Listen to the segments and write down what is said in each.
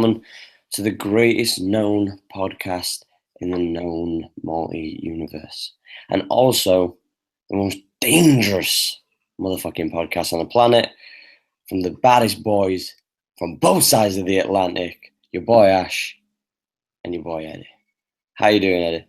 gentlemen, to the greatest known podcast in the known multi-universe. And also the most dangerous motherfucking podcast on the planet, from the baddest boys from both sides of the Atlantic. Your boy Ash and your boy Eddie. How you doing, Eddie?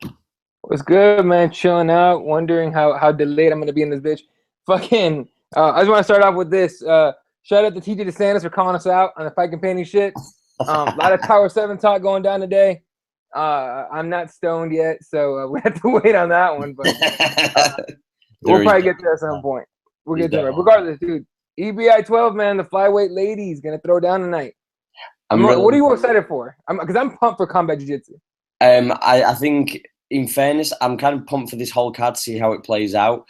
What's good, man? Chilling out, wondering how delayed I'm gonna be in this bitch. Fucking, I just want to start off with this. Shout out to TJ DeSantis for calling us out on the fight campaigning shit. A lot of Tower 7 talk going down today. I'm not stoned yet, so we have to wait on that one. But we'll probably get there at some point. We'll get there. Regardless, dude. EBI 12, man. The flyweight lady's gonna throw down tonight. What are you excited for? Because I'm pumped for combat jiu-jitsu. I think, in fairness, I'm kind of pumped for this whole card to see how it plays out.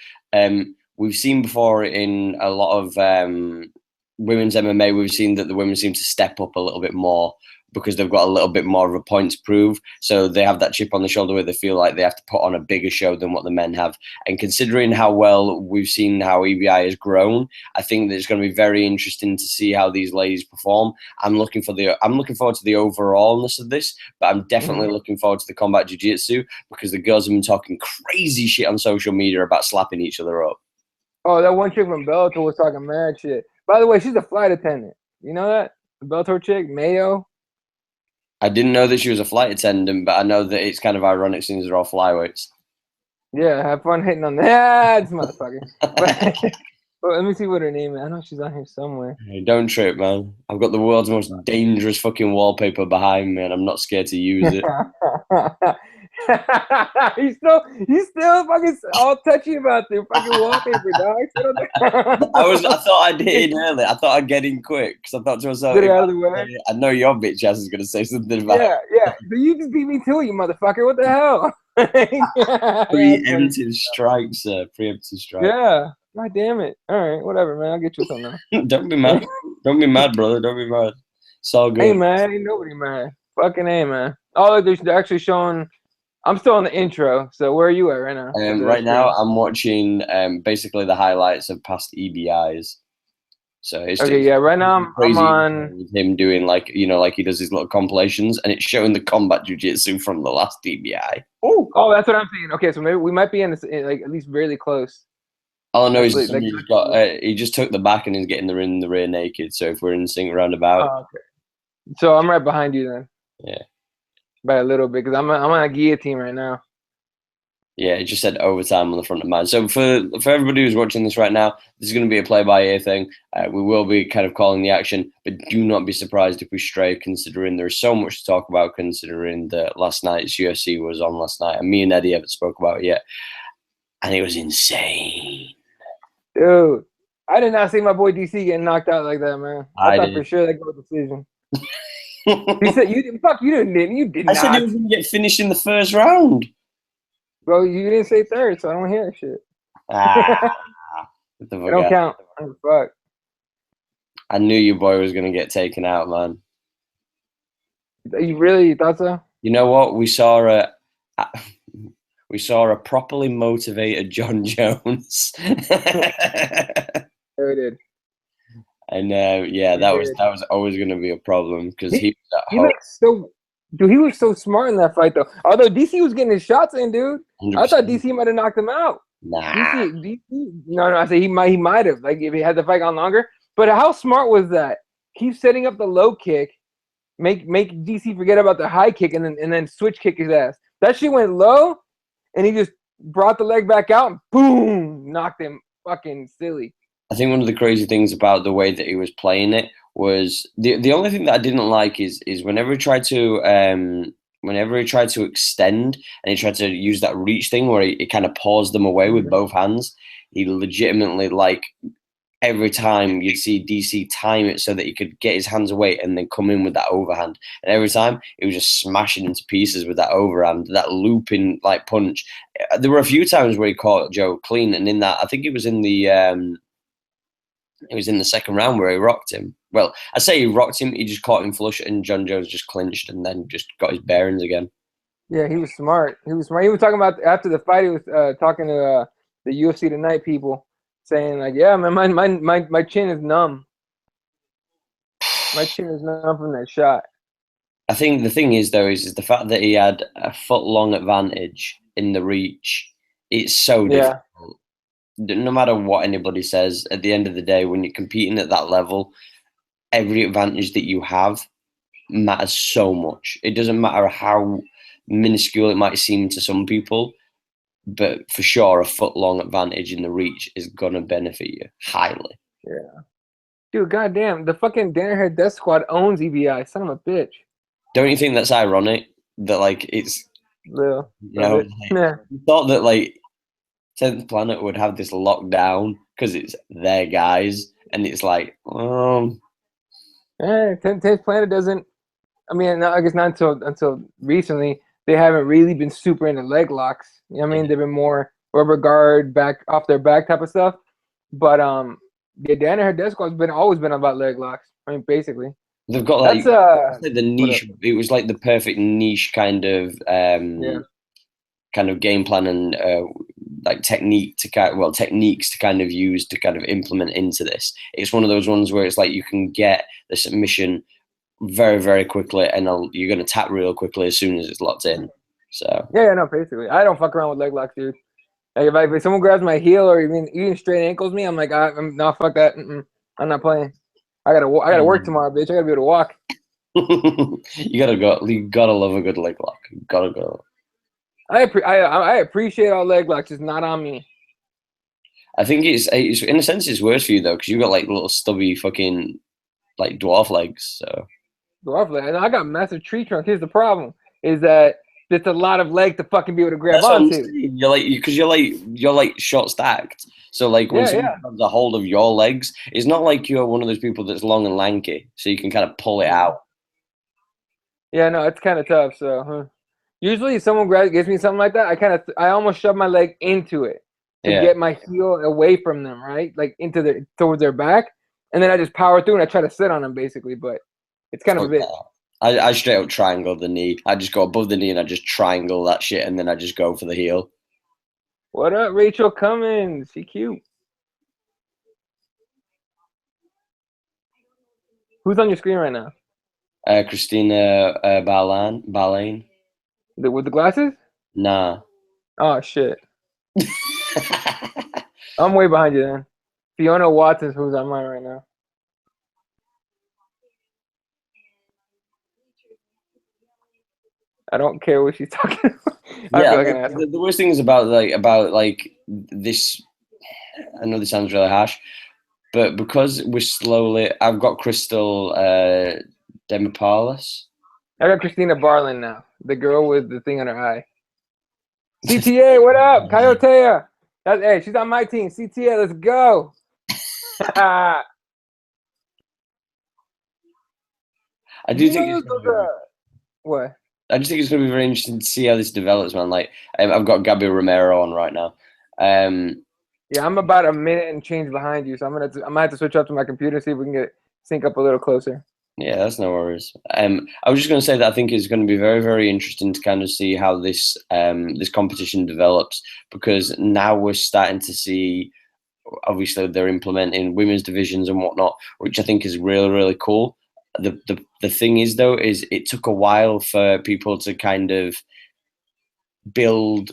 We've seen before in a lot of women's MMA, we've seen that the women seem to step up a little bit more because they've got a little bit more of a point to prove. So they have that chip on the shoulder where they feel like they have to put on a bigger show than what the men have. And considering how well we've seen how EBI has grown, I think that it's going to be very interesting to see how these ladies perform. I'm looking forward to the overallness of this, but I'm definitely looking forward to the combat jiu-jitsu because the girls have been talking crazy shit on social media about slapping each other up. Oh, that one chick from Bellator was talking mad shit. By the way, she's a flight attendant. You know that? The Bellator chick, Mayo. I didn't know that she was a flight attendant, but I know that it's kind of ironic since they're all flyweights. Yeah, have fun hitting on that, motherfucker. But let me see what her name is. I know she's on here somewhere. Hey, don't trip, man. I've got the world's most dangerous fucking wallpaper behind me, and I'm not scared to use it. He's still fucking all touchy about the fucking wallpaper, dog. I thought I'd hit in early. I thought I'd get in quick because I thought to myself, get it out of the way. I know your bitch ass is gonna say something about it. Yeah. So you just beat me to it, you motherfucker. What the hell? Preemptive strike, sir. Preemptive strike. Yeah. God damn it. All right, whatever, man. I'll get you something now. Don't be mad. Don't be mad, brother. Don't be mad. It's all good. Hey, man. Ain't nobody mad. Fucking A, man. Oh, they're actually showing. I'm still on the intro. So where are you at right now? Right now, I'm watching basically the highlights of past EBIs. So it's okay. Yeah. Right now, I'm on with him doing like he does his little compilations, and it's showing the combat jiu-jitsu from the last EBI. Oh, that's what I'm saying. Okay, so maybe we might be in this, like at least really close. All I know is he just took the back and is getting in the rear naked. So if we're in sync roundabout. Oh, okay. So I'm right behind you then. Yeah. By a little bit, because I'm on a guillotine right now. Yeah, it just said overtime on the front of mine. So for everybody who's watching this right now, this is going to be a play-by-ear thing. We will be kind of calling the action, but do not be surprised if we stray, considering there's so much to talk about, considering that last night's UFC was on last night, and me and Eddie haven't spoke about it yet. And it was insane. Dude, I did not see my boy DC getting knocked out like that, man. I thought for sure that go decision. He said you didn't. Fuck, you didn't. You did not. I said he was going to get finished in the first round. Bro, you didn't say third, so I don't hear that shit. It don't count. Oh, fuck. I knew your boy was going to get taken out, man. You really thought so? You know what? We saw a properly motivated John Jones. Yeah, we did. And that was always going to be a problem because he was at home. Dude, he was so smart in that fight though. Although DC was getting his shots in, dude. 100%. I thought DC might have knocked him out. Nah. DC, no. I say he might have, like if he had the fight gone longer. But how smart was that? Keep setting up the low kick, make DC forget about the high kick, and then switch kick his ass. That shit went low, and he just brought the leg back out and boom, knocked him fucking silly. I think one of the crazy things about the way that he was playing it was the only thing that I didn't like is whenever he tried to extend and he tried to use that reach thing where he kind of paused them away with both hands, he legitimately, like, every time you'd see DC time it so that he could get his hands away and then come in with that overhand. And every time he was just smashing into pieces with that overhand, that looping like punch. There were a few times where he caught Joe clean, and in that, I think it was in the second round where he rocked him. Well, I say he rocked him, he just caught him flush, and John Jones just clinched and then just got his bearings again. Yeah, he was smart. He was talking about after the fight. He was talking to the UFC Tonight people, saying like, "Yeah, man, my chin is numb. My chin is numb from that shot." I think the thing is though is the fact that he had a foot long advantage in the reach. It's so Yeah, difficult. No matter what anybody says, at the end of the day, when you're competing at that level, every advantage that you have matters so much. It doesn't matter how minuscule it might seem to some people, but for sure, a foot long advantage in the reach is gonna benefit you highly. yeah. Dude, goddamn, the fucking Danaher Death Squad owns EBI. Son of a bitch. Don't you think that's ironic that like it's Little you a know bit. like, Yeah. you thought that like 10th Planet would have this locked down because it's their guys, and it's like, Yeah, 10th Planet doesn't. I mean, I guess not until recently. They haven't really been super into leg locks. You know what I mean? They've been more rubber guard back off their back type of stuff. But yeah, Danaher Death Squad's been always been about leg locks. I mean, basically. they've got That's like the what up? niche. It was like the perfect niche Yeah. kind of game plan and like techniques to kind of use to kind of implement into this. It's one of those ones where it's like you can get the submission very very quickly, and you're going to tap real quickly as soon as it's locked in. So Yeah, no, basically. I don't fuck around with leg locks, dude. Like if someone grabs my heel or even straight ankles me, I'm like, I'm no, fuck that. I'm not playing. I gotta work tomorrow, bitch. I gotta be able to walk. you gotta go. You gotta love a good leg lock. You gotta go. I appreciate all leg locks. It's not on me. I think it's in a sense it's worse for you though because you got like little stubby fucking like dwarf legs. So Roughly. And I got massive tree trunk. Here's the problem: is that it's a lot of leg to fucking be able to grab that's what I'm onto. saying. You're like short stacked. So like when Yeah, someone yeah. grabs a hold of your legs, it's not like you're one of those people that's long and lanky, so you can kind of pull it out. Yeah, no, it's kind of tough. So usually, if someone gives me something like that, I almost shove my leg into it to Yeah. get my heel away from them, right? Like towards their back, and then I just power through and I try to sit on them basically. But it's kind of a Fuck bitch. that. I straight up triangle the knee. I just go above the knee and I just triangle that shit, and then I just go for the heel. What up, Rachel Cummins? She cute. Who's on your screen right now? Christina Balane. With the glasses? Nah. Oh shit. I'm way behind you then. Fiona Watson's who's on mine right now. I don't care what she's talking about. I Yeah, feel like an like, asshole. the worst thing is about like this. I know this sounds really harsh, but because we're slowly, I've got Crystal Demipalis. I got Christina Barlin now, the girl with the thing on her eye. CTA, what up? Coyotea. Hey, she's on my team. CTA, let's go. I do think it's What? I just think it's going to be very interesting to see how this develops, man. Like, I've got Gabby Romero on right now. Yeah, I'm about a minute and change behind you, so I might have to switch up to my computer and see if we can sync up a little closer. Yeah, that's no worries. I was just going to say that I think it's going to be very, very interesting to kind of see how this this competition develops, because now we're starting to see, obviously, they're implementing women's divisions and whatnot, which I think is really, really cool. The thing is though, is it took a while for people to kind of build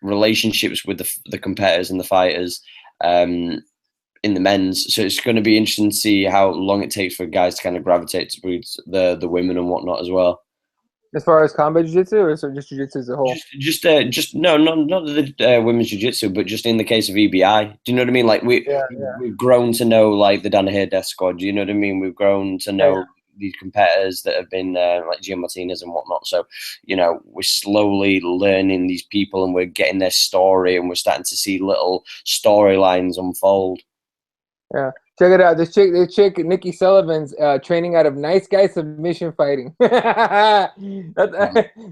relationships with the competitors and the fighters in the men's. So it's going to be interesting to see how long it takes for guys to kind of gravitate towards the women and whatnot as well. As far as combat jiu-jitsu, or so just jiu-jitsu as a whole? Just no, not the women's jiu-jitsu, but just in the case of EBI. Do you know what I mean? Like we've grown to know like the Danaher Death Squad. Do you know what I mean? We've grown to know these competitors that have been like Gio Martinez and whatnot. So, you know, we're slowly learning these people and we're getting their story, and we're starting to see little storylines unfold. Yeah, check it out. This chick, Nikki Sullivan's training out of Nice Guy Submission Fighting. That's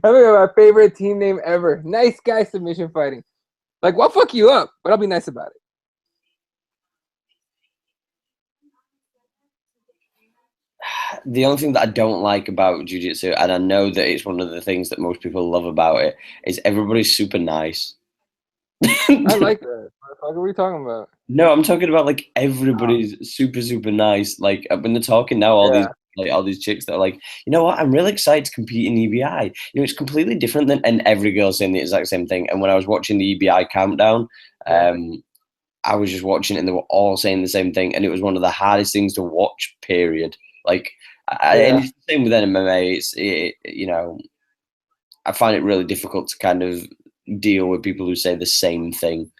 my favorite team name ever. Nice Guy Submission Fighting. Like, we'll fuck you up, but I'll be nice about it. The only thing that I don't like about jiu-jitsu, and I know that it's one of the things that most people love about it, is everybody's super nice. I like that. What are we talking about? No, I'm talking about like everybody's super, super nice. Like when they're talking now, all these like all these chicks that are like, you know what, I'm really excited to compete in EBI. You know, it's completely different than, and every girl's saying the exact same thing. And when I was watching the EBI countdown, I was just watching it and they were all saying the same thing. And it was one of the hardest things to watch, period. Like, and it's the same with MMA. You know, I find it really difficult to kind of deal with people who say the same thing.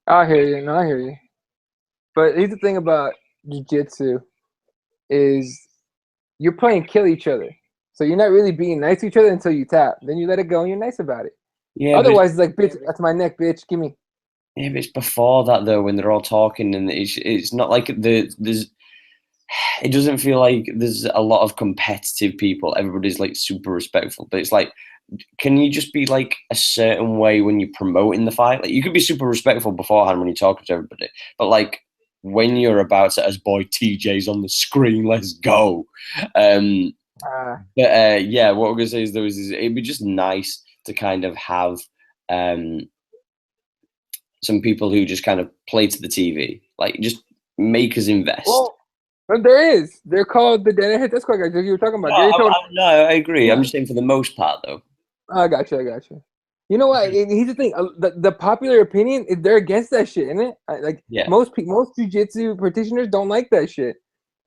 I hear you. No, I hear you. But here's the thing about jiu-jitsu is you're playing kill each other. So you're not really being nice to each other until you tap. Then you let it go and you're nice about it. Yeah. Otherwise, it's like, bitch, that's my neck, bitch. Give me. Yeah, but it's before that though, when they're all talking, and it's not like there's. It doesn't feel like there's a lot of competitive people. Everybody's like super respectful, but it's like, can you just be like a certain way when you're promoting the fight? Like, you could be super respectful beforehand when you're talking to everybody, but like when you're about to, as boy TJ's on the screen, let's go. Yeah, what we're gonna say is it'd be just nice to kind of have some people who just kind of play to the TV, like just make us invest. Well, but they're called the Deadhead Discord guys. You were talking about. No, I agree. I'm just saying for the most part though. I got you. You know what? Here's the thing. The popular opinion is they're against that shit, isn't it? Most jiu-jitsu practitioners don't like that shit.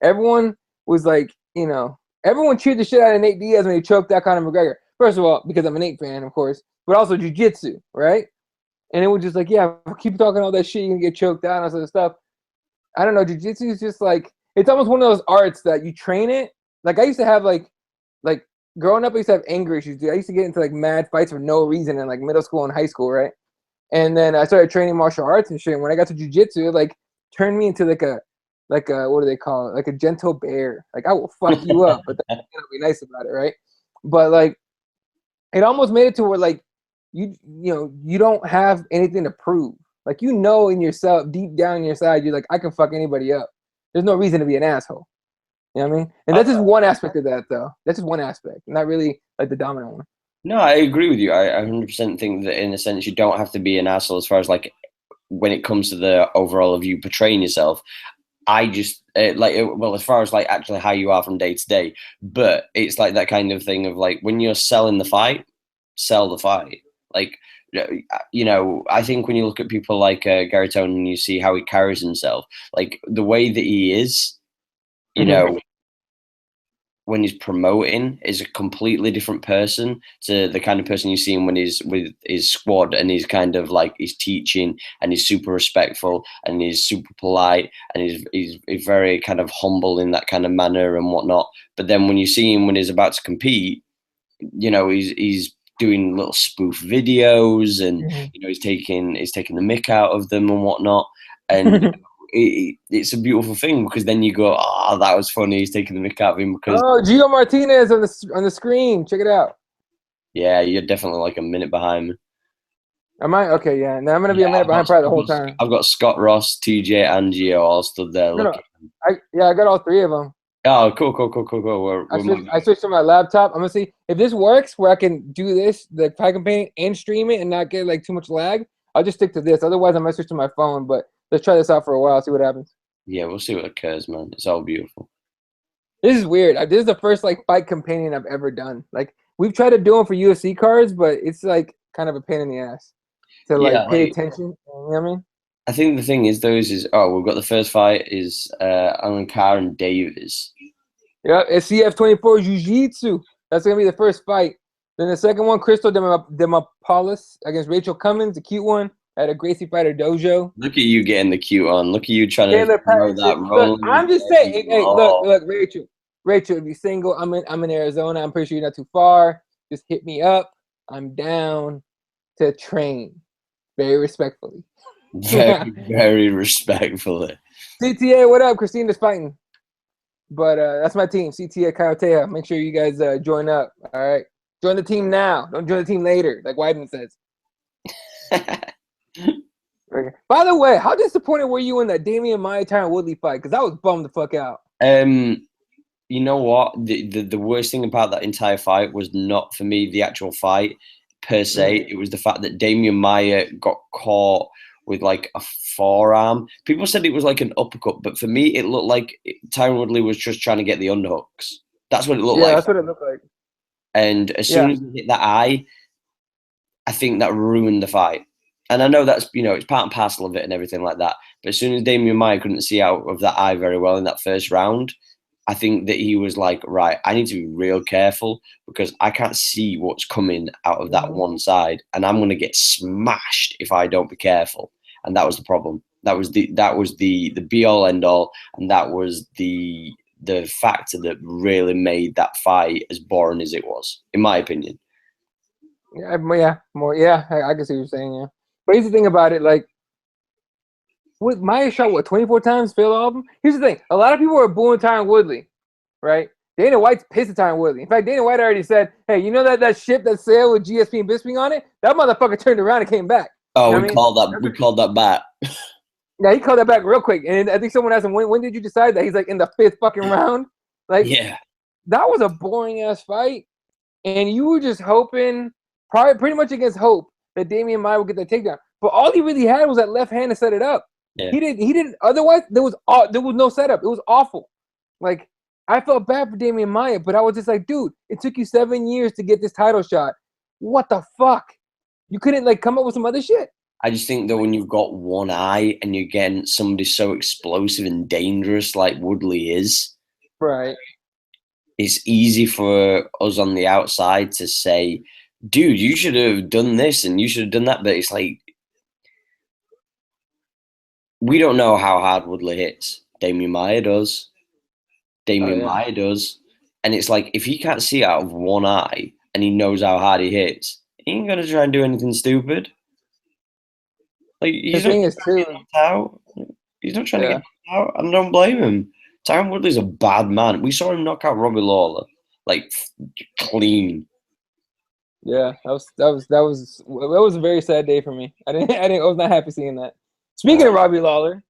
Everyone was like, you know, everyone cheered the shit out of Nate Diaz when he choked out Conor McGregor. First of all, because I'm a Nate fan, of course, but also jiu-jitsu, right? And it was just like, yeah, keep talking all that shit, you're gonna get choked out and all sort of stuff. I don't know. Jiu-jitsu is just like, it's almost one of those arts that you train it. Like I used to have like growing up, I used to have anger issues, dude. I used to get into like mad fights for no reason in like middle school and high school, right? And then I started training martial arts and shit. And when I got to jiu-jitsu, it like turned me into like a what do they call it? Like a gentle bear. Like I will fuck you up, but then I'll be nice about it, right? But like it almost made it to where like you know you don't have anything to prove. Like you know in yourself, deep down in your side, you're like, I can fuck anybody up. There's no reason to be an asshole. You know what I mean? And that's just one aspect of that, though. That's just one aspect, not really like the dominant one. No, I agree with you. I 100% think that in a sense you don't have to be an asshole as far as like when it comes to the overall of you portraying yourself. I just well, as far as like actually how you are from day to day, but it's like that kind of thing of like when you're selling the fight, sell the fight. Like, you know, I think when you look at people like Gary Tone and you see how he carries himself, like the way that he is, you know, when he's promoting is a completely different person to the kind of person you see him when he's with his squad and he's kind of like he's teaching and he's super respectful and he's super polite and he's very kind of humble in that kind of manner and whatnot. But then when you see him when he's about to compete, you know, he's doing little spoof videos and you know he's taking the mick out of them and whatnot. And it's a beautiful thing because then you go, oh, that was funny. He's taking the mick out of him because Gio Martinez on the screen. Check it out. Yeah, you're definitely like a minute behind me. Am I? Okay, yeah. Now I'm gonna be a minute behind probably the whole time. I've got Scott Ross, TJ, and Gio all stood there looking. I got all three of them. Oh, cool. I switched to my laptop. I'm gonna see if this works where I can do this, the fight campaign, and stream it and not get like too much lag. I'll just stick to this. Otherwise, I might switch to my phone. But let's try this out for a while. See what happens. Yeah, we'll see what occurs, man. It's all beautiful. This is weird. This is the first like fight companion I've ever done. Like we've tried to do them for UFC cards, but it's like kind of a pain in the ass to like pay attention. You know what I mean? I think the thing is, we've got the first fight is Alankar and Davis. Yeah, it's CF24 Jiu-Jitsu. That's gonna be the first fight. Then the second one, Crystal Demopoulos against Rachel Cummins, the cute one at a Gracie Fighter Dojo. Look at you getting the cute on. Look at you trying to throw that role. I'm just saying, hey, look, Rachel, if you're single, I'm in Arizona. I'm pretty sure you're not too far. Just hit me up. I'm down to train. Very respectfully. Very, very respectfully. CTA, what up? Christina's fighting. But that's my team, CTA Kaiotea. Make sure you guys join up. All right. Join the team now. Don't join the team later, like Wyden says. Okay. By the way, how disappointed were you in that Damian Maia Tyron Woodley fight? Because I was bummed the fuck out. You know what? The worst thing about that entire fight was not for me the actual fight per se. It was the fact that Damian Maia got caught with like a forearm. People said it was like an uppercut, but for me, it looked like Tyron Woodley was just trying to get the underhooks. That's what it looked like. That's what it looked like. And as soon as he hit that eye, I think that ruined the fight. And I know that's, it's part and parcel of it and everything like that. But as soon as Damian Maia couldn't see out of that eye very well in that first round, I think that he was like, right, I need to be real careful because I can't see what's coming out of that one side, and I'm going to get smashed if I don't be careful. And that was the problem. That was the be all end all, and that was the factor that really made that fight as boring as it was, in my opinion. I can see what you're saying. Yeah, but here's the thing about it, like. With Maia shot 24 times, failed all of them. Here's the thing: a lot of people are booing Tyron Woodley, right? Dana White's pissed at Tyron Woodley. In fact, Dana White already said, "Hey, you know that ship that sailed with GSP and Bisping on it? That motherfucker turned around and came back." Oh, we called that back. Yeah, he called that back real quick. And I think someone asked him, "When did you decide that?" He's like, "In the 5th fucking round." Like, yeah, that was a boring ass fight, and you were just hoping, probably pretty much against hope, that Damian Maia would get that takedown. But all he really had was that left hand to set it up. Yeah. He didn't. Otherwise, there was no setup. It was awful. Like, I felt bad for Damian Maia, but I was just like, dude, it took you 7 years to get this title shot. What the fuck? You couldn't like come up with some other shit? I just think that when you've got one eye and you're getting somebody so explosive and dangerous like Woodley is, right? It's easy for us on the outside to say, dude, you should have done this and you should have done that. But it's like, we don't know how hard Woodley hits. Damian Maia does. Maia does. And it's like, if he can't see out of one eye and he knows how hard he hits, he ain't going to try and do anything stupid. Like, he's not trying to get out. I don't blame him. Tyron Woodley's a bad man. We saw him knock out Robbie Lawler, like, clean. Yeah, that was a very sad day for me. I was not happy seeing that. Speaking of Robbie Lawler,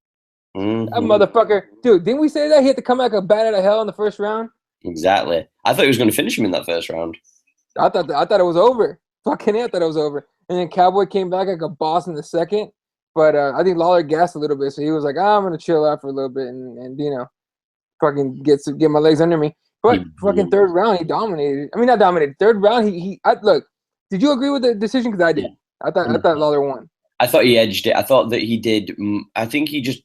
that motherfucker, dude, didn't we say that he had to come back a bat out of hell in the first round? Exactly. I thought he was going to finish him in that first round. I thought it was over. Fucking hell, I thought it was over. And then Cowboy came back like a boss in the second, but I think Lawler gassed a little bit, so he was like, I'm gonna chill out for a little bit and fucking get my legs under me. But fucking third round, he dominated. I mean, not dominated. Third round, look. Did you agree with the decision? Because I did. Yeah. I thought Lawler won. I thought he edged it. I thought that he did. I think he just.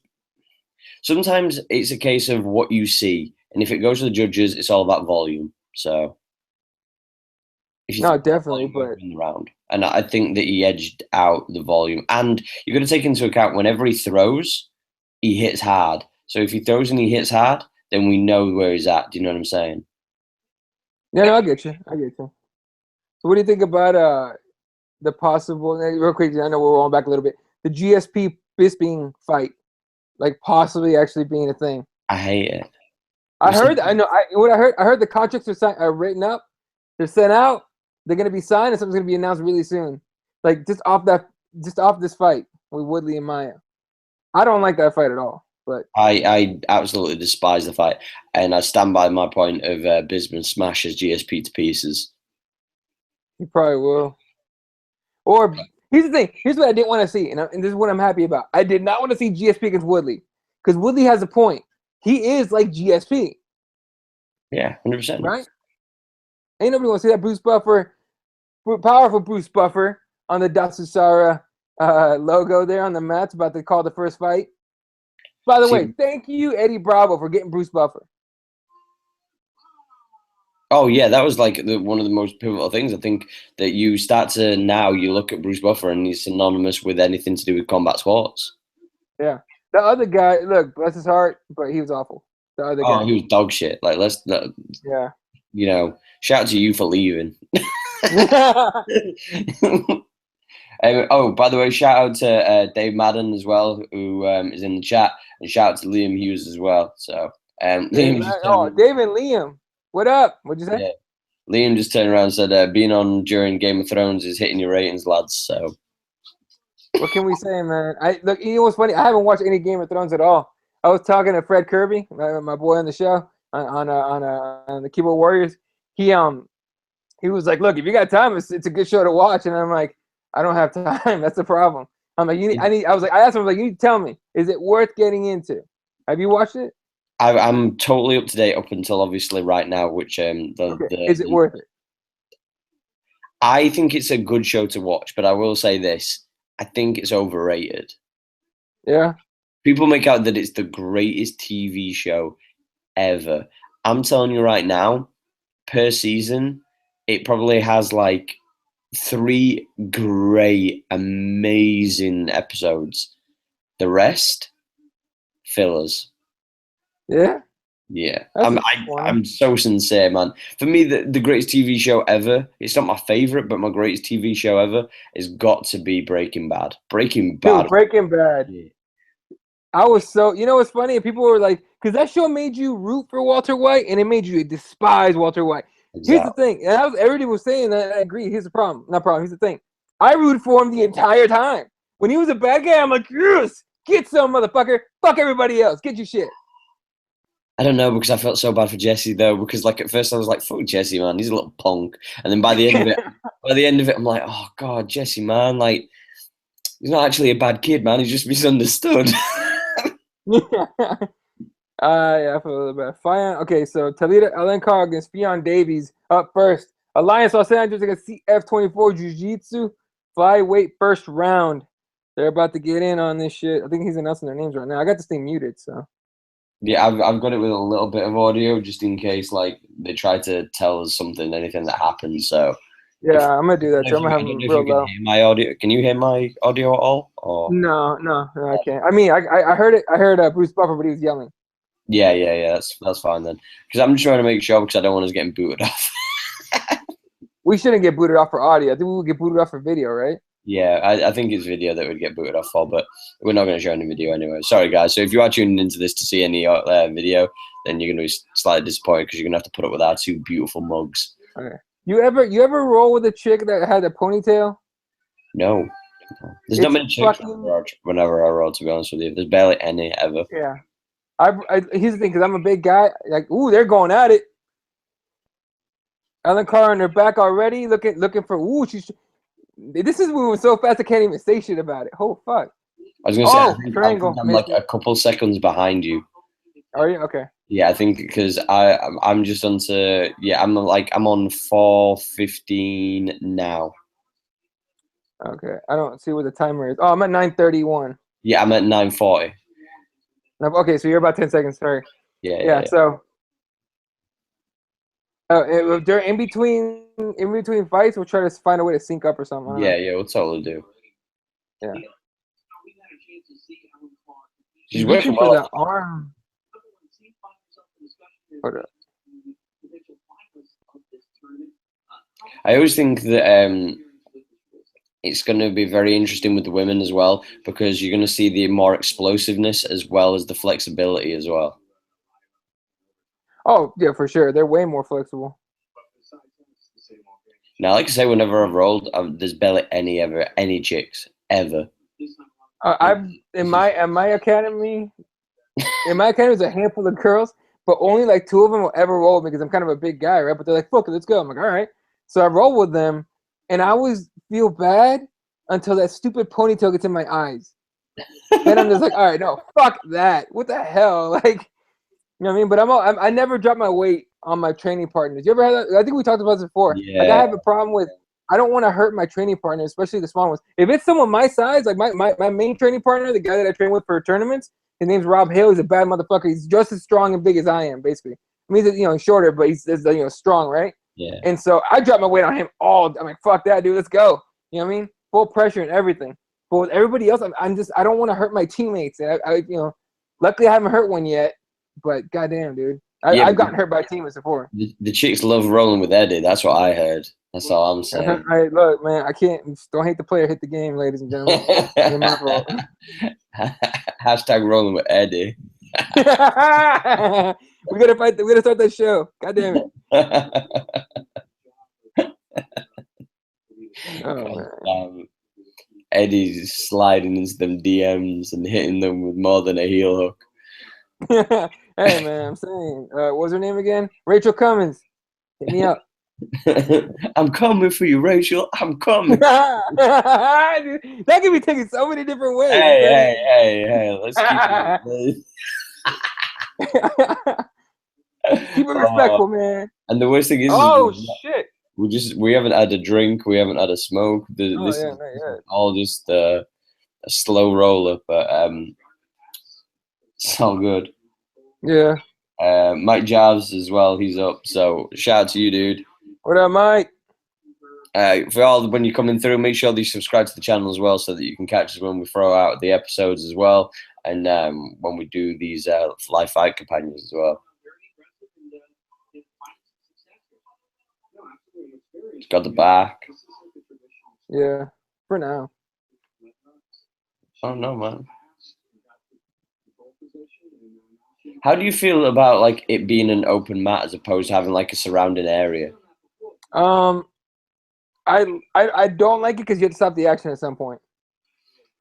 Sometimes it's a case of what you see, and if it goes to the judges, it's all about volume. So. No, definitely, but in the round, and I think that he edged out the volume. And you've got to take into account whenever he throws, he hits hard. So if he throws and he hits hard, then we know where he's at. Do you know what I'm saying? Yeah, no, I get you. So what do you think about the possible, real quick, I know we're rolling back a little bit, the GSP Bisping fight, like possibly actually being a thing? I hate it. I heard the contracts are written up, they're sent out, they're gonna be signed, and something's gonna be announced really soon. Like just off this fight with Woodley and Maia. I don't like that fight at all. But I absolutely despise the fight, and I stand by my point of Bisping smashes GSP to pieces. He probably will. Or here's the thing. Here's what I didn't want to see, and this is what I'm happy about. I did not want to see GSP against Woodley because Woodley has a point. He is like GSP. Yeah, 100%. Right? Ain't nobody want to see that Bruce Buffer, powerful Bruce Buffer on the Datsusara logo there on the mats about to call the first fight. By the way, thank you, Eddie Bravo, for getting Bruce Buffer. Oh, yeah, that was like one of the most pivotal things. I think that you start to now you look at Bruce Buffer and he's synonymous with anything to do with combat sports. Yeah. The other guy, look, bless his heart, but he was awful. The other guy. Oh, he was dog shit. Like, yeah. Shout out to you for leaving. Oh, by the way, shout out to Dave Madden as well, who is in the chat, and shout out to Liam Hughes as well. So, Liam Dave and Liam, what up? What'd you say? Yeah. Liam just turned around and said, being on during Game of Thrones is hitting your ratings, lads. So, what can we say, man? Look, you know what's funny? I haven't watched any Game of Thrones at all. I was talking to Fred Kirby, my boy on the show, on the Keyboard Warriors. He was like, look, if you got time, it's a good show to watch. And I'm like, I don't have time. That's the problem. I'm like, I was like, I asked him, like, you need to tell me, is it worth getting into? Have you watched it? I'm totally up to date up until obviously right now, which Is it worth it? I think it's a good show to watch, but I will say this: I think it's overrated. Yeah. People make out that it's the greatest TV show ever. I'm telling you right now, per season, it probably has like 3 great, amazing episodes. The rest, fillers. Yeah. Yeah, That's I'm so sincere, man. For me, the greatest TV show ever. It's not my favorite, but my greatest TV show ever has got to be Breaking Bad. Breaking Bad. Dude, Breaking Bad. Yeah. I was so, you know what's funny? People were like, because that show made you root for Walter White and it made you despise Walter White. Exactly. Here's the thing, and everybody was saying that. I agree. Here's the problem. Not problem. Here's the thing. I rooted for him the entire time. When he was a bad guy, I'm like, yes, get some motherfucker. Fuck everybody else. Get your shit. I don't know, because I felt so bad for Jesse though, because like at first I was like, fuck Jesse, man, he's a little punk. And then by the end of it, I'm like, oh god, Jesse, man, like he's not actually a bad kid, man, he's just misunderstood. Yeah, I feel a little bad. Fine. Okay, so Talita Alencar against Fionn Davies up first. Alliance Los Angeles against CF24 Jiu-Jitsu flyweight first round. They're about to get in on this shit. I think he's announcing their names right now. I got this thing muted, so. Yeah, I've got it with a little bit of audio just in case like they try to tell us anything that happens. So yeah, I'm gonna do that. I'm gonna have them real low. Hear my audio. Can you hear my audio at all? Or no, I can't. I mean, I heard it. I heard Bruce Buffer, but he was yelling. Yeah. That's fine then. Because I'm just trying to make sure, because I don't want us getting booted off. We shouldn't get booted off for audio. I think we would get booted off for video, right? Yeah, I think it's video that would get booted off for, but we're not going to show any video anyway. Sorry, guys. So if you are tuning into this to see any video, then you're going to be slightly disappointed because you're going to have to put up with our 2 beautiful mugs. Okay. You ever roll with a chick that had a ponytail? No. There's not many chicks whenever I roll, to be honest with you. There's barely any ever. Yeah. Here's the thing, because I'm a big guy. Like, ooh, they're going at it. Ellen Carr on their back already, looking for. Ooh, she's. This is moving so fast I can't even say shit about it. Oh fuck! I was gonna say, triangle. I'm like a couple seconds behind you. Are you okay? Yeah, I think because I'm just onto I'm on 4:15 now. Okay, I don't see what the timer is. Oh, I'm at 9:31. Yeah, I'm at 9:40. Okay, so you're about 10 seconds. Sorry. Yeah. So, during in between fights, we'll try to find a way to sync up or something. Yeah, we'll totally do. Yeah. She's working for that arm. Hold up. I always think that it's going to be very interesting with the women as well, because you're going to see the more explosiveness as well as the flexibility as well. Oh, yeah, for sure. They're way more flexible. Now, like I say, whenever I've rolled, there's barely any chicks ever. In my academy, there's a handful of girls, but only like 2 of them will ever roll with me because I'm kind of a big guy, right? But they're like, fuck it, let's go. I'm like, all right. So I roll with them, and I always feel bad until that stupid ponytail gets in my eyes. Then I'm just like, all right, no, fuck that. What the hell? Like, you know what I mean? But I never drop my weight on my training partners. You ever had that? I think we talked about this before. Yeah. Like, I have a problem with, I don't want to hurt my training partner, especially the small ones. If it's someone my size, like my main training partner, the guy that I train with for tournaments, his name's Rob Hale. He's a bad motherfucker. He's just as strong and big as I am, basically. I mean, he's shorter, but he's strong, right? Yeah. And so I drop my weight on him I'm like, fuck that, dude. Let's go. You know what I mean? Full pressure and everything. But with everybody else, I don't want to hurt my teammates. And luckily I haven't hurt one yet. But goddamn, dude, I've gotten hurt by teammates before. The chicks love rolling with Eddie. That's what I heard. That's all I'm saying. Hey, look, man, I can't. Don't hate the player, hit the game, ladies and gentlemen. My fault. Hashtag rolling with Eddie. We gotta fight. We gotta start that show. God damn it. Eddie's sliding into them DMs and hitting them with more than a heel hook. Hey man, I'm saying, what's her name again? Rachel Cummins. Hit me up. I'm coming for you, Rachel. I'm coming. That can be taken so many different ways. Hey. Let's keep it. Keep it Oh, respectful, man. and the worst thing is Oh shit. we haven't had a drink, we haven't had a smoke. Oh This yeah, is not yet. all just a slow roller, but it's all good. Yeah. Mike Jarvis as well, he's up. So shout out to you, dude. What up, Mike? For all when you're coming through, make sure that you subscribe to the channel as well, so that you can catch us when we throw out the episodes as well, and when we do these live fight companions as well. He's got the back. Yeah, for now. Oh no, man. How do you feel about like it being an open mat as opposed to having like a surrounding area? I don't like it because you have to stop the action at some point.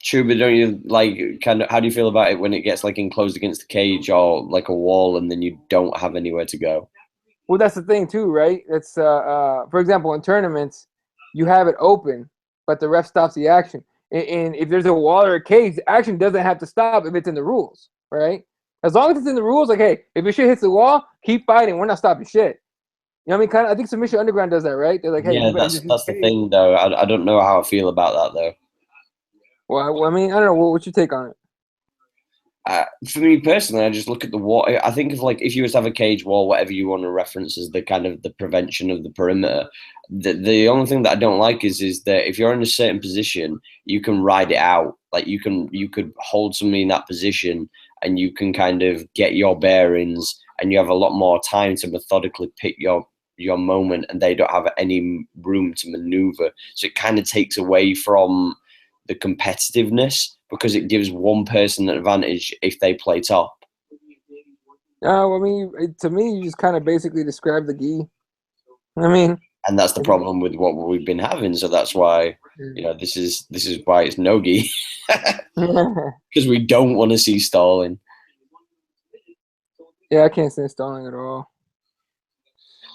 True, but don't you like kind of? How do you feel about it when it gets like enclosed against the cage or like a wall, and then you don't have anywhere to go? Well, that's the thing too, right? It's for example, in tournaments, you have it open, but the ref stops the action. And if there's a wall or a cage, the action doesn't have to stop if it's in the rules, right? As long as it's in the rules, like, hey, if your shit hits the wall, keep fighting. We're not stopping shit. You know what I mean? Kind of. I think Submission Underground does that, right? They're like, hey, Yeah, you better just that's the thing though. I don't know how I feel about that though. Well, I mean, I don't know. What's your take on it? For me personally, I just look at the wall. I think of like if you was to have a cage wall, whatever you want to reference as the kind of the prevention of the perimeter. The only thing that I don't like is that if you're in a certain position, you can ride it out. Like you could hold somebody in that position, and you can kind of get your bearings, and you have a lot more time to methodically pick your moment, and they don't have any room to maneuver. So it kind of takes away from the competitiveness because it gives one person an advantage if they play top. I mean, to me, you just kind of basically describe the gi. I mean, And that's the problem with what we've been having. So that's why, this is why it's no-gi. Because we don't want to see stalling. Yeah, I can't stand stalling at all.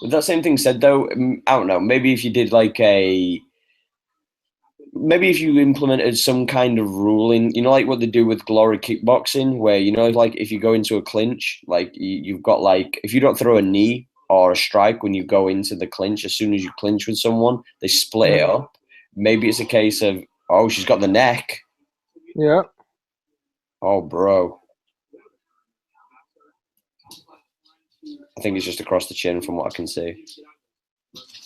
With that same thing said, though, I don't know. Maybe if you did maybe if you implemented some kind of ruling, like what they do with glory kickboxing, where like if you go into a clinch, like you've got like if you don't throw a knee or a strike when you go into the clinch, as soon as you clinch with someone, they split it up. Maybe it's a case of, oh, she's got the neck. Yeah. Oh, bro. I think it's just across the chin from what I can see.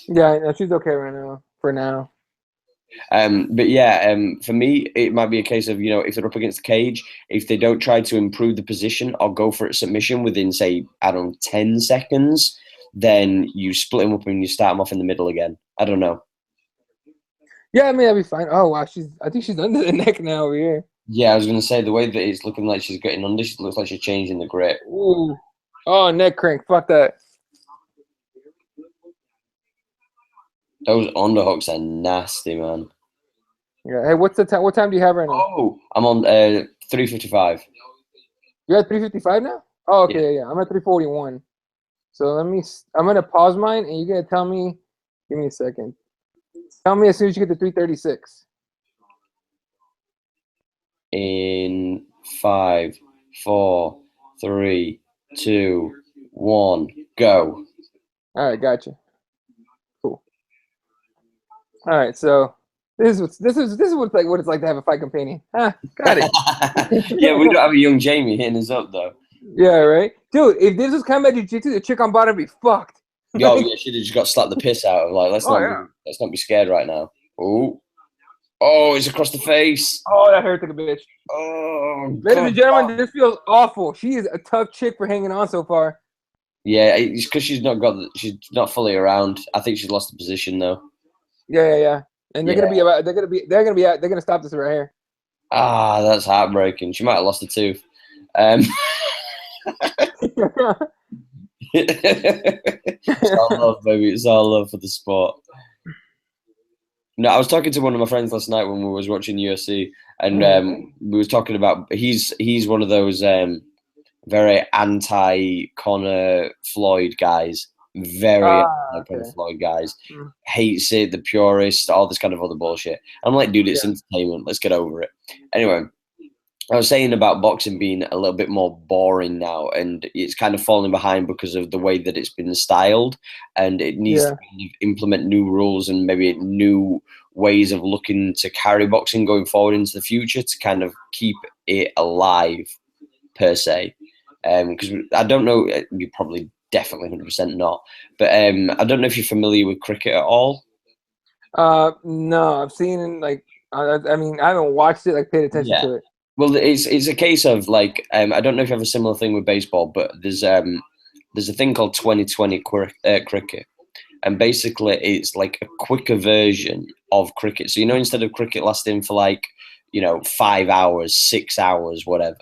Yeah, no, she's okay right now. For now. But yeah, for me, it might be a case of, if they're up against the cage, if they don't try to improve the position or go for a submission within, say, I don't know, 10 seconds, then you split them up and you start them off in the middle again. I don't know. Yeah, I mean, that'd be fine. Oh, wow. I think she's under the neck now over here. Yeah, I was going to say, the way that it's looking like she's getting under, she looks like she's changing the grip. Ooh. Oh, neck crank. Fuck that. Those underhooks are nasty, man. Yeah. Hey, what's the time? What time do you have right now? Oh, I'm on 3:55. You're at 3:55 now? Oh, okay. Yeah. I'm at 3:41. So I'm going to pause mine and you're going to tell me, give me a second. Tell me as soon as you get to 3:36. In 5, 4, 3, 2, 1, go. All right, gotcha. Cool. All right, so this is what it's like to have a fight companion. Got it. Yeah, we don't have a young Jamie hitting us up though. Yeah, right, dude. If this was combat jiu-jitsu, the chick on bottom would be fucked. Yo, yeah, she'd have just got slapped the piss out of. Like, let's not be scared right now. Oh, it's across the face. Oh, that hurt like a bitch. Oh, ladies and gentlemen, this feels awful. She is a tough chick for hanging on so far. Yeah, it's because she's not fully around. I think she's lost the position though. Yeah. And they're gonna stop this right here. Ah, that's heartbreaking. She might have lost a tooth. It's all love, baby. It's all love for the sport. No, I was talking to one of my friends last night when we was watching UFC, and we was talking about he's one of those very anti Conor Floyd guys. very Okay. Floyd guys. Mm. Hates it, the purist, all this kind of other bullshit. I'm like, dude, it's Yeah. entertainment. Let's get over it. Anyway, I was saying about boxing being a little bit more boring now, and it's kind of falling behind because of the way that it's been styled, and it needs to kind of implement new rules and maybe new ways of looking to carry boxing going forward into the future to kind of keep it alive, per se. Because I don't know, you probably definitely 100% not, but I don't know if you're familiar with cricket at all. No, I've seen like I mean I haven't watched it, like paid attention Yeah. to it. Well, it's a case of like I don't know if you have a similar thing with baseball, but there's a thing called 2020 cricket, and basically it's like a quicker version of cricket. So instead of cricket lasting for like 5 hours, 6 hours, whatever,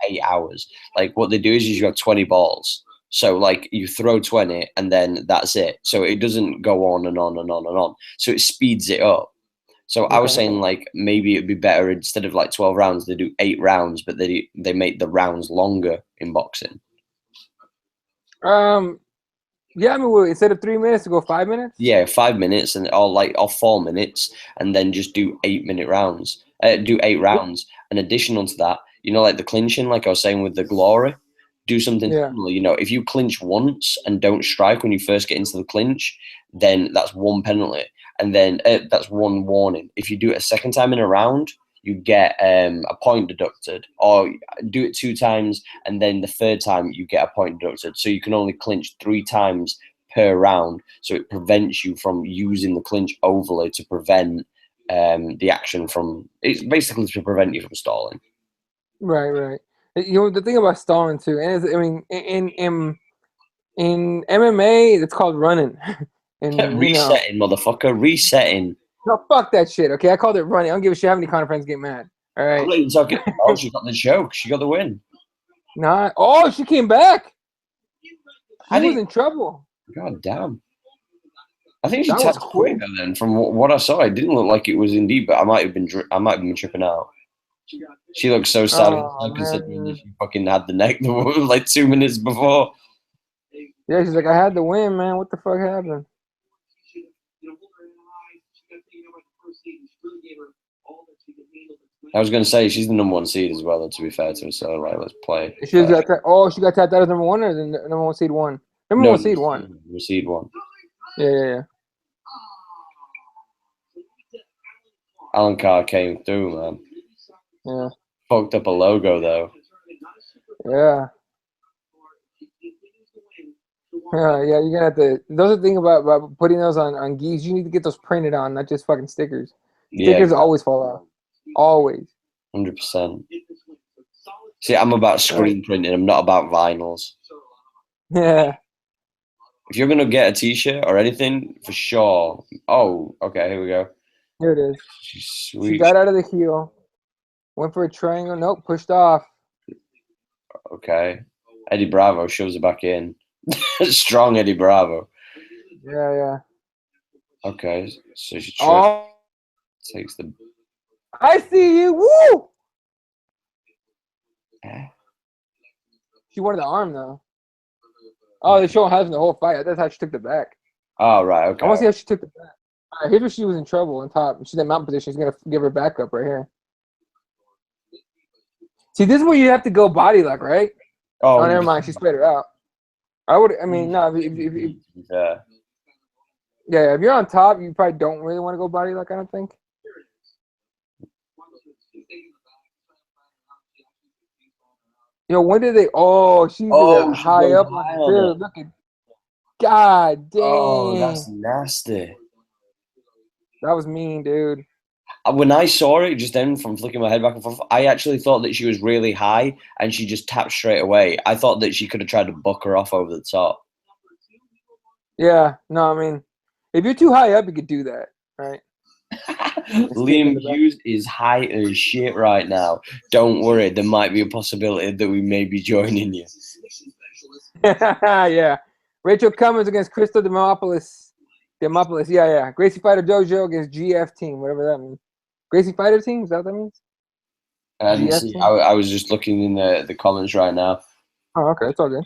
8 hours, like what they do is you have 20 balls. So like you throw 20 and then that's it. So it doesn't go on and on and on and on. So it speeds it up. So I was saying like maybe it'd be better instead of like 12 rounds, they do 8 rounds, but they make the rounds longer in boxing. Yeah, I mean, instead of 3 minutes to go 5 minutes. Yeah, 5 minutes or 4 minutes, and then just do 8 minute rounds. Do 8 rounds, and additional to that, like the clinching, like I was saying with the glory, do something similar. If you clinch once and don't strike when you first get into the clinch, then that's one penalty, and then that's one warning. If you do it a second time in a round, you get a point deducted, or do it 2 times, and then the third time you get a point deducted. So you can only clinch 3 times per round, so it prevents you from using the clinch overlay to prevent the action from. It's basically to prevent you from stalling. Right. The thing about stalling too, and I mean, in MMA, it's called running. And Resetting, motherfucker, resetting. No, fuck that shit. Okay, I called it running. I don't give a shit how many Connor friends get mad. All right. I'm not even talking. Oh, she got the choke. She got the win. Nah. Oh, she came back. She was in trouble. God damn. I think she That was tapped quick. quicker then. From what I saw, it didn't look like it was indeed, but I might have been tripping out. She looked so sad, considering she fucking had the neck like 2 minutes before. Yeah, she's like, I had the win, man. What the fuck happened? I was going to say she's the number 1 seed as well, to be fair to her. So, right, let's play. She got she got tapped out as number 1 or the number 1 seed 1? Number 1 seed 1. Seed 1. Yeah. Alan Carr came through, man. Yeah. Fucked up a logo, though. Yeah. Yeah, you're gonna have to. Those are the thing about putting those on gis. You need to get those printed on, not just fucking stickers. Stickers always fall out. Always. 100%. See, I'm about screen printing. I'm not about vinyls. Yeah. If you're gonna get a T-shirt or anything, for sure. Oh, okay. Here we go. Here it is. She got out of the heel. Went for a triangle. Nope, pushed off. Okay. Eddie Bravo shoves it back in. Strong Eddie Bravo. Yeah. Okay, so she takes the. I see you. Woo! She wanted the arm though. Oh, they're showing having the whole fight. That's how she took the back. Oh, right. Okay. I want to see how she took the back. All right, here's where she was in trouble on top. She's in mount position. She's gonna give her back up right here. See, this is where you have to go body lock, right? Oh, never mind. She spread her out. I mean, no. Yeah, if you're on top, you probably don't really want to go body lock, I don't think. When did they? Oh, she was high up on the field. Look at. God damn. Oh, that's nasty. That was mean, dude. When I saw it just then from flicking my head back and forth, I actually thought that she was really high and she just tapped straight away. I thought that she could have tried to buck her off over the top. Yeah, no, I mean, if you're too high up, you could do that, right? Liam Hughes is high as shit right now. Don't worry, there might be a possibility that we may be joining you. Yeah. Rachel Cummins against Crystal Demopoulos. Yeah. Gracie Fighter Dojo against GF Team, whatever that means. Gracie Fighter Team, is that what that means? I didn't see. I was just looking in the comments right now. Oh, okay, it's all good.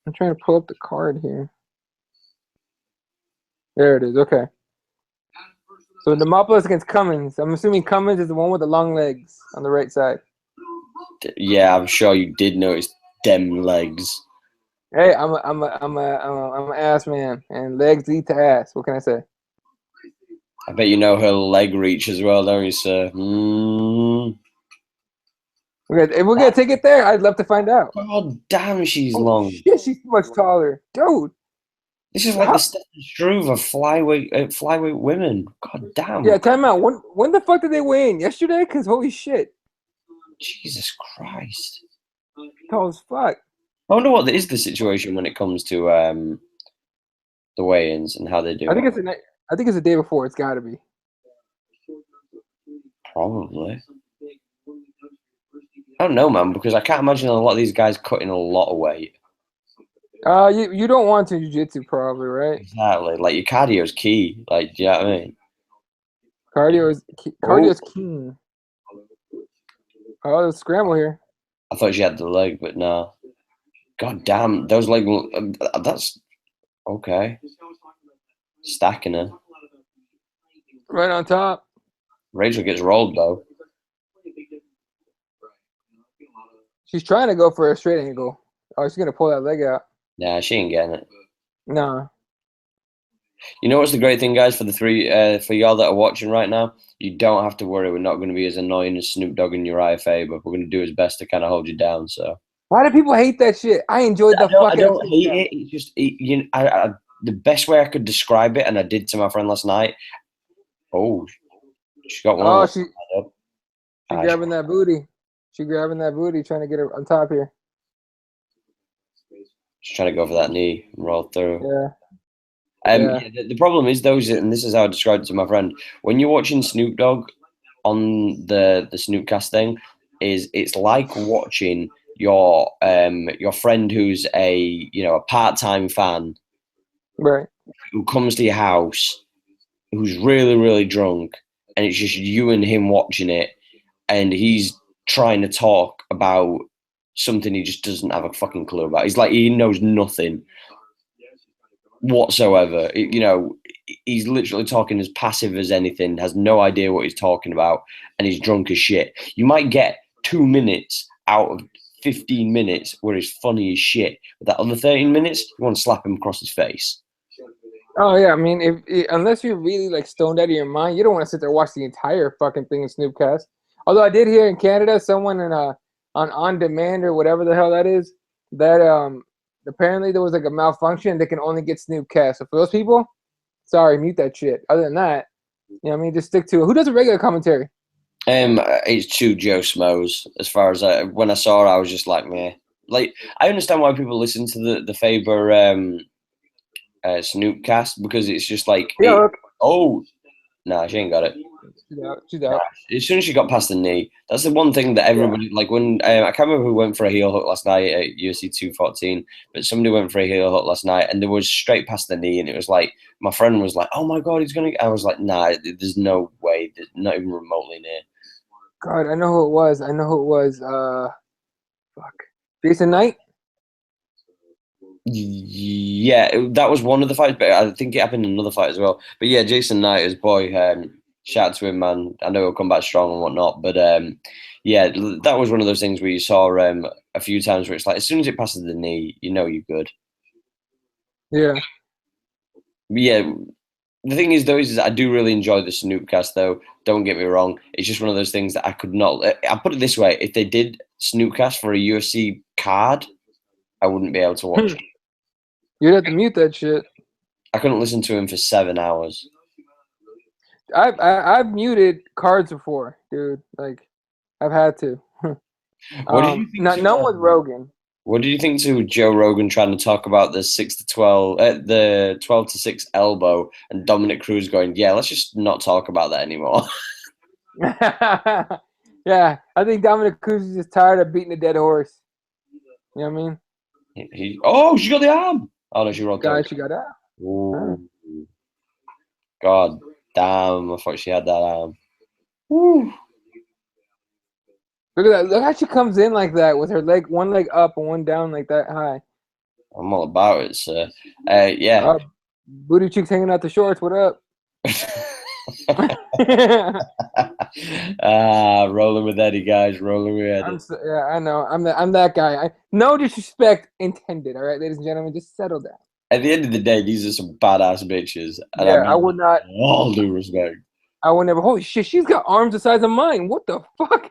I'm trying to pull up the card here. There it is. Okay. So Demopolis against Cummins. I'm assuming Cummins is the one with the long legs on the right side. Yeah, I'm sure you did notice them legs. Hey, I'm an ass man, and legs lead to ass. What can I say? I bet you know her leg reach as well, don't you, sir? If we're gonna take it there, I'd love to find out. God damn, she's Oh long. shit, she's much taller, dude. This is like the Stefan Struve of flyweight women. God damn. Yeah, time out. When the fuck did they weigh in? Yesterday? Cause holy shit, Jesus Christ. tall as fuck. I wonder what is the situation when it comes to the weigh-ins and how they do I think it. it's the day before. It's got to be. Probably. I don't know, man, because I can't imagine a lot of these guys cutting a lot of weight. You don't want to jiu-jitsu probably, right? Exactly. Like your cardio's key. Like, do you know what I mean? Cardio's king. Oh, there's a scramble here. I thought she had the leg, but no. God damn, those legs. That's okay. Stacking her. Right on top. Rachel gets rolled though. She's trying to go for a straight angle. Oh, she's gonna pull that leg out. Nah, she ain't getting it. No. You know what's the great thing, guys, for for y'all that are watching right now? You don't have to worry. We're not going to be as annoying as Snoop Dogg and Uriah Faber. We're going to do his best to kind of hold you down. So why do people hate that shit? I enjoyed the fucking. I don't hate it. It's just the best way I could describe it, and I did to my friend last night. Oh, she got one. Oh, she grabbing that booty. She grabbing that booty, trying to get her on top here. She's trying to go for that knee and roll through. Yeah. The problem is those, and this is how I described it to my friend. When you're watching Snoop Dogg on the Snoopcast thing, it's like watching your friend who's a part-time fan, right, who comes to your house, who's really really drunk, and it's just you and him watching it, and he's trying to talk about something he just doesn't have a fucking clue about. He's like, he knows nothing whatsoever. He's literally talking as passive as anything, has no idea what he's talking about, and he's drunk as shit. You might get 2 minutes out of 15 minutes where he's funny as shit, but that other 13 minutes, you want to slap him across his face. Oh yeah, I mean, unless you're really like stoned out of your mind, you don't want to sit there and watch the entire fucking thing in Snoopcast. Although I did hear in Canada, someone on demand or whatever the hell that is, that apparently there was like a malfunction. They can only get Snoopcast. So for those people, sorry, mute that shit. Other than that, just stick to it. Who does a regular commentary? It's two Joe Schmoes. As far as when I saw it, I was just like, meh. Like, I understand why people listen to the Faber Snoopcast, because it's just like, she ain't got it. She's out. As soon as she got past the knee, that's the one thing that everybody like. When I can't remember who went for a heel hook last night at UFC 214, but somebody went for a heel hook last night, and there was straight past the knee, and it was like my friend was like, "Oh my god, he's gonna." I was like, "Nah, there's no way, there's not even remotely near." God, I know who it was. Fuck, Jason Knight. Yeah, that was one of the fights, but I think it happened in another fight as well. But yeah, Jason Knight, his boy, shout out to him, man. I know he'll come back strong and whatnot, but yeah, that was one of those things where you saw a few times where it's like, as soon as it passes the knee, you know you're good. Yeah. But yeah, the thing is, though, is I do really enjoy the Snoopcast, though. Don't get me wrong. It's just one of those things that I could not. I'll put it this way: if they did Snoopcast for a UFC card, I wouldn't be able to watch it. You'd have to mute that shit. I couldn't listen to him for 7 hours. I've muted cards before, dude. Like, I've had to. What did you think? None with Rogan. What did you think to Joe Rogan trying to talk about the 12 to 6 elbow, and Dominic Cruz going, "Yeah, let's just not talk about that anymore." Yeah, I think Dominic Cruz is just tired of beating a dead horse. You know what I mean? She got the arm. Oh no, she rolled. She got out. Ooh. God damn! I thought she had that arm. Woo. Look at that! Look how she comes in like that with her one leg up and one down like that high. I'm all about it, sir. Yeah. Booty cheeks hanging out the shorts. What up? Rolling with Eddie, guys. Rolling with Eddie. Yeah, I know. I'm that guy. No disrespect intended. All right, ladies and gentlemen, just settle down. At the end of the day, these are some badass bitches, and Yeah, I would not. All due respect. I would never. Holy shit, she's got arms the size of mine. What the fuck?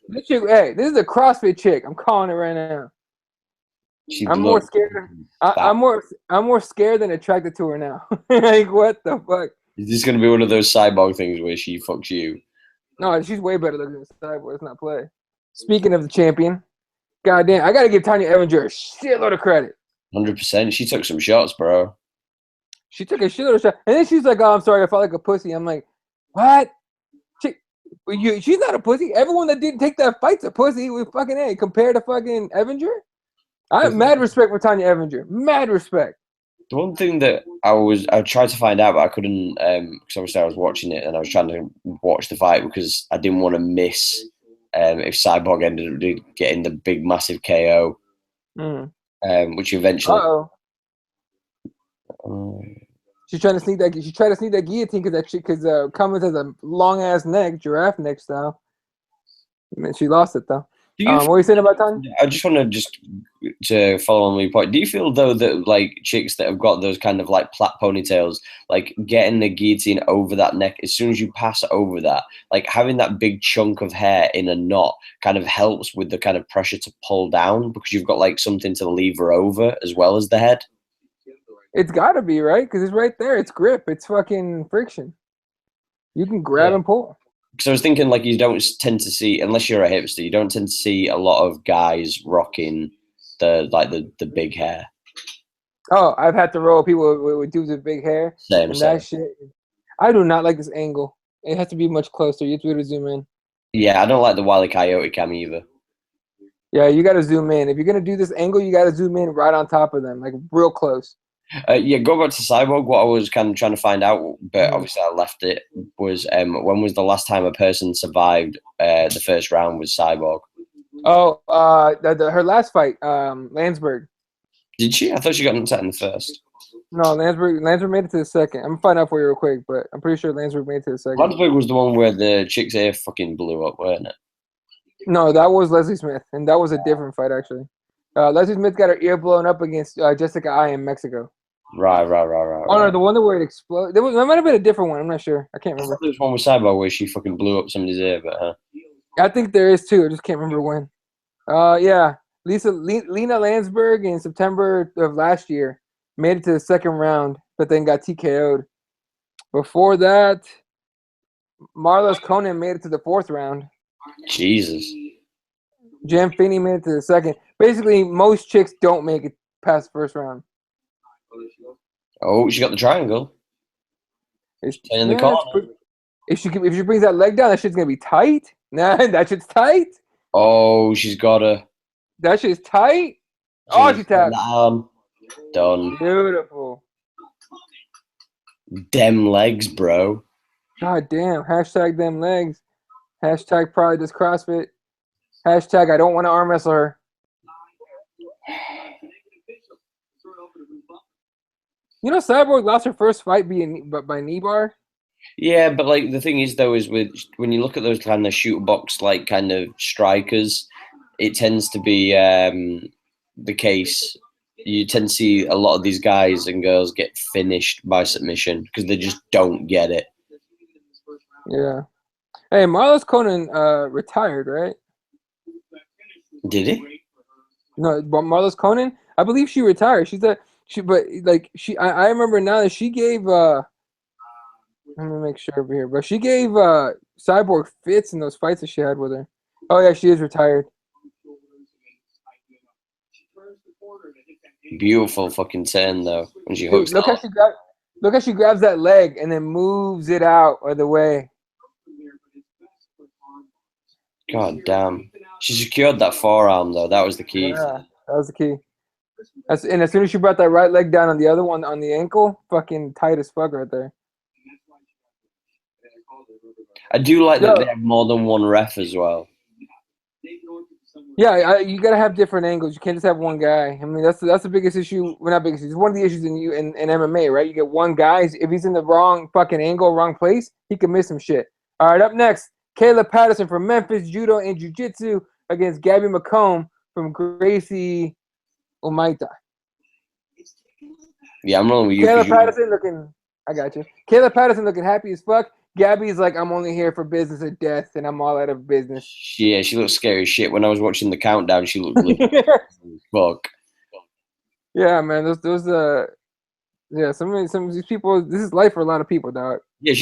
This chick, hey, this is a CrossFit chick. I'm calling it right now. I'm more scared. I'm more scared than attracted to her now. Like, what the fuck? Is this gonna be one of those cyborg things where she fucks you? No, she's way better looking than Cyborg. Let's not play. Speaking of the champion, goddamn, I gotta give Tanya Evinger a shitload of credit. 100%. She took some shots, bro. She took a shitload of shots, and then she's like, "Oh, I'm sorry, I felt like a pussy." I'm like, "What? She's not a pussy. Everyone that didn't take that fight's a pussy. We fucking A compared to fucking Evinger. I have mad respect for Tanya Evinger. Mad respect. The one thing that I tried to find out, but I couldn't, because obviously I was watching it and I was trying to watch the fight because I didn't want to miss if Cyborg ended up getting the big massive KO, which eventually. She's trying to sneak that. She tried to sneak that guillotine because Cummins has a long ass neck, giraffe neck style. I mean, she lost it though. What were you saying about Tanya? I just want to follow on your point. Do you feel though that like chicks that have got those kind of like plait ponytails, like getting the guillotine over that neck, as soon as you pass over that, like having that big chunk of hair in a knot kind of helps with the kind of pressure to pull down because you've got like something to lever over as well as the head? It's got to be, right? Because it's right there. It's grip. It's fucking friction. You can grab and pull. Because I was thinking, like, you don't tend to see, unless you're a hipster, you don't tend to see a lot of guys rocking the big hair. Oh, I've had to roll people with dudes with big hair. Same. That shit. I do not like this angle. It has to be much closer. You have to be able to zoom in. Yeah, I don't like the Wile E. Coyote cam either. Yeah, you got to zoom in. If you're gonna do this angle, you got to zoom in right on top of them, like real close. Yeah, go back to Cyborg. What I was kind of trying to find out, but obviously I left it, was when was the last time a person survived the first round with Cyborg? Oh, her last fight, Landsberg. Did she? I thought she got knocked out in the first. No, Landsberg made it to the second. I'm gonna find out for you real quick, but I'm pretty sure Landsberg made it to the second. Landsberg was the one where the chick's ear fucking blew up, wasn't it? No, that was Leslie Smith, and that was a different fight actually. Leslie Smith got her ear blown up against Jessica I in Mexico. Right. Oh no, the one where it exploded. There might have been a different one. I'm not sure. I can't remember. There's one with Cyborg where she fucking blew up somebody's ear, but I think there is too. I just can't remember when. Yeah, Lena Landsberg in September of last year made it to the second round, but then got TKO'd. Before that, Marlos Conan made it to the fourth round. Jesus. Jan Finney made it to the second. Basically, most chicks don't make it past the first round. Oh, she got the triangle. In the corner. If she brings that leg down, that shit's gonna be tight. Nah, that shit's tight. Oh, she's got her. That shit's tight. Oh, she tapped. Done. Beautiful. Dem legs, bro. God damn. Hashtag them legs. Hashtag probably does CrossFit. Hashtag I don't want to arm wrestle her. You know, Cyborg lost her first fight by knee bar. Yeah, but like the thing is though, is when you look at those kind of shoot box like kind of strikers, it tends to be the case. You tend to see a lot of these guys and girls get finished by submission because they just don't get it. Yeah. Hey, Marlos Conan retired, right? Did he? No, Marlos Conan. I believe she retired. I remember now that she gave. Let me make sure over here, but she gave Cyborg fits in those fights that she had with her. Oh yeah, she is retired. Beautiful fucking turn though when she hooks. Look how she grabs that leg and then moves it out of the way. God damn. She secured that forearm though. That was the key. Yeah, that was the key. And as soon as she brought that right leg down on the other one on the ankle, fucking tight as fuck right there. I do like that they have more than one ref as well. Yeah, you gotta have different angles. You can't just have one guy. I mean, that's the biggest issue. Well, not biggest. It's one of the issues in MMA, right? You get one guy. If he's in the wrong fucking angle, wrong place, he can miss some shit. All right, up next, Kayla Patterson from Memphis, judo and jiu-jitsu against Gabby McComb from Gracie Omaita. Yeah, I'm rolling with you. Kayla Patterson looking. I got you. Kayla Patterson looking happy as fuck. Gabby's like, I'm only here for business or death, and I'm all out of business. Yeah, she looks scary as shit. When I was watching the countdown, she looked fuck. Yeah, man. Yeah, some of these people. This is life for a lot of people, dog. Yeah,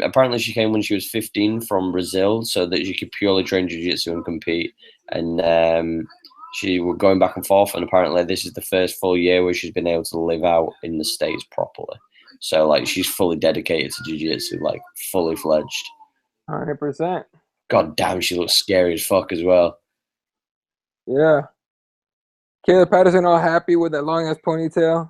apparently she came when she was 15 from Brazil, so that she could purely train jiu-jitsu and compete. And she was going back and forth, and apparently this is the first full year where she's been able to live out in the States properly. So like she's fully dedicated to jiu-jitsu, like fully fledged. 100%. God damn, she looks scary as fuck as well. Yeah. Kayla Patterson all happy with that long ass ponytail.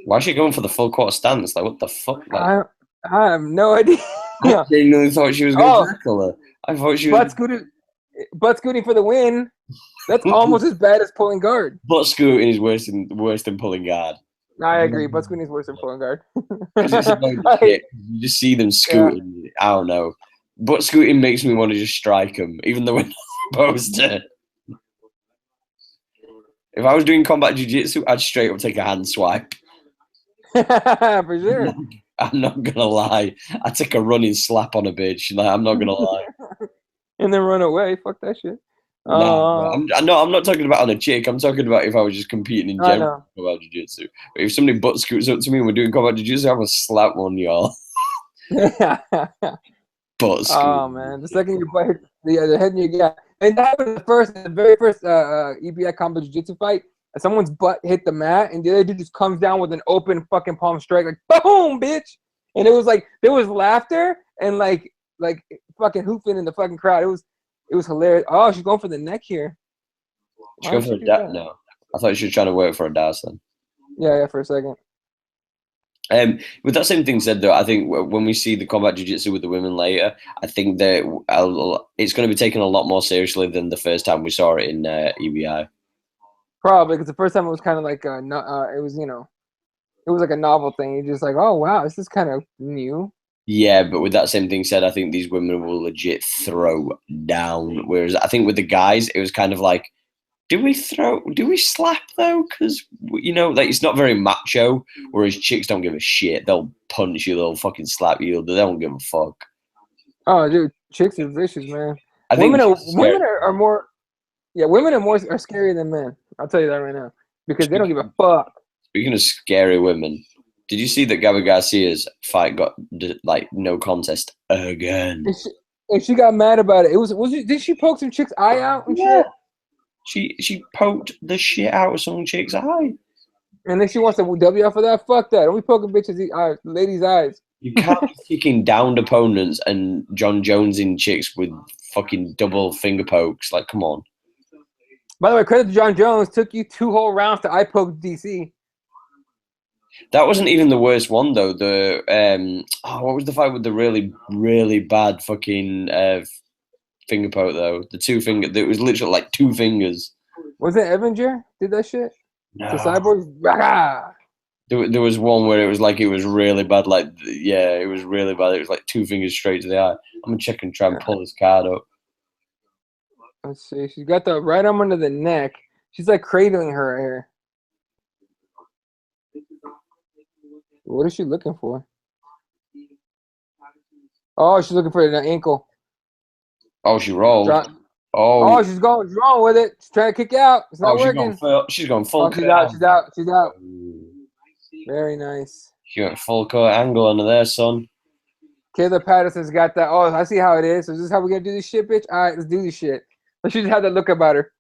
Why is she going for the full quarter stance? Like what the fuck? Like, I have no idea. I genuinely thought she was going to tackle her. I thought she was butt scooting for the win. That's almost as bad as pulling guard. Butt scooting is worse than pulling guard. I agree. Butt scooting is worse than pulling guard. You just see them scooting. Yeah. I don't know. Butt scooting makes me want to just strike them, even though we're not supposed to. If I was doing combat jiu-jitsu, I'd straight up take a hand swipe. For sure. I'm not gonna lie. I'd take a running slap on a bitch. Like, I'm not gonna lie. And then run away. Fuck that shit. No, I'm not talking about on a chick. I'm talking about if I was just competing in general combat jiu-jitsu. But if somebody butt scoots up to me and we're doing combat jiu-jitsu, I'm gonna slap one, y'all. Butt scoot. Oh man, the second you butt hit the head in your gut. And that was the very first EBI combat jiu-jitsu fight. Someone's butt hit the mat, and the other dude just comes down with an open fucking palm strike, like boom, bitch. And it was like there was laughter and like fucking hooping in the fucking crowd. It was hilarious. Oh, she's going for the neck here. She's going for a dash? No, I thought she was trying to work for a dash then. Yeah, for a second. With that same thing said, though, I think when we see the combat jiu-jitsu with the women later, I think that it's going to be taken a lot more seriously than the first time we saw it in EBI. Probably, because the first time it was kind of like it was it was like a novel thing. You're just like, oh wow, this is kind of new. Yeah, but with that same thing said, I think these women will legit throw down. Whereas I think with the guys, it was kind of like, do we slap though? Because, like it's not very macho, whereas chicks don't give a shit. They'll punch you, they'll fucking slap you, they don't give a fuck. Oh, dude, chicks are vicious, man. Women are more scarier than men. I'll tell you that right now. Because they don't give a fuck. Speaking of scary women, did you see that Gabby Garcia's fight got like no contest again? And she got mad about it. Did she poke some chick's eye out and shit? She poked the shit out of some chick's eye. And then she wants to W off of that? Fuck that. Don't be poking bitches' ladies' eyes. You can't be kicking downed opponents and John Jones in chicks with fucking double finger pokes. Like, come on. By the way, credit to John Jones. Took you 2 whole rounds to eye poke DC. That wasn't even the worst one though. What was the fight with the really, really bad fucking finger poke though? The 2 finger. It was literally like 2 fingers. Was it Evanger? Did that shit? No. The Cyborg. There was one where it was really bad. Like, yeah, it was really bad. It was like 2 fingers straight to the eye. I'm gonna check and try and pull this card up. Let's see. She's got the right arm under the neck. She's like cradling her hair. What is she looking for? Oh, she's looking for an ankle. Oh, she rolled. Oh, she's going wrong with it. She's trying to kick out. It's not working. She's going full. She's out. Very nice. She went full court angle under there, son. Kayla Patterson's got that. Oh, I see how it is. So this is how we're gonna do this shit, bitch. All right, let's do this shit. She just had that look about her.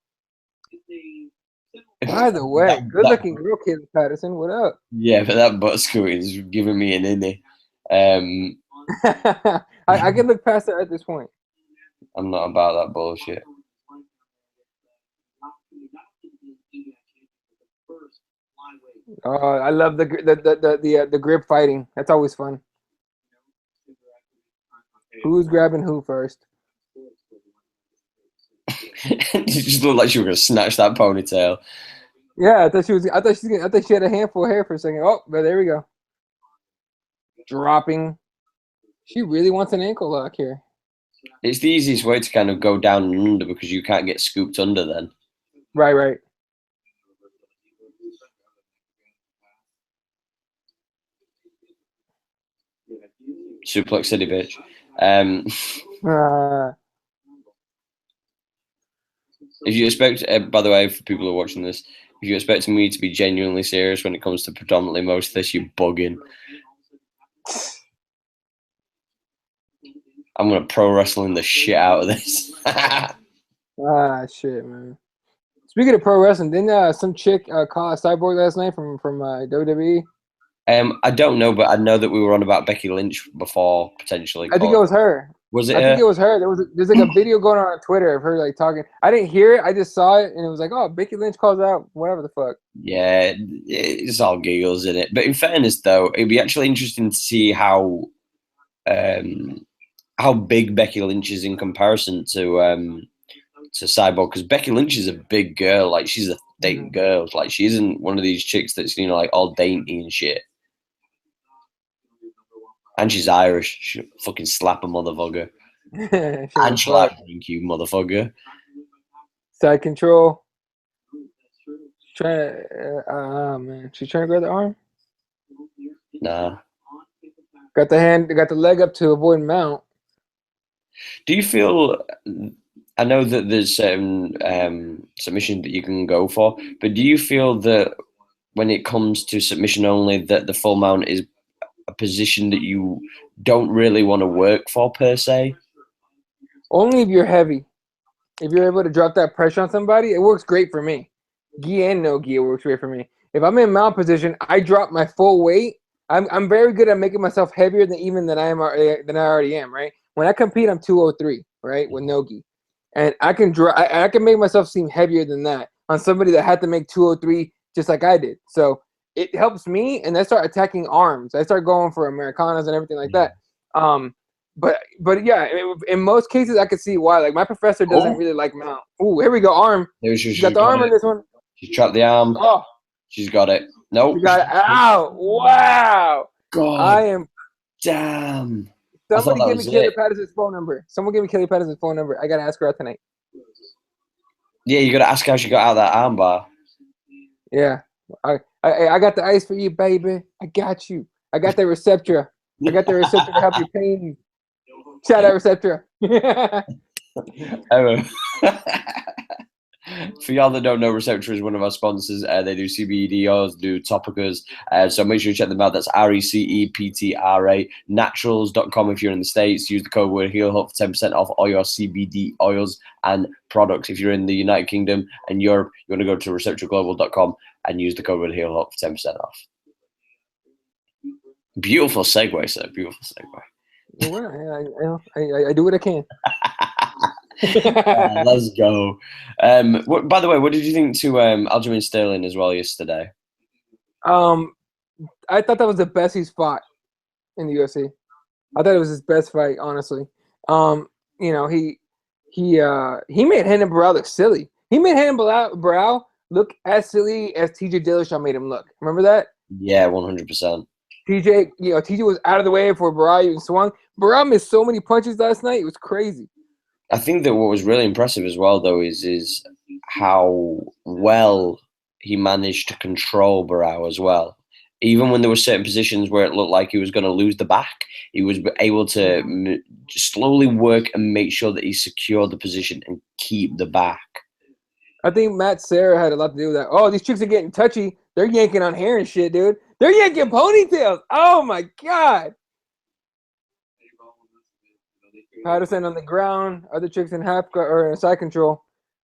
By the way, good-looking girl, Kayla Patterson. What up? Yeah, but that butt scooting is giving me an innie. I can look past that at this point. I'm not about that bullshit. Oh, I love the grip fighting. That's always fun. Who's grabbing who first? It just looked like she was gonna snatch that ponytail. Yeah, I thought she was. I thought she had a handful of hair for a second. Oh, but there we go. Dropping. She really wants an ankle lock here. It's the easiest way to kind of go down and under because you can't get scooped under then. Right. Suplex City, bitch. If you expect, by the way, for people who are watching this, if you expect me to be genuinely serious when it comes to predominantly most of this, you're bugging. I'm gonna pro wrestling the shit out of this. Shit, man. Speaking of pro wrestling, didn't some chick call a Cyborg last night from WWE? I don't know, but I know that we were on about Becky Lynch before potentially. I think it was her. Was it? I think it was her. There's like a video going on Twitter of her like talking. I didn't hear it. I just saw it, and it was like, oh, Becky Lynch calls out whatever the fuck. Yeah, it's all giggles in it. But in fairness, though, it'd be actually interesting to see how big Becky Lynch is in comparison to Cyborg, because Becky Lynch is a big girl. Like, she's a thick girl. Like, she isn't one of these chicks that's, you know, like all dainty and shit. And she's Irish. She'll fucking slap a motherfucker. And she'll drink you, motherfucker. Side control. Trying to, man. She's trying to grab the arm? Nah. Got the leg up to avoid mount. Do you feel, I know that there's certain submission that you can go for, but do you feel that when it comes to submission only, that the full mount is a position that you don't really want to work for per se? Only if you're heavy. If you're able to drop that pressure on somebody, it works great for me. Gi and no gi, it works great for me. If I'm in mount position, I drop my full weight. I'm very good at making myself heavier than I already am, right? When I compete, I'm 203, right, with no gi, and I can make myself seem heavier than that on somebody that had to make 203 just like I did. So it helps me, and I start attacking arms. I start going for Americanas and everything like that. But yeah, in most cases, I could see why. Like, my professor doesn't really like mount. Ooh, here we go, arm. She's got the arm on this one. She's trapped the arm. Oh, she's got it. Nope. She got it. Ow! Wow. God. I am. Damn. Somebody give me Kelly Patterson's phone number. Someone give me Kelly Patterson's phone number. I gotta ask her out tonight. Yeah, you gotta ask how she got out of that arm bar. Yeah. I got the ice for you, baby. I got you. I got the Receptra. I got the Receptra to help you pain. Shout out Receptra. For y'all that don't know, Receptra is one of our sponsors. They do CBD oils, do topicals. So make sure you check them out. That's RECEPTRA. Naturals.com if you're in the States. Use the code word HealHub for 10% off all your CBD oils and products. If you're in the United Kingdom and Europe, you want to go to receptraglobal.com and use the code word HealHub for 10% off. Beautiful segue, sir. Beautiful segue. Well, I do what I can. Let's go. By the way, what did you think to Aljamain Sterling as well yesterday? I thought that was the best he's fought in the UFC. I thought it was his best fight, honestly. You know, he made Renan Barão look silly. He made Renan Barão look as silly as TJ Dillashaw made him look. Remember that? Yeah, 100%. TJ was out of the way before Barão even swung. Barão missed so many punches last night. It was crazy. I think that what was really impressive as well, though, is how well he managed to control Barão as well. Even when there were certain positions where it looked like he was going to lose the back, he was able to slowly work and make sure that he secured the position and keep the back. I think Matt Serra had a lot to do with that. Oh, these chicks are getting touchy. They're yanking on hair and shit, dude. They're yanking ponytails. Oh, my God. Patterson on the ground. Other chicks in half or in side control.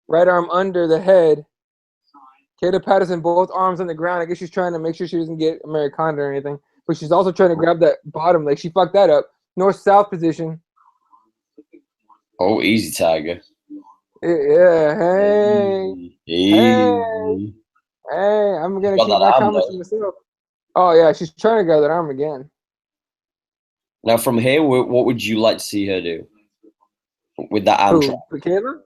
Right arm under the head. Kayla Patterson, both arms on the ground. I guess she's trying to make sure she doesn't get Americana or anything. But she's also trying to grab that bottom leg. She fucked that up. North-south position. Oh, easy, Tiger. Yeah, hey. I'm going to keep my comments to myself. Oh, yeah, she's trying to grab that arm again. Now, from here, what would you like to see her do with that arm trap? Kayla?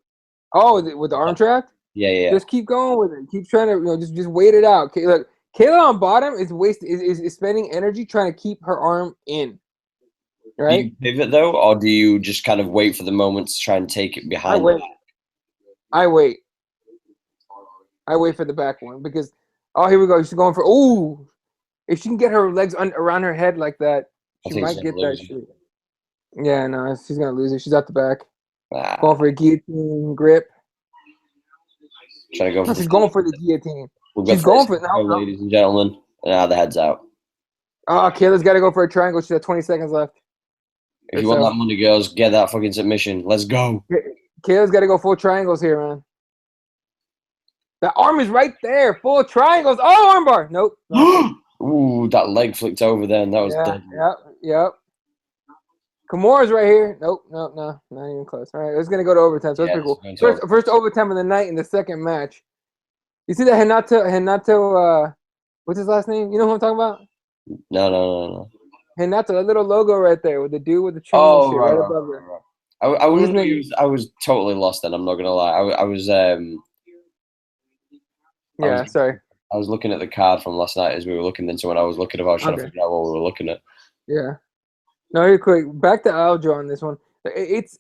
Oh, with the arm track. Yeah. Just keep going with it. Keep trying to just wait it out. Okay, look, Kayla on bottom is spending energy trying to keep her arm in. Do Right. you pivot though, or do you just kind of wait for the moment to try and take it I behind? wait. I wait. I wait for the back one because here we go. She's going for if she can get her legs around her head like that, I she think she's might gonna get that lose. shit. Yeah, no, she's gonna lose it. She's at the back. Going Ah, for a guillotine grip. trying to go for No, the. she's going for the guillotine. We've got She's going 30 for it seconds to now. go, ladies and gentlemen. Now the head's out. Kayla's got to go for a triangle. She's at 20 seconds left. If you want that money, girls, get that fucking submission. Let's go. Kayla's got to go full triangles here, man. The arm is right there. Full triangles. Oh, armbar. Nope. Ooh, that leg flicked over there, and that was dead. Yep. Kimura's right here. Nope, no, not even close. All right, it's gonna go to overtime. So that's pretty cool. First overtime of the night in the second match. You see that Hinato, what's his last name? You know who I'm talking about? No. Hinato, that little logo right there with the dude with the chain Oh, shit right above it. Right. I was totally lost then. I'm not gonna lie. I was sorry. I was looking at the card from last night as we were looking into when I was looking. I was trying to figure out what we were looking at. Yeah. No, here quick. Back to Aljo on this one. It's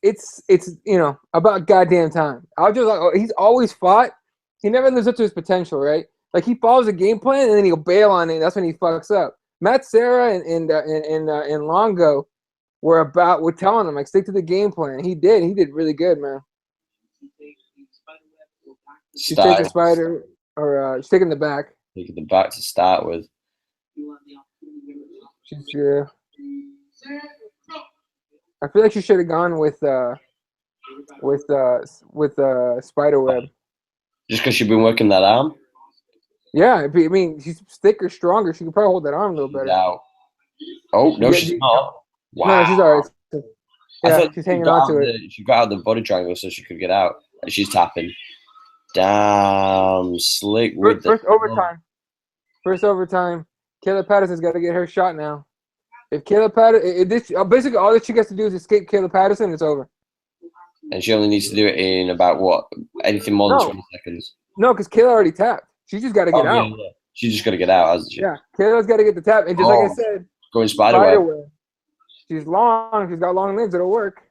about goddamn time. Aljo's he's always fought. He never lives up to his potential, right? Like he follows a game plan and then he'll bail on it. That's when he fucks up. Matt Serra and Longo were telling him like stick to the game plan. He did. He did really good, man. She's taking Spider or she's taking the back. Taking the back to start with. She's I feel like she should have gone with Spiderweb. Just because she's been working that arm. Yeah, I mean she's thicker, stronger. She could probably hold that arm a little better. Oh no, she's not. Wow. No, she's alright. Yeah, she's hanging on to it. She got out the body triangle so she could get out. And she's tapping. Damn, slick with first overtime. First overtime. Kayla Patterson's got to get her shot now. If Kayla Patterson, basically all that she gets to do is escape Kayla Patterson, it's over. And she only needs to do it in about what? Anything more than 20 seconds? No, because Kayla already tapped. She just got to get out. Yeah. She's just got to get out, hasn't she? Yeah, Kayla's got to get the tap. And just like I said, going spiderweb. She's long. She's got long legs. It'll work.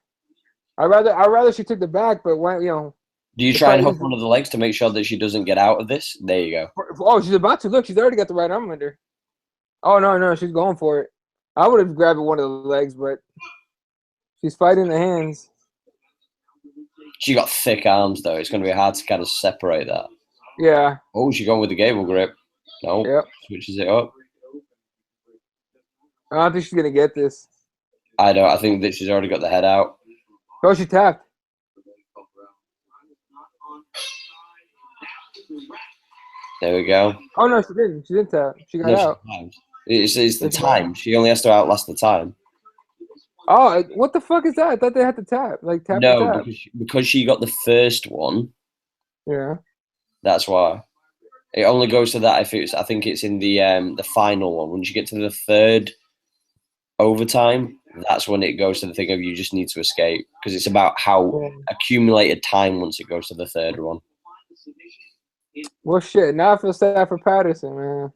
I'd rather she took the back, but when Do you try and hook one of the legs to make sure that she doesn't get out of this? There you go. Oh, she's about to. Look, she's already got the right arm under. Oh, no, she's going for it. I would have grabbed one of the legs, but she's fighting the hands. She got thick arms, though. It's going to be hard to kind of separate that. Yeah. Oh, she's going with the gable grip. No. Yep. Switches it up. I don't think she's going to get this. I don't. I think that she's already got the head out. Oh, she tapped. There we go. Oh, no, she didn't. She didn't tap. She got out. It's the time. She only has to outlast the time. Oh, what the fuck is that? I thought they had to tap. Like, tap no, tap. because she got the first one. Yeah. That's why. It only goes to that if it's. I think it's in the final one. Once you get to the third overtime, that's when it goes to the thing of you just need to escape, because it's about how accumulated time once it goes to the third one. Well, shit. Now I feel sad for Patterson, man.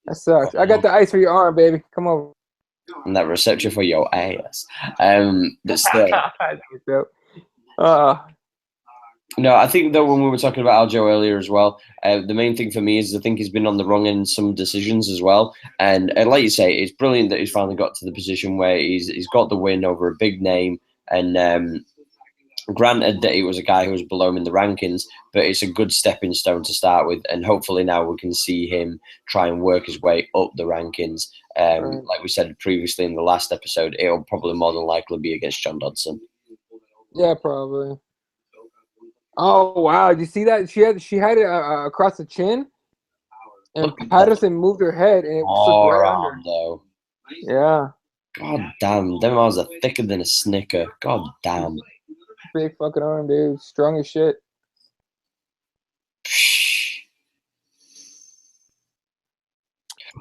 That sucks. I got the ice for your arm, baby. Come over. And that reception for your ass. But still. No, I think that when we were talking about Aljo earlier as well, the main thing for me is I think he's been on the wrong end in some decisions as well. And like you say, it's brilliant that he's finally got to the position where he's got the win over a big name. And granted that it was a guy who was below him in the rankings, but it's a good stepping stone to start with. And hopefully now we can see him try and work his way up the rankings. Like we said previously in the last episode, it'll probably more than likely be against John Dodson. Yeah, probably. Oh wow! Did you see that? She had it across the chin, and Patterson moved her head, and it was right under. Though. Yeah. God damn, them arms are thicker than a Snicker. God damn. Big fucking arm, dude. Strong as shit.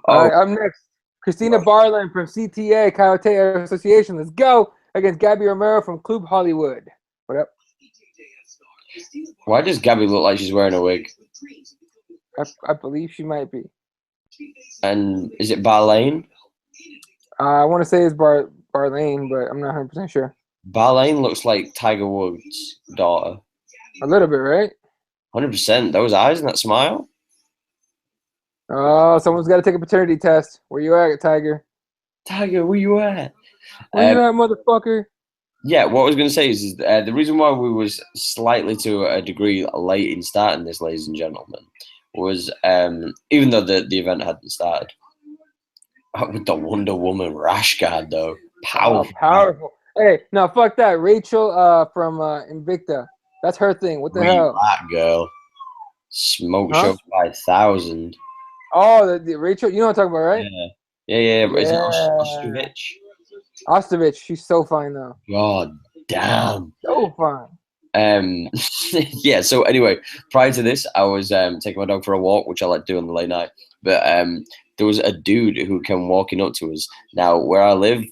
All right, up next, Christina Barlin from CTA Coyote Association. Let's go against Gabby Romero from Club Hollywood. What up? Why does Gabby look like she's wearing a wig? I believe she might be. And is it Barlane? I want to say it's Barlane, but I'm not 100% sure. Barlane looks like Tiger Woods' daughter. A little bit, right? 100%. Those eyes and that smile. Oh, someone's got to take a paternity test. Where you at, Tiger? Tiger, where you at? Where you at, motherfucker? Yeah, what I was going to say is the reason why we was slightly to a degree late in starting this, ladies and gentlemen, was even though the event hadn't started, with the Wonder Woman rash guard though, powerful. Powerful. Hey, no, fuck that. Rachel from Invicta. That's her thing. What the hell? That girl. Smoke show by 1,000. Oh, the Rachel. You know what I'm talking about, right? Yeah. Is it Ostrovich? Ostrovich. She's so fine though. God damn. So fine. Yeah, so anyway, prior to this, I was taking my dog for a walk, which I like to do on the late night. But there was a dude who came walking up to us. Now, where I live,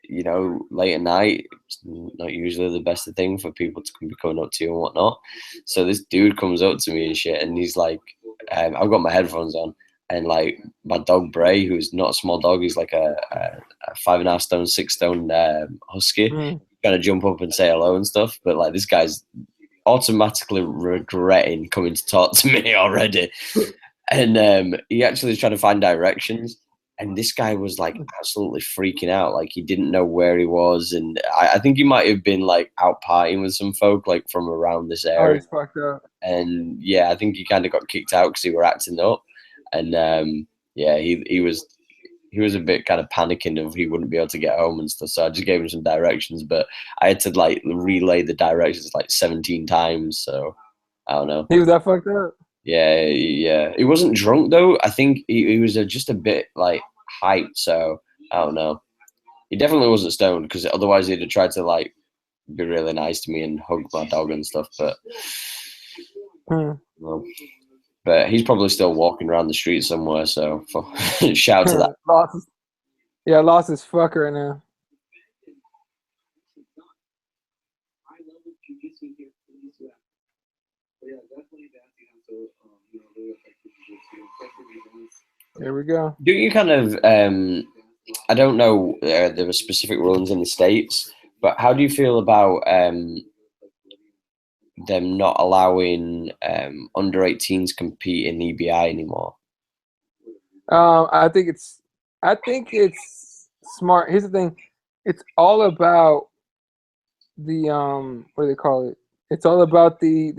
you know, late at night, it's not usually the best thing for people to be coming up to you and whatnot. So this dude comes up to me and shit, and he's like, I've got my headphones on, and like my dog Bray, who's not a small dog, he's like a 5.5 stone, 6 stone husky, trying to jump up and say hello and stuff. But like this guy's automatically regretting coming to talk to me already. And he actually was trying to find directions. And this guy was like absolutely freaking out. Like he didn't know where he was. And I think he might have been like out partying with some folk like from around this area. Oh, he's fucked up. And yeah, I think he kind of got kicked out because he were acting up. And yeah, he was a bit kind of panicking of he wouldn't be able to get home and stuff. So I just gave him some directions, but I had to like relay the directions like 17 times. So I don't know. He was that fucked up? Yeah. He wasn't drunk though. I think he was just a bit like hyped. So I don't know. He definitely wasn't stoned because otherwise he'd have tried to like be really nice to me and hug my dog and stuff. But well, but he's probably still walking around the street somewhere. So shout to that. Lost his fucker right now. There we go. Do you kind of I don't know there are specific rulings in the States, but how do you feel about them not allowing under 18s compete in EBI anymore? I think it's smart. Here's the thing. It's all about the what do they call it? It's all about the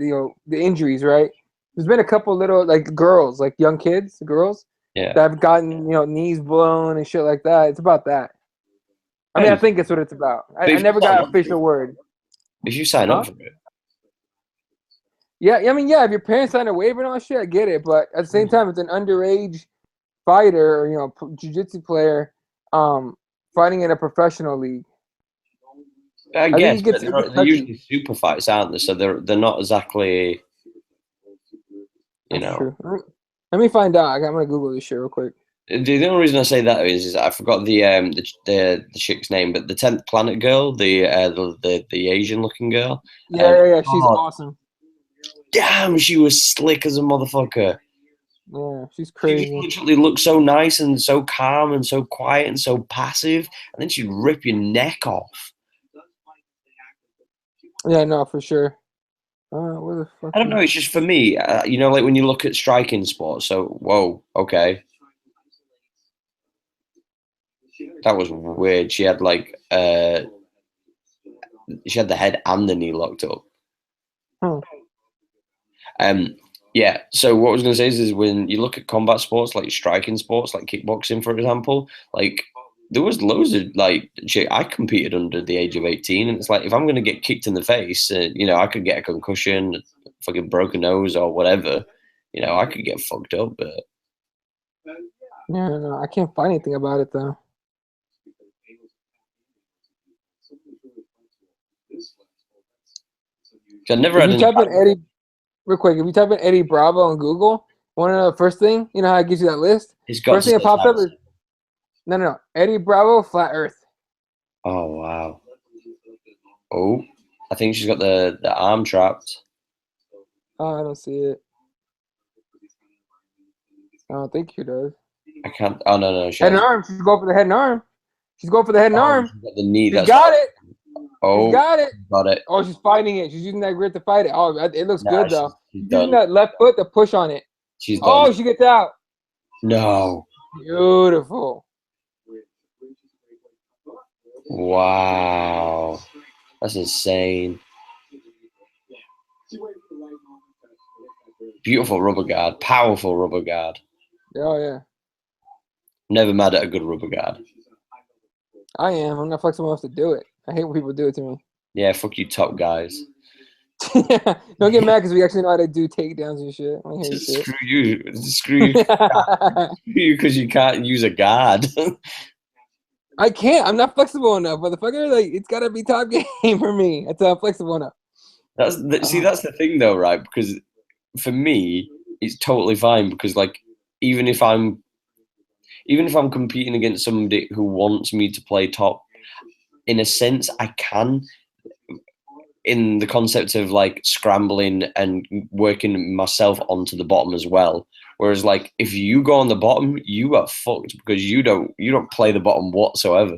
injuries, right? There's been a couple little like girls, like young kids, girls, that have gotten knees blown and shit like that. It's about that. I mean, I think it's what it's about. I never got an official word. If you sign up for it. Yeah, I mean, yeah, if your parents sign a waiver and all that shit, I get it. But at the same time, it's an underage fighter or jiu-jitsu player fighting in a professional league. I guess they're usually super fights, aren't they? So they're not exactly, That's true. Let me find out. I'm gonna Google this shit real quick. The only reason I say that is I forgot the chick's name, but the 10th Planet girl, the Asian looking girl. Yeah, she's awesome. Damn, she was slick as a motherfucker. Yeah, she's crazy. She literally looked so nice and so calm and so quiet and so passive, and then she'd rip your neck off. Yeah, no, for sure. Where the fuck? I don't know. It's just for me, like when you look at striking sports. So, whoa, okay, that was weird. She had like she had the head and the knee locked up. Yeah. So what I was going to say is when you look at combat sports, like striking sports, like kickboxing, for example, like there was loads of like I competed under the age of 18, and it's like if I'm going to get kicked in the face, I could get a concussion, fucking broken nose or whatever, I could get fucked up. But yeah, no, I can't find anything about it though. I never had Eddie. Real quick, if you type in Eddie Bravo on Google, one of the first thing, you know how it gives you that list? First thing that pops up is no. Eddie Bravo, Flat Earth. Oh wow. Oh, I think she's got the arm trapped. Oh, I don't see it. I don't think she does. I can't. Oh no, she Head and has. arm. She's going for the head and arm. She's going for the head and Oh, arm. she's got the knee. She's That's got it. She's oh, got it. got it. Oh, she's fighting it. She's using that grit to fight it. Oh, it looks Nah, good though. she's She's using done. that left foot to push on it. She's done. Oh, she gets out. No. Beautiful. Wow. That's insane. Beautiful rubber guard. Powerful rubber guard. Oh yeah. Never mad at a good rubber guard. I am. I'm not flexible enough to do it. I hate when people do it to me. Yeah, fuck you, top guys. Don't get mad because we actually know how to do takedowns and shit. I hear shit. Screw you. Screw you. Screw you because you can't use a guard. I can't. I'm not flexible enough, motherfucker. Like it's gotta be top game for me. That's how I'm flexible enough. That's the thing though, right? Because for me, it's totally fine because like even if I'm competing against somebody who wants me to play top, in a sense, I can. In the concept of like scrambling and working myself onto the bottom as well. Whereas like if you go on the bottom, you are fucked because you don't play the bottom whatsoever.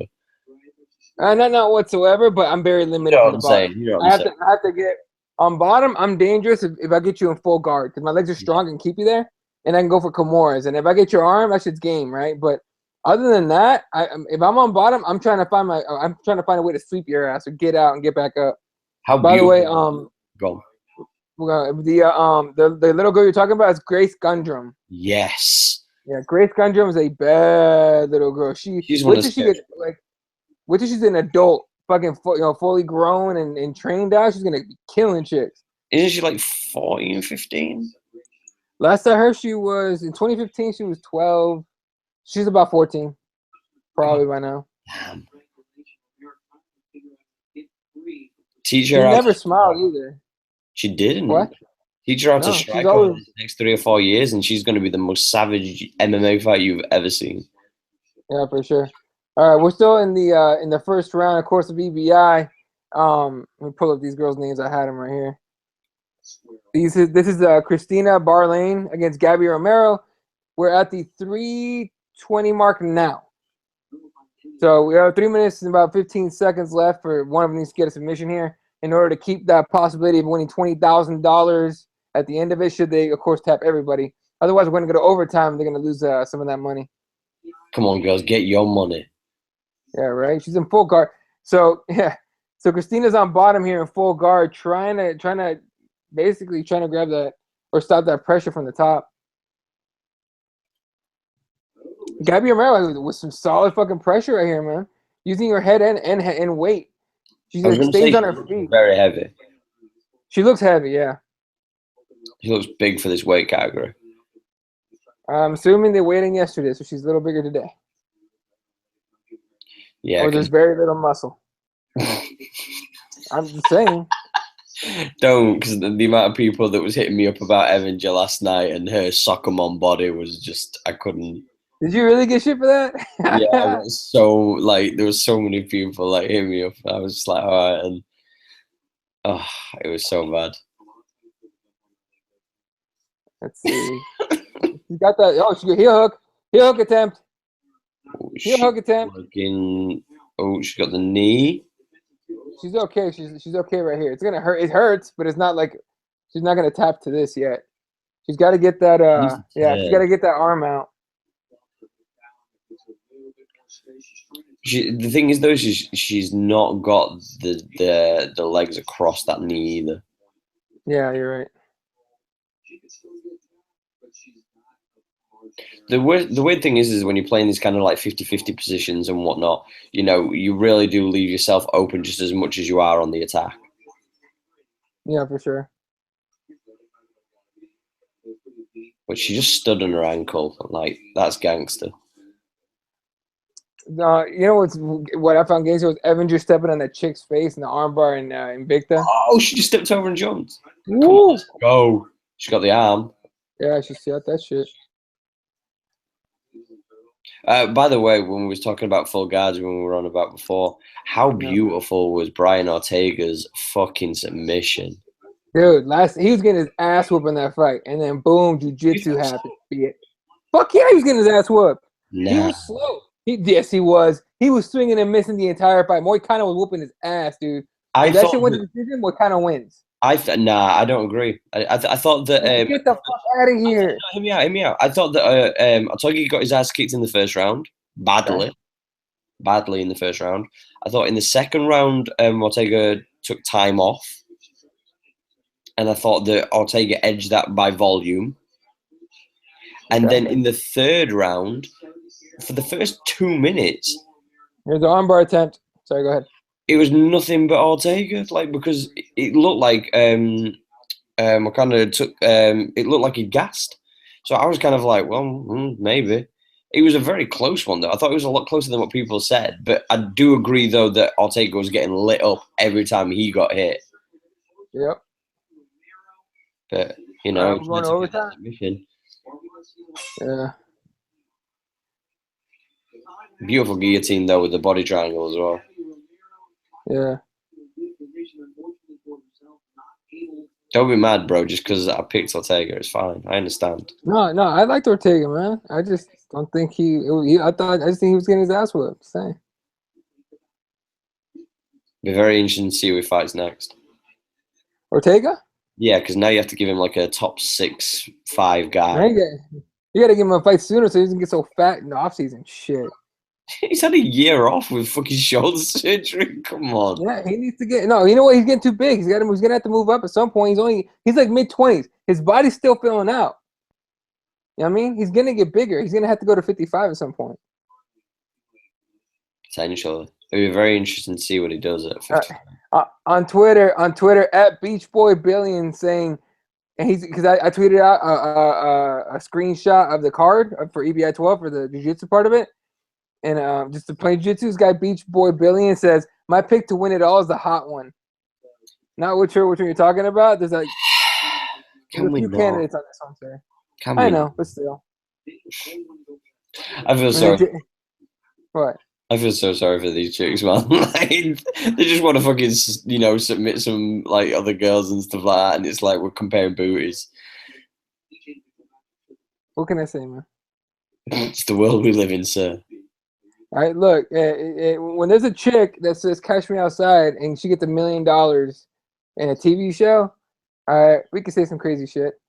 Not whatsoever, but I'm very limited. You know from what the I'm bottom. saying? You know what I I'm have saying? to. I have to get on bottom. I'm dangerous if I get you in full guard because my legs are strong and keep you there, and I can go for Kimuras. And if I get your arm, that shit's game, right? But other than that, if I'm on bottom, I'm trying to find a way to sweep your ass or get out and get back up. How By the beautiful. way, Go. the little girl you're talking about is Grace Gundrum. Yes. Yeah, Grace Gundrum is a bad little girl. She's one of wait till she's an adult, fucking fully grown and trained out. She's gonna be killing chicks. Isn't she like 14, 15? Last I heard, she was in 2015. She was 12. She's about 14, probably by now. Damn. Teach She her never smiled either. She didn't. What? Teach her how to No, strike she's over always. the next 3 or 4 years, and she's going to be the most savage MMA fight you've ever seen. Yeah, for sure. All right, we're still in the first round, of course, of EBI. Let me pull up these girls' names. I had them right here. This is Christina Barlane against Gabby Romero. We're at the 3:20 mark now. So we have 3 minutes and about 15 seconds left for one of them needs to get a submission here in order to keep that possibility of winning $20,000 at the end of it, should they, of course, tap everybody. Otherwise, we're going to go to overtime and they're going to lose some of that money. Come on, girls, get your money. Yeah, right. She's in full guard. So, yeah. So Christina's on bottom here in full guard, trying to grab that or stop that pressure from the top. Gabby Romero with some solid fucking pressure right here, man. Using her head and weight. She stays on her feet. Very heavy. She looks heavy, yeah. She looks big for this weight category. I'm assuming they're waiting yesterday, so she's a little bigger today. Yeah. Or there's very little muscle. I'm just saying. Don't, because the amount of people that was hitting me up about Evanger last night and her Soccermon body was just, I couldn't. Did you really get shit for that? Yeah, so there was so many people like hitting me up. I was just like, all right, and it was so bad. Let's see. You got that? Oh, she got heel hook attempt. Heel hook attempt. She got the knee. She's okay. She's okay right here. It's gonna hurt. It hurts, but it's not like she's not gonna tap to this yet. She's got to get that. She's got to get that arm out. The thing is though, she's not got the legs across that knee either. Yeah, you're right. The weird thing is when you're playing these kind of like 50-50 positions and whatnot, you really do leave yourself open just as much as you are on the attack. Yeah, for sure. But she just stood on her ankle. Like, that's gangster. You know what I found gangster was Evanger stepping on that chick's face in the armbar in Invicta. Oh, she just stepped over and jumped. Woo! Come on, let's go. She got the arm. Yeah, she got that shit. By the way, when we was talking about full guards when we were on about before, how beautiful was Brian Ortega's fucking submission? Dude, he was getting his ass whooped in that fight, and then boom, jiu-jitsu happened. Fuck yeah, he was getting his ass whooped. He Nah. was slow. Yes, he was. He was swinging and missing the entire fight. Moicano was whooping his ass, dude. I If that thought shit went to decision, Moicano wins. nah, I don't agree. I thought that Get the fuck out of here. hear me out. I thought that Otogi got his ass kicked in the first round badly, badly in the first round. I thought in the second round, Ortega took time off, and I thought that Ortega edged that by volume. And then in the third round, for the first 2 minutes, here's the armbar attempt. Sorry, go ahead. It was nothing but Ortega, like because it looked like it looked like he gassed. So I was kind of like, well, maybe. It was a very close one, though. I thought it was a lot closer than what people said. But I do agree, though, that Ortega was getting lit up every time he got hit. Yep. But, you know, we're going to overtime. Yeah. Beautiful guillotine, though, with the body triangle as well. Yeah. Don't be mad, bro, just because I picked Ortega. It's fine. I understand. No, I liked Ortega, man. I just don't think I just think he was getting his ass whipped. Same. Be very interesting to see who he fights next. Ortega? Yeah, because now you have to give him like a top 6'5" guy. You got to give him a fight sooner so he doesn't get so fat in the offseason. Shit. He's had a year off with fucking shoulder surgery. Come on. Yeah, he needs to get. No, you know what? He's getting too big. He's gonna have to move up at some point. He's like mid-20s. His body's still filling out. You know what I mean? He's gonna get bigger. He's gonna have to go to 55 at some point. Potentially. It'll be very interesting to see what he does at 55. On Twitter at Beach Boy Billion saying, and because I tweeted out a screenshot of the card for EBI 12 for the jiu-jitsu part of it. And just to play jiu-jitsu, this guy Beach Boy Billion says, my pick to win it all is the hot one. Not which one you're talking about. There's a few candidates on this one, sir. I know, but still. I feel sorry. What? I feel so sorry for these chicks, man. Like, they just want to fucking, submit some like other girls and stuff like that, and it's like we're comparing booties. What can I say, man? It's the world we live in, sir. All right, look, when there's a chick that says "Catch me outside" and she gets $1 million in a TV show, all right, we can say some crazy shit.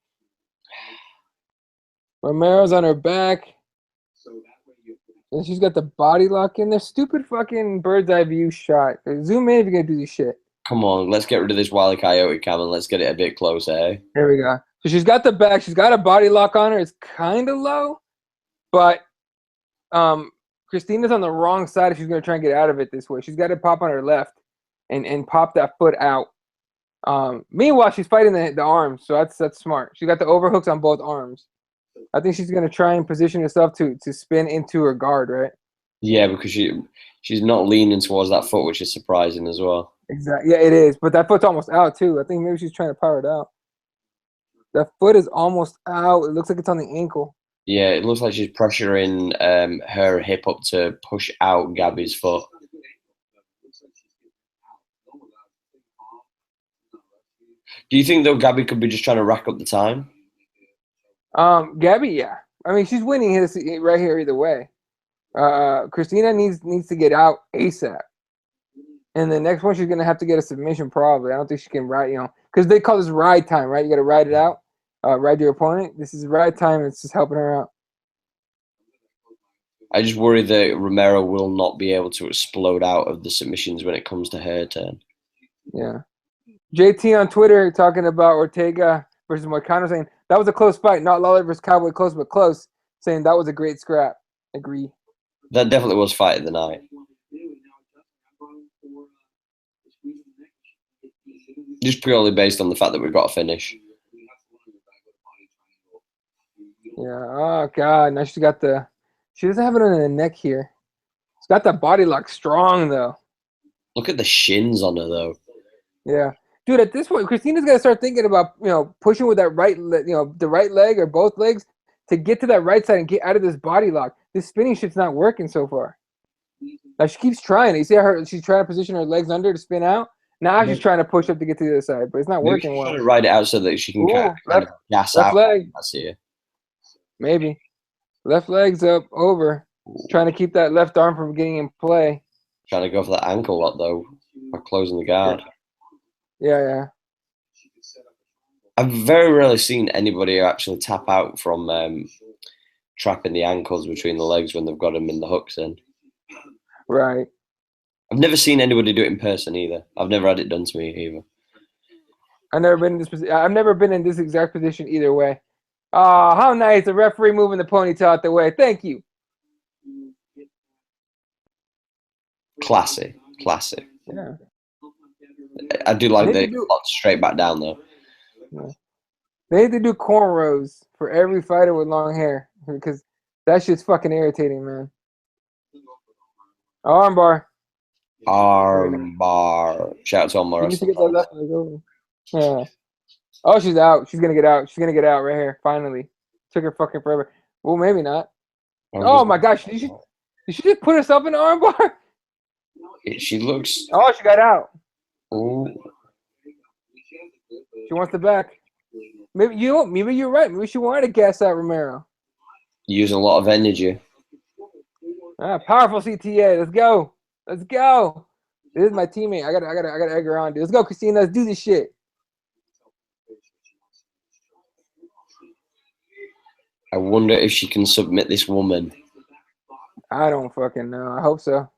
Romero's on her back, and she's got the body lock in there. Stupid fucking bird's eye view shot. Zoom in if you're gonna do this shit. Come on, let's get rid of this Wile E. Coyote cam and let's get it a bit closer, eh? There we go. So she's got the back. She's got a body lock on her. It's kind of low, but Christina's on the wrong side if she's going to try and get out of it this way. She's got to pop on her left and pop that foot out. Meanwhile, she's fighting the arms, so that's smart. She got the overhooks on both arms. I think she's going to try and position herself to spin into her guard, right? Yeah, because she's not leaning towards that foot, which is surprising as well. Exactly. Yeah, it is. But that foot's almost out, too. I think maybe she's trying to power it out. That foot is almost out. It looks like it's on the ankle. Yeah, it looks like she's pressuring her hip up to push out Gabby's foot. Do you think, though, Gabby could be just trying to rack up the time? Gabby, yeah. I mean, she's winning his right here either way. Christina needs to get out ASAP. And the next one, she's going to have to get a submission probably. I don't think she can ride, because they call this ride time, right? You got to ride it out. Ride your opponent. This is ride time. It's just helping her out. I just worry that Romero will not be able to explode out of the submissions when it comes to her turn. Yeah. JT on Twitter talking about Ortega versus Moicano, saying that was a close fight, not Lawler versus Cowboy, close but close, saying that was a great scrap. Agree. That definitely was fight of the night. Just purely based on the fact that we've got a finish. Yeah. Oh God. Now she doesn't have it on the neck here. She's got that body lock strong though. Look at the shins on her though. Yeah. Dude, at this point, Christina's got to start thinking about, pushing with that right, the right leg or both legs to get to that right side and get out of this body lock. This spinning shit's not working so far. Now she keeps trying. You see how she's trying to position her legs under to spin out, Now she's trying to push up to get to the other side, but it's not Maybe working she's well. trying to ride it out so that she can kind of gas left out. leg. I see it. Maybe. Left leg's up, over. Trying to keep that left arm from getting in play. Trying to go for that ankle lock, though, by closing the guard. Yeah. I've very rarely seen anybody actually tap out from trapping the ankles between the legs when they've got them in the hooks in. Right. I've never seen anybody do it in person either. I've never had it done to me either. I've never been in this position. I've never been in this exact position either way. Oh, how nice. The referee moving the ponytail out the way. Thank you. Classy. Yeah. I do like the lock straight back down, though. Yeah. They need to do cornrows for every fighter with long hair because that shit's fucking irritating, man. Armbar. Shout out to all my wrestlers. Yeah. Oh, she's out. She's gonna get out. She's gonna get out right here. Finally. Took her fucking forever. Well, maybe not. Oh my gosh. Did she just put herself in the armbar? She looks. Oh, she got out. Ooh. She wants the back. Maybe you're right. Maybe she wanted to gas out Romero. Using a lot of energy. Powerful CTA. Let's go. This is my teammate. I gotta egg her on, dude. Let's go, Christina. Let's do this shit. I wonder if she can submit this woman. I don't fucking know. I hope so.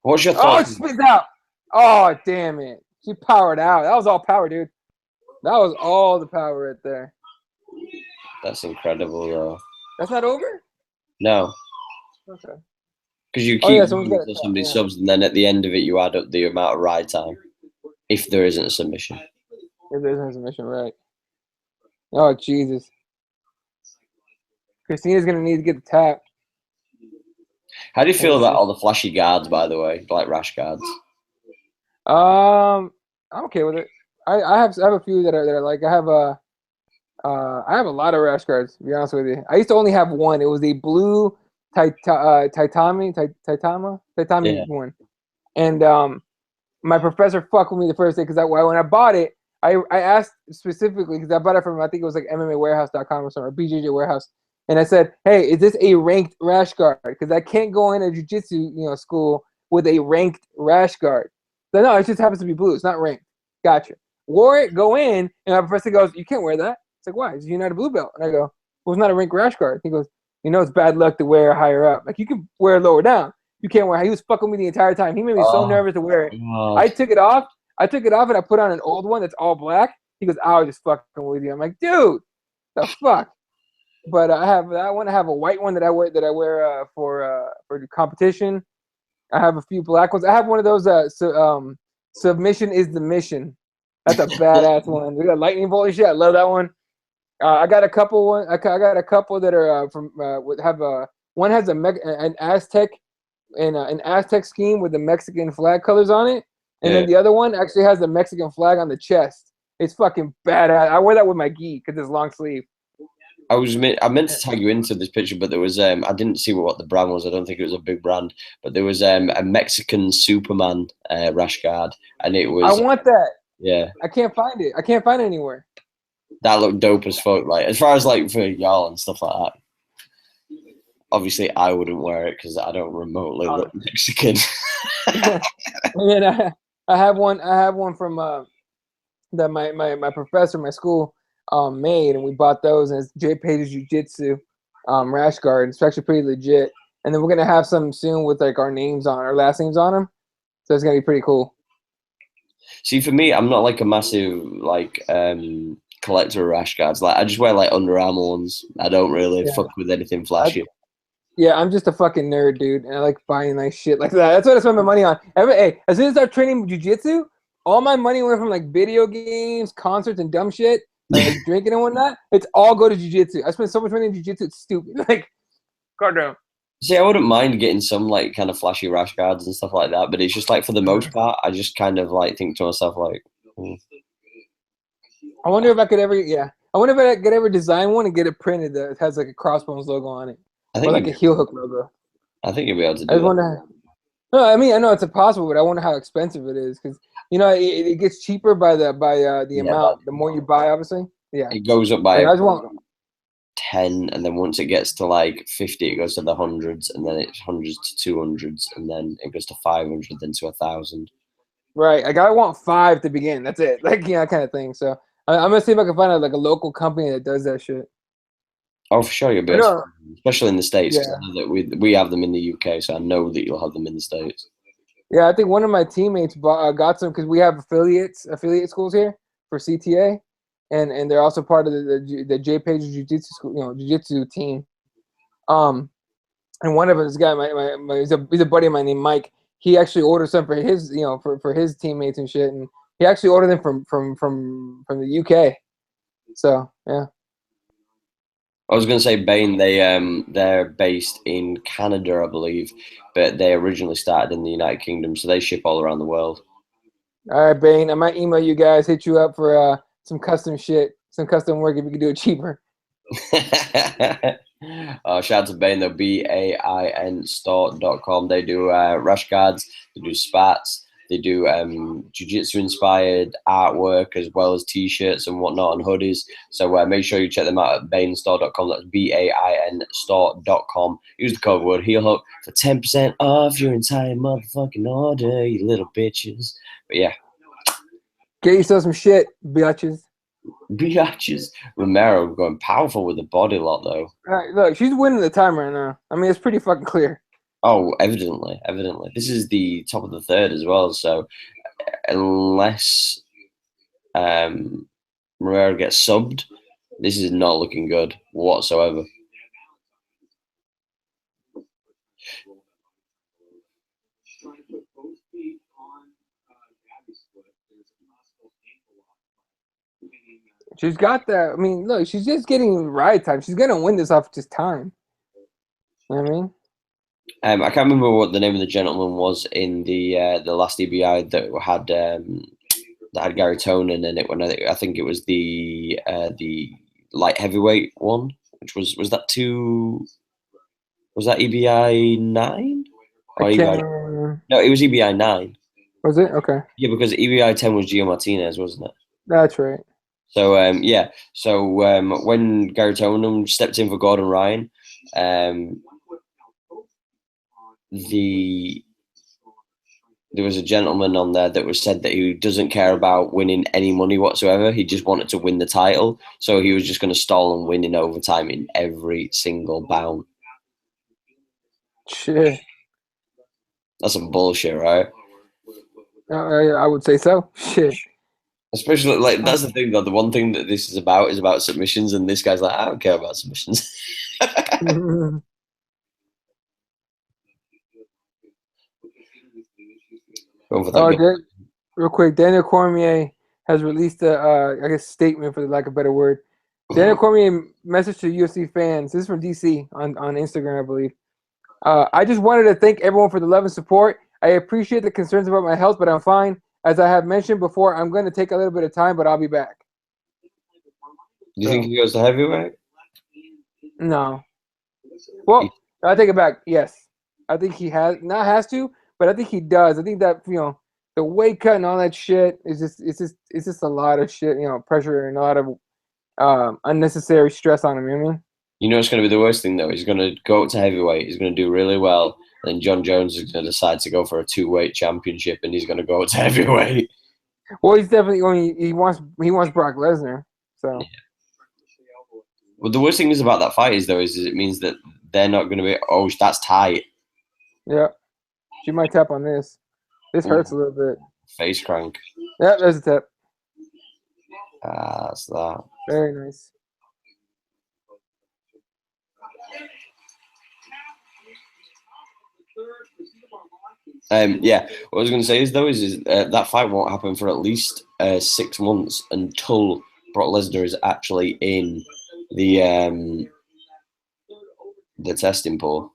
What's your thought? Oh, she spits out. Oh, damn it. She powered out. That was all power, dude. That was all the power right there. That's incredible, though. That's not over? No. Okay. Because you keep until somebody subs, and then at the end of it, you add up the amount of ride time. If there isn't a submission. If there isn't a submission, right. Oh, Jesus. Christina's going to need to get the tap. How do you feel about all the flashy guards, by the way? Like rash guards? I'm okay with it. I have a few that are like, I have a lot of rash guards, to be honest with you. I used to only have one. It was the blue Taitami one. And my professor fucked with me the first day because when I bought it, I asked specifically because I bought it from, I think it was like MMAwarehouse.com or something, or BJJ Warehouse. And I said, hey, is this a ranked rash guard? Because I can't go in a jiu-jitsu school with a ranked rash guard. So no, it just happens to be blue. It's not ranked. Gotcha. Wore it, go in, and my professor goes, you can't wear that. It's like, why? You're not a blue belt. And I go, well, it's not a ranked rash guard. He goes, it's bad luck to wear higher up. Like, you can wear lower down. You can't wear. He was fucking with me the entire time. He made me so nervous to wear it. Oh. I took it off and I put on an old one that's all black. He goes, I was just fucking with you. I'm like, dude, the fuck? But I have that one. I have a white one that I wear for the competition. I have a few black ones. I have one of those submission is the mission. That's a badass one. We got lightning bolt and shit. I love that one. I got a couple that are one has an Aztec and an Aztec scheme with the Mexican flag colors on it, and then the other one actually has the Mexican flag on the chest. It's fucking badass. I wear that with my gi because it's long sleeve. I meant to tag you into this picture, but there was I didn't see what the brand was. I don't think it was a big brand, but there was a Mexican Superman rash guard, and it was. I want that. Yeah. I can't find it. I can't find it anywhere. That looked dope as fuck. Like as far as like for y'all and stuff like that. Obviously, I wouldn't wear it because I don't remotely look Mexican. And then I have one from that my professor, my school. Made, and we bought those, and it's J Page's Jiu-Jitsu rash guard. It's actually pretty legit. And then we're gonna have some soon with like our last names on them, so it's gonna be pretty cool. See, for me, I'm not like a massive like collector of rash guards. Like I just wear like Under Armour ones. I don't really fuck with anything flashy. I'm just a fucking nerd, dude, and I like buying nice shit like that. That's what I spend my money on. As soon as I start training jiu-jitsu, all my money went from like video games, concerts, and dumb shit. Like drinking and whatnot, it's all go to jiu-jitsu. I spend so much money in jiu-jitsu, it's stupid. Like, calm down. See, I wouldn't mind getting some like kind of flashy rash guards and stuff like that, but it's just like for the most part, I just kind of like think to myself like, I wonder if I could ever design one and get it printed that has like a Crossbones logo on it, or like a heel hook logo. I think you'll be able to do that. No, I mean I know it's impossible, but I wonder how expensive it is because it gets cheaper by the Yeah, but amount. The more you buy, obviously. Yeah. it goes up by Like I just want 10, and then once it gets to like 50, it goes to the hundreds, and then it's hundreds to 200s, and then it goes to 500, then to 1,000. right. Like I want 5 to begin. That's it. Like kind of thing. So I'm gonna see if I can find like a local company that does that shit. Oh, for sure, you'll be I able to, know. especially in the States, because Yeah. I know that we have them in the UK, so I know that you'll have them in the States. Yeah, I think one of my teammates got some because we have affiliate schools here for CTA, and they're also part of the J Page Jiu Jitsu school, Jiu Jitsu team. Um, and one of them, this guy, he's a buddy of mine named Mike. He actually ordered some for his, for his teammates and shit, and he actually ordered them from the UK. So yeah. I was going to say Bain. They're based in Canada, I believe, but they originally started in the United Kingdom, so they ship all around the world. All right, Bane. I might email you guys, hit you up for some custom shit, some custom work if you can do it cheaper. Shout out to Bain though, BAIN store.com. They do rash guards, they do spats, they do jiu-jitsu inspired artwork as well as t-shirts and whatnot and hoodies. So make sure you check them out at bainstore.com. That's BAIN store.com. Use the code word HeelHook for 10% off your entire motherfucking order, you little bitches. But yeah, Get yourself some shit, bitches. biatches. Romero going powerful with the body lot though. All right, look, she's winning the time right now. I mean, it's pretty fucking clear. Oh, evidently. This is the top of the third as well. So unless Romero gets subbed, this is not looking good whatsoever. She's got that. I mean, look, she's just getting ride time. She's gonna win this off just time. You know what I mean? I can't remember what the name of the gentleman was in the last EBI that had Gary Tonin in it. When I think it was the light heavyweight one, which was that EBI 9 or I can't EBI? remember. No, it was EBI 9. Was it? Okay. Yeah, because EBI 10 was Gio Martinez, wasn't it? That's right. So yeah, so when Gary Tonin stepped in for Gordon Ryan, there was a gentleman on there that was said that he doesn't care about winning any money whatsoever. He just wanted to win the title, so he was just going to stall and win in overtime in every single bout. Shit. That's some bullshit, right? I would say so. Shit. Especially like that's the thing though. The one thing that this is about submissions, and this guy's like, I don't care about submissions. Real quick, Daniel Cormier has released a, I guess, statement, for lack of a better word. Daniel Cormier message to UFC fans. This is from DC on Instagram, I believe. I just wanted to thank everyone for the love and support. I appreciate the concerns about my health, but I'm fine. As I have mentioned before, I'm going to take a little bit of time, but I'll be back. Do you think he goes to heavyweight? No. Well, I take it back. Yes. I think he has to, but I think he does. I think that, the weight cut and all that shit is just a lot of shit, pressure and a lot of unnecessary stress on him, you know what I mean? You know what's going to be the worst thing, though? He's going to go up to heavyweight. He's going to do really well. Then John Jones is going to decide to go for a 2-weight championship, and he's going to go up to heavyweight. Well, he's definitely going. He wants Brock Lesnar. So. Yeah. Well, the worst thing is about that fight is it means that they're not going to be. Oh, that's tight. Yeah, she might tap on this. This hurts a little bit. Face crank. Yeah, there's a tap. That's that. Very nice. Yeah, what I was going to say is that fight won't happen for at least 6 months until Brock Lesnar is actually in the testing pool.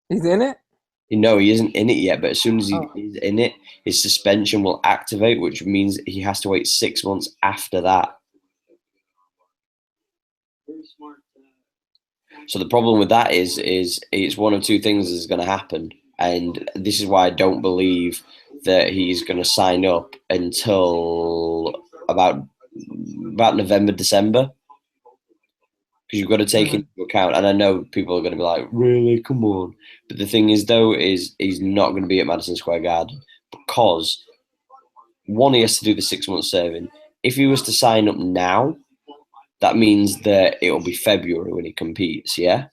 He's in it? No, he isn't in it yet, but as soon as he is in it, his suspension will activate, which means he has to wait 6 months after that. So the problem with that is it's one of two things is going to happen. and this is why I don't believe that he's going to sign up until about November, December. Because you've got to take into account, and I know people are going to be like, really, come on. But the thing is, though, is he's not going to be at Madison Square Garden because, one, he has to do the 6 months serving. If he was to sign up now, that means that it'll be February when he competes, yeah?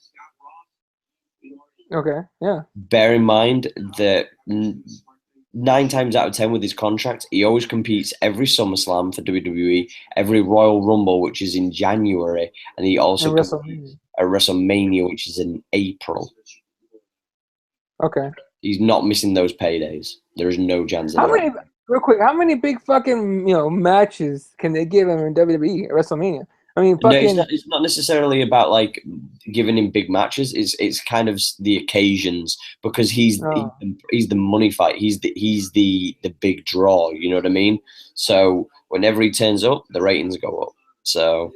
Okay, yeah. Bear in mind that 9 times out of 10 with his contract, he always competes every SummerSlam for WWE, every Royal Rumble, which is in January, and he also competes at WrestleMania, which is in April. Okay. He's not missing those paydays. There is no chance of that. Real quick, how many big fucking matches can they give him in WWE at WrestleMania? I mean, fucking. No, it's not necessarily about like giving him big matches. It's kind of the occasions because he's the money fight. He's the big draw. You know what I mean? So whenever he turns up, the ratings go up. So.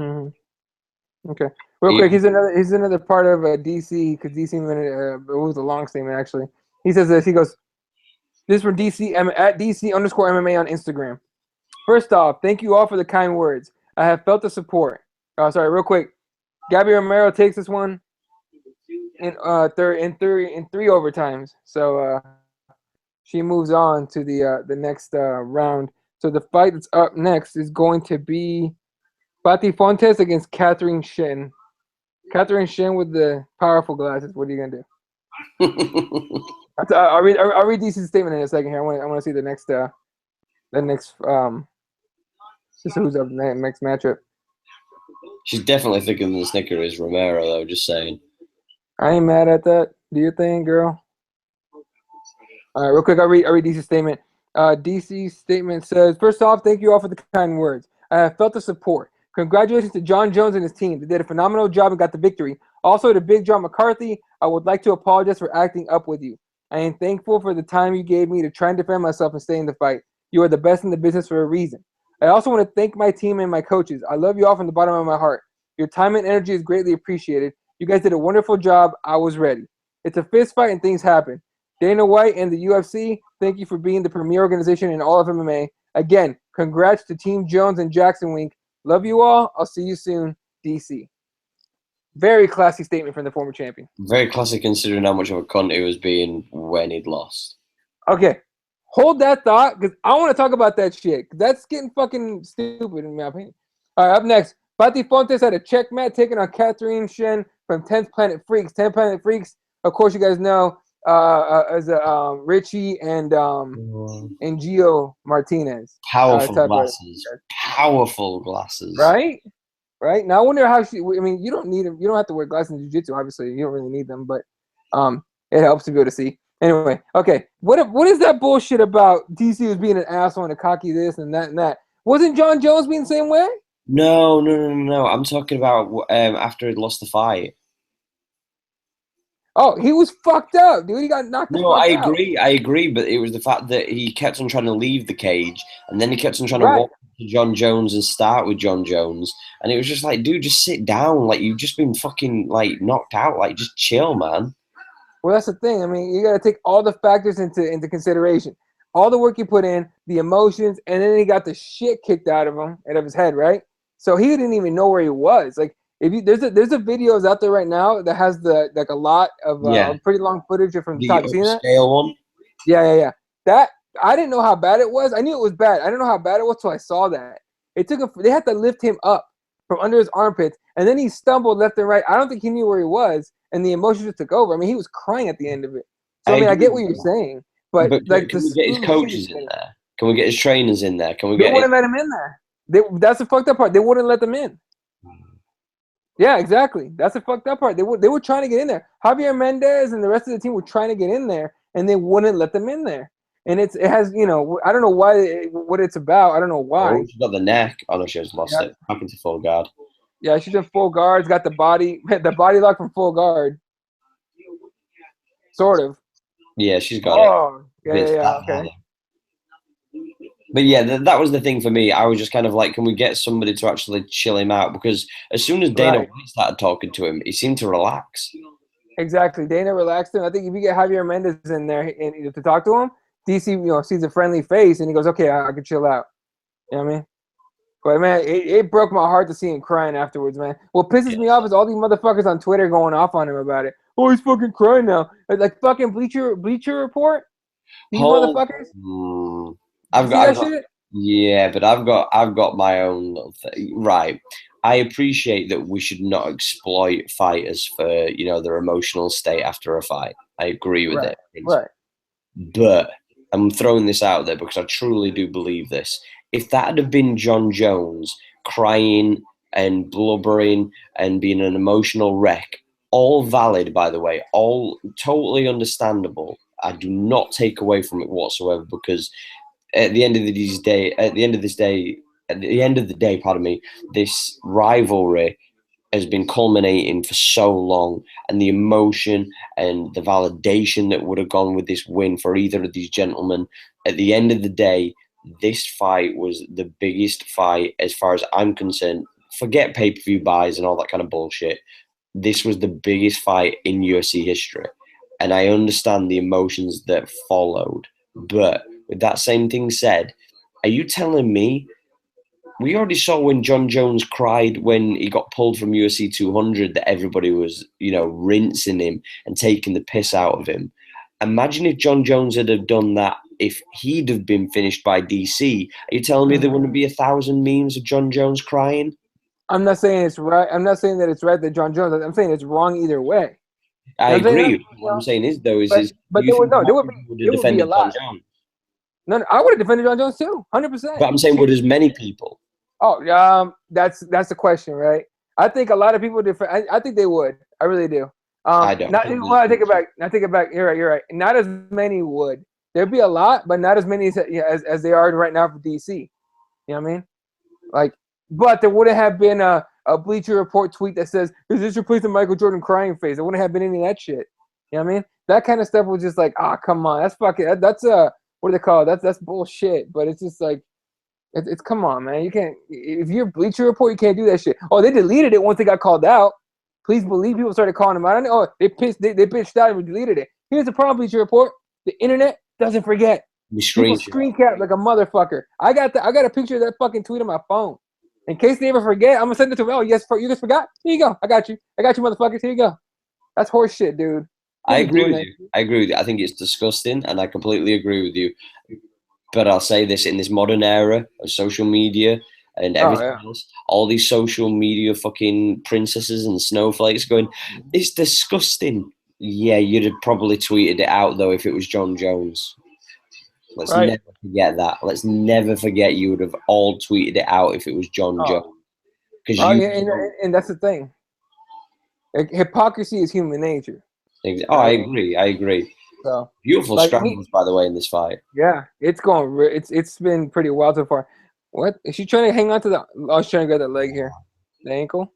Okay. Real quick, he's another part of DC because DC it was a long statement actually. He says this. He goes, "This is from DC at DC_MMA on Instagram. First off, thank you all for the kind words. I have felt the support." Sorry, real quick. Gabby Romero takes this one in three overtimes. So she moves on to the next round. So the fight that's up next is going to be Patty Fontes against Catherine Shin. Catherine Shin with the powerful glasses. What are you gonna do? I'll read DC's statement in a second here. I want to see the next just who's up next matchup. She's definitely thicker than the Snicker is Romero, though. Just saying. I ain't mad at that. Do you think, girl? All right, real quick. I'll read DC's statement. DC's statement says, "First off, thank you all for the kind words. I have felt the support. Congratulations to John Jones and his team. They did a phenomenal job and got the victory. Also, to Big John McCarthy, I would like to apologize for acting up with you. I am thankful for the time you gave me to try and defend myself and stay in the fight. You are the best in the business for a reason. I also want to thank my team and my coaches. I love you all from the bottom of my heart. Your time and energy is greatly appreciated. You guys did a wonderful job. I was ready. It's a fist fight and things happen. Dana White and the UFC, thank you for being the premier organization in all of MMA. Again, congrats to Team Jones and Jackson Wink. Love you all. I'll see you soon, DC." Very classy statement from the former champion. Very classy considering how much of a cunt he was being when he'd lost. Okay. Hold that thought because I want to talk about that shit. That's getting fucking stupid in my opinion. All right, up next. Patty Fontes had a checkmate taking on Catherine Shin from 10th Planet Freaks. 10th Planet Freaks, of course, you guys know, as Richie and Gio Martinez. Powerful glasses. Powerful glasses. Right? Right? Now I wonder how she. I mean, you don't need them. You don't have to wear glasses in jiu-jitsu. Obviously, you don't really need them, but it helps to be able to see. Anyway, okay. What is that bullshit about DC was being an asshole and a cocky this and that and that? Wasn't John Jones being the same way? No. I'm talking about after he lost the fight. Oh, he was fucked up, dude. He got knocked the fuck out. I agree, but it was the fact that he kept on trying to leave the cage, and then he kept on trying to walk to John Jones and start with John Jones, and it was just like, dude, just sit down. Like, you've just been fucking, like, knocked out. Like, just chill, man. Well, that's the thing. I mean, you got to take all the factors into consideration. All the work he put in, the emotions, and then he got the shit kicked out of him, out of his head, right? So he didn't even know where he was. Like, there's a videos out there right now that has a lot of pretty long footage from the top. You seen that? Scale one? Yeah. That I didn't know how bad it was. I knew it was bad. I didn't know how bad it was until I saw that. It took him. They had to lift him up from under his armpits, and then he stumbled left and right. I don't think he knew where he was, and the emotions just took over. I mean, he was crying at the end of it. So I get what you're saying, but like, can we get his coaches in there? Can we get his trainers in there? Can we They wouldn't let him in there. That's the fucked up part. They wouldn't let them in. Yeah, exactly. That's the fucked up part. They were trying to get in there. Javier Mendez and the rest of the team were trying to get in there, and they wouldn't let them in there. And it has, I don't know what it's about. I don't know why. Oh, she's got the neck. Oh no, she has lost it. Back into full guard. Yeah, she's in full guard. Got the body lock from full guard. Sort of. Yeah, she's got it. Oh, yeah, okay. But yeah, that was the thing for me. I was just kind of like, can we get somebody to actually chill him out? Because as soon as Dana White started talking to him, he seemed to relax. Exactly. Dana relaxed him. I think if you get Javier Mendez in there and to talk to him, DC, sees a friendly face and he goes, "Okay, I can chill out." You know what I mean? But man, it broke my heart to see him crying afterwards, man. What pisses me off is all these motherfuckers on Twitter going off on him about it. Oh, he's fucking crying now. Like fucking Bleacher Report. These Hold. motherfuckers. You I've see got, I've that got, shit? yeah, but I've got my own little thing. Right. I appreciate that we should not exploit fighters for, their emotional state after a fight. I agree with Right. it. Right. But I'm throwing this out there because I truly do believe this. If that had have been John Jones crying and blubbering and being an emotional wreck, all valid, by the way, all totally understandable. I do not take away from it whatsoever because at the end of this day, pardon me, this rivalry has been culminating for so long, and the emotion and the validation that would have gone with this win for either of these gentlemen. At the end of the day, this fight was the biggest fight as far as I'm concerned. Forget pay-per-view buys and all that kind of bullshit. This was the biggest fight in UFC history. And I understand the emotions that followed. But with that same thing said, are you telling me we already saw when John Jones cried when he got pulled from UFC 200 that everybody was, rinsing him and taking the piss out of him. Imagine if John Jones had have done that if he'd have been finished by DC. Are you telling me there wouldn't be 1,000 memes of John Jones crying? I'm not saying it's right. I'm not saying that it's right that John Jones. I'm saying it's wrong either way. I You know what I'm saying? agree. What I'm saying is, though, is But do you there would think no, more people would have there would be a defended John lot. Jones? No, I would have defended John Jones too, 100%. But I'm saying, would as many people? Oh, that's the question, right? I think a lot of people defend. I think they would. I really do. I don't. Not. Well, I take it back. I take it back. You're right. You're right. Not as many would. There'd be a lot, but not as many as they are right now for DC. You know what I mean? Like, but there wouldn't have been a Bleacher Report tweet that says, "Is this replacing Michael Jordan crying face?" There wouldn't have been any of that shit. You know what I mean? That kind of stuff was just like, come on, that's fucking. That's what do they call it? That's bullshit. But it's just like. It's come on, man. You can't if you're Bleacher Report, you can't do that shit. Oh, they deleted it once they got called out. Please believe people started calling them out. Oh, they pitched out and deleted it. Here's the problem, Bleacher Report. The internet doesn't forget. People screen cap like a motherfucker. I got a picture of that fucking tweet on my phone. In case they ever forget, I'm gonna send it to them. Oh, yes, you just forgot? Here you go. I got you, motherfuckers. Here you go. That's horse shit, dude. I agree with you. I think it's disgusting, and I completely agree with you. But I'll say this: in this modern era of social media and everything else, all these social media fucking princesses and snowflakes going, it's disgusting. Yeah, you'd have probably tweeted it out though if it was John Jones. Let's never forget that. Let's never forget you would have all tweeted it out if it was John Jones. And that's the thing. Hypocrisy is human nature. Oh, I agree. So beautiful scrambles, by the way, in this fight. Yeah, it's going. It's been pretty wild so far. What is she trying to hang on to the? Oh, she's trying to get the leg here, the ankle.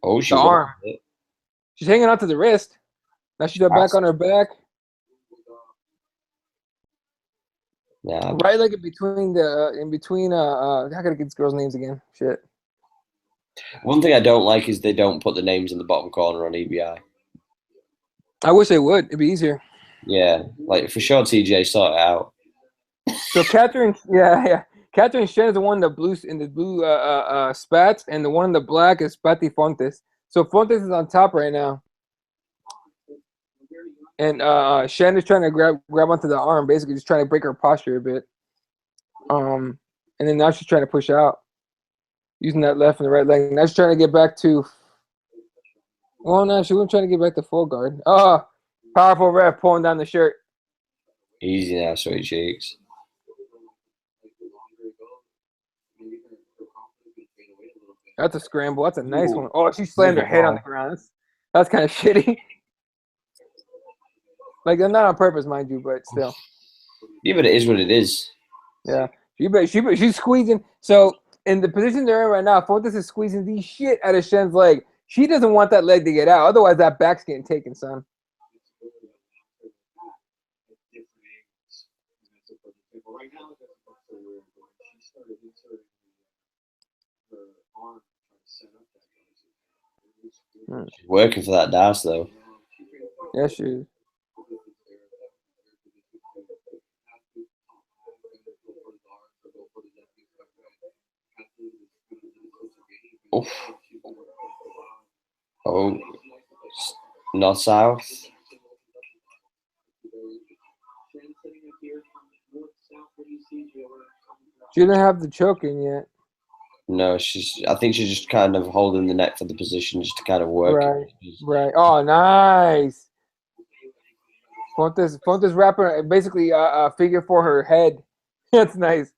Oh, she's the arm. She's hanging on to the wrist. Now she's back on her back. Yeah. Right leg in between I gotta get these girls' names again. Shit. One thing I don't like is they don't put the names in the bottom corner on EBI. I wish they would. It'd be easier. Yeah, like for sure, TJ sort it out. So Catherine, Catherine Shen is the one in the blue spats, and the one in the black is Pati Fontes. So Fontes is on top right now, and Shen is trying to grab onto the arm, basically just trying to break her posture a bit. And then now she's trying to push out, using that left and the right leg. Now she's trying to get back to. Well, no, she wasn't trying to get back to full guard. Oh, powerful ref pulling down the shirt. Easy now, sweet cheeks. That's a scramble. That's a nice one. Oh, she slammed her head on the ground. That's kind of shitty. Like, not on purpose, mind you, but still. Yeah, but it is what it is. Yeah. She's squeezing. So, in the position they're in right now, Fontes is squeezing the shit out of Shen's leg. She doesn't want that leg to get out. Otherwise, that back's getting taken, son. She's working for that DAS, though. Yeah, she is. Oof. Oh, not south. She didn't have the choking yet. No, I think she's just kind of holding the neck for the position, just to kind of work it. Right. Right. Oh, nice. Fontes rapper basically figure for her head. That's nice.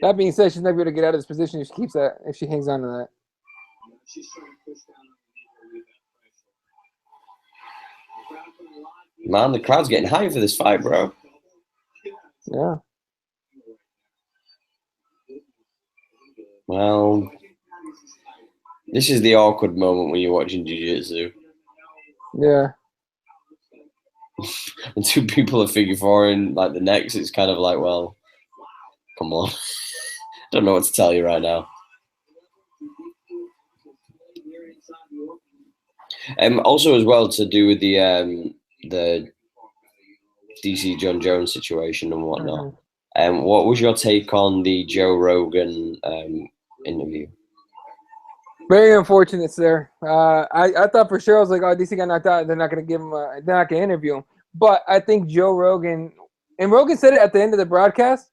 That being said, she's not going to get out of this position if she keeps that. If she hangs on to that. Man, the crowd's getting high for this fight, bro. Yeah. Well, this is the awkward moment when you're watching jiu-jitsu. Yeah. And two people are figure fouring like the next. It's kind of like, well, come on. Don't know what to tell you right now. Also, as well, to do with the DC John Jones situation and whatnot. What was your take on the Joe Rogan interview? Very unfortunate, sir. I thought for sure I was like, oh, DC got knocked out. They're not going to give him. They're not going to interview him. But I think Joe Rogan, and Rogan said it at the end of the broadcast.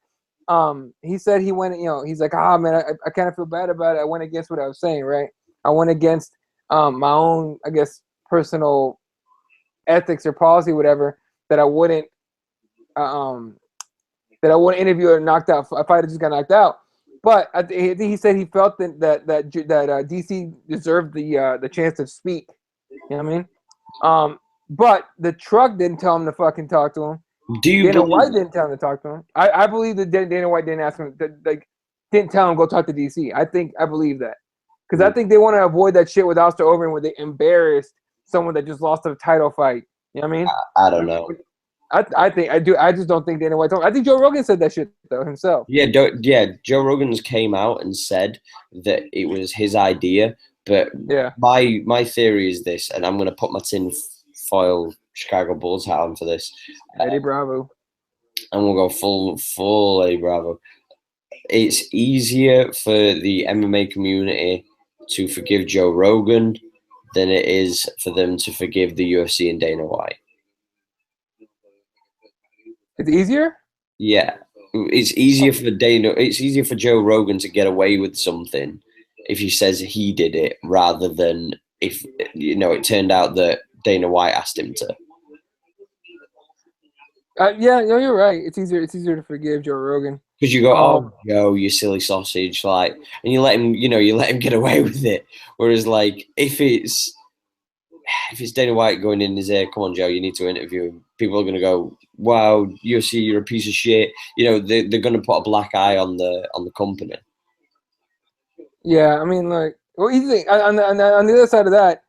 He said he went. He's like, man, I kind of feel bad about it. I went against what I was saying, right? I went against my own, I guess, personal ethics or policy, whatever, that I wouldn't interview a knocked out a fighter just got knocked out. But I think he said he felt that DC deserved the chance to speak. You know what I mean? But the truck didn't tell him to fucking talk to him. Dana White didn't tell him to talk to him. I believe that Dana White didn't ask him, didn't tell him go talk to DC. I believe that. Because I think they want to avoid that shit with Alistair Overeem where they embarrassed someone that just lost a title fight. You know what I mean? I don't know. I just don't think Dana White told him. I think Joe Rogan said that shit though himself. Yeah, Joe Rogan's came out and said that it was his idea. But yeah, my theory is this, and I'm going to put my tinfoil Chicago Bulls hat on for this. Eddie Bravo. And we'll go full Eddie Bravo. It's easier for the MMA community to forgive Joe Rogan than it is for them to forgive the UFC and Dana White. It's easier? Yeah. It's easier for Joe Rogan to get away with something if he says he did it rather than if it turned out that Dana White asked him to. Yeah, no, you're right. It's easier to forgive Joe Rogan. Because you go, oh, Joe, you silly sausage, and you let him get away with it. Whereas, if it's Dana White going in his ear, come on, Joe, you need to interview him. People are going to go, wow, UFC, you're a piece of shit. They're going to put a black eye on the company. Yeah, I mean, on the other side of that,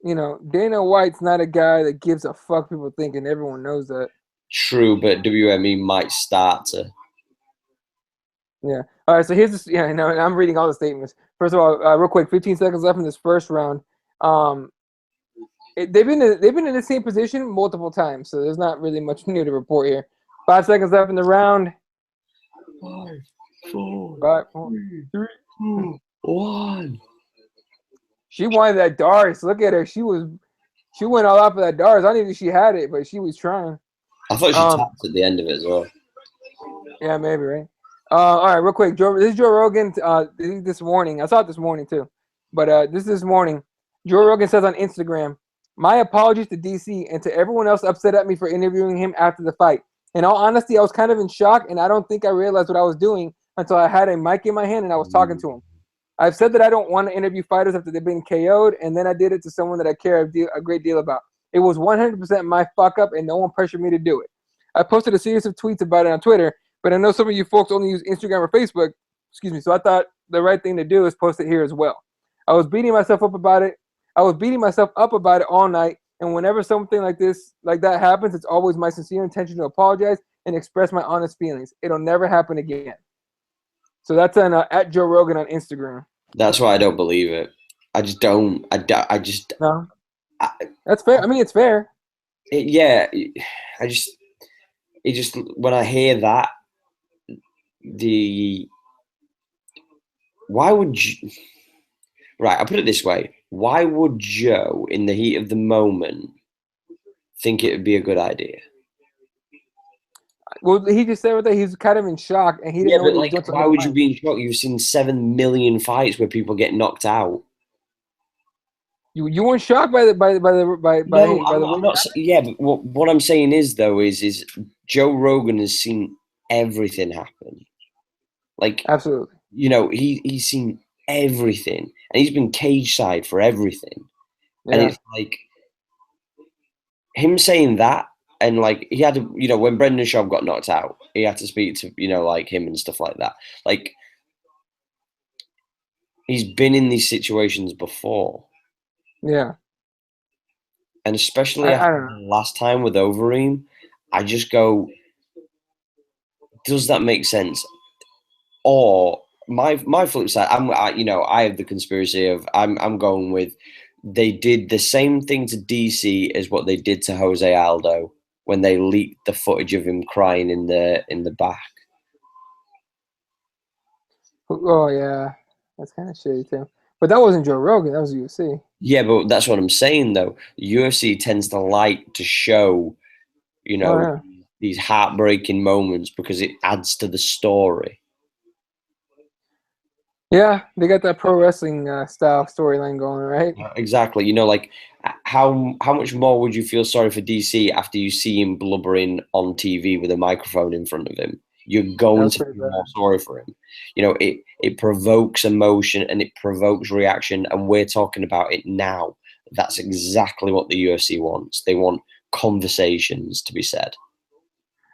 Dana White's not a guy that gives a fuck people think, and everyone knows that. True, but WME might start to. Yeah. All right. So here's this. Yeah. No, I'm reading all the statements. First of all, real quick, 15 seconds left in this first round. They've been in the same position multiple times, so there's not really much new to report here. 5 seconds left in the round. 5, 4, 3, 2, 1. She wanted that Doris. Look at her. She went all out for that Doris. I don't even think she had it, but she was trying. I thought she tapped at the end of it as well. Yeah, maybe, right? All right, real quick. This is Joe Rogan this morning. I saw it this morning, too. But this morning. Joe Rogan says on Instagram, my apologies to DC and to everyone else upset at me for interviewing him after the fight. In all honesty, I was kind of in shock, and I don't think I realized what I was doing until I had a mic in my hand and I was talking to him. I've said that I don't want to interview fighters after they've been KO'd, and then I did it to someone that I care a great deal about. It was 100% my fuck up, and no one pressured me to do it. I posted a series of tweets about it on Twitter, but I know some of you folks only use Instagram or Facebook. So I thought the right thing to do is post it here as well. I was beating myself up about it all night, and whenever something like that happens, it's always my sincere intention to apologize and express my honest feelings. It'll never happen again. So that's at Joe Rogan on Instagram. That's why I don't believe it. I just don't. No. That's fair. I mean, it's fair. Yeah, I just it just when I hear that, the why would you, right? I'll put it this way: why would Joe, in the heat of the moment, think it would be a good idea? Well, he just said that he's kind of in shock and he didn't Yeah, know what but he was like, doing. So why he's would you fine. be in shock? You've seen 7 million fights where people get knocked out. You weren't shocked by No, by I'm the not. way I'm it not. happened? Yeah, but what I'm saying is though is Joe Rogan has seen everything happen. Like, Absolutely. he's seen everything, and he's been cage side for everything. And Yeah. it's like him saying that, and like he had to, when Brendan Schaub got knocked out, he had to speak to like him and stuff like that. Like he's been in these situations before, Yeah. and especially I after don't know. the last time with Overeem, I just go, does that make sense? Or my flip side, I have the conspiracy of I'm going with they did the same thing to DC as what they did to Jose Aldo when they leaked the footage of him crying in the back. Oh yeah, that's kind of shitty too. But that wasn't Joe Rogan. That was UFC. Yeah, but that's what I'm saying though. UFC tends to like to show, you Oh know, yeah. these heartbreaking moments because it adds to the story. Yeah, they got that pro wrestling style storyline going, right? Exactly. Like how much more would you feel sorry for DC after you see him blubbering on TV with a microphone in front of him? You're That going was to pretty feel more bad. sorry for him. It provokes emotion and it provokes reaction, and we're talking about it now. That's exactly what the UFC wants. They want conversations to be said.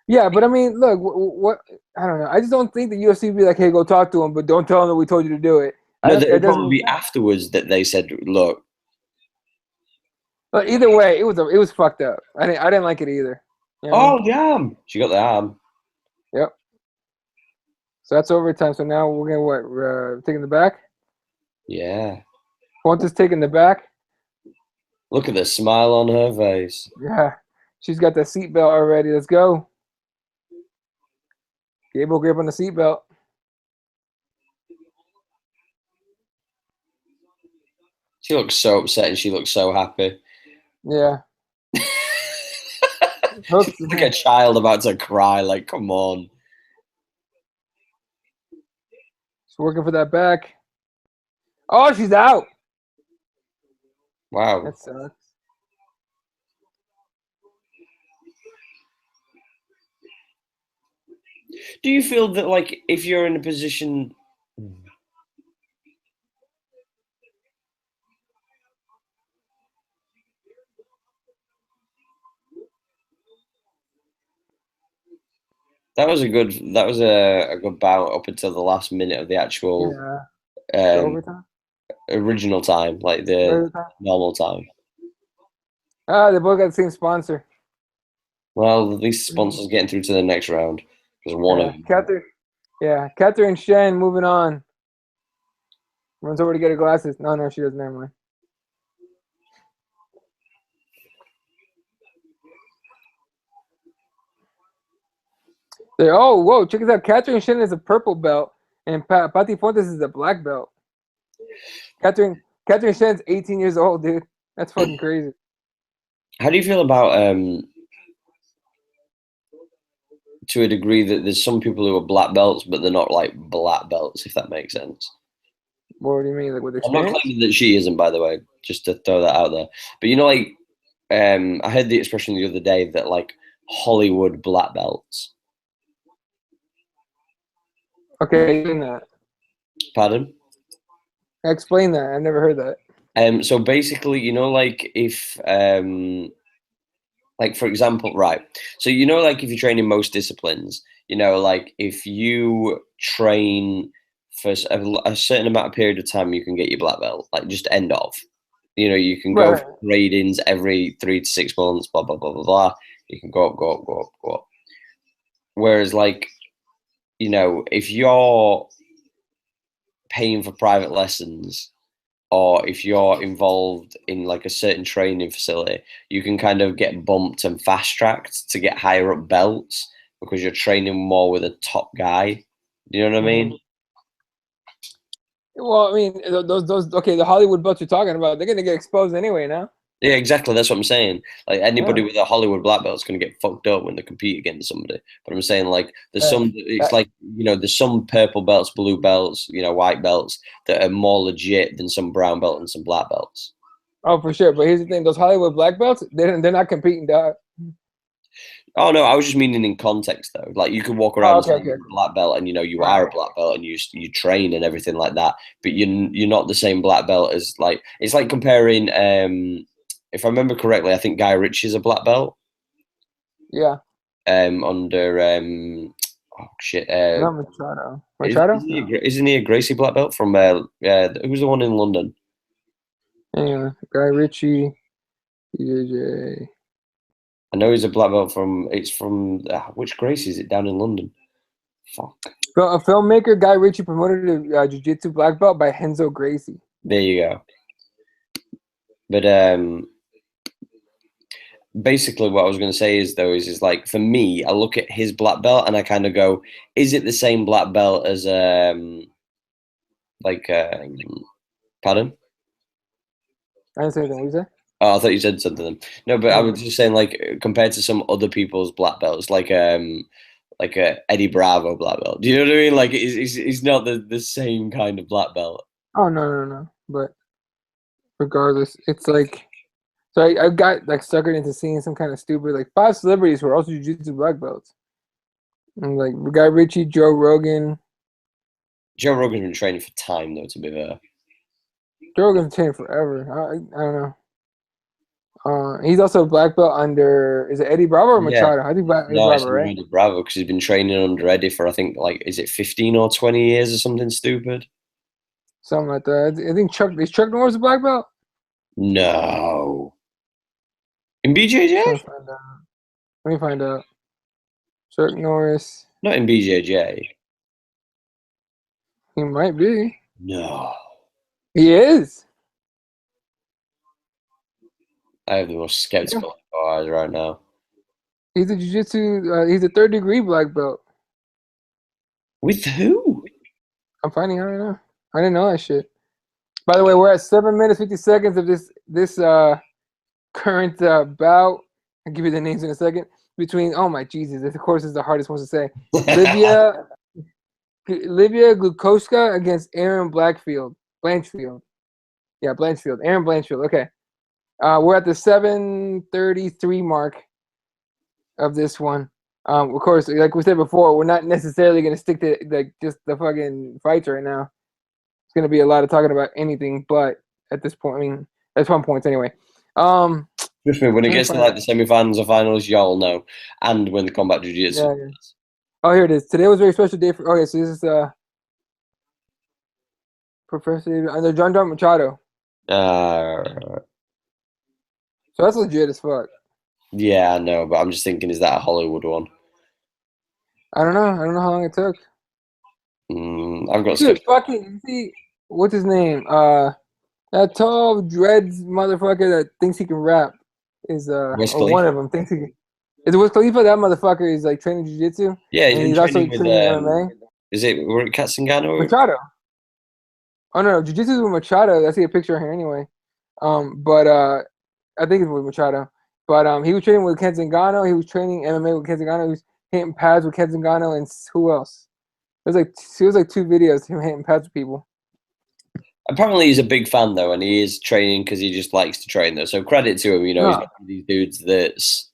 Yeah, but I mean, look, what I don't know. I just don't think the UFC would be like, "Hey, go talk to him," but don't tell him that we told you to do it. No, That it'll doesn't probably make be sense. afterwards that they said, "Look, But either way, it was fucked up. I didn't like it either. You know what I mean? oh, the arm. She got the arm." Yep. So that's overtime. So now we're gonna what? Taking the back. Yeah. Fuentes taking the back. Look at the smile on her face. Yeah, she's got the seatbelt already. Let's go. Gable grip on the seatbelt. She looks so upset and she looks so happy. Yeah. She's Hooks. like a child about to cry. Like, come on. She's working for that back. Oh, she's out. Wow. That sucks. Do you feel that, like, if you're in a position, that was a good bout up until the last minute of the actual Yeah. The um, overtime. original time, like the Overtime. normal time. Ah, they both got the same sponsor. Well, at least the sponsor's getting through to the next round because one of Yeah, them. Catherine. Yeah, Catherine Shen moving on. Runs over to get her glasses. No, no, she doesn't. Never mind. Oh, whoa! Check this out. Catherine Shen is a purple belt, and Pati Fuentes is a black belt. Catherine Shen's 18 years old, dude. That's fucking crazy. How do you feel about to a degree that there's some people who are black belts, but they're not like black belts, if that makes sense? What do you mean, like with I'm not experience? claiming that she isn't, by the way, just to throw that out there. But like, I heard the expression the other day that like Hollywood black belts. Okay, explain that. Pardon? Explain that. I've never heard that. So basically, like if like for example, right. So like if you train in most disciplines, like if you train for a certain amount of period of time, you can get your black belt, like just end of. You can go Right. for gradings every 3 to 6 months, blah blah blah blah blah. You can go up, go up, go up, go up. Whereas like, if you're paying for private lessons, or if you're involved in like a certain training facility, you can kind of get bumped and fast tracked to get higher up belts because you're training more with a top guy. Do you know what I mean? Well, I mean, those okay, the Hollywood belts you're talking about, they're gonna get exposed anyway now. Yeah, exactly. That's what I'm saying. Like anybody Yeah. with a Hollywood black belt is going to get fucked up when they compete against somebody. But I'm saying like there's Uh, some. It's uh, like there's some purple belts, blue belts, white belts that are more legit than some brown belt and some black belts. oh, for sure. But here's the thing: those Hollywood black belts, they're not competing, dog. Oh no, I was just meaning in context though. Like you could walk around Oh, and okay, say okay. you're a black belt and you Right. are a black belt and you train and everything like that. But you're not the same black belt as like it's like comparing. If I remember correctly, I think Guy Ritchie's a black belt. Yeah. Under oh shit. Not Machado. Machado? No. Isn't he a Gracie black belt from who was the one in London? Anyway, Guy Ritchie, BJJ. I know he's a black belt from which Gracie is it down in London? Fuck. So a filmmaker, Guy Ritchie, promoted a jiu-jitsu black belt by Renzo Gracie. There you go. But basically what I was going to say is like for me, I look at his black belt and I kind of go, is it the same black belt as pardon? I didn't say anything. What you say? Oh, I thought you said something. No, but I Oh. was just saying like compared to some other people's black belts, like a Eddie Bravo black belt. Do you know what I mean? Like he's not the same kind of black belt. Oh, no. But regardless, it's like so I got like suckered into seeing some kind of stupid like 5 celebrities who are also jiu-jitsu black belts. And like Guy Ritchie, Joe Rogan. Joe Rogan's been training for time though, to be fair. Joe Rogan's training forever. I don't know. He's also a black belt under is it Eddie Bravo or Yeah. Machado? I think Eddie No, it's Bravo, right? Eddie Bravo because he's been training under Eddie for I think like is it 15 or 20 years or something stupid? Something like that. I think Chuck Norris a black belt? No. In BJJ? Trying to find out. Let me find out. Chuck Norris. Not in BJJ. He might be. No. He is. I have the most skeptical eyes right now. He's a jiu-jitsu. He's a 3rd-degree black belt. With who? I'm finding out right now. I didn't know that shit. By the way, we're at 7 minutes 50 seconds of this current bout. I'll give you the names in a second. Between oh my Jesus, this of course is the hardest ones to say. Livia Glukowska against Aaron Blanchfield. Yeah, Blanchfield. Aaron Blanchfield. Okay. We're at the 7:33 mark of this one. Of course, like we said before, we're not necessarily going to stick to like just the fucking fights right now. It's going to be a lot of talking about anything, but at this point, I mean, that's 1 point anyway. Trust me, when it gets to like the semi-finals or finals, y'all know, and when the combat jiu-jitsu. Yeah. Oh, here it is. Today was a very special day for. Okay, so this is Professor under John Machado. So that's legit as fuck. Yeah, I know, but I'm just thinking, is that a Hollywood one? I don't know. I don't know how long it took. I've got. Dude, fucking see, what's his name? That tall dreads motherfucker that thinks he can rap is or one of them thinks he can. Is it Wiz Khalifa? That motherfucker is like training jiu-jitsu. Yeah, and he's also training MMA. Is it Katzengano? Machado. Oh no, jiu-jitsu is with Machado. I see a picture here anyway. But I think it's with Machado. But he was training with Kenzengano. He was training MMA with Kenzengano. He was hitting pads with Kenzengano, and who else? It was like 2 videos of him hitting pads with people. Apparently, he's a big fan though, and he is training because he just likes to train though. So credit to him. He's not one of these dudes that's,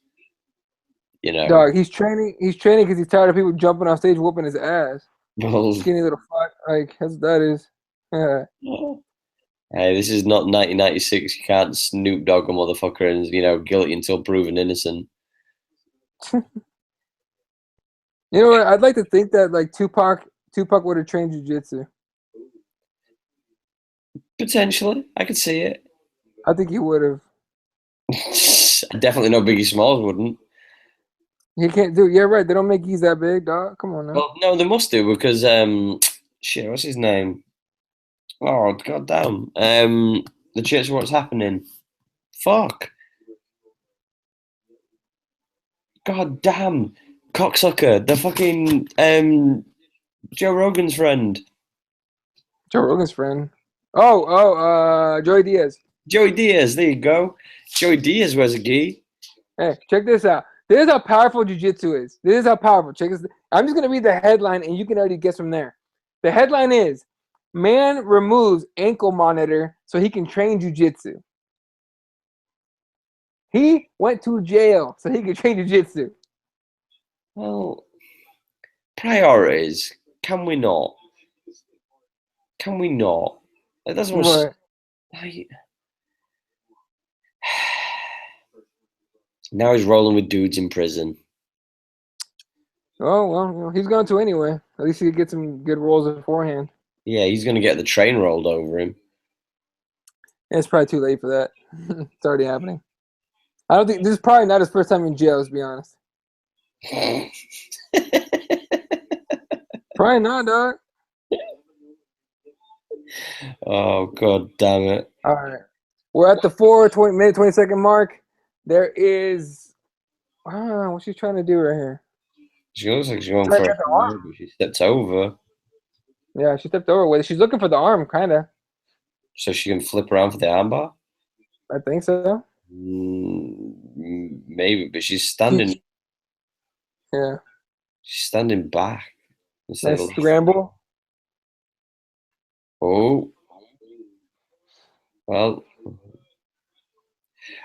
Dog, he's training because he's tired of people jumping on stage, whooping his ass. Skinny little fuck, like that is. Yeah. Hey, this is not 1996. You can't Snoop Dogg a motherfucker and guilty until proven innocent. You know what? I'd like to think that like Tupac would have trained jiu-jitsu. Potentially, I could see it. I think he would have. Definitely no Biggie Smalls wouldn't. He can't do it. Yeah, right. They don't make geese that big, dog. Come on now. Well, no, they must do because shit. What's his name? Oh goddamn. The chits, what's happening? Fuck. God damn. Cocksucker. The fucking Joe Rogan's friend. Joe Rogan's friend. Joey Diaz. Joey Diaz, there you go. Joey Diaz wears a gi. Hey, check this out. This is how powerful jiu-jitsu is. This is how powerful. Check this. I'm just gonna read the headline, and you can already guess from there. The headline is: Man removes ankle monitor so he can train jiu-jitsu. He went to jail so he could train jiu-jitsu. Well, priorities. Can we not? Can we not? Like, that's what's What? like. Now he's rolling with dudes in prison. Oh well, he's going to anyway. At least he could get some good rolls beforehand. Yeah, he's gonna get the train rolled over him. And it's probably too late for that. It's already happening. I don't think this is probably not his first time in jail. To be honest, probably not, dog. Oh god damn it. All right, we're at the 4:20 minute 20-second mark. There is, what's she trying to do right here? She looks like she's going Trying for to a get the move, arm. but she stepped over. Yeah, she stepped over with it. She's looking for the arm, kind of. So she can flip around for the armbar? I think so. Maybe, but Yeah, she's standing back instead nice of scramble. oh well.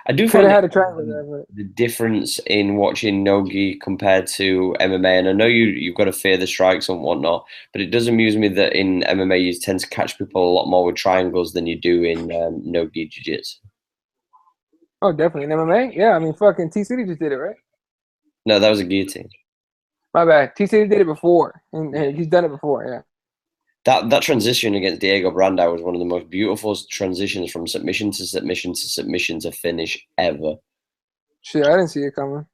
I do Could find have it had a triangle there, but the difference in watching Nogi compared to MMA, and I know you've got to fear the strikes and whatnot, but it does amuse me that in MMA you tend to catch people a lot more with triangles than you do in Nogi Jiu-Jitsu. oh, definitely in MMA. Yeah, I mean, fucking T City just did it, right? No, that was a guillotine. My bad. T City did it before, and Yeah. he's done it before. Yeah. That transition against Diego Brandao was one of the most beautiful transitions from submission to submission to submission to finish ever. Shit, I didn't see it coming.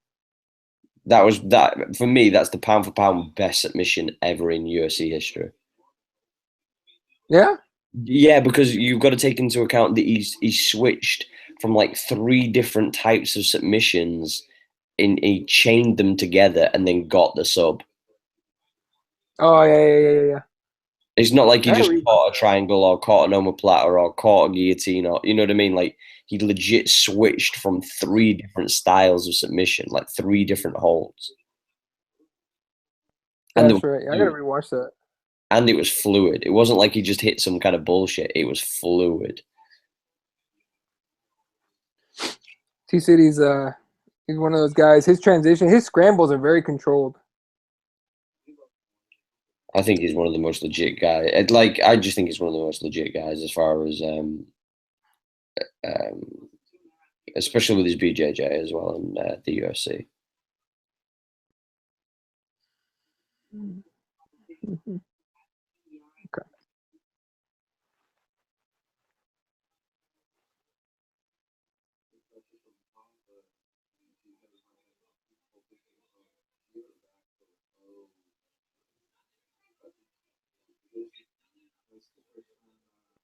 That was that for me. That's the pound for pound best submission ever in UFC history. Yeah. Yeah, because you've got to take into account that he switched from like three different types of submissions, and he chained them together and then got the sub. Oh yeah. It's not like he I gotta just rewatch caught a that. triangle or caught an omoplata or caught a guillotine, or you know what I mean. Like he legit switched from three different styles of submission, like three different holds, and That's right. I gotta rewatch that. it was fluid. It wasn't like he just hit some kind of bullshit. It was fluid. T City's he's one of those guys. His transition, his scrambles are very controlled. I think he's one of the most legit guys. Like I just think he's one of the most legit guys as far as um, especially with his BJJ as well in the UFC. Mhm. Okay.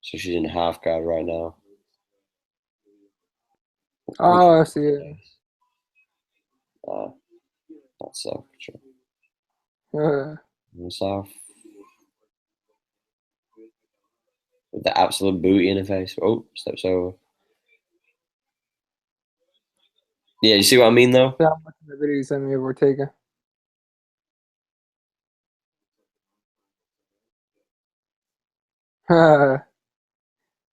So she's in half guard right now. Oh, I see it. Uh, that's so true. Uh, South with the absolute booty in her face. Oh, steps over. Yeah, you see what I mean though? how much of the video you sent me of Ortega?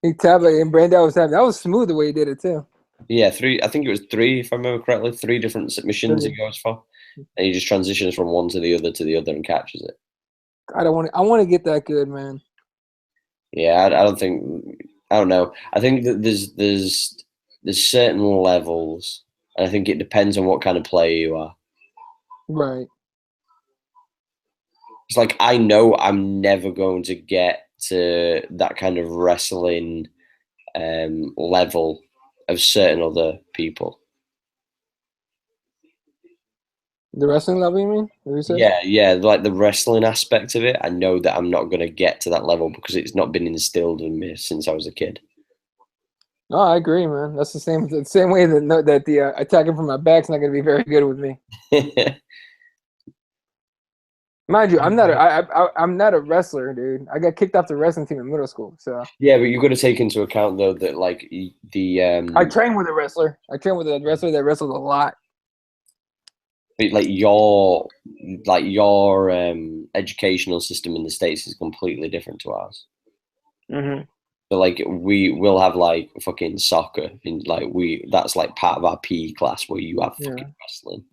He tapped it, and Brandon was tapping. That was smooth the way he did it too. Yeah, three. I think it was three, if I remember correctly. Three different submissions he goes for, and he just transitions from one to the other, and catches it. I don't want to. I want to get that good, man. Yeah, I don't think. I don't know. I think that there's certain levels, and I think it depends on what kind of player you are. Right. It's like I know I'm never going to get to that kind of wrestling level of certain other people. The wrestling level, you mean? What you said? Yeah, like the wrestling aspect of it. I know that I'm not going to get to that level because it's not been instilled in me since I was a kid. No, I agree, man. That's the same way that that the attacking from my back's not going to be very good with me. Mind you, I'm not a wrestler, dude. I got kicked off the wrestling team in middle school, so Yeah, but you've got to take into account though that like the I trained with a wrestler. I trained with a wrestler that wrestled a lot. like your educational system in the States is completely different to ours. Mm-hmm. So like we will have like fucking soccer and like that's like part of our PE class where you have Yeah. fucking wrestling.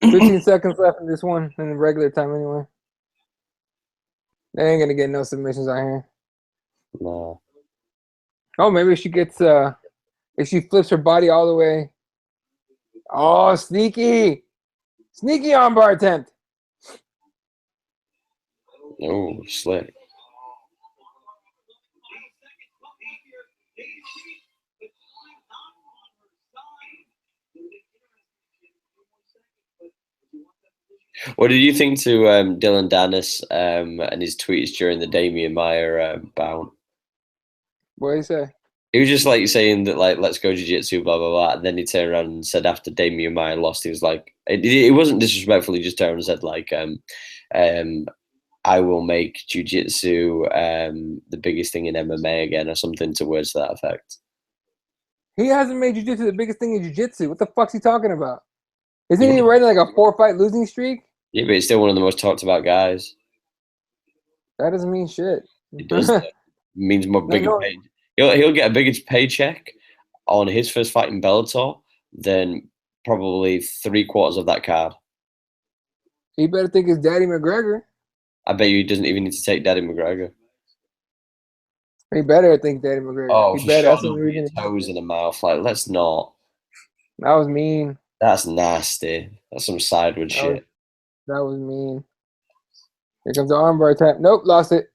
15 seconds left in this one in the regular time anyway. They ain't gonna get no submissions on here. No. Oh, maybe she gets if she flips her body all the way. Oh, sneaky armbar attempt. Oh, slick. What did you think to Dylan Dennis and his tweets during the Damian Maia bout? What do you say? He was just like saying that like let's go jiu-jitsu, blah blah blah, and then he turned around and said after Damian Maia lost, he was like it wasn't disrespectful. He just turned around and said like I will make jiu-jitsu the biggest thing in MMA again, or something to words to that effect. He hasn't made jiu-jitsu the biggest thing in jiu-jitsu. What the fuck's he talking about? Isn't Yeah, he riding like a 4-fight losing streak? yeah, but he's still one of the most talked about guys. That doesn't mean shit. It does. It means more bigger no. pay. He'll get a bigger paycheck on his first fight in Bellator than probably 3/4 of that card. He better think it's Daddy McGregor. I bet you he doesn't even need to take Daddy McGregor. He better think Daddy McGregor. Oh, He for better. sure, That's the there'll be reason. toes in the mouth. Like, let's not. That was mean. That's nasty. That's some sideward shit. That was mean. Here comes the armbar tap. Nope, lost it.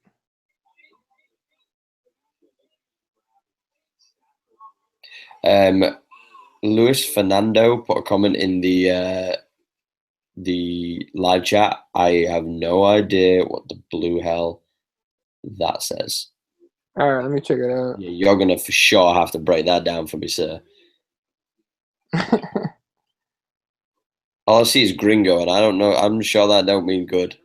Luis Fernando put a comment in the live chat. I have no idea what the blue hell that says. All right, let me check it out. Yeah, you're gonna for sure have to break that down for me, sir. All I see is gringo, and I don't know. I'm sure that don't mean good.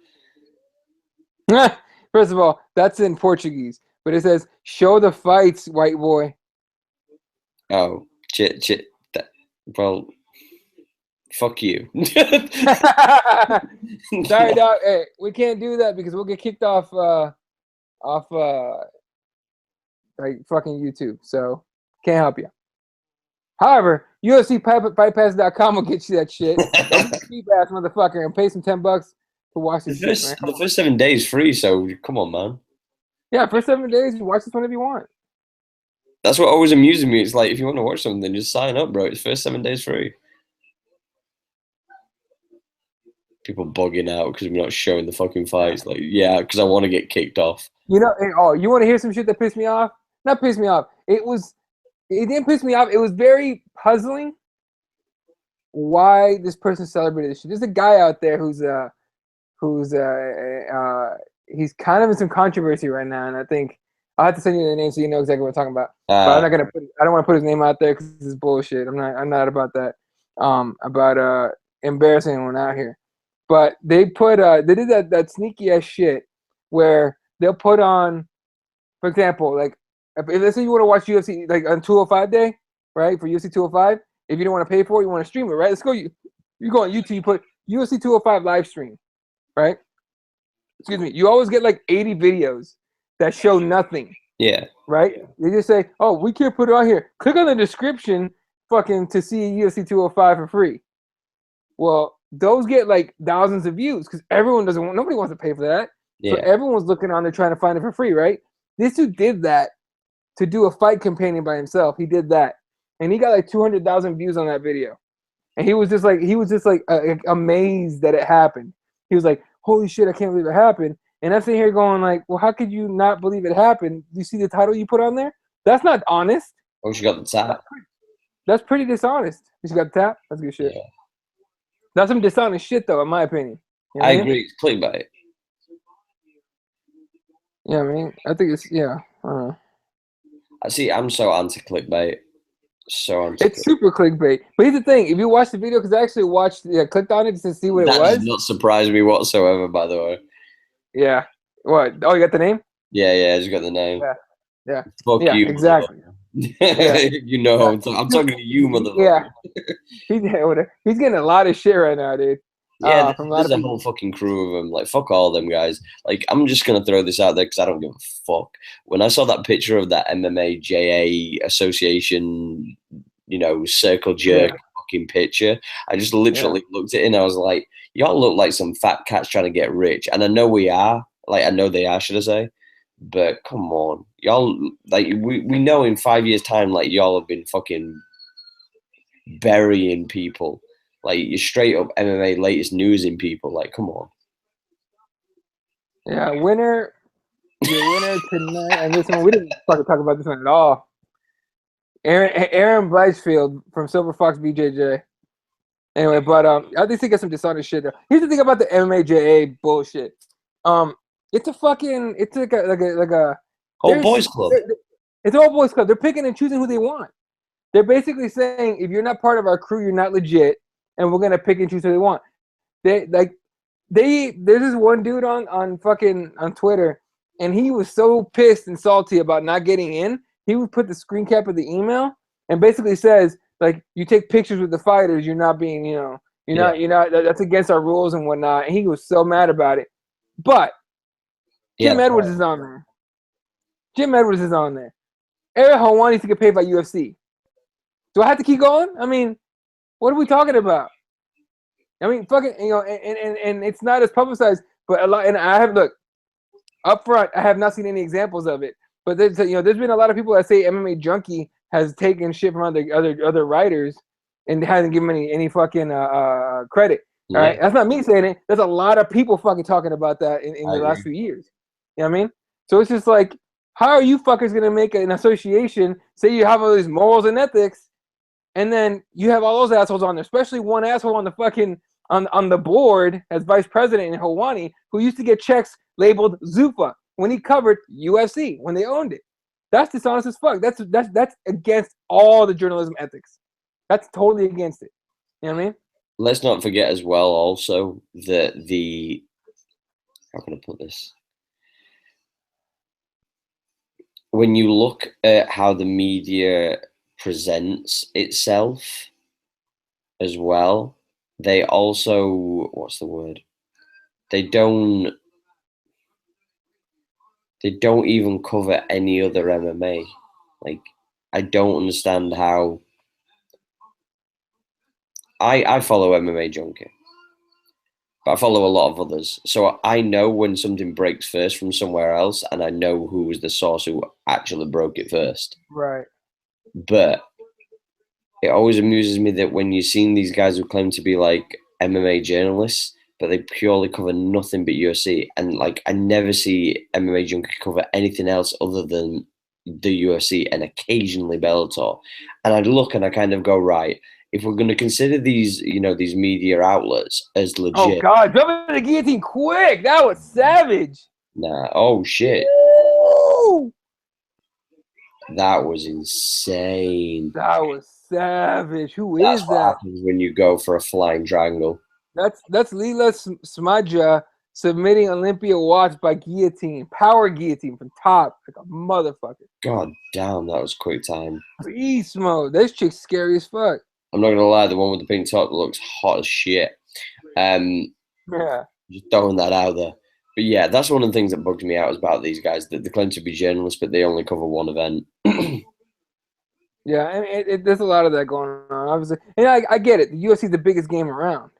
First of all, that's in Portuguese, but it says "show the fights, white boy." Oh, chit. Well, fuck you. Sorry, dog. Hey, we can't do that because we'll get kicked off like fucking YouTube. So can't help you. However, UFCFightPass.com will get you that shit. Cheap ass motherfucker and pay some $10 to watch this shit, man. The first 7 days free, so come on, man. Yeah, for 7 days, you watch this whenever you want. That's what always amuses me. It's like if you want to watch something, just sign up, bro. It's first 7 days free. People bugging out because we're not showing the fucking fights. Like, yeah, because I want to get kicked off. You know, you want to hear some shit that pissed me off? Not pissed me off. It didn't piss me off. It was very puzzling why this person celebrated this shit. There's a guy out there who's he's kind of in some controversy right now, and I think I'll have to send you the name so you know exactly what I'm talking about. But I'm not gonna I don't want to put his name out there because this is bullshit. I'm not about that. About embarrassing anyone out here. But they did that sneaky ass shit where they'll put on, for example, like if let's say you want to watch UFC like on 205 day, right? For UFC 205, if you don't want to pay for it, you want to stream it, right? Let's go. You go on YouTube, you put UFC 205 live stream, right? Excuse me. You always get like 80 videos that show nothing. Yeah. Right? They just say, "Oh, we can't put it on here. Click on the description, fucking to see UFC 205 for free." Well, those get like thousands of views because nobody wants to pay for that. Yeah. So everyone's looking on there trying to find it for free, right? This dude did that to do a fight companion by himself. He did that, and he got like 200,000 views on that video. And he was just like amazed that it happened. He was like, "Holy shit, I can't believe it happened." And I'm sitting here going like, "Well, how could you not believe it happened? Do you see the title you put on there? That's not honest." Oh, she got the tap. That's pretty dishonest. You got the tap? That's good shit. Yeah. That's some dishonest shit, though, in my opinion. You know I what I mean? agree. It's clickbait. Yeah, I mean, I think it's yeah. I don't know. I see. I'm so anti-clickbait. So It's anti-clickbait. super clickbait. But here's the thing: if you watch the video, because I actually watched, clicked on it just to see what it That does was. not surprise me whatsoever. By the way. Yeah. What? Oh, you got the name? Yeah, yeah. He's got the name. Yeah. Yeah. Fuck Yeah. you, Exactly. Yeah. motherfucker. You know, Yeah. I'm talking to you, Yeah. motherfucker. He's getting a lot of shit right now, dude. Yeah, From a lot there's of a people. whole fucking crew of them. Like, fuck all them guys. Like, I'm just gonna throw this out there because I don't give a fuck. When I saw that picture of that MMA JA Association, circle jerk Yeah. fucking picture, I just Yeah. literally looked at it and I was like, y'all look like some fat cats trying to get rich. And I know we are. Like, I know they are, should I say? But come on, y'all. Like, we know in 5 years' time, like, y'all have been fucking burying people. Like, you're straight up MMA latest news in people. Like, come on. Yeah. Your winner tonight, and this one we didn't fucking talk about this one at all. Aaron Blythefield from Silver Fox BJJ. Anyway, but I think he got some dishonest shit there. Here's the thing about the MMAJA bullshit. It's a fucking it's like a Whole boys club. It's all boys club. They're picking and choosing who they want. They're basically saying if you're not part of our crew, you're not legit, and we're gonna pick and choose who they want. There's this one dude on Twitter, and he was so pissed and salty about not getting in. He would put the screen cap of the email and basically says like, you take pictures with the fighters, you're not being, you're not that's against our rules and whatnot. And he was so mad about it. But Jim Edwards is on there. Jim Edwards is on there. Ariel Helwani needs to get paid by UFC. Do I have to keep going? I mean, what are we talking about? I mean, fucking, and it's not as publicized, but a lot. And I have up front, I have not seen any examples of it. But there's been a lot of people that say MMA Junkie has taken shit from other writers and hasn't given any fucking credit. All right, that's not me saying it. There's a lot of people fucking talking about that in the last few years. You know what I mean? So it's just like, how are you fuckers gonna make an association say you have all these morals and ethics, and then you have all those assholes on there, especially one asshole on the fucking on the board as vice president in Hawaii who used to get checks labeled Zufa when he covered UFC when they owned it. That's dishonest as fuck. That's against all the journalism ethics. That's totally against it. You know what I mean? Let's not forget as well also that how can I put this? When you look at how the media presents itself as well, they also, what's the word? They don't even cover any other MMA. Like, I don't understand how. I follow MMA Junkie, but I follow a lot of others. So I know when something breaks first from somewhere else, and I know who was the source who actually broke it first. Right. But it always amuses me that when you're seeing these guys who claim to be like MMA journalists, but they purely cover nothing but UFC, and like I never see MMA Junkie cover anything else other than the UFC and occasionally Bellator. And I look and I kind of go, right, if we're going to consider these, these media outlets as legit. Oh God, dropping the guillotine quick! That was savage. Nah, oh shit. Woo! That was insane. That was savage. Who That's is what that? happens when you go for a flying triangle. That's Leela Smadja submitting Olympia Watts by guillotine, power guillotine from top, like a motherfucker. God damn, that was quick time. Beast mode. This chick's scary as fuck. I'm not gonna lie, the one with the pink top looks hot as shit. Yeah. Just throwing that out there. But yeah, that's one of the things that bugs me out is about these guys, that they claim to be journalists, but they only cover one event. Yeah, and there's a lot of that going on, obviously. And I get it. The UFC is the biggest game around.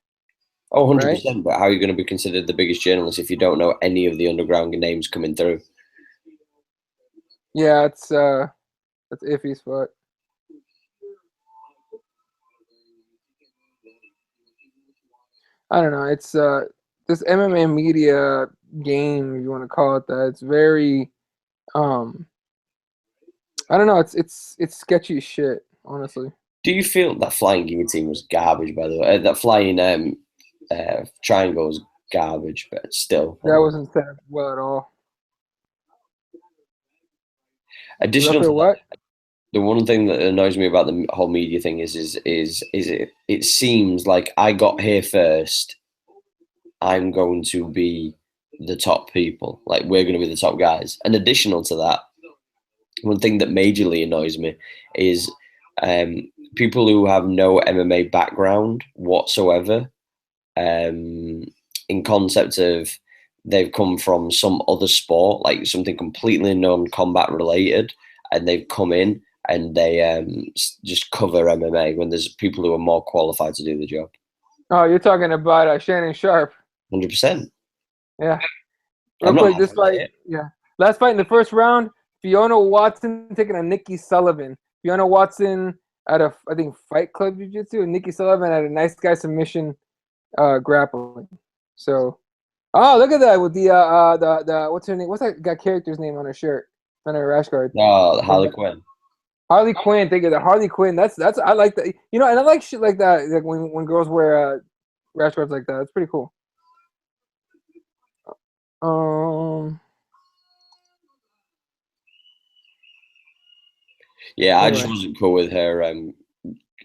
Oh, 100%. Right? But how are you going to be considered the biggest journalist if you don't know any of the underground names coming through? Yeah, it's iffy as fuck. I don't know. It's this MMA media game, if you want to call it that. It's very I don't know. It's sketchy as shit, honestly. Do you feel that flying guillotine was garbage, by the way? That flying Triangle's garbage, but still. That wasn't set up well at all. Additional to what? that, the one thing that annoys me about the whole media thing is it seems like I got here first. I'm going to be the top people. Like we're going to be the top guys. And additional to that, one thing that majorly annoys me is people who have no MMA background whatsoever. In concept of they've come from some other sport, like something completely non-combat related, and they've come in and they just cover MMA when there's people who are more qualified to do the job. Oh, you're talking about Shannon Sharp. 100%. Yeah. Real quick, this fight, yeah. Last fight in the first round, Fiona Watson taking on Nikki Sullivan. Fiona Watson out of, I think, Fight Club Jiu-Jitsu, and Nikki Sullivan had a nice guy submission grappling. So, oh, look at that with the what's her name? What's that got character's name on her shirt? On her rash guard. Oh, Harley Quinn. Harley Quinn, think of the Harley Quinn. That's I like that. You know, and I like shit like that. Like when girls wear rash guards like that. It's pretty cool. Yeah, I just wasn't cool with her.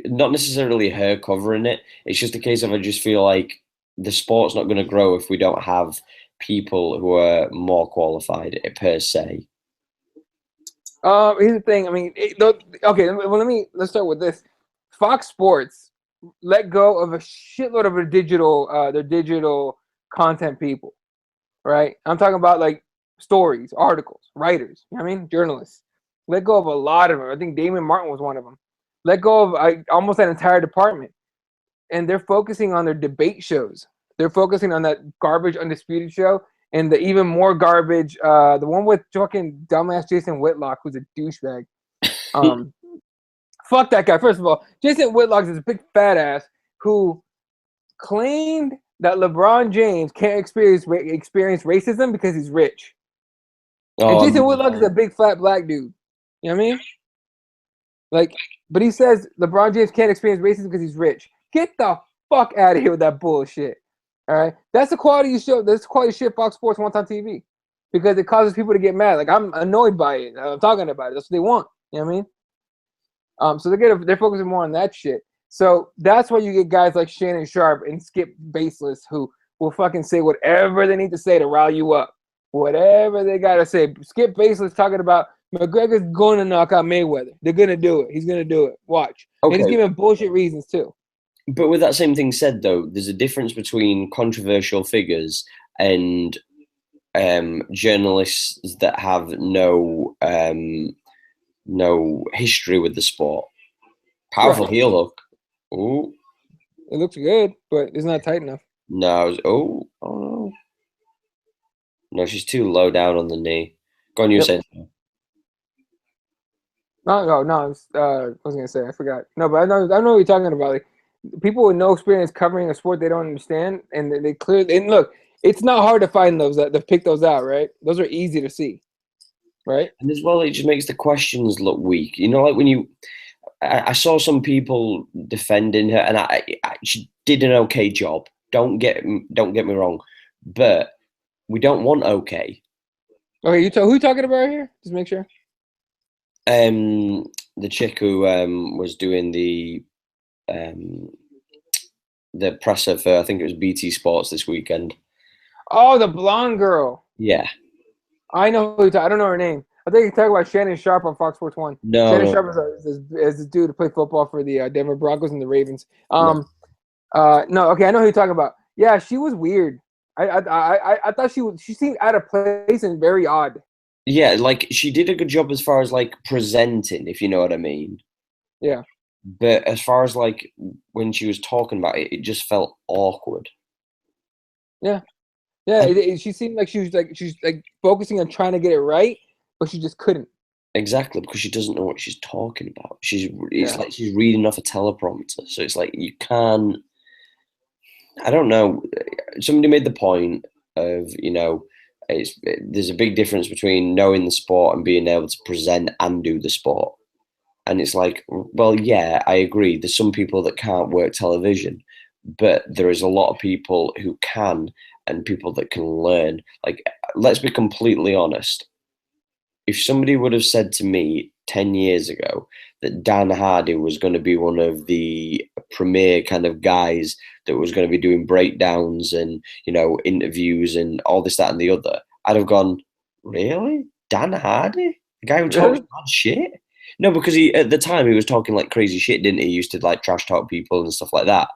Not necessarily her covering it. It's just a case of I just feel like the sport's not going to grow if we don't have people who are more qualified per se. Here's the thing. I mean, okay. Well, let's start with this. Fox Sports let go of a shitload of their digital content people, right? I'm talking about like stories, articles, writers. You know what I mean, journalists. Let go of a lot of them. I think Damon Martin was one of them. Let go of almost that entire department, and they're focusing on their debate shows. They're focusing on that garbage Undisputed show and the even more garbage, the one with fucking dumbass Jason Whitlock, who's a douchebag. Fuck that guy. First of all, Jason Whitlock is a big fat ass who claimed that LeBron James can't experience racism because he's rich. And Jason Whitlock is a big fat black dude. You know what I mean? Like, but he says LeBron James can't experience racism because he's rich. Get the fuck out of here with that bullshit. All right, that's the quality show. That's the quality shit Fox Sports wants on TV because it causes people to get mad. Like I'm annoyed by it. I'm talking about it. That's what they want. You know what I mean? So they're focusing more on that shit. So that's why you get guys like Shannon Sharp and Skip Baseless who will fucking say whatever they need to say to rile you up. Whatever they gotta say. Skip Baseless talking about McGregor's going to knock out Mayweather. They're gonna do it. He's gonna do it. Watch. Okay. And he's giving bullshit reasons too. But with that same thing said, though, there's a difference between controversial figures and journalists that have no history with the sport. Powerful heel hook. Ooh. It looks good, but it's not tight enough. No. Oh. No, she's too low down on the knee. Go on, you saying something. No. I was gonna say I forgot. No, but I know what you're talking about. Like, people with no experience covering a sport they don't understand, and they clearly and look, it's not hard to find those to pick those out, right? Those are easy to see, right? And as well, it just makes the questions look weak. You know, like when I saw some people defending her, and she did an okay job. Don't get me wrong, but we don't want okay. Okay, who you talking about here? Just make sure. The chick who was doing the presser for, I think it was BT Sports this weekend. Oh, the blonde girl. Yeah. I know who I don't know her name. I think you're talking about Shannon Sharp on Fox Sports 1. No. Shannon Sharp is a dude to play football for the Denver Broncos and the Ravens. No, okay, I know who you're talking about. Yeah, she was weird. I thought she seemed out of place and very odd. Yeah, like she did a good job as far as like presenting, if you know what I mean. Yeah. But as far as like when she was talking about it, it just felt awkward. Yeah. She seemed like she's focusing on trying to get it right, but she just couldn't. Exactly, because she doesn't know what she's talking about. It's like she's reading off a teleprompter, so it's like you can't. I don't know. Somebody made the point of, you know, there's a big difference between knowing the sport and being able to present and do the sport. And it's like, well, yeah, I agree. There's some people that can't work television, but there is a lot of people who can and people that can learn. Like, let's be completely honest. If somebody would have said to me 10 years ago that Dan Hardy was going to be one of the premier kind of guys that was going to be doing breakdowns and, interviews and all this, that, and the other, I'd have gone, really? Dan Hardy? The guy who talks bad shit? No, because at the time he was talking like crazy shit, didn't he? He used to like trash talk people and stuff like that.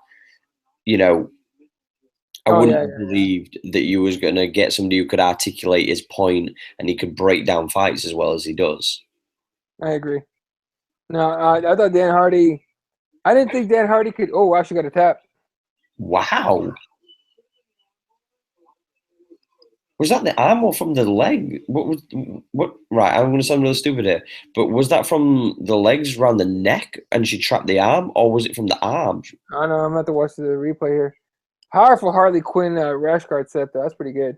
I wouldn't have believed that you was going to get somebody who could articulate his point and he could break down fights as well as he does. I agree. No, I thought Dan Hardy. I didn't think Dan Hardy could. Oh, wow, she got a tap. Wow. Was that the arm or from the leg? What? Right, I'm going to sound really stupid here, but was that from the legs around the neck and she trapped the arm, or was it from the arm? I know. I'm going to have to watch the replay here. Powerful Harley Quinn rash guard set, though. That's pretty good.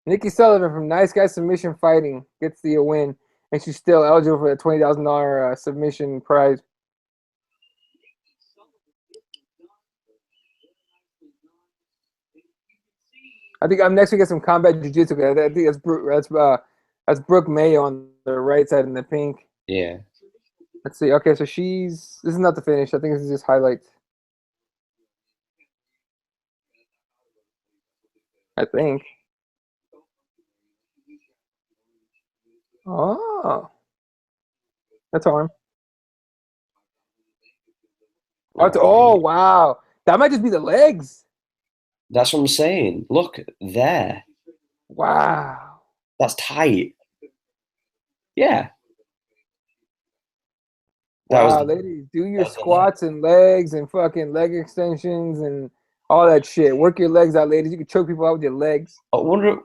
Nikki Sullivan from Nice Guy Submission Fighting gets the win, and she's still eligible for the $20,000 submission prize. I think I'm next we get some combat jiu-jitsu. I think that's Brooke Mayo on the right side in the pink. Yeah. Let's see. Okay, so this is not the finish. I think this is just highlights. I think. Oh. That's arm. Oh, wow. That might just be the legs. That's what I'm saying. Look, there. Wow. That's tight. Yeah. Wow, ladies, do your squats and legs and fucking leg extensions and all that shit. Work your legs out, ladies. You can choke people out with your legs. I wonder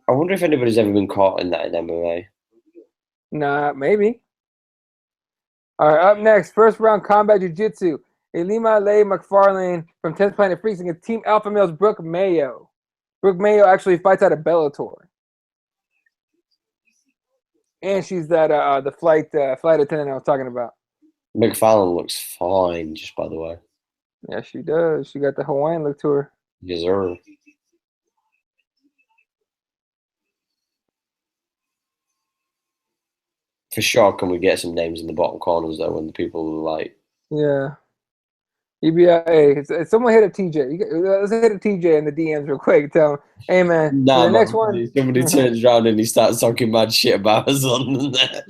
if anybody's ever been caught in that in MMA. Nah, maybe. All right, up next, first round combat jiu-jitsu. Elima Leigh McFarlane from 10th Planet Freaks against Team Alpha Male's Brooke Mayo. Brooke Mayo actually fights out of Bellator. And she's the flight attendant I was talking about. McFarlane looks fine, just by the way. Yeah, she does. She got the Hawaiian look to her. Yes, sir. For sure, can we get some names in the bottom corners, though, when the people are like... Yeah. EBI, someone hit a TJ. Let's hit a TJ in the DMs real quick. Tell him, hey, man, nah, the next one... Somebody turns around and he starts talking mad shit about us on there.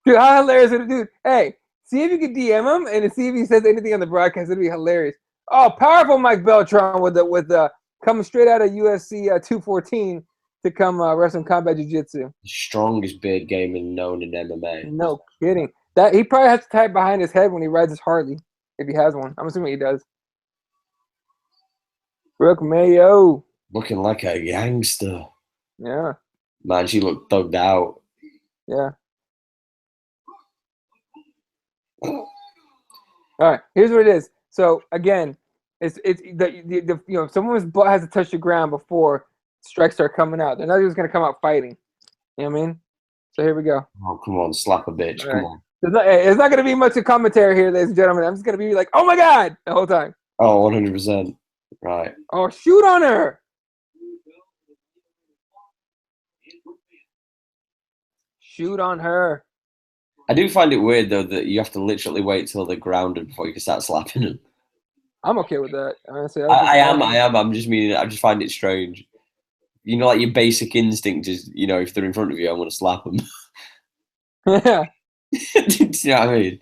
Dude, how hilarious is it? Dude, hey, see if you can DM him and see if he says anything on the broadcast. It'd be hilarious. Oh, powerful Mike Beltran with the coming straight out of UFC 214 to come wrestle combat jiu-jitsu. The strongest beard gamer known in MMA. No kidding. That he probably has to tie it behind his head when he rides his Harley, if he has one. I'm assuming he does. Brooke Mayo. Looking like a gangster. Yeah. Man, she looked thugged out. Yeah. All right, here's what it is. So again, it's if someone's butt has to touch the ground before strikes start coming out. They're not just gonna come out fighting. You know what I mean? So here we go. Oh, come on, slap a bitch. Come on. It's not gonna be much of commentary here, ladies and gentlemen. I'm just gonna be like, oh my god, the whole time. Oh, 100%. Right. Oh, shoot on her. Shoot on her. I do find it weird, though, that you have to literally wait till they're grounded before you can start slapping them. I'm okay with that. Honestly, I am. I'm just meaning, I just find it strange. You know, like your basic instinct is, if they're in front of you, I'm going to slap them. Yeah. Do you know what I mean?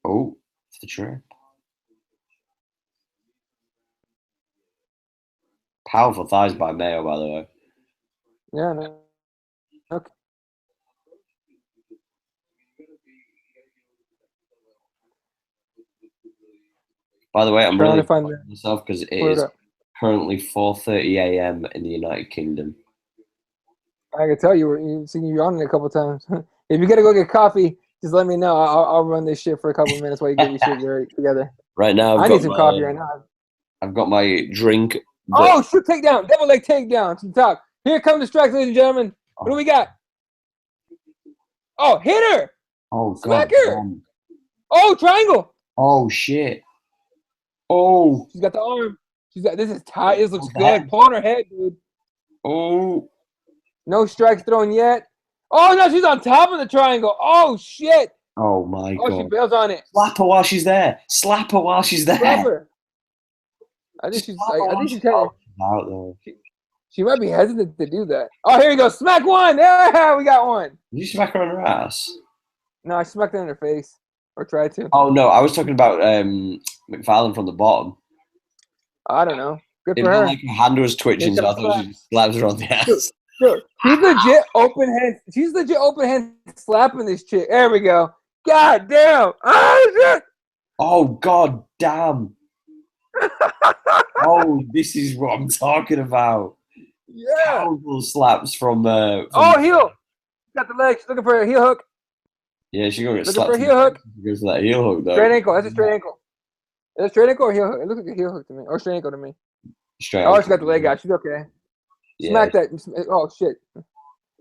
Oh, it's the trip. Powerful thighs by Mayo, by the way. Yeah, no. Okay. By the way, I'm really proud of myself because it is currently 4:30 a.m. in the United Kingdom. I can tell you've seen you yawning a couple times. If you gotta go get coffee, just let me know. I'll run this shit for a couple minutes while you get your shit together. Right now, I need some coffee right now. I've got my drink. Oh, shoot, takedown. Double leg takedown to the top. Here come the strikes, ladies and gentlemen. What do we got? Oh, hit her. Oh Smack god. her. Damn. Oh, triangle. Oh shit. Oh. She's got the arm. She's got. This is tight. This looks Oh, the good. head. Pull on her head, dude. Oh. No strikes thrown yet. Oh no, she's on top of the triangle. Oh shit. Oh my Oh, she god. bails on it. Slap her while she's there. Slap her while she's there. Slap her. I think she's. Slap her I while think she's she's kind of. out though. She might be hesitant to do that. Oh, here you go. Smack one. Yeah, we got one. Did you smack her on her ass? No, I smacked it in her face. Or tried to. Oh no, I was talking about McFarlane from the bottom. I don't know. Good It for looked her. like her hand was twitching, so I thought she just slaps her on the ass. Dude, she's legit open hand. She's legit open hand slapping this chick. There we go. God damn. Oh shit. Oh god damn. Oh, this is what I'm talking about. Yeah. Powerful slaps from Oh, heel. Got the leg. She's looking for a heel hook. yeah, she's gonna get Looking slapped. for a heel hook. Goes for that heel hook though. Straight ankle. That's a straight ankle. Is it a straight ankle or heel hook? It looks like a heel hook to me. Or straight ankle to me. Straight Oh, ankle. she got the leg out. She's okay. Yeah. Smack that. Oh shit.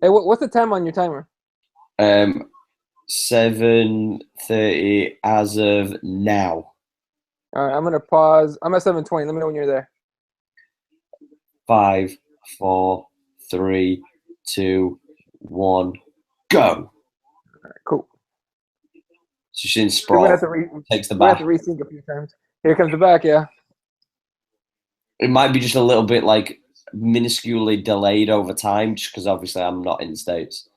Hey, what's the time on your timer? 7:30 as of now. All right, I'm gonna pause. I'm at 7:20. Let me know when you're there. 5, 4, 3, 2, 1, go. All right, cool. So she's in We're sprawl. gonna have to Takes the we have back. to resync a few times. Here comes the back. Yeah. It might be just a little bit like minusculely delayed over time, just because obviously I'm not in the States.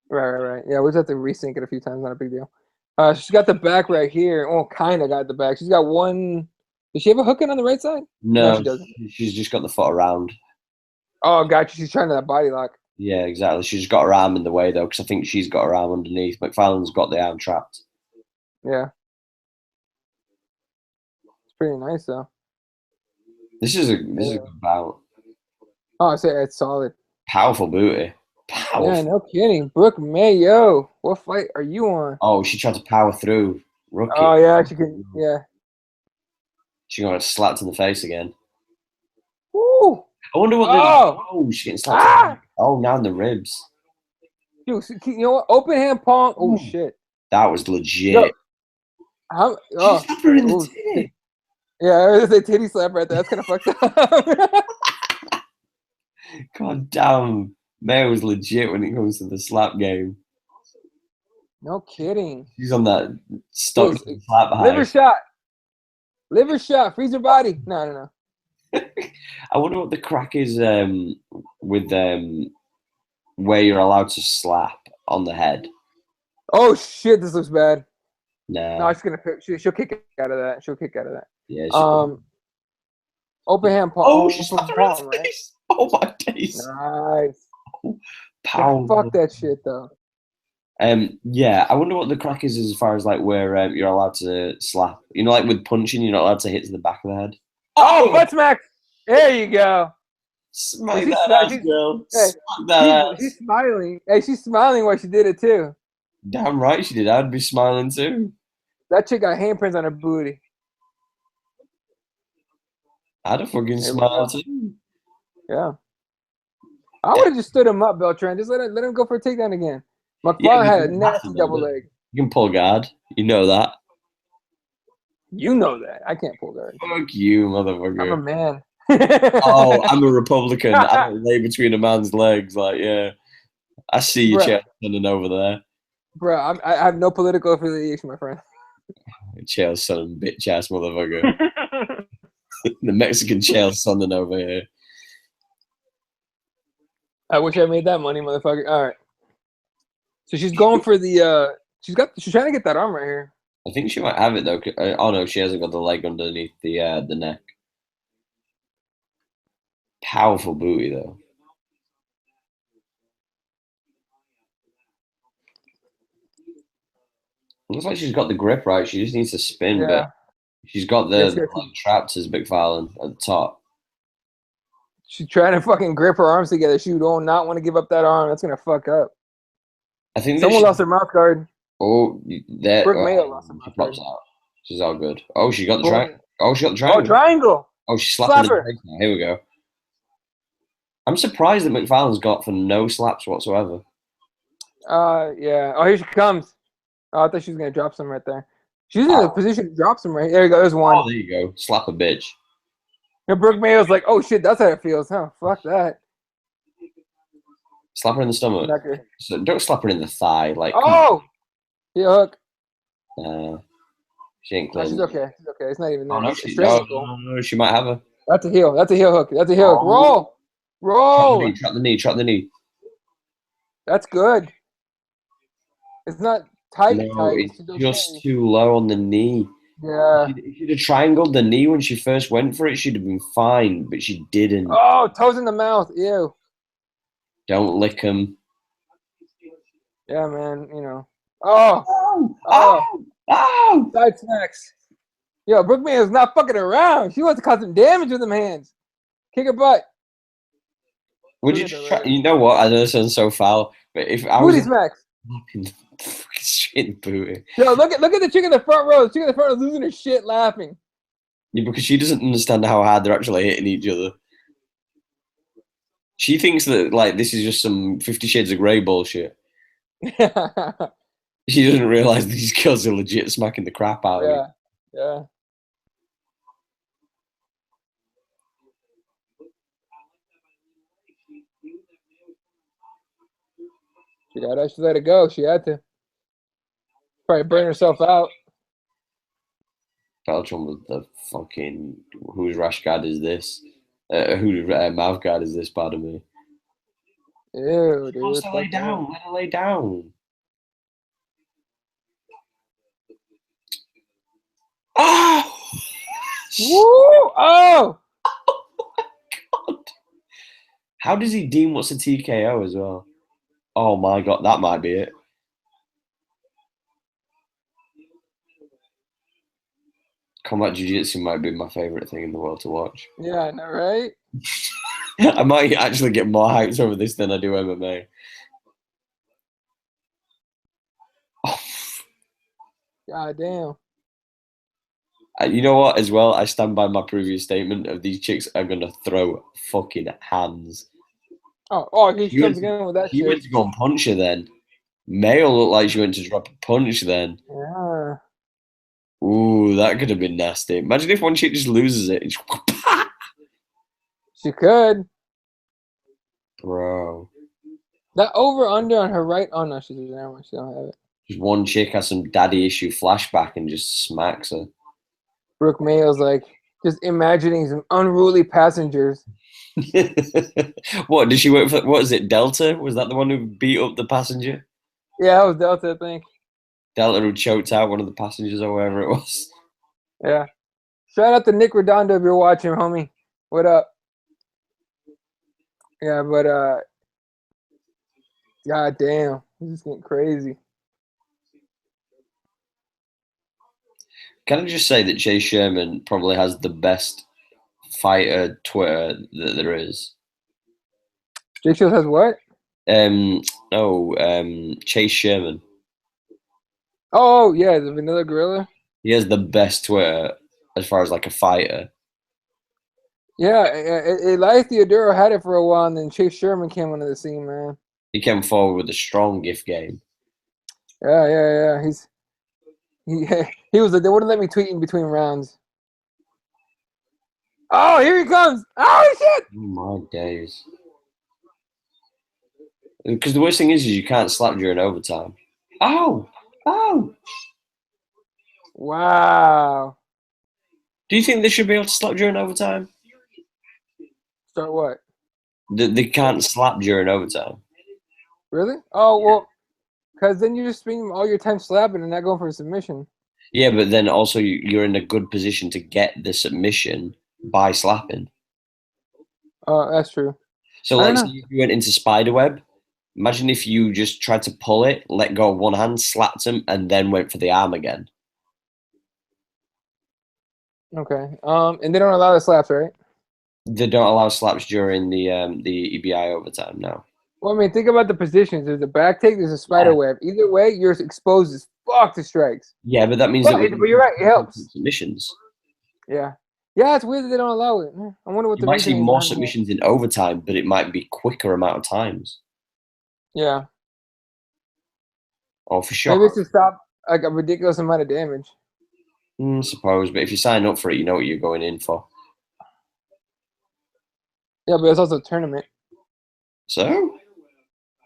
Right. Yeah, we just have to resync it a few times. Not a big deal. She's got the back right here. Oh, kind of got the back. She's got one. Does she have a hook in on the right side? No, she doesn't. She's just got the foot around. Oh, gotcha. She's trying to that body lock. Yeah, exactly. She's just got her arm in the way though, because I think she's got her arm underneath. McFarlane's got the arm trapped. Yeah. It's pretty nice though. This is a good bout. Oh, I say it's solid. Powerful booty. Powerful. Yeah, no kidding. Brooke Mayo. What fight are you on? Oh, she tried to power through. Rookie. Oh yeah, she can. Yeah. She got slapped in the face again. Woo! I wonder what. Oh, she's getting slapped. Ah! Oh, now in the ribs. Dude, you know what? Open hand palm. Oh shit. That was legit. Yo, oh, She slapped her in the titty. Yeah, I was a titty slap right there. That's kind of fucked up. God damn. Mayo was legit when it comes to the slap game. No kidding. She's on that stock slap high. Liver shot. Freeze her body. No. I wonder what the crack is with where you're allowed to slap on the head. Oh shit, this looks bad. No, she's gonna. She'll kick out of that. She'll kick out of that. Yeah. Open hand palm. Oh, she's slapped her in the face. Oh my days. Nice. Power. Fuck that shit though. Yeah, I wonder what the crack is as far as like where you're allowed to slap. You know, like with punching, you're not allowed to hit to the back of the head. Oh, butt smack! There you go. Smack that ass, girl. Hey, Smack that ass. She's smiling. Hey, she's smiling while she did it too. Damn right she did. I'd be smiling too. That chick got handprints on her booty. I'd have fucking smiled too. Yeah. I would have just stood him up, Beltran. Just let him go for a takedown again. McFarlane had a nasty double leg. You can pull guard. You know that. You know that. I can't pull guard. Fuck you, motherfucker. I'm a man. Oh, I'm a Republican. I don't lay between a man's legs. Like, yeah. I see your chair standing over there. Bro, I have no political affiliation, my friend. Chael son, bitch ass motherfucker. The Mexican Chael sonning over here. I wish I made that money, motherfucker. All right. So she's going for the she's trying to get that arm right here. I think she might have it though. Oh no, she hasn't got the leg underneath the neck. Powerful booty though. Looks like she's got the grip right. She just needs to spin, but she's got the leg trapped as McFarlane at the top. She's trying to fucking grip her arms together. She don't not want to give up that arm. That's gonna fuck up. I think someone lost her mouth guard. Oh, that Brooke Mayo lost her mouth guard. Out. She's all good. Oh, she got the triangle. Oh, she got the triangle. Oh, triangle. Oh, she's slapping her. Here we go. I'm surprised that McFarlane's got for no slaps whatsoever. Yeah. Oh, here she comes. Oh, I thought she was gonna drop some right there. She's in a position to drop some right. There you go. There's one. Oh, there you go. Slap a bitch. And Brooke Mayo's like, oh shit, that's how it feels, huh? Fuck that. Slap her in the stomach. So don't slap her in the thigh. Like, oh, heel hook. She ain't No, clean. she's okay. She's okay. It's not even that. Oh, no, she might have her. That's a heel. That's a heel hook. That's a heel hook. Roll. Roll. Trap the knee. Trap the knee. That's good. It's not tight. No, tight. it's just too low on the knee. Yeah. If she'd have triangled the knee when she first went for it, she'd have been fine, but she didn't. Oh, toes in the mouth. Ew. Don't lick them. Yeah, man. You know. Oh. Side smacks. Yo, Brooke Mayo's not fucking around. She wants to cause some damage with them hands. Kick her butt. Would you try? You know what? I know this sounds so foul, but if I Booty smacks. Straight in the booty. Yo, look at the chick in the front row. The chick in the front row losing her shit laughing. Yeah, because she doesn't understand how hard they're actually hitting each other. She thinks that like this is just some 50 Shades of Grey bullshit. She doesn't realize these girls are legit smacking the crap out of her. Yeah. She let it go. She had to. Probably burn herself out. Beltram with the fucking whose rash guard is this? Whose mouth guard is this? Pardon me. Ew, dude. Let her lay down. Let her lay down. Oh! Woo! Oh! Oh my god! How does he deem what's a TKO as well? Oh my god, that might be it. Combat Jiu-Jitsu might be my favourite thing in the world to watch. Yeah, I know, right? I might actually get more hyped over this than I do MMA. Oh. God damn. You know what, as well? I stand by my previous statement of these chicks are going to throw fucking hands. Oh, he comes again with that shit. He went to go and punch her then. Mayo looked like she went to drop a punch then. Yeah. Ooh, that could have been nasty. Imagine if one chick just loses it. She could. Bro. That over-under on her right. Oh, no, she don't have it. Just one chick has some daddy issue flashback and just smacks her. Brooke Mayo's like just imagining some unruly passengers. What, did she work for? What is it, Delta? Was that the one who beat up the passenger? Yeah, it was Delta, I think. Delta who choked out one of the passengers or whatever it was. Yeah. Shout out to Nick Redondo if you're watching, homie. What up? Yeah, but god damn, this is getting crazy. Can I just say that Chase Sherman probably has the best fighter Twitter that there is? Jake Shields has what? Chase Sherman. Oh yeah, the Vanilla Gorilla. He has the best Twitter as far as like a fighter. Yeah, Elias Theodoro had it for a while, and then Chase Sherman came onto the scene, man. He came forward with a strong gift game. Yeah. He was like, they wouldn't let me tweet in between rounds. Oh, here he comes! Oh shit! Oh my days. Because the worst thing is you can't slap during overtime. Oh! Wow. Do you think they should be able to slap during overtime? Start what? They can't slap during overtime. Really? Oh, well, because then you're just spending all your time slapping and not going for a submission. Yeah, but then also you're in a good position to get the submission by slapping. Oh, that's true. So let's say if you went into spiderweb, imagine if you just tried to pull it, let go of one hand, slapped him, and then went for the arm again. Okay. And they don't allow the slaps, right? They don't allow slaps during the EBI overtime now. Well, I mean, think about the positions. There's a back take, there's a spider web. Either way, you're exposed as fuck to strikes. Yeah, but that means but you're right, it helps. Submissions. Yeah. Yeah, it's weird that they don't allow it. I wonder what you might see more submissions in overtime, but it might be quicker amount of times. Yeah. Oh, for sure. Maybe it's to stop like a ridiculous amount of damage. I suppose, but if you sign up for it, you know what you're going in for. Yeah, but it's also a tournament. So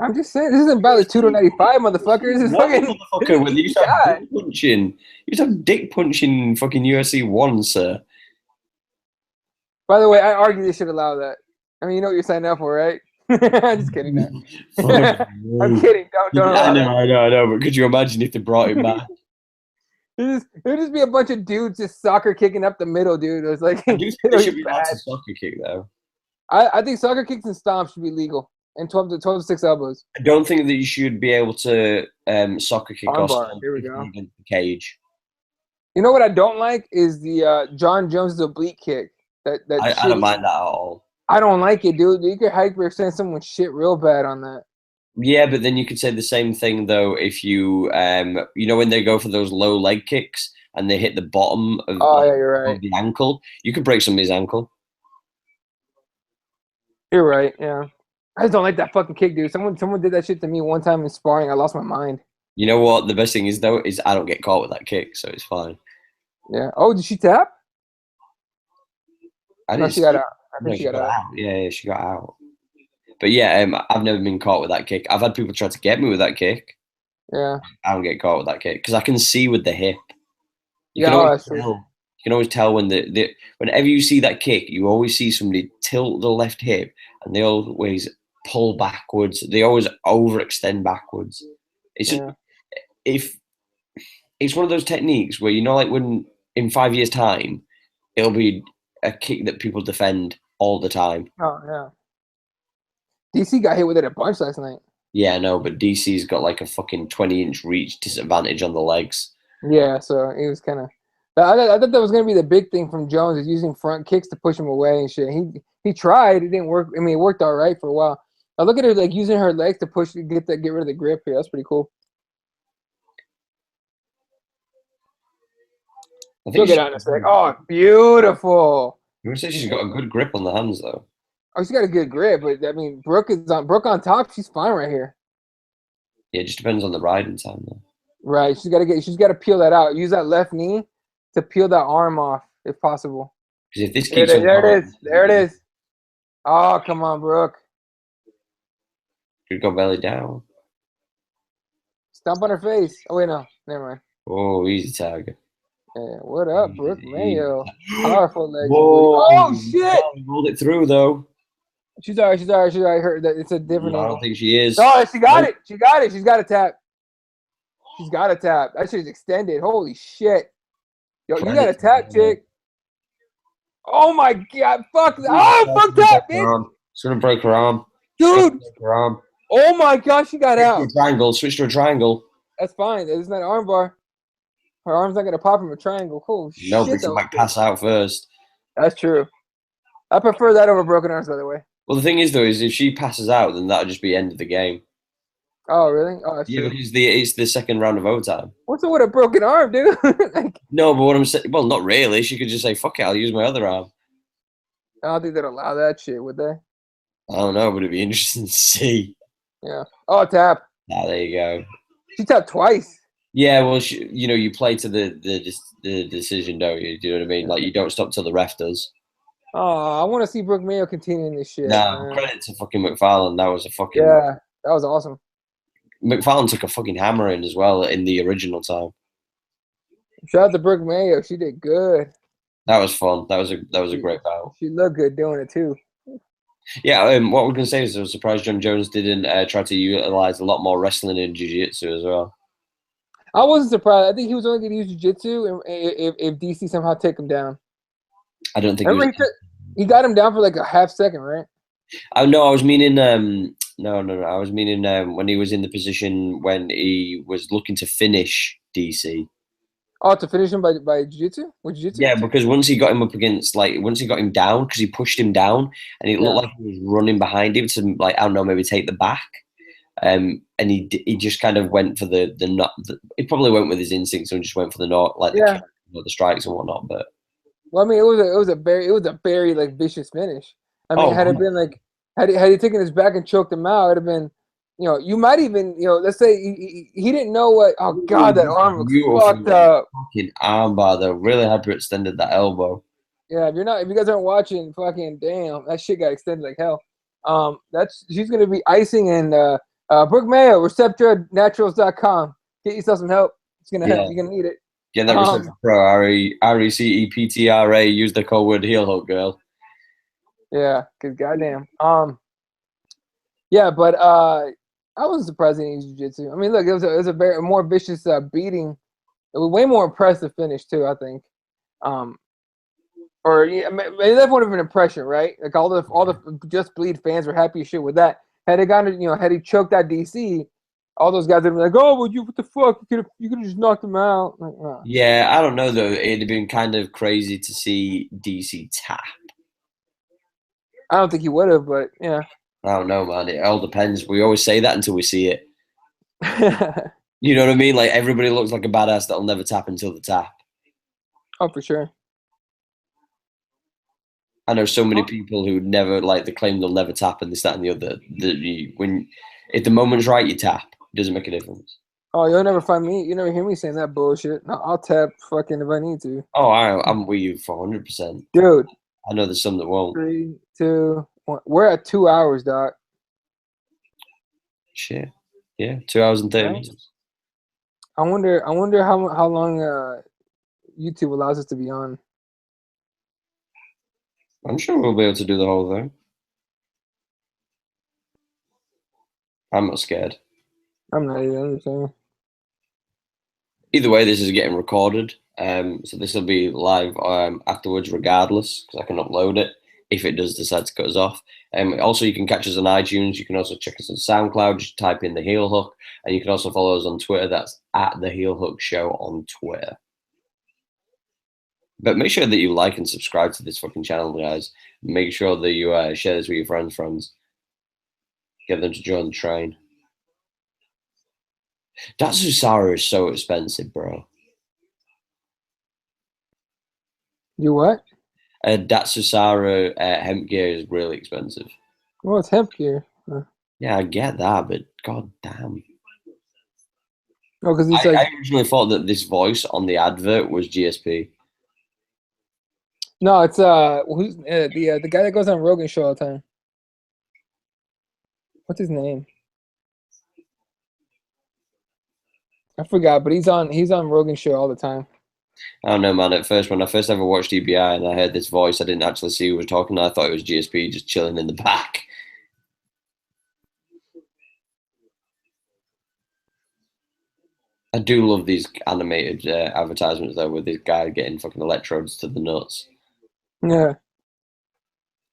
I'm just saying, this isn't Valley 295, motherfucker. This is what fucking motherfucker? When you used to have EBI. dick punching, you used to have dick punching in fucking UFC 1, sir. By the way, I argue they should allow that. I mean, you know what you're signing up for, right? I'm just kidding. No. I'm kidding. Don't allow that. I know. But could you imagine if they brought him back? It would just be a bunch of dudes just soccer kicking up the middle, dude. It was like, I do think they should be allowed to soccer kick, though. I think soccer kicks and stomps should be legal, and 12 to 6 elbows. I don't think that you should be able to soccer kick or Armbar. stomp Here we go. against the cage. You know what I don't like is the John Jones' oblique kick. I don't mind that at all. I don't like it, dude. You could hyperextend someone's shit real bad on that. Yeah, but then you could say the same thing though if you you know when they go for those low leg kicks and they hit the bottom of, yeah, you're right. of the ankle, you could break somebody's ankle. You're right. Yeah, I just don't like that fucking kick, dude. Someone did that shit to me one time in sparring. I lost my mind. You know what? The best thing is though is I don't get caught with that kick, so it's fine. Yeah. Oh, did she tap? No, she got out. I think she got out. Yeah, she got out. But yeah, I've never been caught with that kick. I've had people try to get me with that kick. Yeah. I don't get caught with that kick because I can see with the hip. You can always tell when whenever you see that kick, you always see somebody tilt the left hip and they always pull backwards. They always overextend backwards. It's just if it's one of those techniques where you know, like when in 5 years' time, it'll be a kick that people defend all the time. Oh yeah. DC got hit with it a bunch last night. Yeah, I know, but DC's got like a fucking 20-inch reach disadvantage on the legs. Yeah, so he was kind of. I thought that was gonna be the big thing from Jones, is using front kicks to push him away and shit. He tried, it didn't work. I mean, it worked all right for a while. I look at her like using her legs to push to get rid of the grip here. That's pretty cool. She'll get on a sec. Oh, beautiful. You would say she's got a good grip on the hands, though. Oh, she's got a good grip, but I mean, Brooke on top. She's fine right here. Yeah, it just depends on the riding time, though. Right, she's got to peel that out. Use that left knee to peel that arm off, if possible. Because if this keeps there it is. Oh, come on, Brooke. Could go belly down. Stomp on her face. Oh wait, no, never mind. Oh, easy tag. Yeah, what up, Brooke Mayo? Powerful leg. Oh shit! Rolled it through though. She's all right. She's heard that it's a different angle. I don't think she is. Oh, she got it. She's got a tap. She's got a tap. That shit's extended. Holy shit. Yo, you got a tap, chick. Oh my god. Fuck that. Oh, fuck that, bitch. It's gonna break her arm. Dude. Her arm. Oh my god, she got out. Switch to a triangle. That's fine. It's not an arm bar. Her arm's not gonna pop from a triangle. Cool. No, but she might pass out first. That's true. I prefer that over broken arms, by the way. Well, the thing is, though, is if she passes out, then that'll just be end of the game. Oh, really? Oh, that's yeah, true. because it's the second round of overtime. What's up with a broken arm, dude? No, but what I'm saying, well, not really. She could just say, fuck it, I'll use my other arm. I don't think they'd allow that shit, would they? I don't know, but it'd be interesting to see. Yeah. Oh, tap. Ah, there you go. She tapped twice. Yeah, well, you play to the decision, don't you? Do you know what I mean? Like, you don't stop till the ref does. Oh, I want to see Brooke Mayo continuing this shit. No, credit to fucking McFarlane. That was a fucking... Yeah, that was awesome. McFarlane took a fucking hammering as well in the original time. Shout out to Brooke Mayo. She did good. That was fun. That was a great battle. She looked good doing it too. Yeah, what we're gonna say is I was surprised John Jones didn't try to utilize a lot more wrestling and jiu-jitsu as well. I wasn't surprised. I think he was only going to use jiu-jitsu if DC somehow take him down. I don't think he got him down for like a half second, right? Oh no, I was meaning no. I was meaning when he was in the position when he was looking to finish DC. Oh, to finish him by jiu-jitsu? With jiu-jitsu? Yeah, because once he got him up against, once he got him down, because he pushed him down, and it looked like he was running behind him to, I don't know, maybe take the back. And he just kind of went for the he probably went with his instincts and just went for the strikes and whatnot. But well, I mean, it was a very like vicious finish. I mean, had it been like had he taken his back and choked him out, it'd have been you might even, let's say he didn't know what. Oh God, that arm looks Beautiful fucked up. fucking armbar though. Really hyperextended that elbow. Yeah, if you guys aren't watching, fucking damn, that shit got extended like hell. She's gonna be icing and Brooke Mayo, ReceptraNaturals.com. Get yourself some help. It's gonna help. Yeah. You're gonna need it. Get that Receptra Pro, RECEPTRA. Use the code word heel hook, girl. Yeah, cause goddamn. Yeah, but I wasn't surprised in jiu-jitsu. I mean, look, it was a very more vicious beating. It was way more impressive finish too, I think. Or yeah, maybe that would have been an impression, right? Like all the Just Bleed fans were happy as shit with that. Had it gone, had he choked that DC, all those guys would be like, "Oh, well, what the fuck? You could have just knocked him out." Like, Yeah, I don't know though. It'd have been kind of crazy to see DC tap. I don't think he would have, but yeah. I don't know, man. It all depends. We always say that until we see it. You know what I mean? Like everybody looks like a badass that'll never tap until the tap. Oh, for sure. I know so many people who never they claim they'll never tap and this, that, and the other. If the moment's right, you tap. It doesn't make a difference. Oh, you'll never find me. You never hear me saying that bullshit. No, I'll tap fucking if I need to. Oh, I'm with you for 100%. Dude. I know there's some that won't. 3, 2, 1. We're at 2 hours, doc. Shit. Yeah, 2 hours and 30 minutes. I wonder how long YouTube allows us to be on. I'm sure we'll be able to do the whole thing. I'm not scared. I'm not either. Either way, this is getting recorded. So this will be live afterwards, regardless, because I can upload it if it does decide to cut us off. Also, you can catch us on iTunes. You can also check us on SoundCloud. Just type in The Heel Hook. And you can also follow us on Twitter. That's at The Heel Hook Show on Twitter. But make sure that you like and subscribe to this fucking channel, guys. Make sure that you share this with your friends. Get them to join the train. That Susara is so expensive, bro. You what? Datsusara hemp gear is really expensive. Well, it's hemp gear. Yeah, I get that, but god damn. Oh, because I originally thought that this voice on the advert was GSP. No, it's who's the guy that goes on Rogan's show all the time. What's his name? I forgot, but he's on Rogan's show all the time. I don't know, man. At first, when I first ever watched EBI and I heard this voice, I didn't actually see who was talking. I thought it was GSP just chilling in the back. I do love these animated advertisements, though, with this guy getting fucking electrodes to the nuts. Yeah.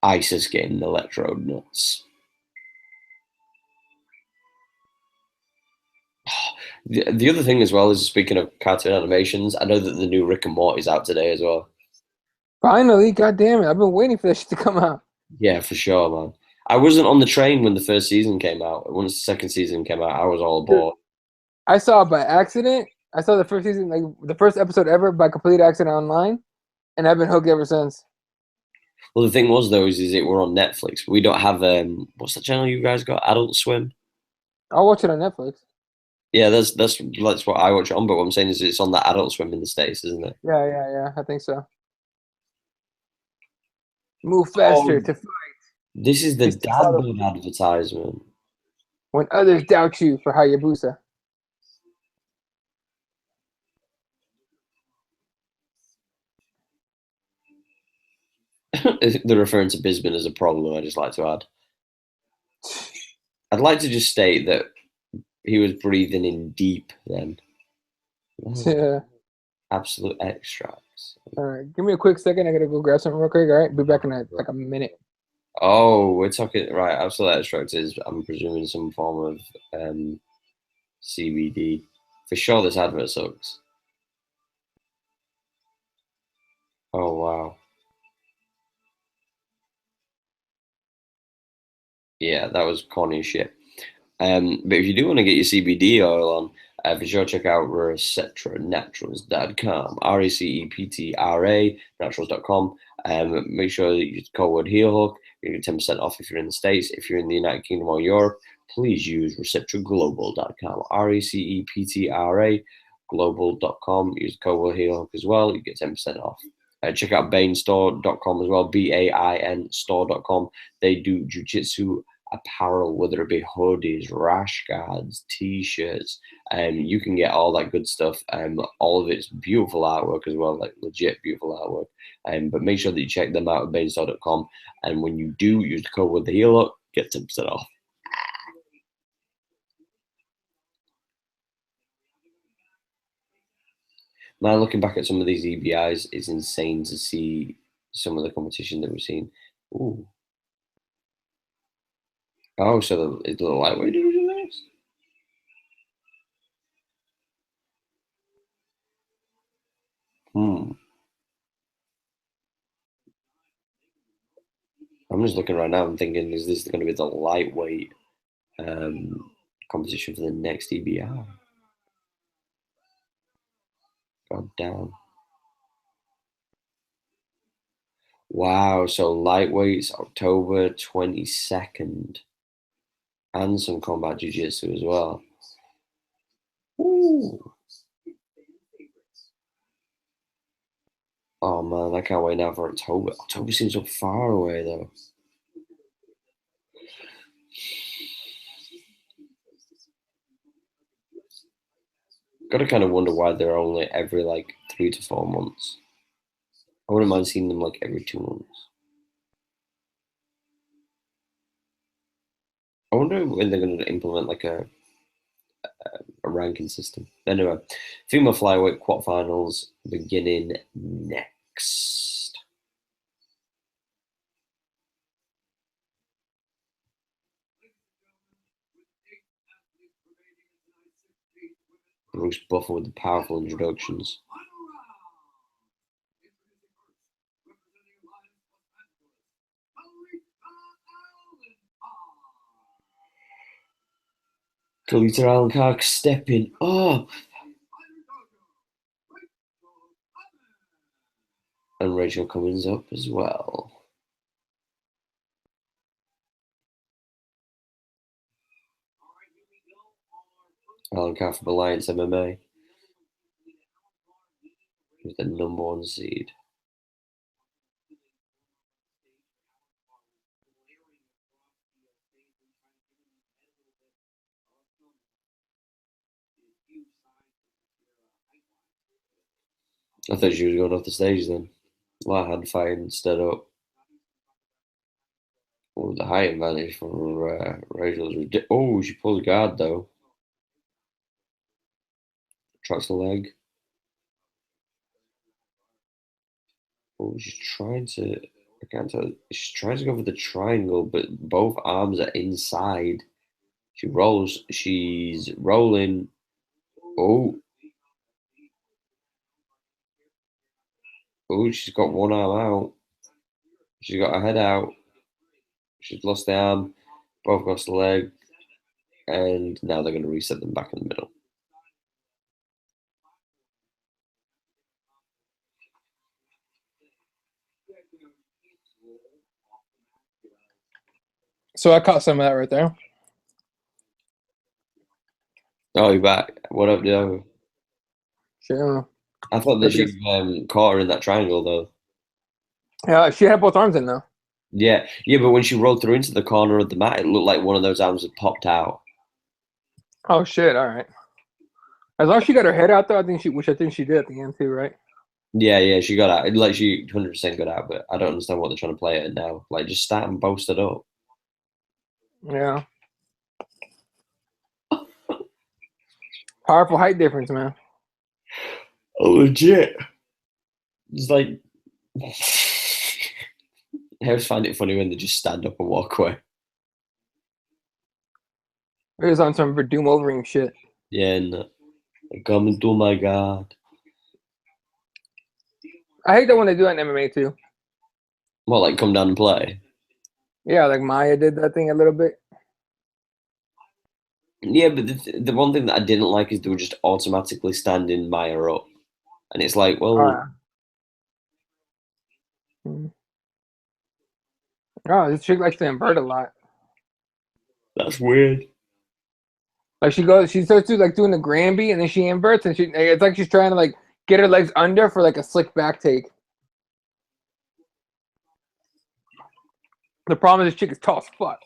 ISIS getting electrode nuts. The other thing as well is, speaking of cartoon animations, I know that the new Rick and Morty is out today as well. Finally, god damn it. I've been waiting for that shit to come out. Yeah, for sure, man. I wasn't on the train when the first season came out. Once the second season came out, I was all aboard. I saw it by accident. I saw the first season, like the first episode ever, by complete accident online, and I've been hooked ever since. Well, the thing was, though, is it we're on Netflix. We don't have what's the channel you guys got? Adult Swim. I'll watch it on Netflix. Yeah, that's what I watch it on. But what I'm saying is, it's on that Adult Swim in the States, isn't it? Yeah. I think so. Move faster to fight. This is the dad bod advertisement. When others doubt you for Hayabusa. They're referring to Bisbee as a problem, I just like to add. I'd like to just state that he was breathing in deep then. Yeah. Absolute extracts. All right, give me a quick second. I gotta go grab something real quick. All right, be back in like a minute. Oh, we're talking right. Absolute extracts is, I'm presuming, some form of CBD. For sure, this advert sucks. Oh wow. Yeah, that was corny as shit. But if you do want to get your CBD oil on, for sure check out ReceptraNaturals.com. RECEPTRA naturals.com. Make sure that you use code word heel hook. You get 10% off if you're in the States. If you're in the United Kingdom or Europe, please use receptraglobal.com. RECEPTRA global.com. Use code WorldHealHook as well. You get 10% off. Check out bainstore.com as well. BAIN store.com. They do jiu-jitsu apparel, whether it be hoodies, rash guards, t-shirts, and you can get all that good stuff. All of it's beautiful artwork as well, like legit beautiful artwork. But make sure that you check them out at bainstore.com. And when you do, use the code WorldHealHook, get 10% off. Man, looking back at some of these EBIs, it's insane to see some of the competition that we've seen. Ooh. Oh, so is the lightweight division next? I'm just looking right now and thinking, is this going to be the lightweight competition for the next EBI? God damn. Wow, so lightweight's October 22nd. And some combat jiu-jitsu as well. Ooh. Oh man, I can't wait now for October. October seems so far away though. Gotta kind of wonder why they're only every like 3 to 4 months. I wouldn't mind seeing them like every 2 months. I wonder when they're going to implement like a ranking system. Anyway, female flyweight quarterfinals beginning next. Bruce Buffer with the powerful introductions. Kalita Alan stepping up. And Rachel Cummins up as well. Alan Carr from Alliance MMA. Who's the #1 seed. I thought she was going off the stage then. Well, I had fighting instead up. Oh, the height advantage for Rachel's ridiculous. Oh, she pulls guard though. Tracks the leg. Oh, she's trying to. I can't tell. She's trying to go for the triangle, but both arms are inside. She rolls. She's rolling. Oh. Oh, she's got one arm out. She's got her head out. She's lost the arm. Both lost the leg. And now they're going to reset them back in the middle. So I caught some of that right there. Oh, you're back. What up, Joe? Sure. I thought that she caught her in that triangle, though. Yeah, she had both arms in though. Yeah, but when she rolled through into the corner of the mat, it looked like one of those arms had popped out. Oh shit! All right. As long as she got her head out though, I think she did at the end too, right? Yeah, she got out. Like she 100% got out, but I don't understand what they're trying to play at now. Like, just start and boast it up. Yeah. Powerful height difference, man. Oh, legit. It's like I always find it funny when they just stand up and walk away. It was on some Verdum Overeem shit. Yeah, and coming to my God. I hate that when they do that in MMA too. What, like come down and play? Yeah, like Maya did that thing a little bit. Yeah, but the one thing that I didn't like is they were just automatically standing Maya up. And it's like, well... Oh, this chick likes to invert a lot. That's weird. Like she starts to like doing the Granby, and then she inverts, and it's like she's trying to like get her legs under for like a slick back take. The problem is this chick is tall as fuck.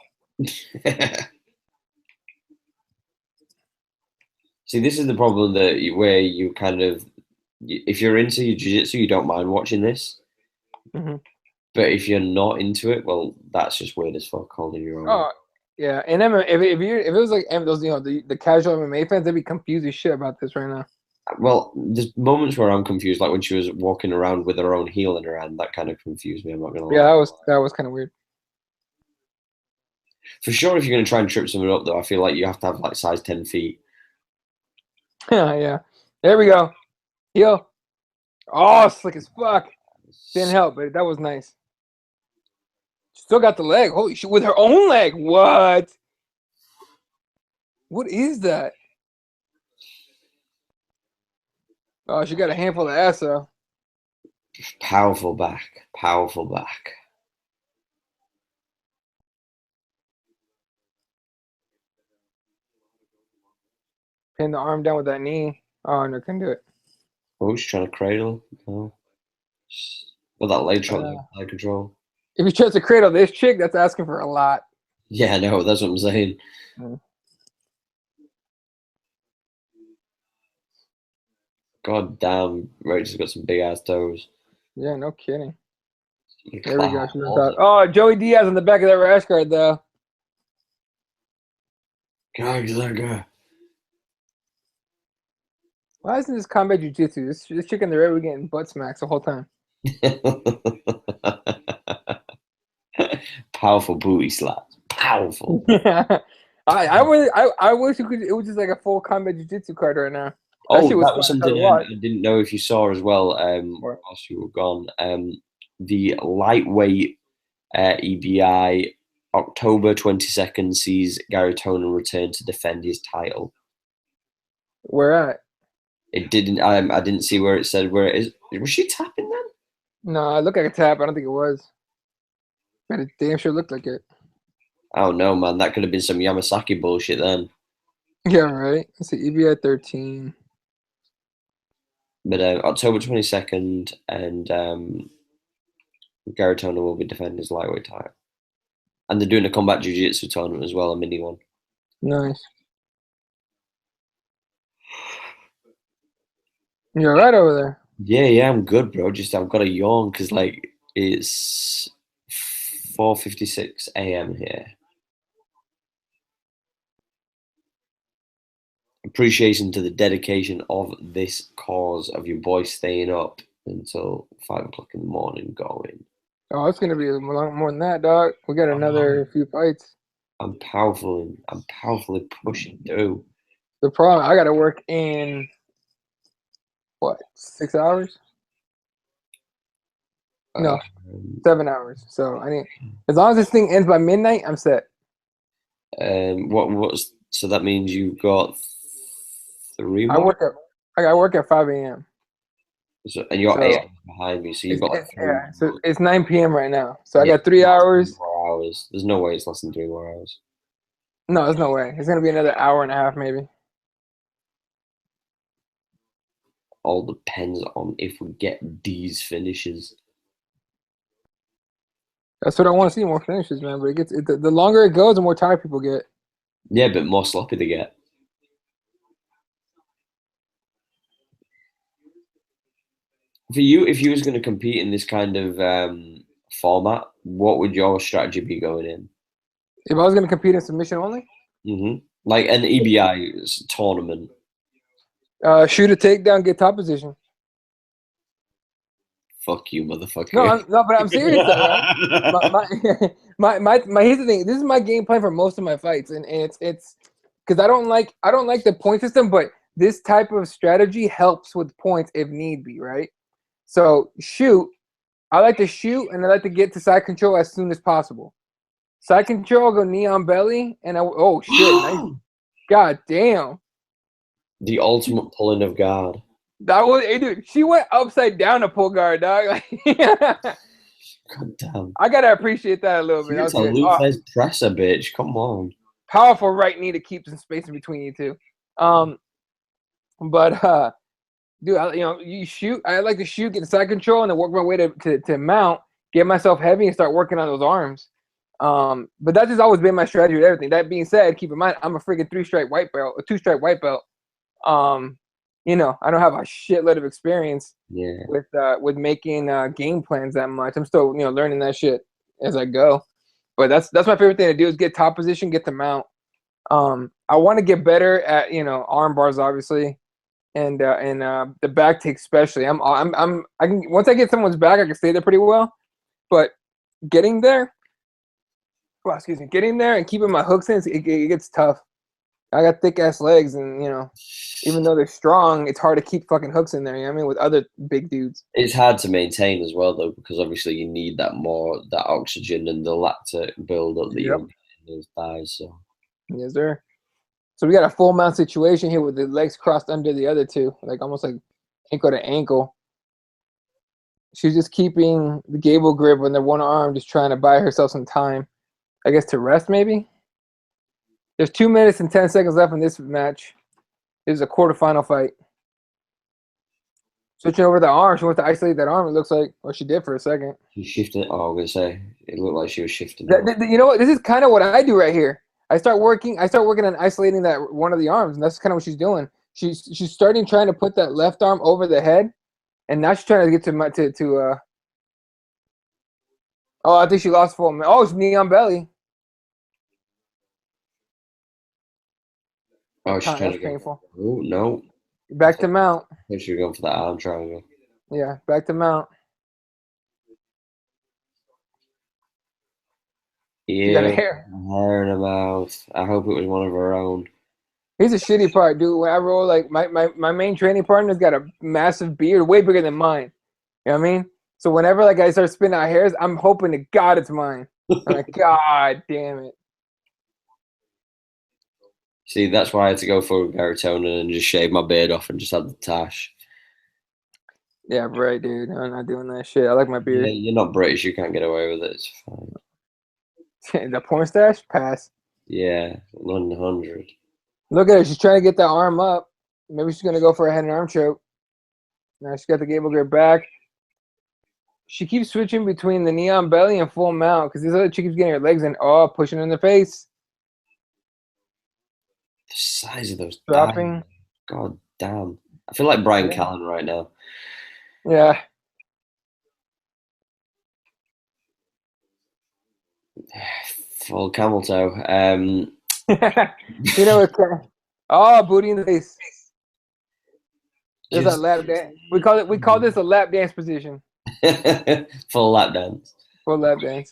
See, this is the problem where you kind of, if you're into your jiu-jitsu, you don't mind watching this. Mm-hmm. But if you're not into it, well, that's just weird as fuck holding your own. Oh, yeah. And then if it was like those, the casual MMA fans, they'd be confused as shit about this right now. Well, there's moments where I'm confused, like when she was walking around with her own heel in her hand. That kind of confused me. I'm not gonna lie. Yeah, that was kind of weird. For sure, if you're gonna try and trip someone up, though, I feel like you have to have like size 10 feet. Yeah. There we go. Heel. Oh, slick as fuck. Didn't help, but that was nice. Still got the leg. Holy shit, with her own leg. What? What is that? Oh, she got a handful of ass, though. Powerful back. Powerful back. Pin the arm down with that knee. Oh, no, couldn't do it. Oh, she's trying to cradle. Oh. Well, that leg control. If he tries to cradle this chick, that's asking for a lot. Yeah, no, that's what I'm saying. God damn, Rachel's got some big ass toes. Yeah, no kidding. There we go. Oh, Joey Diaz on the back of that rash guard, though. God, that guy. Why isn't this combat jiu-jitsu? This chick in the red was getting butt smacks the whole time. Powerful booty slaps. Powerful. I wish it was just like a full combat jiu-jitsu card right now. Oh, that was something I didn't know if you saw as well. Whilst you were gone, the lightweight EBI October 22nd sees Gary Tonin return to defend his title. Where at? It didn't. I didn't see where it said where it is. Was she tapping then? No, it looked like a tap. I don't think it was. But it damn sure looked like it. Oh no, man! That could have been some Yamasaki bullshit then. Yeah, right. Let's see, EBI 13. But October 22nd, and Gary Tonin will be defending his lightweight title. And they're doing a combat jiu-jitsu tournament as well, a mini one. Nice. You're right over there. Yeah, I'm good, bro. Just I've got a yawn because like it's 4:56 a.m. here. Appreciation to the dedication of this cause of your boy staying up until 5 o'clock in the morning going. Oh, it's gonna be a lot more than that, dog. We got another few fights. I'm powerfully pushing through. The problem, I gotta work in what, 6 hours? No, 7 hours. So I need, as long as this thing ends by midnight, I'm set. So that means you've got 3 more? I work at 5 a.m. So, and you're 8 hours behind me, so you've got so it's 9 p.m. right now. So I got 3 hours. 3 more hours. There's no way it's less than 3 more hours. No, there's no way. It's gonna be another hour and a half, maybe. All depends on if we get these finishes. That's what I want to see, more finishes, man. But the longer it goes, the more tired people get. Yeah, but more sloppy they get. For you, if you was going to compete in this kind of format, what would your strategy be going in? If I was going to compete in submission only? Like an EBI tournament. Shoot a takedown, get top position. Fuck you, motherfucker. No, but I'm serious. My here's the thing. This is my game plan for most of my fights, and it's because I don't like the point system, but this type of strategy helps with points if need be, right? So shoot, I like to shoot, and I like to get to side control as soon as possible. Side control, I'll go knee on belly, and oh shit, nice. God damn. The ultimate pulling of guard. That was, hey, dude. She went upside down to pull guard, dog. God damn. I gotta appreciate that a little bit. It's a Luthez presser, bitch. Come on. powerful right knee to keep some space in between you two. But dude, you shoot. I like to shoot, get the side control, and then work my way to mount, get myself heavy, and start working on those arms. But that's just always been my strategy with everything. That being said, keep in mind I'm a freaking 3-stripe white belt, a 2-stripe white belt. I don't have a shitload of experience with making game plans that much. I'm still learning that shit as I go. But that's my favorite thing to do is get top position, get to mount. I want to get better at arm bars, obviously, and the back take especially. I can once I get someone's back, I can stay there pretty well. But getting there, getting there and keeping my hooks in, it gets tough. I got thick ass legs, and even though they're strong, it's hard to keep fucking hooks in there. You know what I mean? With other big dudes, it's hard to maintain as well, though, because obviously you need that oxygen and the lactate build up that you in those thighs. So yes, sir. So we got a full mount situation here with the legs crossed under the other two, like almost like ankle to ankle. She's just keeping the gable grip on the one arm, just trying to buy herself some time, I guess, to rest maybe. There's 2 minutes and 10 seconds left in this match. This is a quarterfinal fight. Switching over the arm. She wants to isolate that arm, it looks like. Or she did for a second. She shifted. Oh, I was going to say, it looked like she was shifting. You know what? This is kind of what I do right here. I start working on isolating that one of the arms, and that's kind of what she's doing. She's starting trying to put that left arm over the head, and now she's trying to get to Oh, I think she lost full. Oh, it's knee on belly. Oh, she's trying to go. Painful. Oh, no. Back to mount. I think she's going for that arm triangle. Yeah, back to mount. Yeah, she got a hair in her mouth. I hope it was one of her own. Here's the shitty part, dude. When I roll, like my main training partner's got a massive beard, way bigger than mine. You know what I mean? So whenever like I start spinning out hairs, I'm hoping to God it's mine. I'm like, God damn it. See, that's why I had to go for Garatonin and just shave my beard off and just have the tash. Yeah, right, dude. I'm not doing that shit. I like my beard. Yeah, you're not British. You can't get away with it. It's fine. The porn stash? Pass. Yeah, 100. Look at her. She's trying to get that arm up. Maybe she's going to go for a head and arm choke. Now she's got the gable grip back. She keeps switching between the knee on belly and full mount because this other chick keeps getting her legs in. Oh, pushing her in the face. The size of those dropping. God damn. I feel like Brian Callen right now. Yeah. Full camel toe. You know what? Oh, booty in the face. There's a lap dance. We call this a lap dance position. Full lap dance. Full lap dance.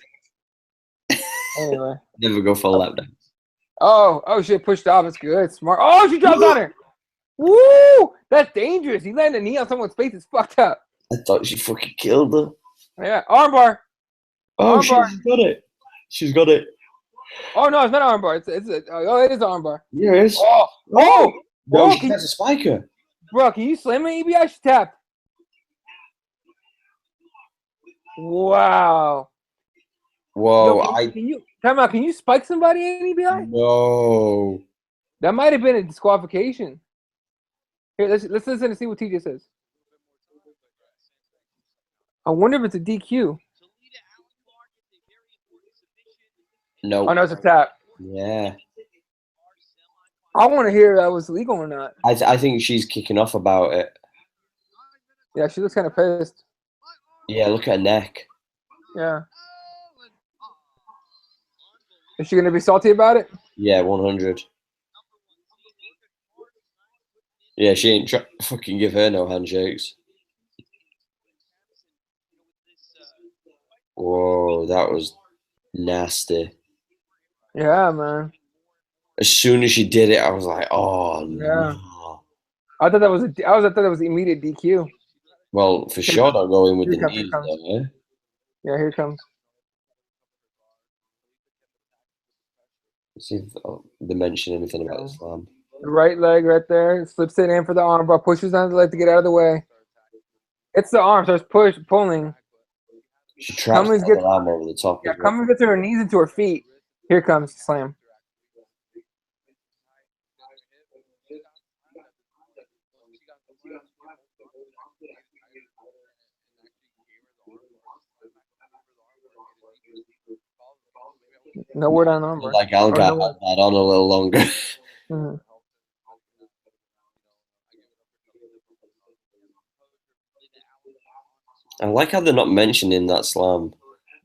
Anyway. Never go full lap dance. Oh shit, pushed off. It's good. Smart. Oh, she dropped on her. Woo! That's dangerous. You land a knee on someone's face, it's fucked up. I thought she fucking killed her. Yeah, armbar. Oh, she's got it. She's got it. Oh no, it's not an armbar. It is an armbar. Yeah, it is. Oh! No, she has a spiker. Bro, can you slam an EBI? She tapped. Wow. Whoa! Can you spike somebody in EBI? No. That might have been a disqualification. Here, let's listen and see what TJ says. I wonder if it's a DQ. No. Oh no, it's a tap. Yeah. I want to hear if that was legal or not. I think she's kicking off about it. Yeah, she looks kind of pissed. Yeah, look at her neck. Yeah. Is she gonna be salty about it? Yeah, 100. Yeah, she ain't fucking give her no handshakes. Whoa, that was nasty. Yeah, man. As soon as she did it, I was like, "Oh no!" I thought that was immediate DQ. Well, for sure, I'll go in with the knees though, yeah. Yeah, here it comes. Let's see if they mention anything about Islam. The right leg right there, slips it in for the armbar, pushes on the leg to get out of the way. It's the arm, starts pulling. She traps the arm over the top. Yeah, Cummins gets her knees into her feet. Here comes slam. No word on number. Like I'll Or get no that word. on a little longer. Mhm. I like how they're not mentioning that slam.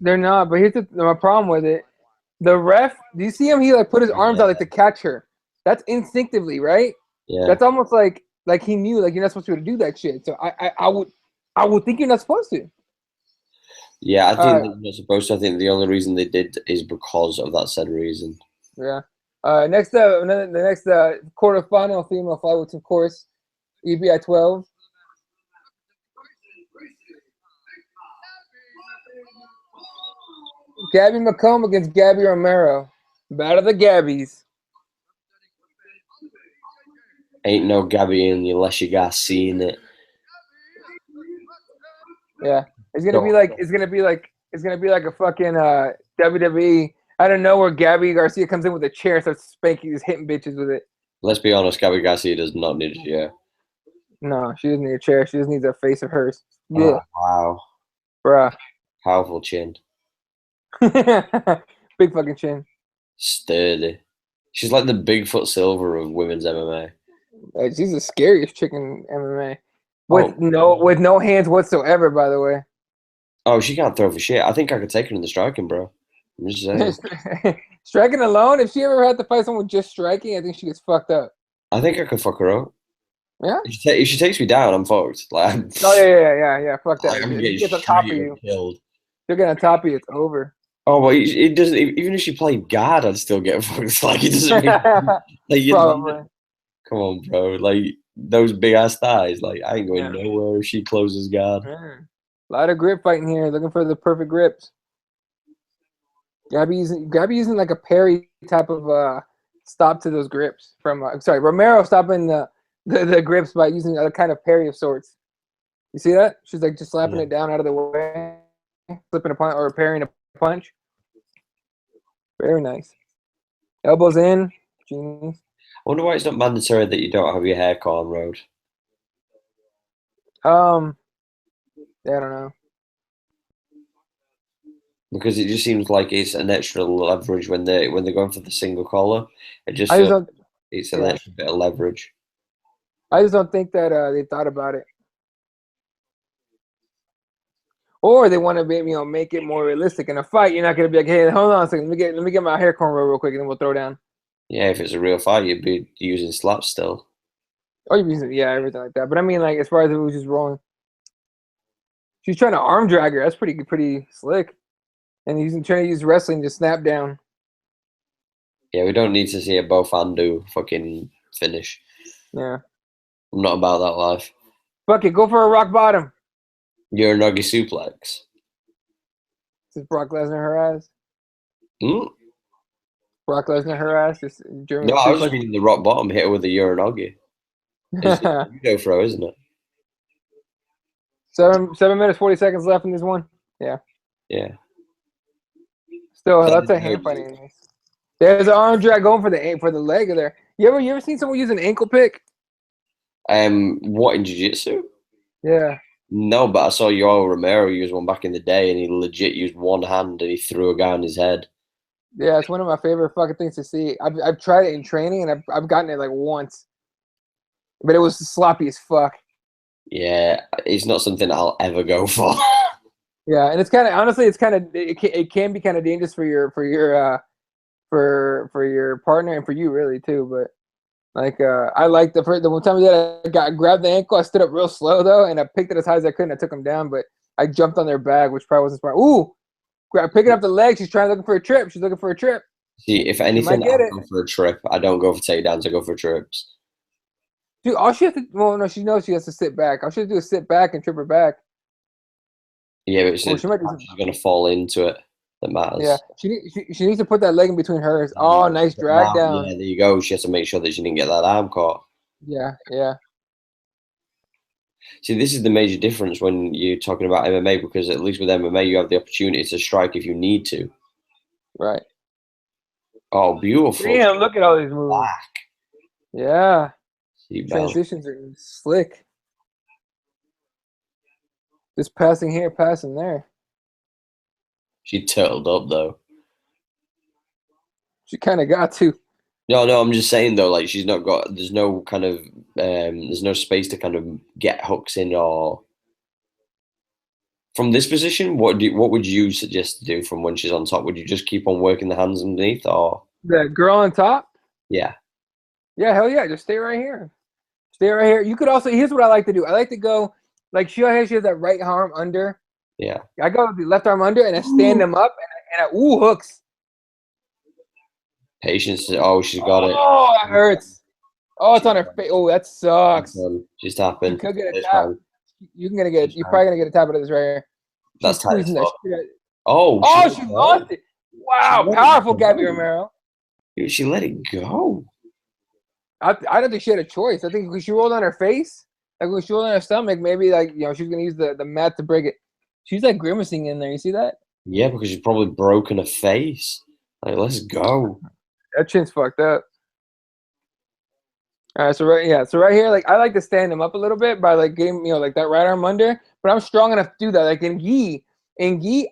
They're not, but here's my problem with it. The ref, do you see him? He like put his arms out Yeah, like to catch her. That's instinctively, right? yeah, That's almost like he knew like you're not supposed to do that shit. So I would think you're not supposed to. yeah. I think Uh they're not supposed to. I think the only reason they did is because of that said reason. yeah. Next the next quarterfinal female flyweights, of course, EBI 12. Gabby McComb against Gabby Romero. Battle of the Gabbies. Ain't no Gabby in you unless you guys seen it. Yeah. It's gonna Go be on. like a fucking WWE. I don't know where Gabby Garcia comes in with a chair, starts spanking, just hitting bitches with it. Let's be honest, Gabby Garcia does not need a chair. No, she doesn't need a chair. She just needs a face of hers. Oh Yeah, wow, bruh. powerful chin, Big fucking chin. sturdy. She's like the Bigfoot Silver of women's MMA. She's the scariest chick in MMA. Oh, With no hands whatsoever, by the way. oh, she can't throw for shit. I think I could take her in the striking, bro. I'm just saying. Striking alone, if she ever had to fight someone with just striking, I think she gets fucked up. I think I could fuck her up. Yeah? If she takes me down, I'm fucked. Like, Oh yeah. Fuck that. I'm If she getting gets on top of straight up you, killed. she'll get on top of you, it's over. Oh, but it doesn't. Even if she played guard, I'd still get fucked. Like it doesn't mean like Probably. come on, bro. Like those big ass thighs. Like I ain't going Yeah. nowhere if she closes guard. Yeah. A lot of grip fighting here, looking for the perfect grips. Gabby using like a parry type of stop to those grips from sorry, Romero stopping the grips by using a kind of parry of sorts. You see that? She's like just slapping Yeah. it down out of the way, flipping a punch or parrying a punch. Very nice. Elbows in. Genius. I wonder why it's not mandatory that you don't have your hair cornrowed. Um, yeah, I don't know. Because it just seems like it's an extra leverage when they're going for the single collar. It just I just feels don't. it's an Yeah, extra bit of leverage. I just don't think that they thought about it, or they want to make it more realistic in a fight. You're not gonna be like, hey, hold on a second, let me get my hair cornrow real quick, and then we'll throw down. Yeah, if it's a real fight, you'd be using slaps still. Oh, you using yeah, everything like that. But I mean, like as far as if it was just rolling, she's trying to arm drag her. That's pretty slick. And he's trying to use wrestling to snap down. Yeah, we don't need to see a both undo fucking finish. Yeah. I'm not about that life. Fuck it, go for a rock bottom. You're a nuggy suplex. This is Brock Lesnar her ass. Hmm? Brock Lesnar her ass. Just No, German I was just suplex. meaning the rock bottom hit her with a uranagi. It's a judo throw, isn't it? 7 minutes 40 seconds left in this one. Yeah. Yeah. Still, That that's a is hand good. fighting. There's an arm drag going for the leg of there. You ever seen someone use an ankle pick? What in jiu-jitsu? Yeah. No, but I saw Yoel Romero use one back in the day, and he legit used one hand and he threw a guy on his head. Yeah, it's one of my favorite fucking things to see. I've tried it in training and I've gotten it like once, but it was sloppy as fuck. Yeah, it's not something I'll ever go for. Yeah, and it's kind of honestly, it can be kind of dangerous for your partner and for you really too. But like I like the one time that I grabbed the ankle, I stood up real slow though, and I picked it as high as I could, and I took him down. But I jumped on their bag, which probably wasn't smart. Ooh, picking up the leg. She's looking for a trip. She's looking for a trip. See, if She anything, might get I'll it. go for a trip. I don't go for takedowns. I go for trips. Dude, all she has to well, no, she knows she has to sit back. All she has to do is sit back and trip her back. Yeah, but it's Oh, the she might do how some. she's going to fall into it that Yeah, matters. she needs to put that leg in between hers. Oh, nice drag Now, down. yeah, there you go. She has to make sure that she didn't get that arm caught. Yeah. See, this is the major difference when you're talking about MMA because at least with MMA, you have the opportunity to strike if you need to. Right. Oh, beautiful. Damn, look at all these moves. Back. Yeah. Seatbelt. Transitions are slick. Just passing here, passing there. She turtled up, though. She kind of got to. No, no, I'm just saying though, like she's not got. There's no kind of there's no space to kind of get hooks in or from this position. What would you suggest to do from when she's on top? Would you just keep on working the hands underneath, or The girl on top. yeah, Yeah, hell yeah, just stay right here. Stay right here. You could also. Here's what I like to do. I like to go like she has that right arm under. yeah, I go with the left arm under and I stand them up and I ooh hooks. patience. Oh, she's got it. Oh, that hurts. Oh, it's on her face. Oh, that sucks. She's You tapping. could get a It's tap. fine. You can gonna get. You're probably gonna get a tap out of this right here. She's That's tight as squeezing that fuck. shit out. Oh, Oh, she lost it. Wow, let powerful it Gabby go. Romero. Dude, she let it go. I don't think she had a choice. I think when she rolled on her face, like when she rolled on her stomach, maybe like she's gonna use the mat to break it. She's like grimacing in there. You see that? Yeah, because she's probably broken her face. Like, let's go. That chin's fucked up. All right, so right here, like I like to stand him up a little bit by like getting like that right arm under, but I'm strong enough to do that. Like in gi,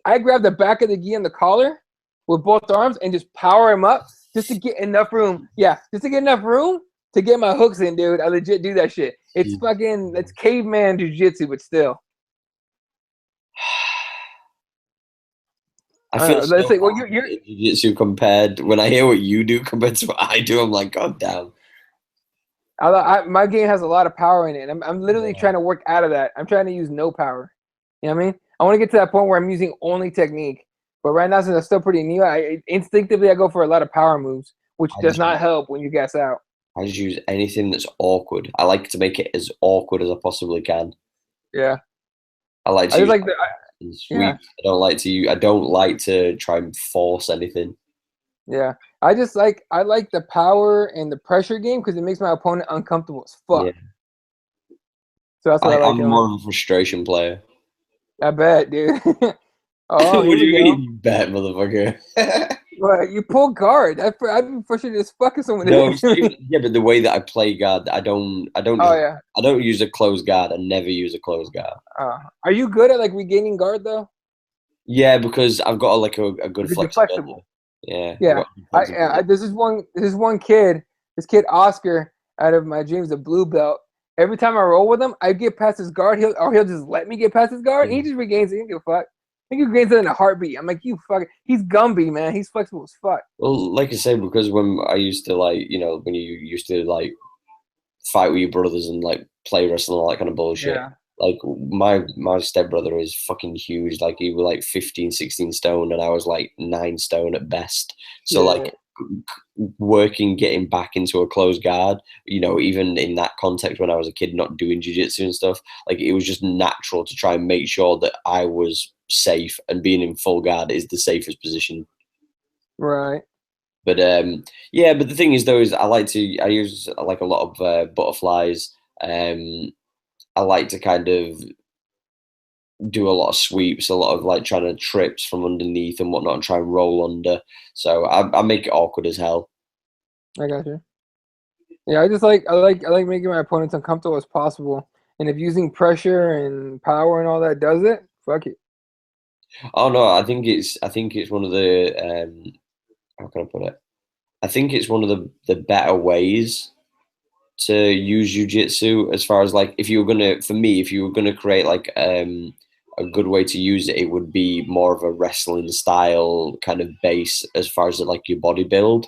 I grab the back of the gi and the collar with both arms and just power him up just to get enough room. Yeah, just to get enough room to get my hooks in, dude. I legit do that shit. It's caveman jujitsu, but still. I feel Let's say, well, confident in jiu-jitsu compared when I hear what you do compared to what I do. I'm like, God damn. My game has a lot of power in it. I'm literally trying to work out of that. I'm trying to use no power. You know what I mean? I want to get to that point where I'm using only technique. But right now, since I'm still pretty new, instinctively I go for a lot of power moves, which does not help when you gas out. I just use anything that's awkward. I like to make it as awkward as I possibly can. Yeah. I like to I just use like the sweeps. yeah. I don't like to try and force anything. Yeah. I like the power and the pressure game because it makes my opponent uncomfortable as fuck. Yeah. So that's what I like I'm doing. more of a frustration player. I bet, dude. Oh, What here do you we go. mean, you bet, motherfucker? Well, you pull guard. I've been frustrated as fucking someone. No, yeah, but the way that I play guard, I don't Oh yeah. I don't use a closed guard. I never use a closed guard. Are you good at like regaining guard though? Yeah, because I've got a good Because you're flexibility. flexible. Yeah, Yeah. This is one kid. This kid Oscar out of my dreams, a blue belt. Every time I roll with him, I get past his guard. He'll just let me get past his guard. And he just regains it. He don't give a fuck. I think he regains it in a heartbeat. I'm like, you fucking. He's Gumby, man. He's flexible as fuck. Well, like I say, because when I used to when you used to fight with your brothers and like play wrestling and all that kind of bullshit. Yeah. Like my stepbrother is fucking huge. Like he was like 15, 16 stone and I was like 9 stone at best. So like getting back into a closed guard, even in that context when I was a kid not doing jiu-jitsu and stuff, like it was just natural to try and make sure that I was safe, and being in full guard is the safest position. Right. But yeah, but the thing is though is I use like a lot of butterflies. I like to kind of do a lot of sweeps, a lot of like trying to trips from underneath and whatnot, and try and roll under. So I make it awkward as hell. I got you. Yeah, I like making my opponents uncomfortable as possible. And if using pressure and power and all that does it, fuck it. Oh no, I think it's one of the how can I put it? I think it's one of the better ways to use jujitsu, as far as like if you were gonna create like a good way to use it, it would be more of a wrestling style kind of base as far as like your body build.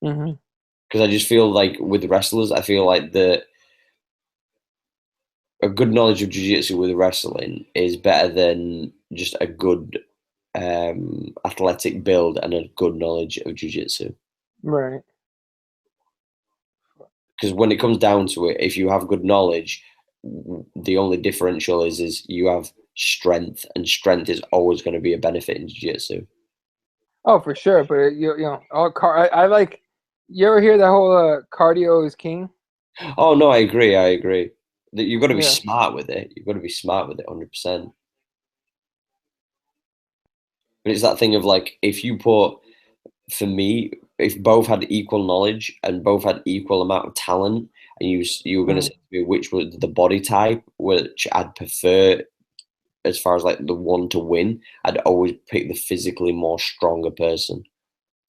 Mm-hmm. Because I just feel like with wrestlers, I feel like a good knowledge of jiu-jitsu with wrestling is better than just a good athletic build and a good knowledge of jiu-jitsu. Right. Because when it comes down to it, if you have good knowledge, the only differential is you have strength, and strength is always going to be a benefit in jiu-jitsu. Oh, for sure. But I like. You ever hear that whole cardio is king? Oh no, I agree. That you've got to be Yeah. smart with it. You've got to be smart with it, 100%. But it's that thing of like, for me, if both had equal knowledge and both had equal amount of talent, and you were going to say to me which was the body type which I'd prefer as far as like the one to win, I'd always pick the physically more stronger person.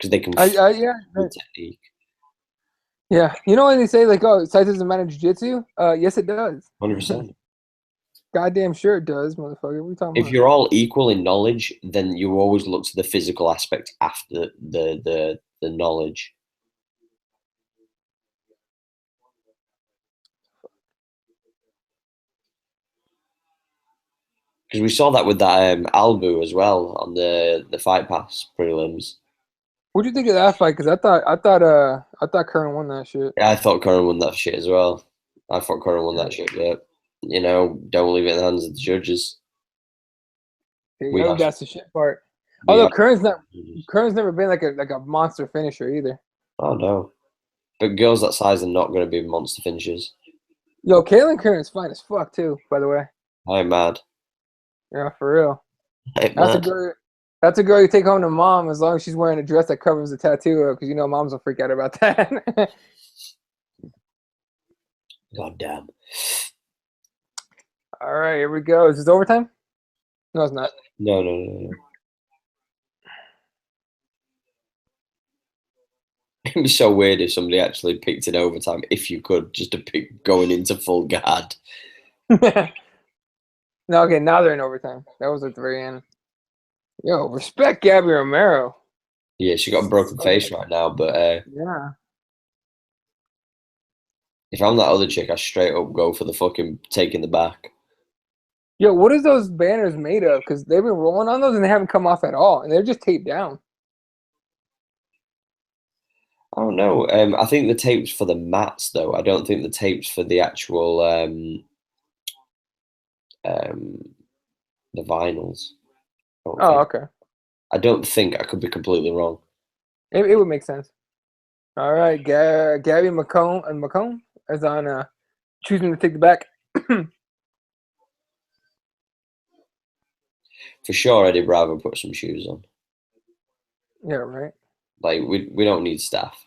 because they can Yeah, the technique. yeah. You know when they say like, oh, size doesn't matter in jiu-jitsu? Yes, it does. 100%. Goddamn sure it does, motherfucker. What are you talking If about? you're all equal in knowledge, then you always look to the physical aspect after the knowledge. Because we saw that with that Albu as well on the Fight Pass prelims. What'd you think of that fight? Because I thought Curran won that shit. Yeah, I thought Curran won that shit as well. I thought Curran won that shit, but don't leave it in the hands of the judges. We have, That's the shit part. we Although have. Curran's never been like a monster finisher either. Oh no, but girls that size are not going to be monster finishers. Yo, Kaylin Curran's fine as fuck too, by the way. I'm mad. Yeah, for real. I'm That's a mad. girl. That's a girl you take home to mom as long as she's wearing a dress that covers the tattoo, because moms will freak out about that. God damn. All right, here we go. Is this overtime? No, it's not. No. It'd be so weird if somebody actually picked in overtime, if you could, just to pick going into full guard. No, okay, now they're in overtime. That was at the very end. Yo, respect Gabby Romero. Yeah, she got a broken face right now, but Yeah. if I'm that other chick, I straight up go for the fucking taking the back. Yo, what is those banners made of? Because they've been rolling on those and they haven't come off at all, and they're just taped down. I don't know. I think the tape's for the mats, though. I don't think the tape's for the actual the vinyls. Okay. I don't think. I could be completely wrong. It would make sense. All right, Gabby McComb is on choosing to take the back. For sure, Eddie Bravo put some shoes on. Yeah, right. Like we don't need staff.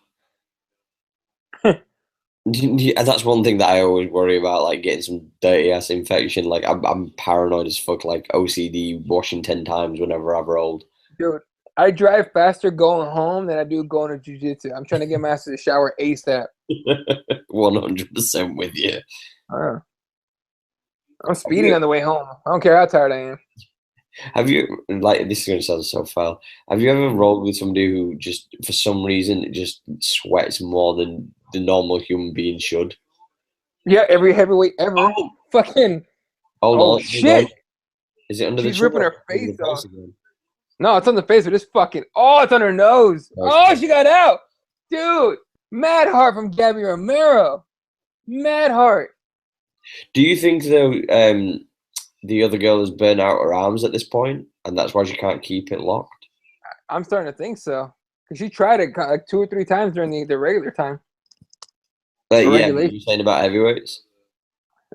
That's one thing that I always worry about, like getting some dirty ass infection. Like I'm paranoid as fuck, like OCD, washing 10 times whenever I've rolled. Dude, I drive faster going home than I do going to jiu-jitsu. I'm trying to get my ass to the shower ASAP. 100% with you. I'm speeding on the way home. I don't care how tired I am. Have you, like, this is going to sound so foul. Have you ever rolled with somebody who just, for some reason, just sweats more than the normal human being should? Yeah, every heavyweight ever. Oh. Fucking. Hold on. Shit. Is it under She's the chin? Ripping her face off. No, it's on the face, but it's fucking. Oh, it's on her nose. Oh, she got out. Dude, mad heart from Gabby Romero. Mad heart. Do you think, though, the other girl has burnt out her arms at this point, and that's why she can't keep it locked? I'm starting to think so. Because she tried it like 2 or 3 times during the regular time. Yeah, what you're saying about heavyweights?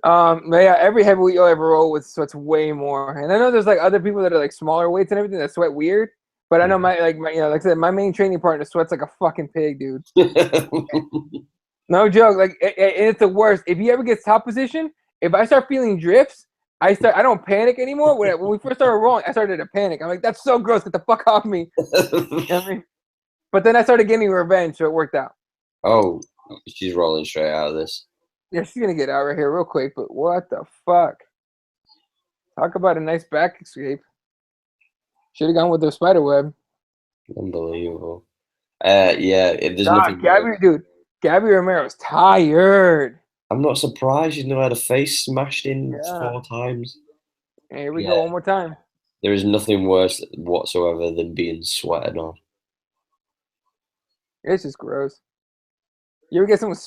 Yeah, every heavyweight you'll ever roll with sweats way more. And I know there's like other people that are like smaller weights and everything that sweat weird. But I know like I said, my main training partner sweats like a fucking pig, dude. No joke. Like it's the worst. If he ever gets top position, if I start feeling drips, I don't panic anymore. When we first started rolling, I started to panic. I'm like, that's so gross. Get the fuck off me. You know what I mean? But then I started getting revenge, so it worked out. Oh, she's rolling straight out of this. Yeah, she's gonna get out right here real quick. But what the fuck? Talk about a nice back escape. Should have gone with the spider web. Unbelievable. Yeah, there's nothing. Gabby Romero's tired. I'm not surprised she's not had a face smashed in 4 times. Here we go, one more time. There is nothing worse whatsoever than being sweated on. It's just gross. You ever get someone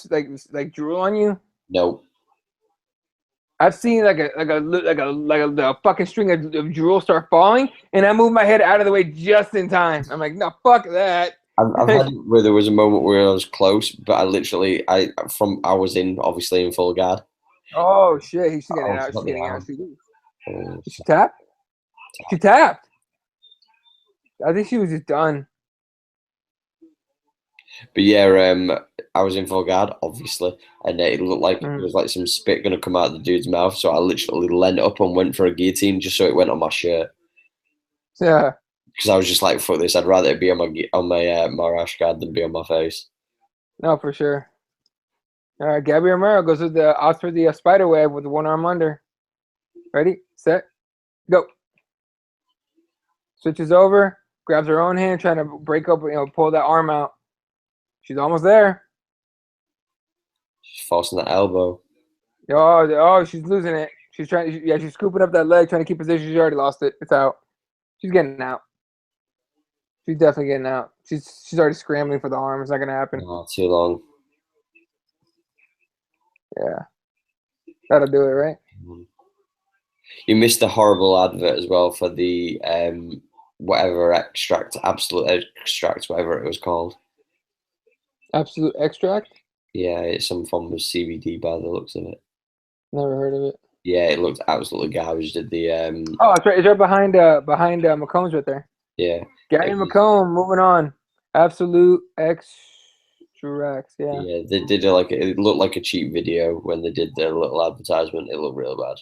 like drool on you? Nope. I've seen like a fucking string of drool start falling, and I move my head out of the way just in time. I'm like, no, fuck that. I've had it where there was a moment where I was close, but I was obviously in full guard. Oh shit, he's getting out. She's getting out. She tapped? She tapped. I think she was just done. But yeah, I was in full guard, obviously, and it looked like there was like some spit going to come out of the dude's mouth. So I literally leant up and went for a guillotine just so it went on my shirt. Yeah. because I was just like, fuck this. I'd rather it be on my rash guard than be on my face. No, for sure. All right, Gabby Romero goes with the out for the spider web with one arm under. Ready, set, go. Switches over, grabs her own hand, trying to break up, pull that arm out. She's almost there. She's forcing that elbow. Oh, she's losing it. She's trying. Yeah, she's scooping up that leg, trying to keep position. She already lost it. It's out. She's getting out. She's definitely getting out. She's already scrambling for the arm. It's not gonna happen. Oh, too long. Yeah, that'll do it, right? You missed the horrible advert as well for the whatever extract, absolute extract, whatever it was called. Absolute extract. Yeah, it's some form of CBD by the looks of it. Never heard of it. Yeah, it looked absolutely garbage. Did the Oh, it's right. It's right behind McCombs right there. yeah. Gary McComb. Moving on. Absolute extracts. Yeah. Yeah, they did it looked like a cheap video when they did their little advertisement. It looked real bad.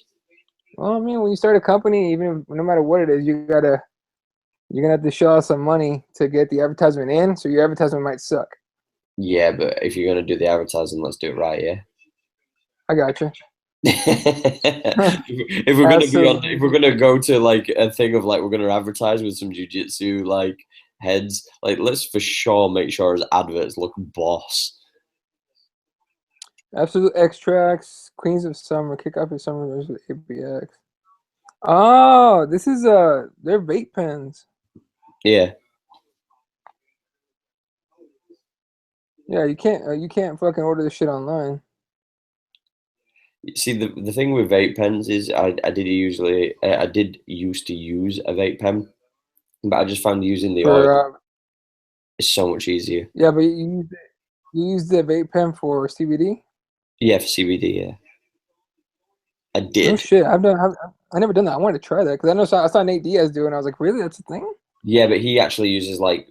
Well, I mean, when you start a company, even no matter what it is, you're gonna have to show us some money to get the advertisement in. So your advertisement might suck. Yeah, but if you're gonna do the advertising, let's do it right, yeah. I got you. If we're gonna if we're gonna go to like a thing of like we're gonna advertise with some jujitsu like heads, like let's for sure make sure his adverts look boss. Absolute extracts, Queens of Summer, kick off your summer versus ABX. Oh, this is they're vape pens. Yeah. Yeah, you can't fucking order this shit online. See, the thing with vape pens is I did used to use a vape pen, but I just found using the oil is so much easier. Yeah, but you use the vape pen for CBD? Yeah, for CBD, yeah. I did. Oh shit, I never done that. I wanted to try that because I saw Nate Diaz do it and I was like, really? That's a thing? Yeah, but he actually uses like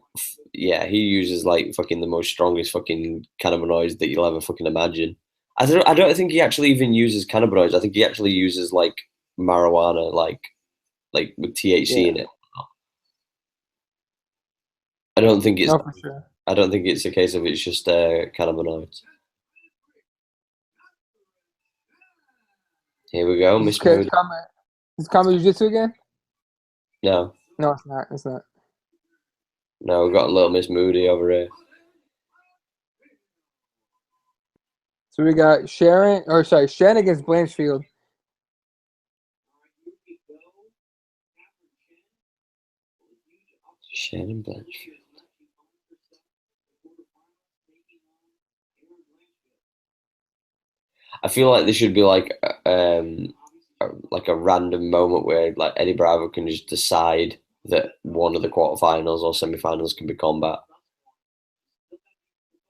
fucking the most strongest fucking cannabinoids that you'll ever fucking imagine. I don't think he actually even uses cannabinoids. I think he actually uses like marijuana, like with THC in it. I don't think it's. No, for sure. I don't think it's a case of it's just cannabinoids. Here we go, Miss Moody. Is Kama Jiu-Jitsu again? No. No, it's not. It's not. No, we've got a little Miss Moody over here. So we got Shen against Blanchfield. Shen and Blanchfield. I feel like this should be like a random moment where like Eddie Bravo can just decide that one of the quarterfinals or semifinals can be combat.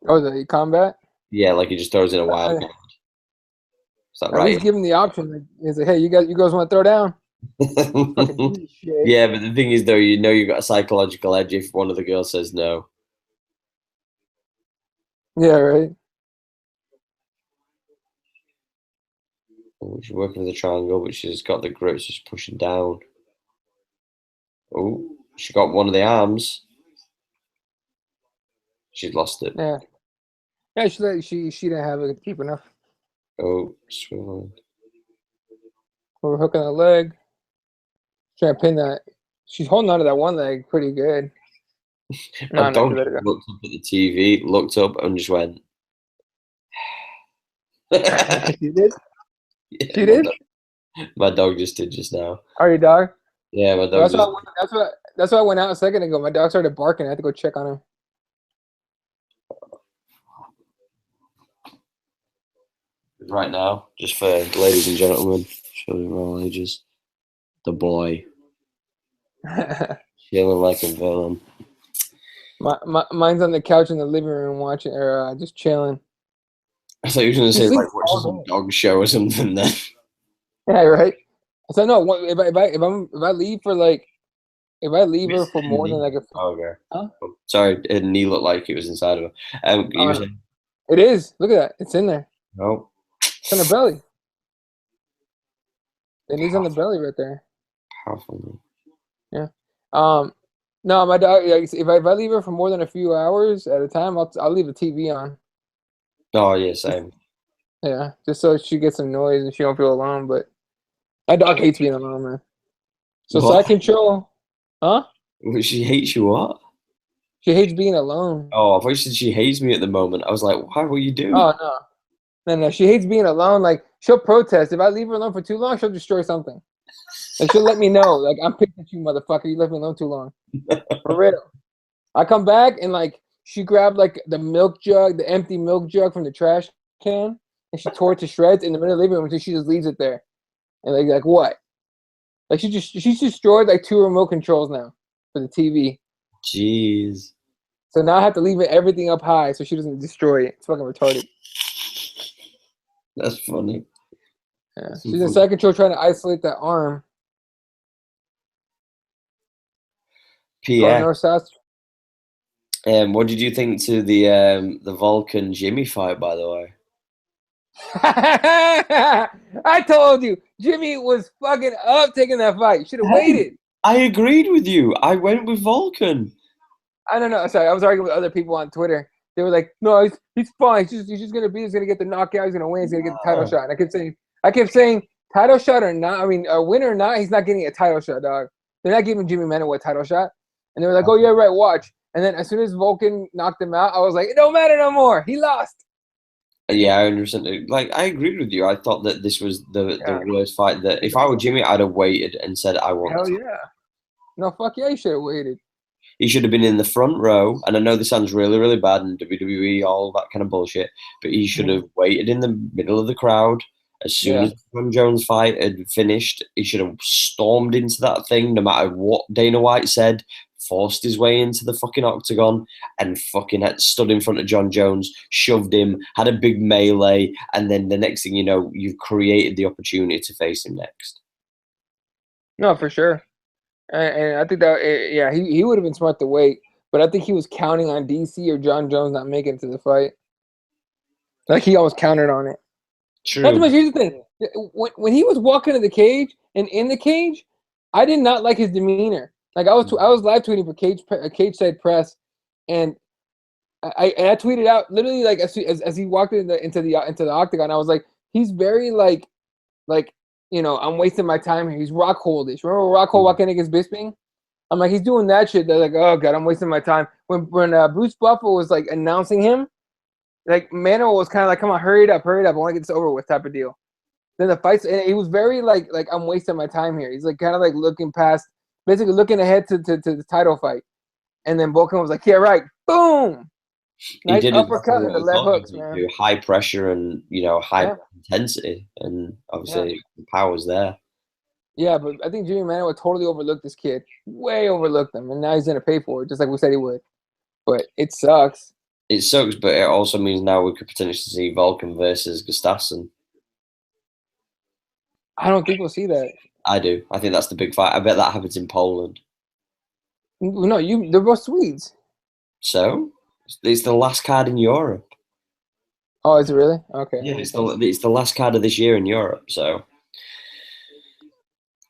Oh, the combat? Yeah, like he just throws in a wild card. Is that right? He's giving the option. He's like, hey, you guys want to throw down? Yeah, but the thing is though, you got a psychological edge if one of the girls says no. Yeah, right. Oh, she's working with the triangle, but she's got the grips just pushing down. Oh, she got one of the arms. She's lost it. Yeah. Yeah, she didn't have it deep enough. Oh, swiveling. Overhooking the leg. Trying to pin that. She's holding on to that one leg pretty good. My dog looked up at the TV, looked up, and just went. She did? Yeah, she did? My dog just did just now. Oh, your dog? Yeah, my dog. That's why I went out a second ago. My dog started barking. I had to go check on him. Right now, just for ladies and gentlemen, children of all ages, the boy feeling like a villain. Mine's on the couch in the living room watching, or just chilling. I thought you were going to say like watching some dog show or something. Then. Yeah, right. So no, if I leave for like, if I leave her for more than like a. Oh, okay. Huh? Oh, sorry, her knee looked like it was inside of her. You saying? It is. Look at that. It's in there. No. It's on the belly. The knee's on the belly right there. Powerful. Yeah. No, my dog. Like, if I leave her for more than a few hours at a time, I'll leave the TV on. Oh yeah, same. Yeah, just so she gets some noise and she don't feel alone. But my dog hates being alone, man. So What? side control, huh? She hates you? What? She hates being alone. Oh, I thought you said she hates me at the moment. I was like, why? What are you doing? Oh no, no. She hates being alone. Like she'll protest if I leave her alone for too long. She'll destroy something. Like she'll let me know. Like I'm pissed at you, motherfucker. You left me alone too long. For real. I come back and like she grabbed like the milk jug, the empty milk jug from the trash can, and she tore it to shreds in the middle of the living room until she just leaves it there. And like what? Like she's destroyed like 2 remote controls now for the TV. Jeez, So now I have to leave everything up high so she doesn't destroy it. It's fucking retarded. that's funny. Yeah. That's She's in funny. side control trying to isolate that arm. Going Pierre, north south. what did you think to the Vulcan Jimmy fight? By the way, I told you, Jimmy was fucking up taking that fight. Should have hey, waited. I agreed with you. I went with Vulcan. I don't know. Sorry, I was arguing with other people on Twitter. They were like, "No, he's fine. He's just gonna be. He's gonna get the knockout. He's gonna win. He's gonna get the title Oh. shot." And I kept saying, title shot or not. I mean, a win or not, he's not getting a title shot, dog. They're not giving Jimmy Manuwa a title shot. And they were like, "Oh yeah, right. Watch." And then as soon as Vulcan knocked him out, I was like, "It don't matter no more. He lost." Yeah, I understand. Like, I agreed with you. I thought that this was the Yeah, worst fight. That if I were Jimmy, I'd have waited and said, "I want." hell yeah. No, fuck yeah, he should have waited. He should have been in the front row. And I know this sounds really, really bad in WWE, all that kind of bullshit, but he should have waited in the middle of the crowd. As soon Yeah. as the John Jones fight had finished, he should have stormed into that thing, no matter what Dana White said, forced his way into the fucking octagon, and fucking had stood in front of John Jones, shoved him, had a big melee, and then the next thing you know, you've created the opportunity to face him next. No, for sure. And I think that, yeah, he would have been smart to wait. But I think he was counting on DC or John Jones not making it to the fight. Like he almost counted on it. Not to True. mention, here's the thing: when he was walking to the cage and in the cage, I did not like his demeanor. Like I was live tweeting for cage side press, and I tweeted out literally like as he walked into the octagon, I was like, he's very like I'm wasting my time here. He's Rockholdish. Remember Rockhold walking against Bisping? I'm like, he's doing that shit. They're like, oh god, I'm wasting my time. When Bruce Buffer was like announcing him, like Manuel was kind of like, come on, hurry it up, I want to get this over with, type of deal. Then the fights, and he was very like I'm wasting my time here. He's like kind of like looking past, basically looking ahead to the title fight. And then Vulcan was like, yeah, right, boom, He nice did exactly uppercut and what the I left thought hooks, he would man. do. High pressure and high Yeah, intensity, and yeah, obviously the power's there. yeah. But I think Jimmy Manuel totally overlooked this kid, way overlooked him, and now he's gonna pay for it, just like we said he would. But it sucks. It sucks, but it also means now we could potentially see Vulcan versus Gustafsson. I don't think we'll see that. I do. I think that's the big fight. I bet that happens in Poland. No, they're both Swedes. So it's the last card in Europe. Oh, is it really? Okay. Yeah, it's the last card of this year in Europe. So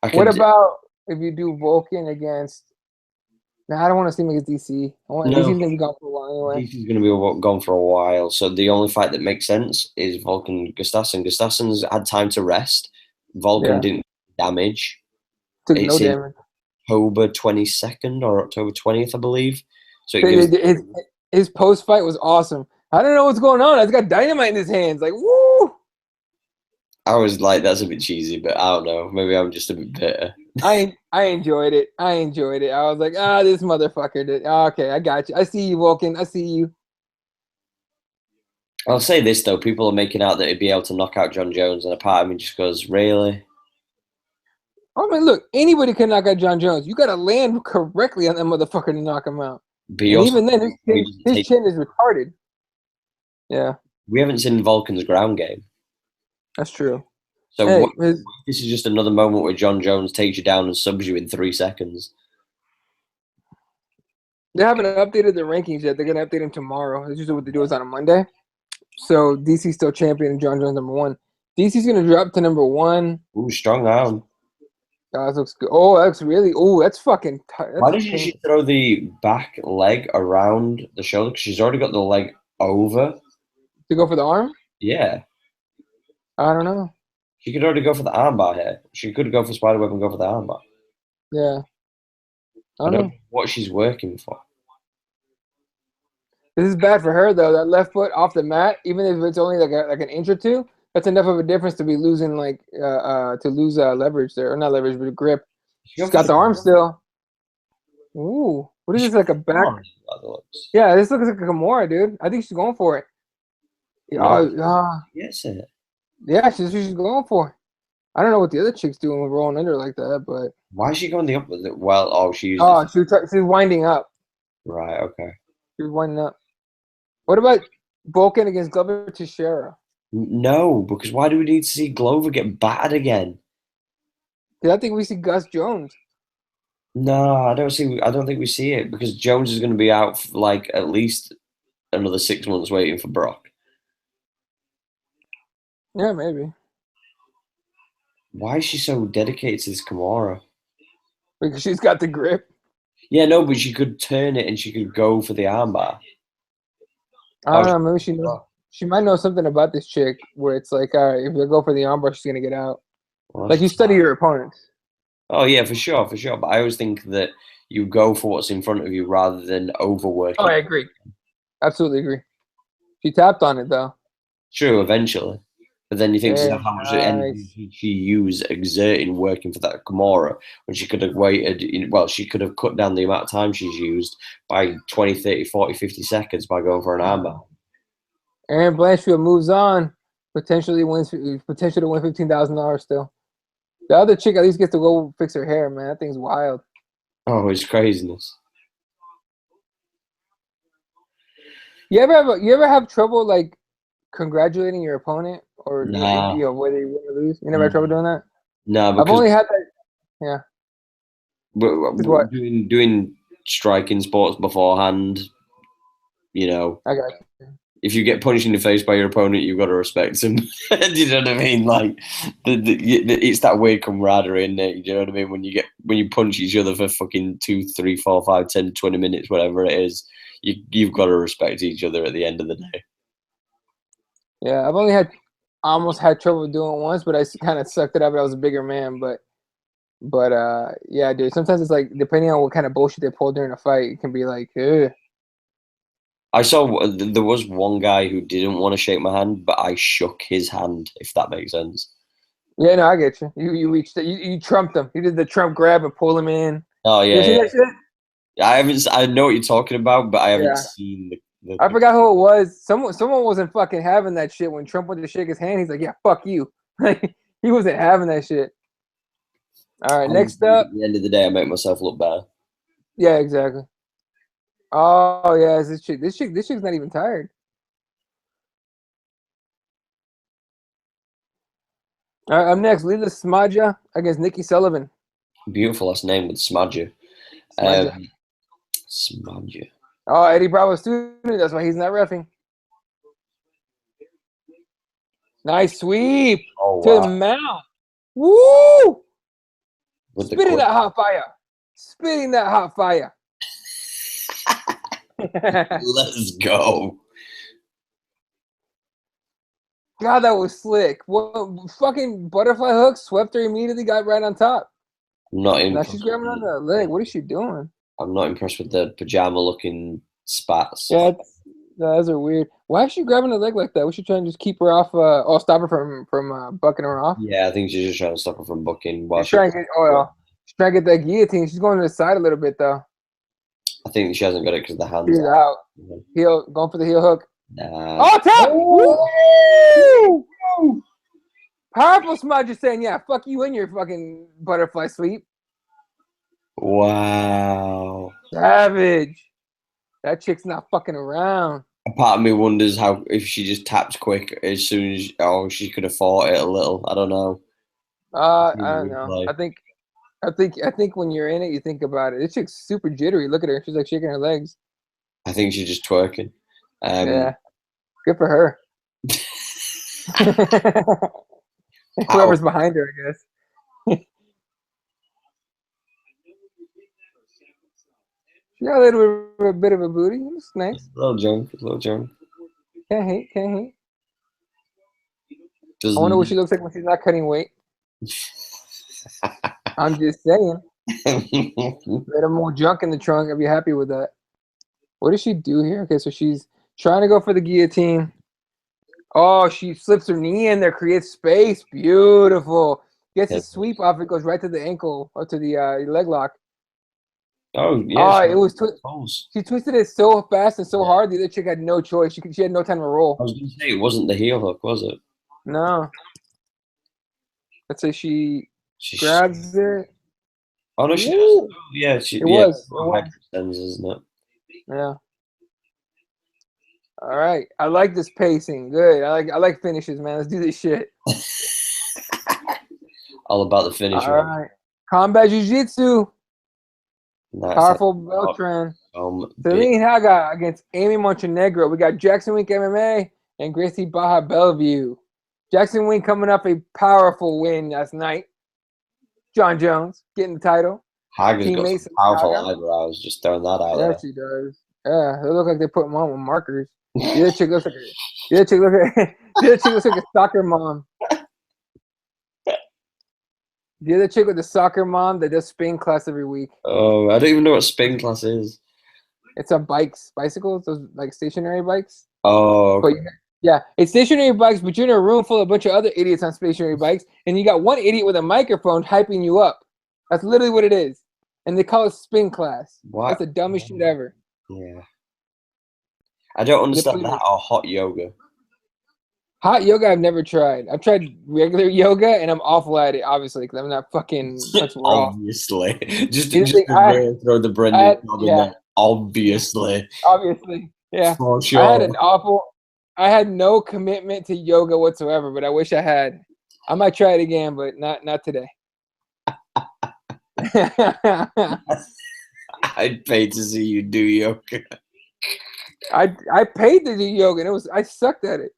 I What could about if you do Vulcan against? Nah, I don't want to see him against DC. no. DC's gonna be gone for a while anyway. DC's going to be gone for a while. So the only fight that makes sense is Vulcan Gustafsson. Gustafsson's had time to rest. Vulcan Yeah, didn't damage. took no It's in damage. October 22nd or October 20th, I believe. So it gives. His post fight was awesome. I don't know what's going on. He's got dynamite in his hands. Like, woo! I was like, that's a bit cheesy, but I don't know. Maybe I'm just a bit bitter. I enjoyed it. I enjoyed it. I was like, this motherfucker did. Okay, I got you. I see you, Vulcan. I see you. I'll say this though: people are making out that he'd be able to knock out John Jones, and a part of me just goes, "Really?" I mean, look, anybody can knock out John Jones. You got to land correctly on that motherfucker to knock him out. But he And also even then, his chin is retarded. Yeah, we haven't seen Vulcan's ground game. that's true. So Hey, this is just another moment where John Jones takes you down and subs you in 3 seconds. they haven't updated the rankings yet. They're gonna update them tomorrow. That's usually what they do is on a Monday. So DC's still champion and John Jones number one. DC's gonna drop to number one. Ooh, strong arm. Oh, that looks good. Oh, that looks really. Oh, that's fucking. Why That's doesn't she painful. throw the back leg around the shoulder? Because she's already got the leg over. To go for the arm? Yeah. I don't know. She could already go for the armbar here. She could go for spiderweb and go for the armbar. Yeah, I I don't don't know. know what she's working for. This is bad for her though. That left foot off the mat, even if it's only like an inch or two, that's enough of a difference to be losing to lose leverage there, or not leverage, but grip. She She's go for got the the arm still. Ooh, what is she this, go like for a the back? arm by the looks. Yeah, this looks like a Kimura, dude. I think she's going for it. No, Yeah, yes, it. yeah, she's going for it. I don't know what the other chick's doing with rolling under like that, but Why is she going the opposite? Well, oh, she used it. oh, she was winding up. Right, okay. She was winding up. What about Vulcan against Glover Teixeira? No, because why do we need to see Glover get battered again? Because I think we see Gus Jones. No, I don't see. I don't think we see it because Jones is going to be out for like at least another 6 months waiting for Brock. Yeah, maybe. Why is she so dedicated to this Kimura? Because she's got the grip. Yeah, no, but she could turn it and she could go for the armbar. I Oh, don't know. Maybe she knows. She might know something about this chick where it's like, all right, if they go for the armbar, she's gonna get out. well, Like you study your opponents. oh yeah, for sure, for sure. But I always think that you go for what's in front of you rather than Oh, I overworking. agree. Absolutely agree. She tapped on it though. True, eventually. But then you think to Very yourself how much energy nice. she used exerting working for that Kimura when she could have waited. Well, she could have cut down the amount of time she's used by 20, 30, 40, 50 seconds by going for an armbar. Aaron Blanchfield moves on. Potential to win $15,000 still. The other chick at least gets to go fix her hair, man. That thing's wild. Oh, it's craziness. You ever have trouble like congratulating your opponent or Nah, whether you win or lose? You never had trouble nah, doing that? nah, I've because only had that. Yeah. Because what? doing striking sports beforehand, you know, I got you. if you get punched in the face by your opponent, you've got to respect him. Do you know what I mean? Like, it's that weird camaraderie, isn't it? Do you know what I mean? When you punch each other for fucking 2, 3, 4, 5, 10, 20 minutes, whatever it is, you've got to respect each other at the end of the day. Yeah, almost had trouble doing it once, but I kind of sucked it up. I was a bigger man, but yeah, dude. Sometimes it's like depending on what kind of bullshit they pull during a fight, it can be like, ugh. I saw there was one guy who didn't want to shake my hand, but I shook his hand, if that makes sense. Yeah, no, I get you. You reached it. You trumped him. You did the Trump grab and pull him in. Oh You yeah, see yeah. that shit? I haven't. I know what you're talking about, but I haven't Yeah. seen I forgot who it was. Someone wasn't fucking having that shit when Trump went to shake his hand. He's like, "Yeah, fuck you." He wasn't having that shit. All right, At next up. the end of the day, I make myself look better. Yeah, exactly. Oh yeah, it's this chick. This chick's not even tired. All right, I'm next. Lila Smadja against Nikki Sullivan. Beautiful last name with Smadger. Smadja. Smadger. Oh, Eddie Bravo's student. That's why he's not reffing. Nice sweep Oh to the wow! mouth. Woo! With the Spitting quick. that hot fire. Spitting that hot fire. Let's go. God, that was slick. What fucking butterfly hook swept her immediately, got right on top. I'm not Now she's impressed. grabbing on the leg. What is she doing? I'm not impressed with the pajama-looking spats. Yeah, those are weird. Why is she grabbing the leg like that? Was she trying to just keep her off? Stop her from bucking her off. Yeah, I think she's just trying to stop her from booking. While She's trying to get. Oh, yeah. She's trying to get that guillotine. She's going to the side a little bit though. I think she hasn't got it because the hands. She's out. Heel, going for the heel hook. Nah. Oh, tap! Oh! Woo! Powerful smudge just saying, yeah, fuck you and your fucking butterfly sweep. Wow. Savage. That chick's not fucking around. A part of me wonders how if she just taps quick as soon as she could have fought it a little. I don't know. I don't know. I think when you're in it, you think about it. This chick's super jittery. Look at her. She's like shaking her legs. I think she's just twerking. Yeah. Good for her. Whoever's behind her, I guess. She got a little bit of a booty. It's nice. A little junk, a little junk. Can't hate, can't hate. I wonder what Doesn't. she looks like when she's not cutting weight. I'm just saying. Little more junk in the trunk. I'd be happy with that. What does she do here? Okay, so she's trying to go for the guillotine. Oh, she slips her knee in there, creates space. Beautiful. Gets a sweep off. It goes right to the ankle or to the leg lock. Oh yeah. Oh, it was she twisted it so fast and so Yeah. hard. The other chick had no choice. She had no time to roll. I was going to say it wasn't the heel hook, was it? No. Let's say she grabs it. Oh no, she does. Oh, yeah, It was. Hyperextends, isn't it? Yeah. All right. I like this pacing. Good. I like finishes, man. Let's do this shit. All about the finish. All right. Combat Jiu-Jitsu. Powerful Beltran. Celine Haga against Amy Montenegro. We got Jackson Wink MMA and Gracie Baja Bellevue. Jackson Wink coming up a powerful win last night. John Jones getting the title. Haga's got some powerful eyebrows. Just throwing that out there. Yeah, she does. Yeah, they look like they put them on with markers. The other chick looks like a soccer mom. The other chick with the soccer mom that does spin class every week. Oh, I don't even know what spin class is. It's on bicycles, those like stationary bikes. Oh, okay. But yeah, it's stationary bikes, but you're in a room full of a bunch of other idiots on stationary bikes, and you got one idiot with a microphone hyping you up. That's literally what it is. And they call it spin class. What? That's the dumbest shit ever. Yeah. I don't understand that or hot yoga. Hot yoga I've never tried. I've tried regular yoga and I'm awful at it, obviously, because I'm not fucking obviously. Just throw the brand new in there. Obviously. Obviously. Yeah. For sure. I had no commitment to yoga whatsoever, but I wish I had. I might try it again, but not today. I'd pay to see you do yoga. I paid to do yoga and I sucked at it.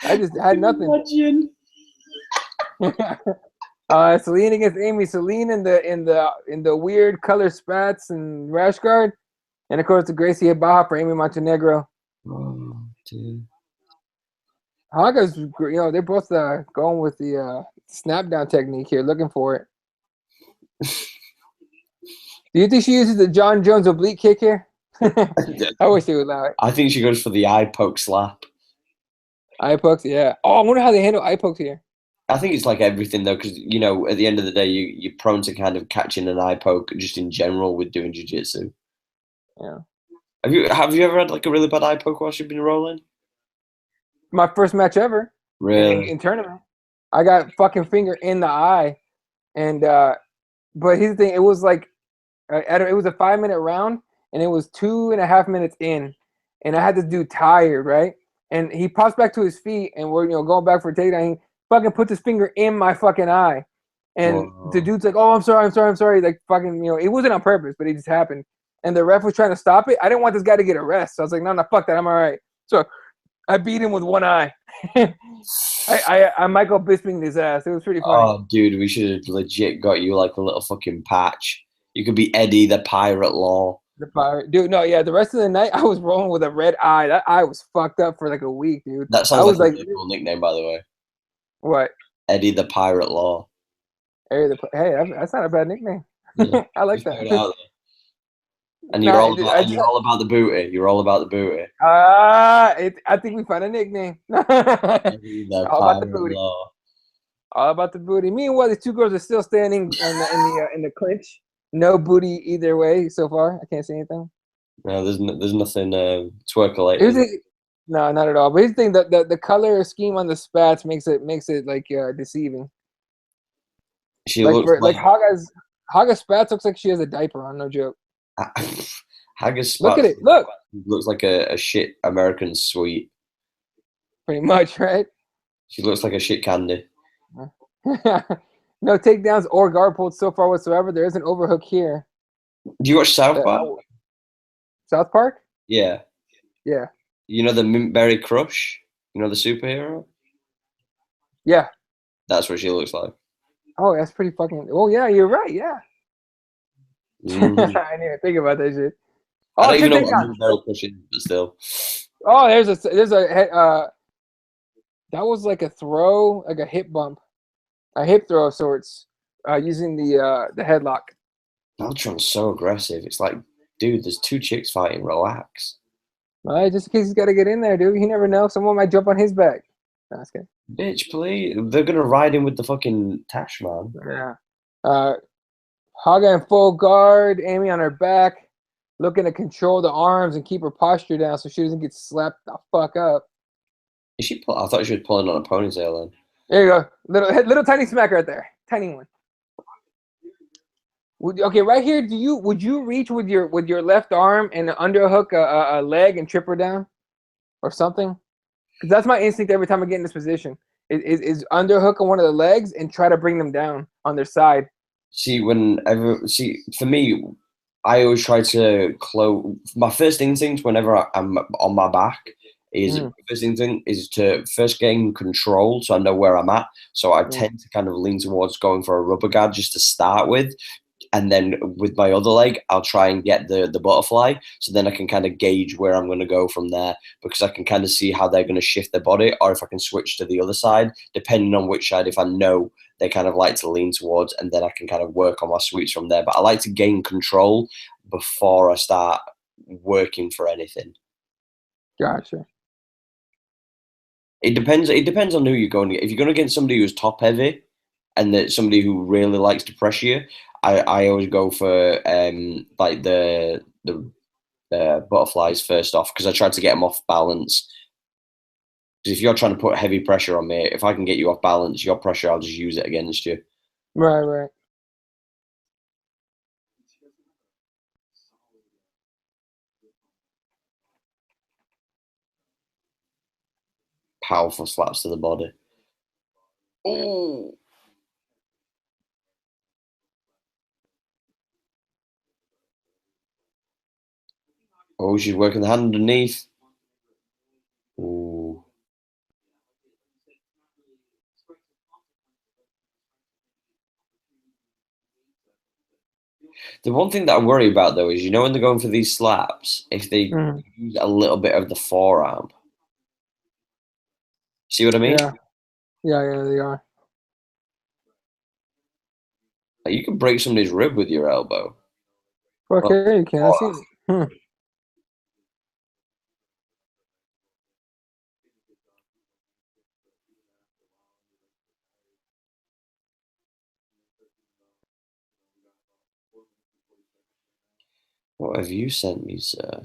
I just had nothing. Celine against Amy. Celine in the weird color spats and rash guard, and of course the Gracie Baja for Amy Montenegro. Oh, dude. Haga's, they're both going with the snap down technique here, looking for it. Do you think she uses the John Jones oblique kick here? I wish they would allow it. I think she goes for the eye poke slap. Eye pokes, yeah. Oh, I wonder how they handle eye pokes here. I think it's like everything though, because at the end of the day, you're prone to kind of catching an eye poke just in general with doing jiu-jitsu. Yeah. Have you ever had like a really bad eye poke whilst you've been rolling? My first match ever. Really? In tournament, I got fucking finger in the eye, and but here's the thing: it was like, it was a 5-minute round, and it was 2.5 minutes in, and I had this dude tired, right? And he pops back to his feet, and we're going back for a takedown. He fucking puts his finger in my fucking eye, and the dude's like, "Oh, I'm sorry." Like fucking, it wasn't on purpose, but it just happened. And the ref was trying to stop it. I didn't want this guy to get arrested. So I was like, no, fuck that. I'm all right. So I beat him with one eye. I Michael Bisping his ass. It was pretty funny. Oh, dude, we should have legit got you like a little fucking patch. You could be Eddie the Pirate Law. The pirate, dude. No, yeah. The rest of the night, I was rolling with a red eye. That eye was fucked up for like a week, dude. That sounds like a cool nickname, by the way. What? Eddie the Pirate Law. Hey, that's not a bad nickname. Yeah. I like that. And you're all about the booty. You're all about the booty. I think we found a nickname. All about the booty. All about the booty. Meanwhile, the two girls are still standing in the clinch. No booty either way so far. I can't see anything. No, there's nothing twerkulating. No, not at all. But here's the thing: the color scheme on the spats makes it like deceiving. She looks like Haga's spats looks like she has a diaper on. No joke. Haga's look at it. Look. Looks like a shit American sweet. Pretty much, right? She looks like a shit candy. No takedowns or guard pulls so far whatsoever. There is an overhook here. Do you watch South Park? South Park? Yeah. Yeah. You know the Mintberry Crush? You know the superhero? Yeah. That's what she looks like. Oh, that's pretty fucking. Oh yeah, you're right. Yeah. Mhm. I didn't even think about that shit. I Oh, don't even check know this what a out. military push is, but still. Oh, that was like a throw, like a hip bump, a hip throw of sorts, using the headlock. Beltron's so aggressive. It's like, dude, there's two chicks fighting. Relax. All right, just in case he's got to get in there, dude. You never know. Someone might jump on his back. No, that's good. Bitch, please. They're gonna ride in with the fucking Tash, man. Yeah. Uh, Haga in full guard, Amy on her back, looking to control the arms and keep her posture down so she doesn't get slapped the fuck up. Is she I thought she was pulling on a ponytail then. There you go, little tiny smack right there, tiny one. Okay, right here. Would you reach with your left arm and underhook a leg and trip her down or something? Because that's my instinct every time I get in this position. Is underhook on one of the legs and try to bring them down on their side. See, for me, I always try to close. My first instinct whenever I'm on my back is Mm, first instinct is to first gain control, so I know where I'm at. So I mm. tend to kind of lean towards going for a rubber guard just to start with, and then with my other leg, I'll try and get the butterfly. So then I can kind of gauge where I'm going to go from there because I can kind of see how they're going to shift their body, or if I can switch to the other side, depending on which side. If I know they kind of like to lean towards, and then I can kind of work on my sweeps from there. But I like to gain control before I start working for anything. Gotcha. It depends. It depends on who you're going to get. If you're going to get somebody who's top heavy, and that somebody who really likes to pressure you, I always go for like the butterflies first off because I try to get them off balance. Because if you're trying to put heavy pressure on me, if I can get you off balance, your pressure, I'll just use it against you. Right, right. Powerful slaps to the body. Ooh. Oh, she's working the hand underneath. Ooh. The one thing that I worry about though is, when they're going for these slaps, if they Mm. use a little bit of the forearm. See what I mean? Yeah, yeah, they are. Like, you can break somebody's rib with your elbow. Well, Okay, you can. I see. Hmm. what have you sent me, sir?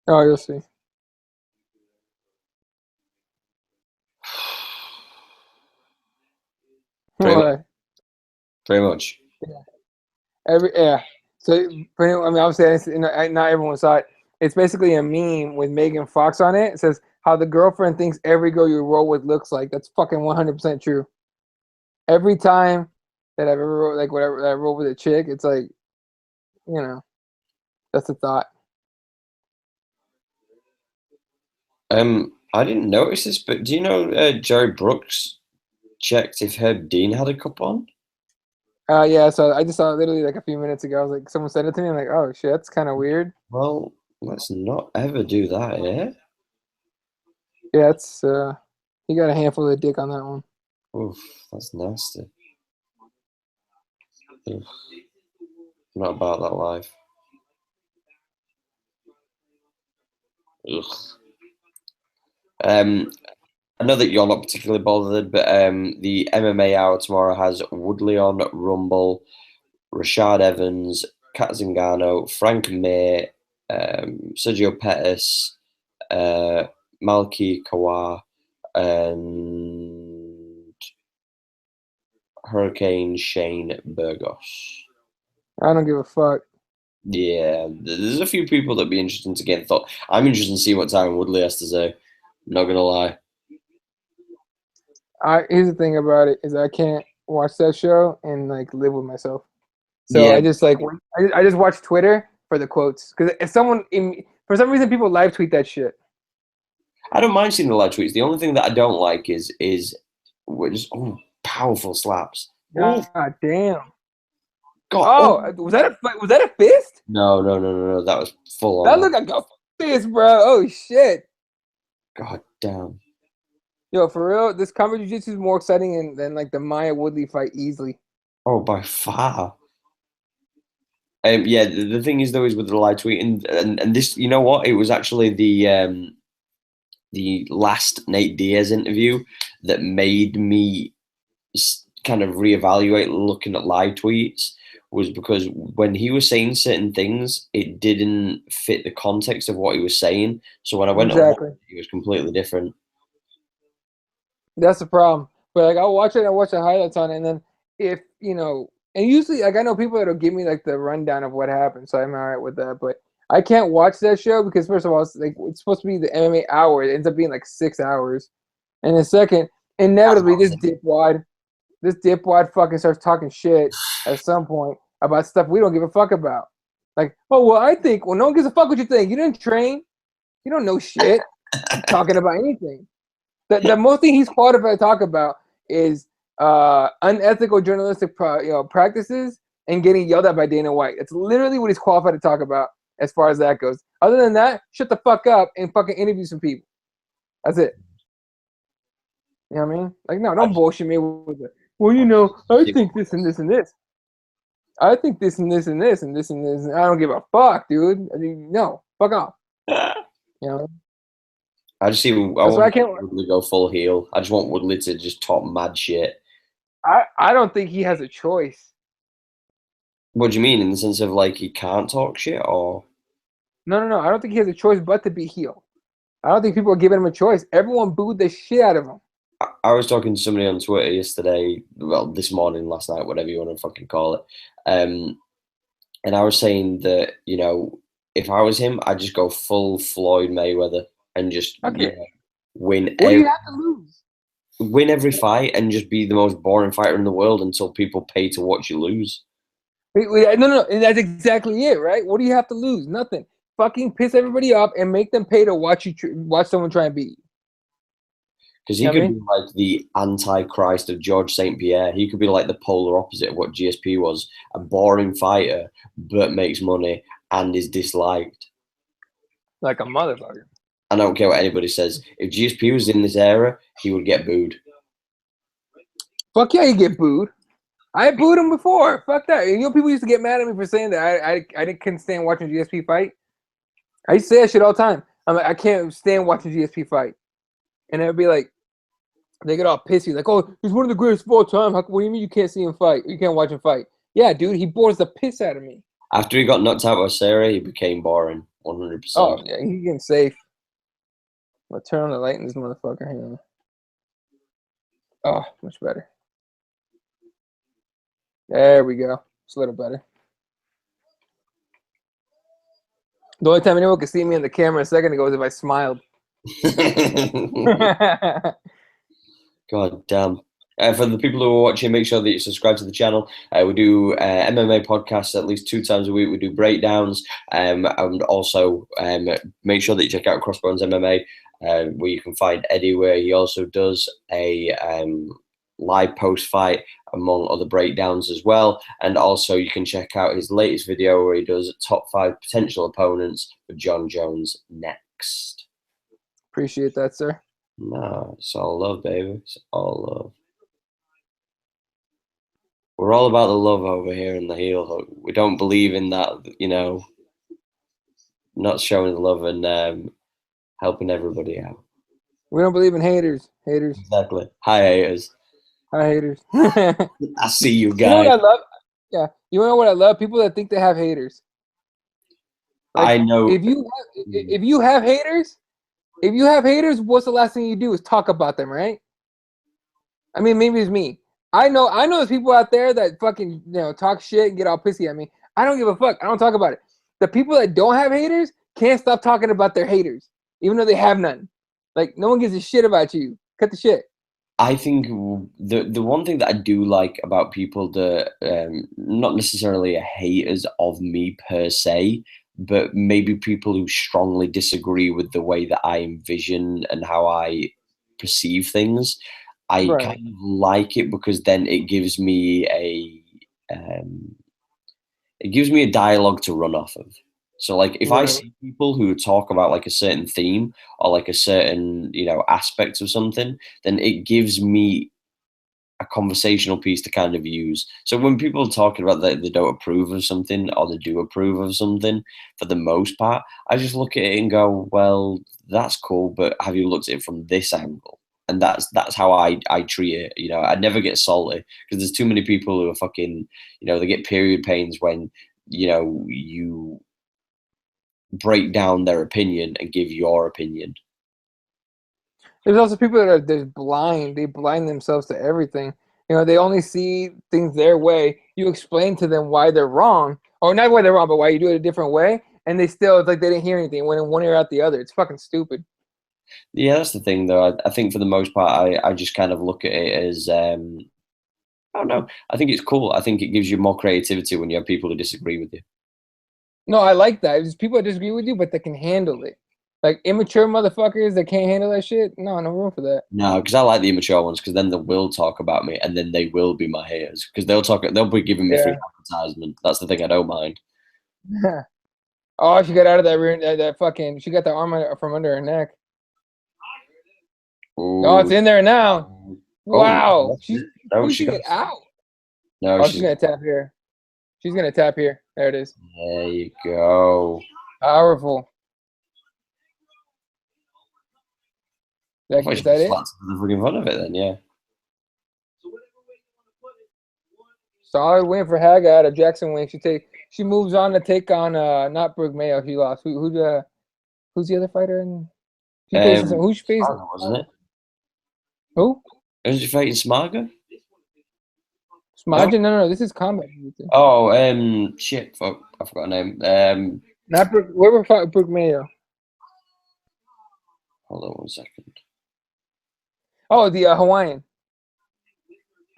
Oh, you'll see. Pretty much. What? Pretty much. Yeah. So, I mean, obviously, not everyone saw it. It's basically a meme with Megan Fox on it. It says how the girlfriend thinks every girl you roll with looks like. That's fucking 100% true. Every time that I've ever rolled, like whatever that I roll with a chick, it's like, you know, that's the thought. I didn't notice this, but do you know Jerry Brooks checked if Herb Dean had a cup on? Yeah. So I just saw it literally like a few minutes ago. I was like, someone sent it to me. I'm like, oh shit, that's kind of weird. Well, let's not ever do that, yeah? Yeah, it's he got a handful of dick on that one. Oof, that's nasty. Oof, not about that life. Ugh. Um, I know that you're not particularly bothered, but the MMA hour tomorrow has Woodley on Rumble, Rashad Evans, Kat Zingano, Frank Mir, Sergio Pettis, uh, Malky Kawar, and Hurricane Shane Burgos. I don't give a fuck. Yeah, there's a few people that'd be interesting to get thought. I'm interested to see what Tyron Woodley has to say. Not gonna lie. Here's the thing about it is I can't watch that show and like live with myself. So Yeah, I just like I just watch Twitter for the quotes because if for some reason people live tweet that shit. I don't mind seeing the live tweets. The only thing that I don't like is just powerful slaps. Ooh, God damn. God. Oh, was that a fist? No. That was full That on. looked like a fist, bro. Oh shit. God damn. Yo, for real, this combat jiu-jitsu is more exciting than like the Maya Woodley fight easily. Oh, by far. Yeah, the thing is though is with the live tweeting and this, you know what? It was actually the last Nate Diaz interview that made me kind of reevaluate looking at live tweets, was because when he was saying certain things, it didn't fit the context of what he was saying. So when I went and watched Exactly. it, it was completely different. That's the problem. But like I'll watch it, I watch the highlights on it, and then if and usually like I know people that'll give me like the rundown of what happened, so I'm all right with that. But I can't watch that show because first of all, it's supposed to be the MMA hour. It ends up being like 6 hours, and then second, inevitably this dipwad fucking starts talking shit at some point about stuff we don't give a fuck about. Like, oh well, I think no one gives a fuck what you think. You didn't train. You don't know shit. Talking about anything. The most thing he's qualified to talk about is unethical journalistic practices and getting yelled at by Dana White. It's literally what he's qualified to talk about as far as that goes. Other than that, shut the fuck up and fucking interview some people. That's it. You know what I mean? Like, no, don't bullshit me with it. Well, I think this and this and this. I think this and this and this and this and this. And I don't give a fuck, dude. I mean, no, fuck off. You know. I just see. I want Woodley to go full heel. I just want Woodley to just talk mad shit. I don't think he has a choice. What do you mean, in the sense of like he can't talk shit, or? No. I don't think he has a choice but to be heel. I don't think people are giving him a choice. Everyone booed the shit out of him. I was talking to somebody on Twitter yesterday, well, this morning, last night, whatever you want to fucking call it. And I was saying that, if I was him, I'd just go full Floyd Mayweather and just win. What do you have to lose? Win every fight and just be the most boring fighter in the world until people pay to watch you lose. No. That's exactly it, right? What do you have to lose? Nothing. Fucking piss everybody off and make them pay to watch someone try and beat you. Because he could be like the anti-Christ of George St. Pierre. He could be like the polar opposite of what GSP was. A boring fighter, but makes money and is disliked. Like a motherfucker. I don't care what anybody says. If GSP was in this era, he would get booed. Fuck yeah, he'd get booed. I booed him before. Fuck that. People used to get mad at me for saying that I couldn't stand watching GSP fight. I used to say that shit all the time. I'm like, I can't stand watching GSP fight. And it would be like, they get all pissy, like, oh, he's one of the greatest of all time. What do you mean you can't see him fight? You can't watch him fight? Yeah, dude, he bores the piss out of me. After he got knocked out by Sarah, he became boring, 100%. Oh, yeah, he's getting safe. I'll turn on the light in this motherfucker. Hang on. Oh, much better. There we go. It's a little better. The only time anyone could see me in the camera a second ago was if I smiled. God damn. For the people who are watching, make sure that you subscribe to the channel. We do MMA podcasts at least 2 times a week. We do breakdowns, and also make sure that you check out Crossbones MMA, where you can find Eddie, where he also does a live post-fight among other breakdowns as well. And also you can check out his latest video where he does top 5 potential opponents for John Jones next. Appreciate that, sir. No, it's all love, baby. It's all love. We're all about the love over here in the heel hook. We don't believe in that, not showing love and helping everybody out. We don't believe in haters. Haters. Exactly. Hi, haters. Hi, haters. I see you guys. You know what I love? Yeah. You know what I love? People that think they have haters. Like, I know. If you have haters, what's the last thing you do is talk about them, right? I mean, maybe it's me. I know there's people out there that fucking talk shit and get all pissy at me. I don't give a fuck. I don't talk about it. The people that don't have haters can't stop talking about their haters, even though they have none. Like, no one gives a shit about you. Cut the shit. I think the one thing that I do like about people that not necessarily haters of me per se, but maybe people who strongly disagree with the way that I envision and how I perceive things, I kind of like it, because then it gives me it gives me a dialogue to run off of. So like if I Right. see people who talk about like a certain theme or like a certain, aspect of something, then it gives me a conversational piece to kind of use. So when people are talking about that they don't approve of something or they do approve of something, for the most part, I just look at it and go, well, that's cool, but have you looked at it from this angle? And that's how I treat it. I never get salty because there's too many people who are fucking, they get period pains when, you break down their opinion and give your opinion. There's also people that are just blind. They blind themselves to everything. They only see things their way. You explain to them why they're wrong, or not why they're wrong, but why you do it a different way, and it's like they didn't hear anything. Went in one ear out the other. It's fucking stupid. Yeah, that's the thing, though. I think for the most part, I just kind of look at it as I don't know. I think it's cool. I think it gives you more creativity when you have people who disagree with you. No, I like that. It's people that disagree with you, but they can handle it. Like immature motherfuckers that can't handle that shit. No, no room for that. No, because I like the immature ones because then they will talk about me and then they will be my haters because they'll be giving me free Yeah. advertisement. That's the thing I don't mind. Oh, she got out of that room. That fucking. She got the arm from under her neck. Oh, it's Ooh. in there now. Oh, Wow, that's she's it. No, she pushing got. it out. No, Oh, she's she's. gonna tap here. She's gonna tap here. There it is. There you go. Powerful. I thought Is she that just it? slapped for the freaking fun of it. Then, yeah. Solid win for Haga out of Jackson Wing. She moves on to take on not Brooke Mayo. She lost. Who's the other fighter? And she facing some. Who's she facing? Smarga, wasn't it? Who? Was she fighting Smarga? No. Smudge? No. This is combat. Oh, shit. Fuck, I forgot her name. Not Brooke. Whoever fought Brooke Mayo. Hold on 1 second. Oh, the Hawaiian.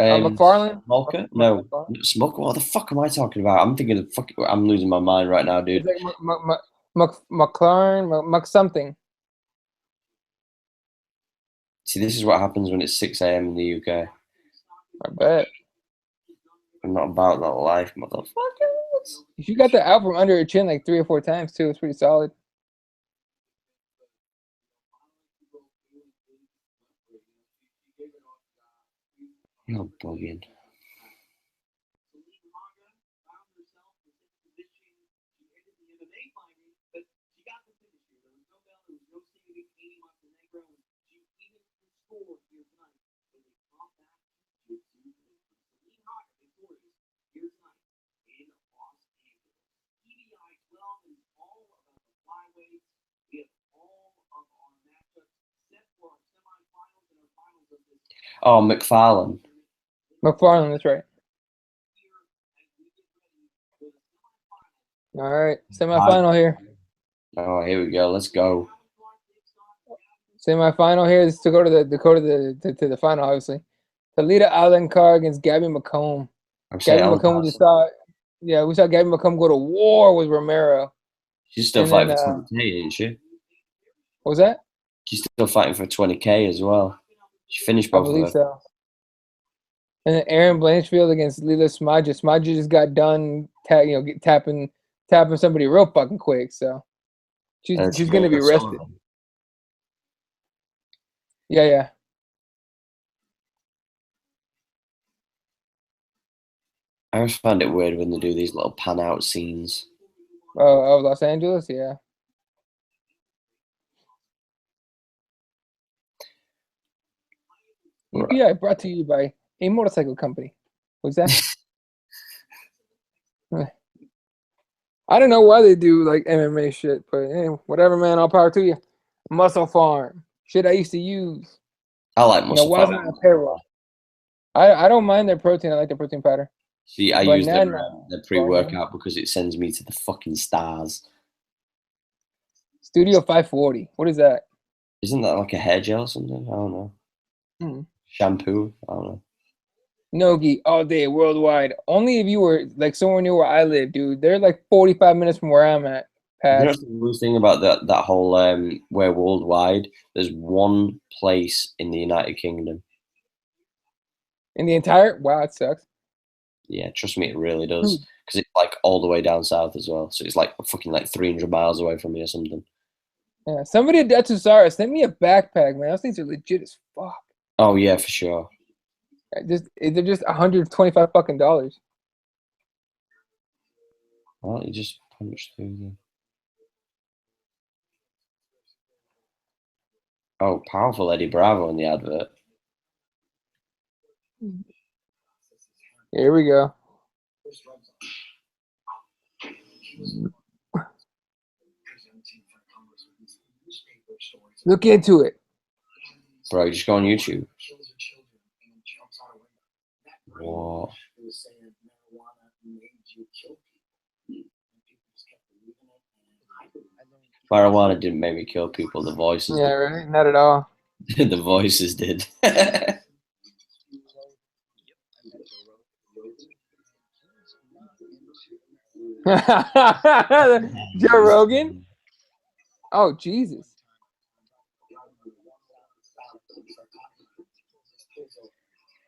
McFarlane? Smolka? No, Smolka. What the fuck am I talking about? I'm thinking of fuck. I'm losing my mind right now, dude. It's like McLaren, Mc something. See, this is what happens when it's 6 a.m. in the UK. I bet. I'm not about that life, motherfuckers. She got that out from under her chin like 3 or 4 times too. It's pretty solid. You're bugging. Oh, McFarlane. McFarlane, that's right. All right, semifinal here. Oh, here we go. Let's go. Semifinal here is to go to the final, obviously. Talita Alencar against Gabby McComb. Gabby McComb, we saw Gabby McComb go to war with Romero. She's still fighting for 20K, ain't she? What was that? She's still fighting for 20K as well. She finished both I believe of them. so. And then Aaron Blanchfield against Lila Smadja. Smadja just got done, tapping somebody real fucking quick. So she's gonna be rested. Yeah. I always find it weird when they do these little pan out scenes. Of Los Angeles, yeah. EBI brought to you by a motorcycle company. What's that? I don't know why they do like MMA shit, but whatever, man. All power to you. Muscle Farm, shit I used to use. I like Muscle Farm. Why payroll? I don't mind their protein. I like their protein powder. See, I use their pre-workout because it sends me to the fucking stars. Studio 540. What is that? Isn't that like a hair gel or something? I don't know. Shampoo? I don't know. Nogi all day worldwide. Only if you were like somewhere near where I live, dude. They're like 45 minutes from where I'm at. You know the worst thing about that whole where worldwide, there's one place in the United Kingdom. In the entire? Wow, it sucks. Yeah, trust me, it really does. because it's like all the way down south as well. So it's like fucking like 300 miles away from me or something. Yeah, somebody at Datsusara sent me a backpack, man. Those things are legit as fuck. Oh yeah, for sure. They're just $125 fucking dollars. Well, you just punch through the. Oh, powerful Eddie Bravo in the advert. Here we go. Look into it. Bro, just go on YouTube. Whoa. Marijuana didn't make me kill people. The voices. Yeah, right. Not at all. The voices did. Joe Rogan? Oh, Jesus.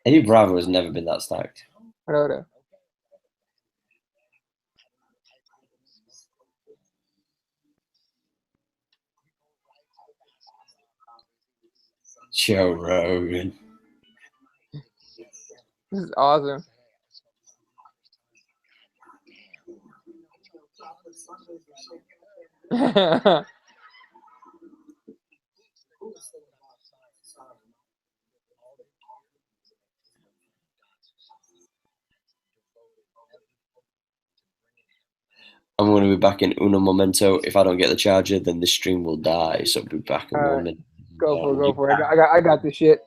Eddie Bravo has never been that stacked. Hold up. Joe Rogan. This is awesome. I'm going to be back in uno momento. If I don't get the charger, then this stream will die. So I'll be back in 1 minute. Go for it. I got this shit.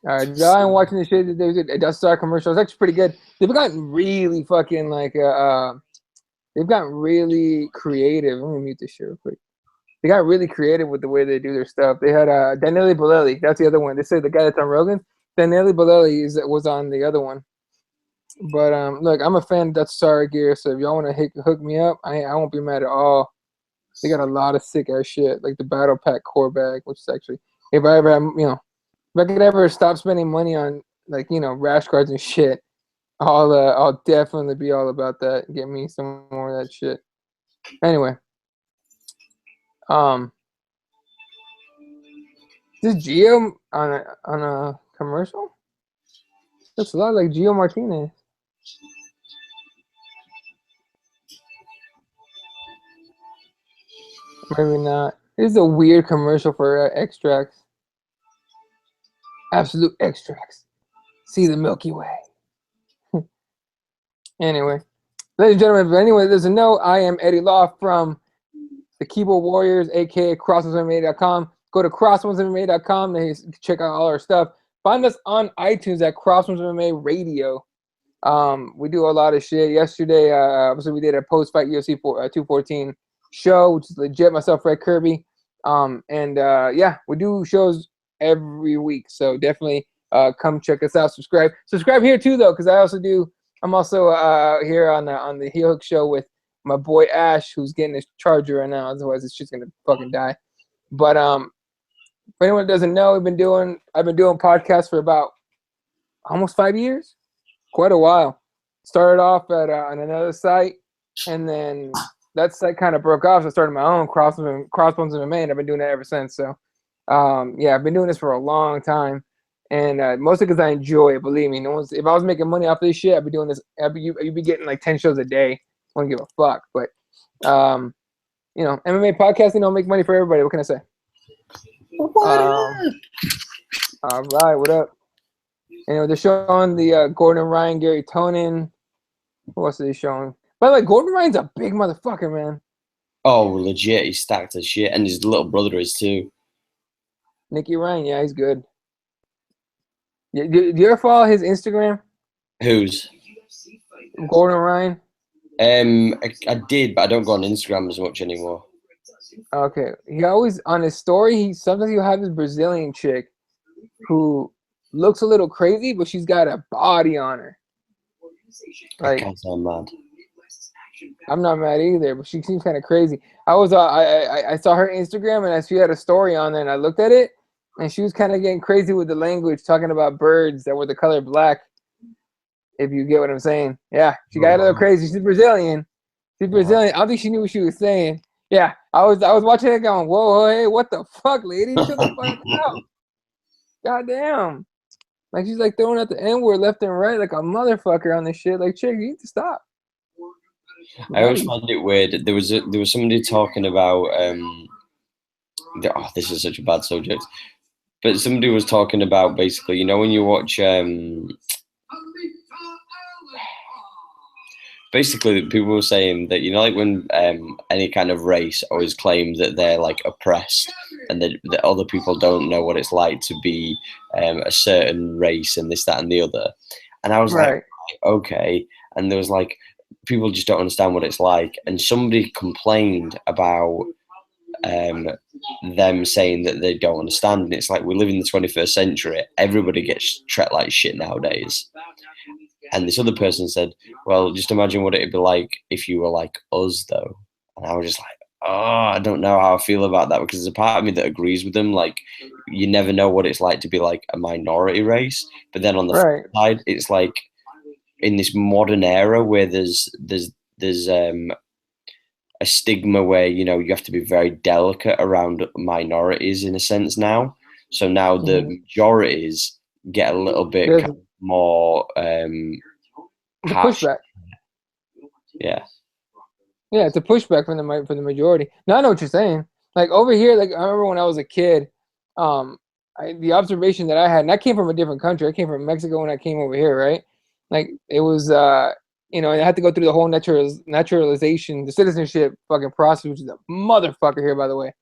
All right, I'm watching this shit. There's a Dust Star commercial. It's actually pretty good. They've gotten really fucking like they've gotten really creative. Let me mute this shit real quick. They got really creative with the way they do their stuff. They had Daniele Bolelli. That's the other one. They said the guy that's on Rogan. Daniele Bolelli was on the other one. But look, I'm a fan of Dutch Star gear, so if y'all want to hook me up, I won't be mad at all. They got a lot of sick ass shit, like the Battle Pack core bag, which is actually, if I ever, if I could ever stop spending money on like rash guards and shit, I'll definitely be all about that. Get me some more of that shit. Anyway, is this Gio on a commercial? Looks a lot like Gio Martinez. Maybe not. This is a weird commercial for extracts. Absolute extracts. See the Milky Way. Anyway, ladies and gentlemen, if anyone doesn't know, I am Eddie Law from the Keyboard Warriors, aka crossroadsmma.com. Go to crossroadsmma.com and check out all our stuff. Find us on iTunes at Crossroads MMA Radio. We do a lot of shit. Yesterday, obviously, we did a post-fight UFC 214 show, which is legit. Myself, Fred Kirby, yeah, we do shows every week. So definitely come check us out. Subscribe here too, though, because I'm also here on the Heel Hook show with my boy Ash, who's getting his charger right now. Otherwise, it's just gonna fucking die. But for anyone that doesn't know, I've been doing podcasts for about almost 5 years, quite a while. Started off at on another site, and then that site kind of broke off. So I started my own Crossbones MMA, and I've been doing that ever since. So yeah, I've been doing this for a long time, and mostly because I enjoy it. Believe me, if I was making money off this shit, I'd be doing this. You'd be getting like 10 shows a day. I wouldn't give a fuck. But MMA podcasting don't make money for everybody. What can I say? All right, what up? Anyway, they're showing the Gordon Ryan, Gary Tonin. Who else are they showing? By the way, Gordon Ryan's a big motherfucker, man. Oh, legit. He's stacked as shit. And his little brother is too. Nicky Ryan, yeah, he's good. Do you ever follow his Instagram? Whose? Gordon Ryan? I did, but I don't go on Instagram as much anymore. Okay. He always, on his story, sometimes he'll have this Brazilian chick who looks a little crazy, but she's got a body on her. Like, I can't sound mad. I'm not mad either, but she seems kind of crazy. I saw her Instagram, and she had a story on there, and I looked at it, and she was kind of getting crazy with the language, talking about birds that were the color black. If you get what I'm saying. Yeah, she got a little crazy. She's Brazilian. She's Brazilian. I don't think she knew what she was saying. Yeah, I was watching it going, whoa, hey, what the fuck, lady? Chill the fuck out. Goddamn. Like she's like throwing out the N-word left and right like a motherfucker on this shit. Like, chick, you need to stop. I always found it weird. There was somebody talking about this is such a bad subject, but somebody was talking about basically, you know, when you watch basically people were saying that, you know, like when any kind of race always claim that they're like oppressed and that other people don't know what it's like to be a certain race and this, that, and the other. And I was like, okay. And there was like, people just don't understand what it's like. And somebody complained about them saying that they don't understand. And it's like, we live in the 21st century. Everybody gets treated like shit nowadays. And this other person said, well, just imagine what it'd be like if you were like us, though. And I was just like, oh, I don't know how I feel about that, because there's a part of me that agrees with them. Like, you never know what it's like to be like a minority race. But then on the flip side, it's like in this modern era where there's a stigma where, you know, you have to be very delicate around minorities in a sense now. So now the majorities get a little bit kind of more pushback. Yeah, it's a pushback from the majority. Now I know what you're saying. Like over here, like I remember when I was a kid, the observation that I had, and I came from a different country. I came from Mexico when I came over here, right? Like it was, you know, I had to go through the whole naturalization, the citizenship fucking process, which is a motherfucker here, by the way.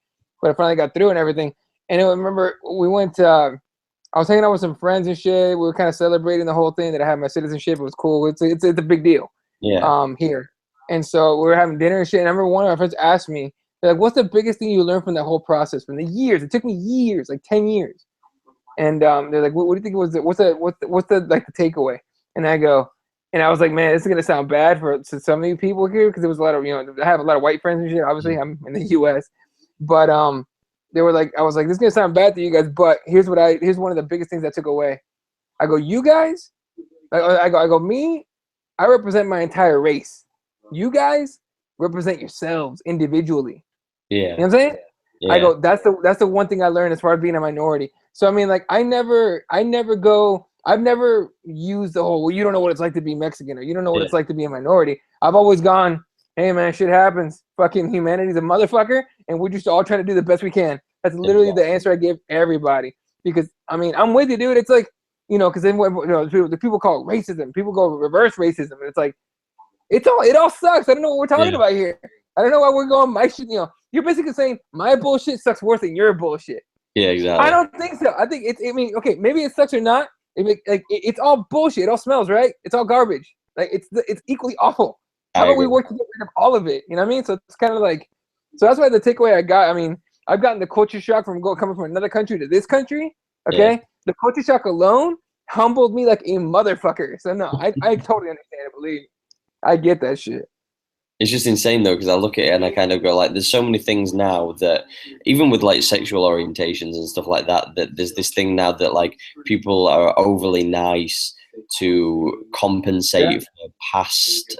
But I finally got through and everything. And I remember we went. I was hanging out with some friends and shit. We were kind of celebrating the whole thing that I had my citizenship. It was cool. It's a big deal. Yeah. Here. And so we were having dinner and shit. And I remember one of my friends asked me, they're like, "What's the biggest thing you learned from that whole process? From the years? It took me years, like 10 years." And they're like, "What do you think was what's the like the takeaway?" And I go, and I was like, "Man, this is gonna sound bad for some of you people here, because there was a lot of, you know, I have a lot of white friends and shit. Obviously, I'm in the U.S., but they were like, I was like, this is gonna sound bad to you guys, but here's one of the biggest things I took away. I go, you guys, I go, me, I represent my entire race. You guys represent yourselves individually." Yeah. You know what I'm saying? Yeah. I go, that's the one thing I learned as far as being a minority. So I mean, like, I've never used the whole, well, you don't know what it's like to be Mexican, or you don't know what it's like to be a minority. I've always gone, hey man, shit happens. Fucking humanity's a motherfucker, and we're just all trying to do the best we can. That's literally the answer I give everybody. Because I mean, I'm with you, dude. It's like, you know, because then, you know, the people call it racism. People go reverse racism, and it's like, it all sucks. I don't know what we're talking about here. I don't know why we're going my shit. You know, you're basically saying my bullshit sucks worse than your bullshit. Yeah, exactly. I don't think so. I think it's. I mean, okay, maybe it sucks or not. It's all bullshit. It all smells, right? It's all garbage. Like it's equally awful. How about we work to get rid of all of it? You know what I mean? So it's kind of like, so that's why the takeaway I got. I mean, I've gotten the culture shock from coming from another country to this country. Okay, yeah. The culture shock alone humbled me like a motherfucker. So no, I totally understand it. Believe me. I get that shit. It's just insane though, because I look at it and I kind of go like, there's so many things now that, even with like sexual orientations and stuff like that, that there's this thing now that like people are overly nice to compensate for past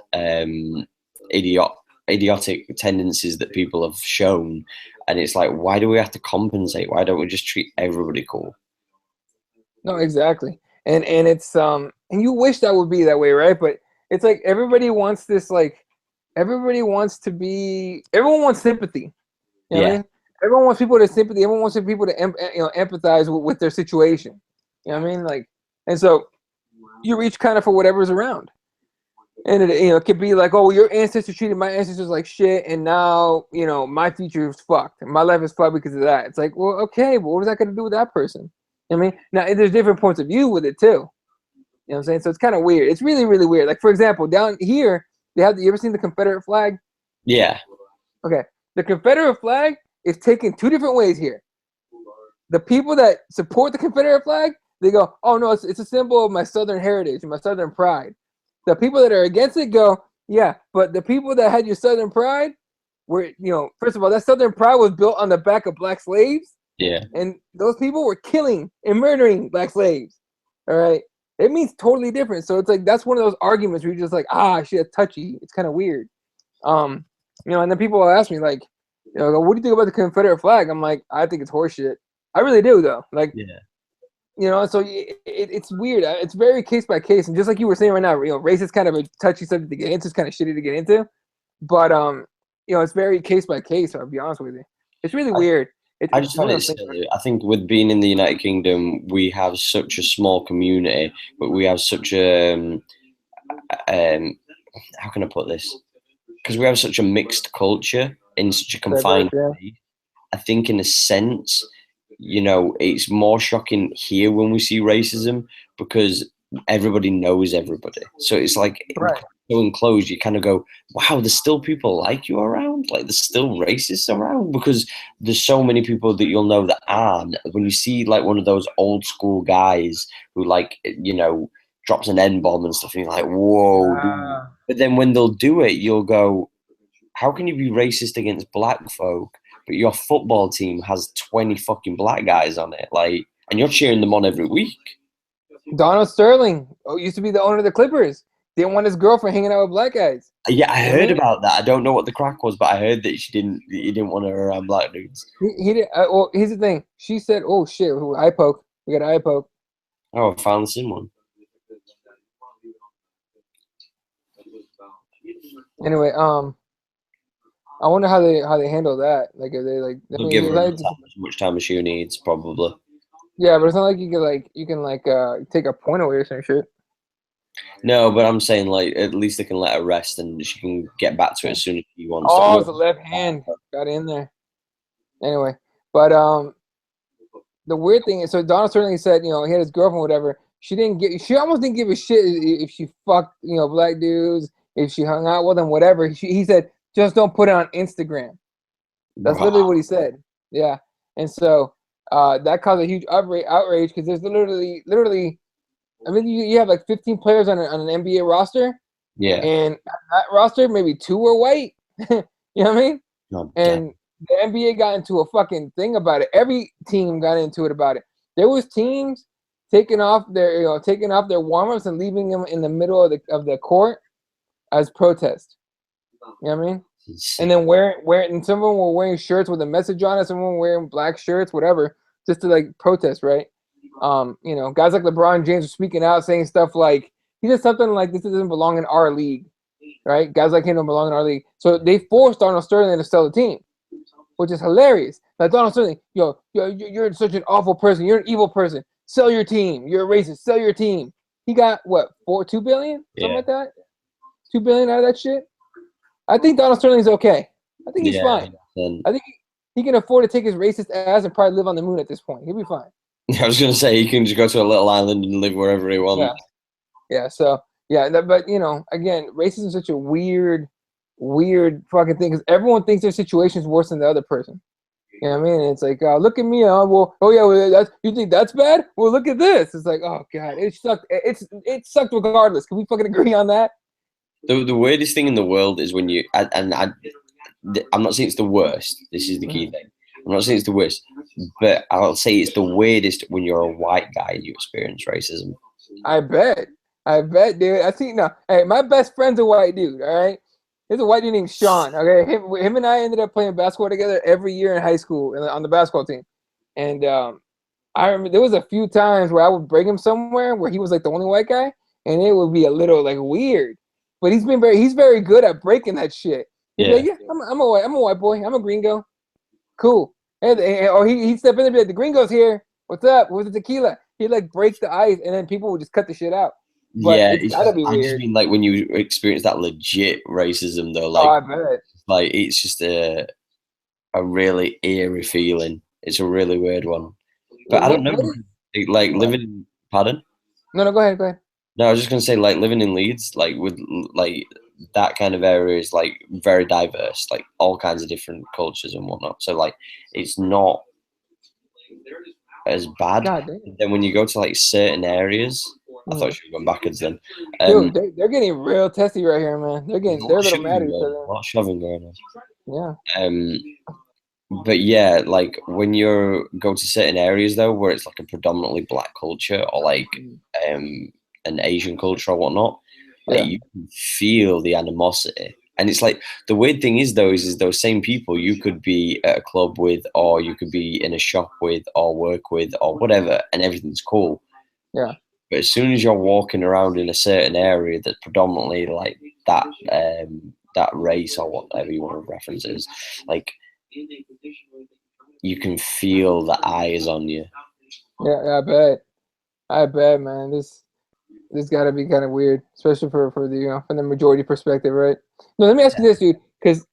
idiotic tendencies that people have shown. And it's like, why do we have to compensate? Why don't we just treat everybody cool? No, exactly. And it's and you wish that would be that way, right? But it's like everybody wants this, like, everybody wants to be, everyone wants sympathy. You know what I mean? Everyone wants people to sympathy. Everyone wants people to empathize with their situation. You know what I mean? Like, and so you reach kind of for whatever's around. And it could be like, oh, well, your ancestors treated my ancestors like shit, and now, you know, my future is fucked. My life is fucked because of that. It's like, well, okay, but what was that going to do with that person? You know what I mean? Now, there's different points of view with it too. You know what I'm saying? So it's kind of weird. It's really, really weird. Like, for example, down here, you ever seen the Confederate flag? Yeah. Okay. The Confederate flag is taken two different ways here. The people that support the Confederate flag, they go, oh no, it's a symbol of my Southern heritage and my Southern pride. The people that are against it go, yeah, but the people that had your Southern pride were, you know, first of all, that Southern pride was built on the back of black slaves. Yeah. And those people were killing and murdering black slaves. All right. it means totally different. So it's like that's one of those arguments where you're just like, ah, shit, it's touchy. It's kind of weird. And then people will ask me like, what do you think about the Confederate flag? I'm like, I think it's horseshit. I really do though. Like, Yeah. So it's weird. It's very case by case, and just like you were saying right now, race is kind of a touchy subject to get into. It's kind of shitty to get into, but it's very case by case. I'll be honest with you. It's really weird. I just find it silly. I think with being in the United Kingdom, we have such a small community, but we have such a how can I put this? Because we have such a mixed culture in such a confined space. I think, in a sense, it's more shocking here when we see racism because everybody knows everybody. So it's like so enclosed, you kind of go, wow, there's still people like you around? Like, there's still racists around? Because there's so many people that you'll know that aren't. When you see, like, one of those old school guys who, like, drops an N-bomb and stuff, and you're like, whoa. Dude. But then when they'll do it, you'll go, how can you be racist against black folk, but your football team has 20 fucking black guys on it, like, and you're cheering them on every week? Donald Sterling used to be the owner of the Clippers. Didn't want his girlfriend hanging out with black guys. Yeah, I heard about that. I don't know what the crack was, but I heard that he didn't want her around black dudes. He did. Well, here's the thing. She said, "Oh shit, eye poke. We got eye poke." Oh, I found someone. Anyway, I wonder how they handle that. Like, if they like, they'll give her as much time as she needs, probably. Yeah, but it's not like you can take a point away or some shit. No, but I'm saying, like, at least they can let her rest and she can get back to it as soon as she wants. Oh, it's the left hand got in there. Anyway, but the weird thing is, so Donald Sterling said, he had his girlfriend, whatever. She almost didn't give a shit if she fucked, black dudes, if she hung out with them, whatever. He said, just don't put it on Instagram. That's literally what he said. Yeah, and so that caused a huge outrage because there's literally. I mean, you have like 15 players on an NBA roster. Yeah. And that roster, maybe 2 were white. You know what I mean? Oh, and the NBA got into a fucking thing about it. Every team got into it about it. There was teams taking off their warm-ups and leaving them in the middle of the court as protest. You know what I mean? And then and some of them were wearing shirts with a message on it. Some of them were wearing black shirts, whatever, just to like protest, right? Guys like LeBron James are speaking out, saying stuff like, he said something like, this doesn't belong in our league, right? Guys like him don't belong in our league. So they forced Donald Sterling to sell the team, which is hilarious. Like, Donald Sterling, you're such an awful person. You're an evil person. Sell your team. You're a racist. Sell your team. He got, what, $2 billion? Something like that? $2 billion out of that shit? I think Donald Sterling's okay. I think he's fine. I think he can afford to take his racist ass and probably live on the moon at this point. He'll be fine. I was going to say, he can just go to a little island and live wherever he wants. Yeah. So, but, again, racism is such a weird fucking thing because everyone thinks their situation is worse than the other person. You know what I mean? It's like, look at me. You think that's bad? Well, look at this. It's like, oh, God, it sucked. It sucked regardless. Can we fucking agree on that? The weirdest thing in the world is when I'm not saying it's the worst. This is the key thing. I'm not saying it's the worst, but I'll say it's the weirdest when you're a white guy and you experience racism. I bet, dude. I see now. Hey, my best friend's a white dude. All right, there's a white dude named Sean. Okay, him and I ended up playing basketball together every year in high school on the basketball team. And I remember there was a few times where I would bring him somewhere where he was like the only white guy, and it would be a little like weird. But he's very good at breaking that shit. He'd be like, I'm a white boy. I'm a gringo. Cool. Or he'd step in and be like, the gringo's here. What's up? Where's the tequila? He'd like break the ice, and then people would just cut the shit out. But it's gotta be weird. I just mean, like, when you experience that legit racism, though, like, I bet. Like, it's just a really eerie feeling. It's a really weird one. But I don't know, like, living. Pardon? No, go ahead. No, I was just gonna say, like, living in Leeds, like, with like that kind of area is like very diverse, like all kinds of different cultures and whatnot. So like, it's not as bad. Then when you go to like certain areas, I thought you were going backwards then. Dude, they're getting real testy right here, man. They're a little mad at each other. A lot of shoving going on. Yeah. But yeah, like when you go to certain areas though, where it's like a predominantly black culture, or like an Asian culture or whatnot, like Yeah. you can feel the animosity. And it's like the weird thing is though is those same people you could be at a club with, or you could be in a shop with, or work with, or whatever, and everything's cool. Yeah. But as soon as you're walking around in a certain area that's predominantly like that race or whatever you want to reference it as, like you can feel the eyes on you. Yeah, I bet, man. This got to be kind of weird, especially for the from the majority perspective, right? No, let me ask you this, dude, because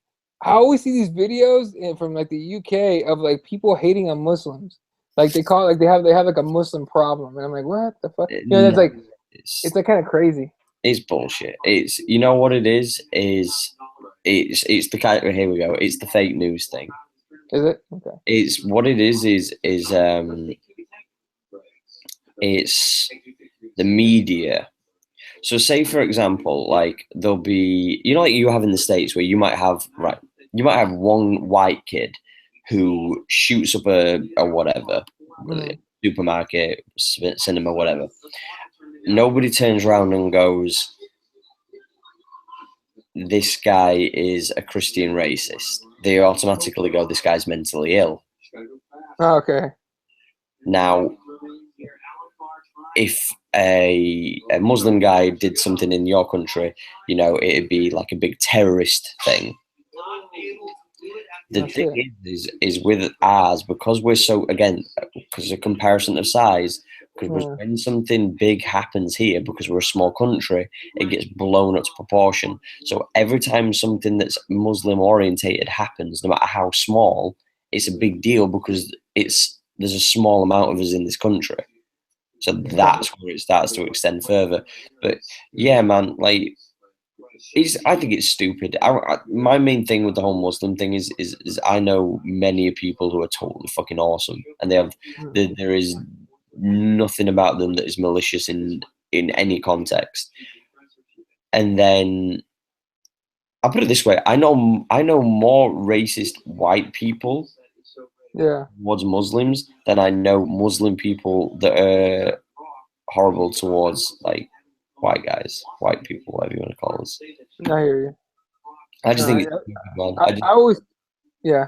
I always see these videos from like the UK of like people hating on Muslims, like they call it, like they have like a Muslim problem, and I'm like, what the fuck? That's like it's like kind of crazy. It's bullshit. It's you know what it is it's the kind of, here we go. It's the fake news thing. Is it? Okay. It's what it is it's the media. So say for example, like there'll be like you have in the States where you might have one white kid who shoots up a whatever supermarket, cinema, whatever. Nobody turns around and goes, this guy is a Christian racist. They automatically go, this guy's mentally ill. Oh, okay. Now, if a Muslim guy did something in your country, it'd be like a big terrorist thing. The thing is with ours, because we're so, again, because of comparison of size, because when something big happens here, because we're a small country, it gets blown up to proportion. So every time something that's Muslim orientated happens, no matter how small, it's a big deal because there's a small amount of us in this country. So that's where it starts to extend further. But yeah, man, like, I think it's stupid. My main thing with the whole Muslim thing is I know many people who are totally fucking awesome, and there is nothing about them that is malicious in any context. And then I'll put it this way: I know more racist white people towards Muslims than I know Muslim people that are horrible towards like white guys, white people, whatever you want to call us. I hear you. I just think I always, yeah.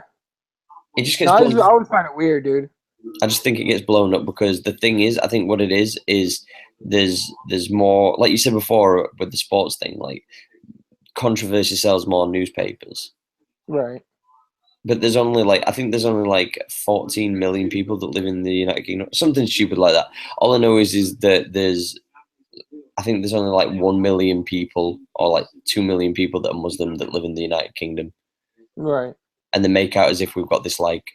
It just gets. I always find it weird, dude. I just think it gets blown up because the thing is, I think what it is there's more, like you said before with the sports thing, like controversy sells more newspapers. Right. But there's only like 14 million people that live in the United Kingdom, something stupid like that. All I know is that I think there's only like 1 million people or like 2 million people that are Muslim that live in the United Kingdom. Right. And they make out as if we've got this like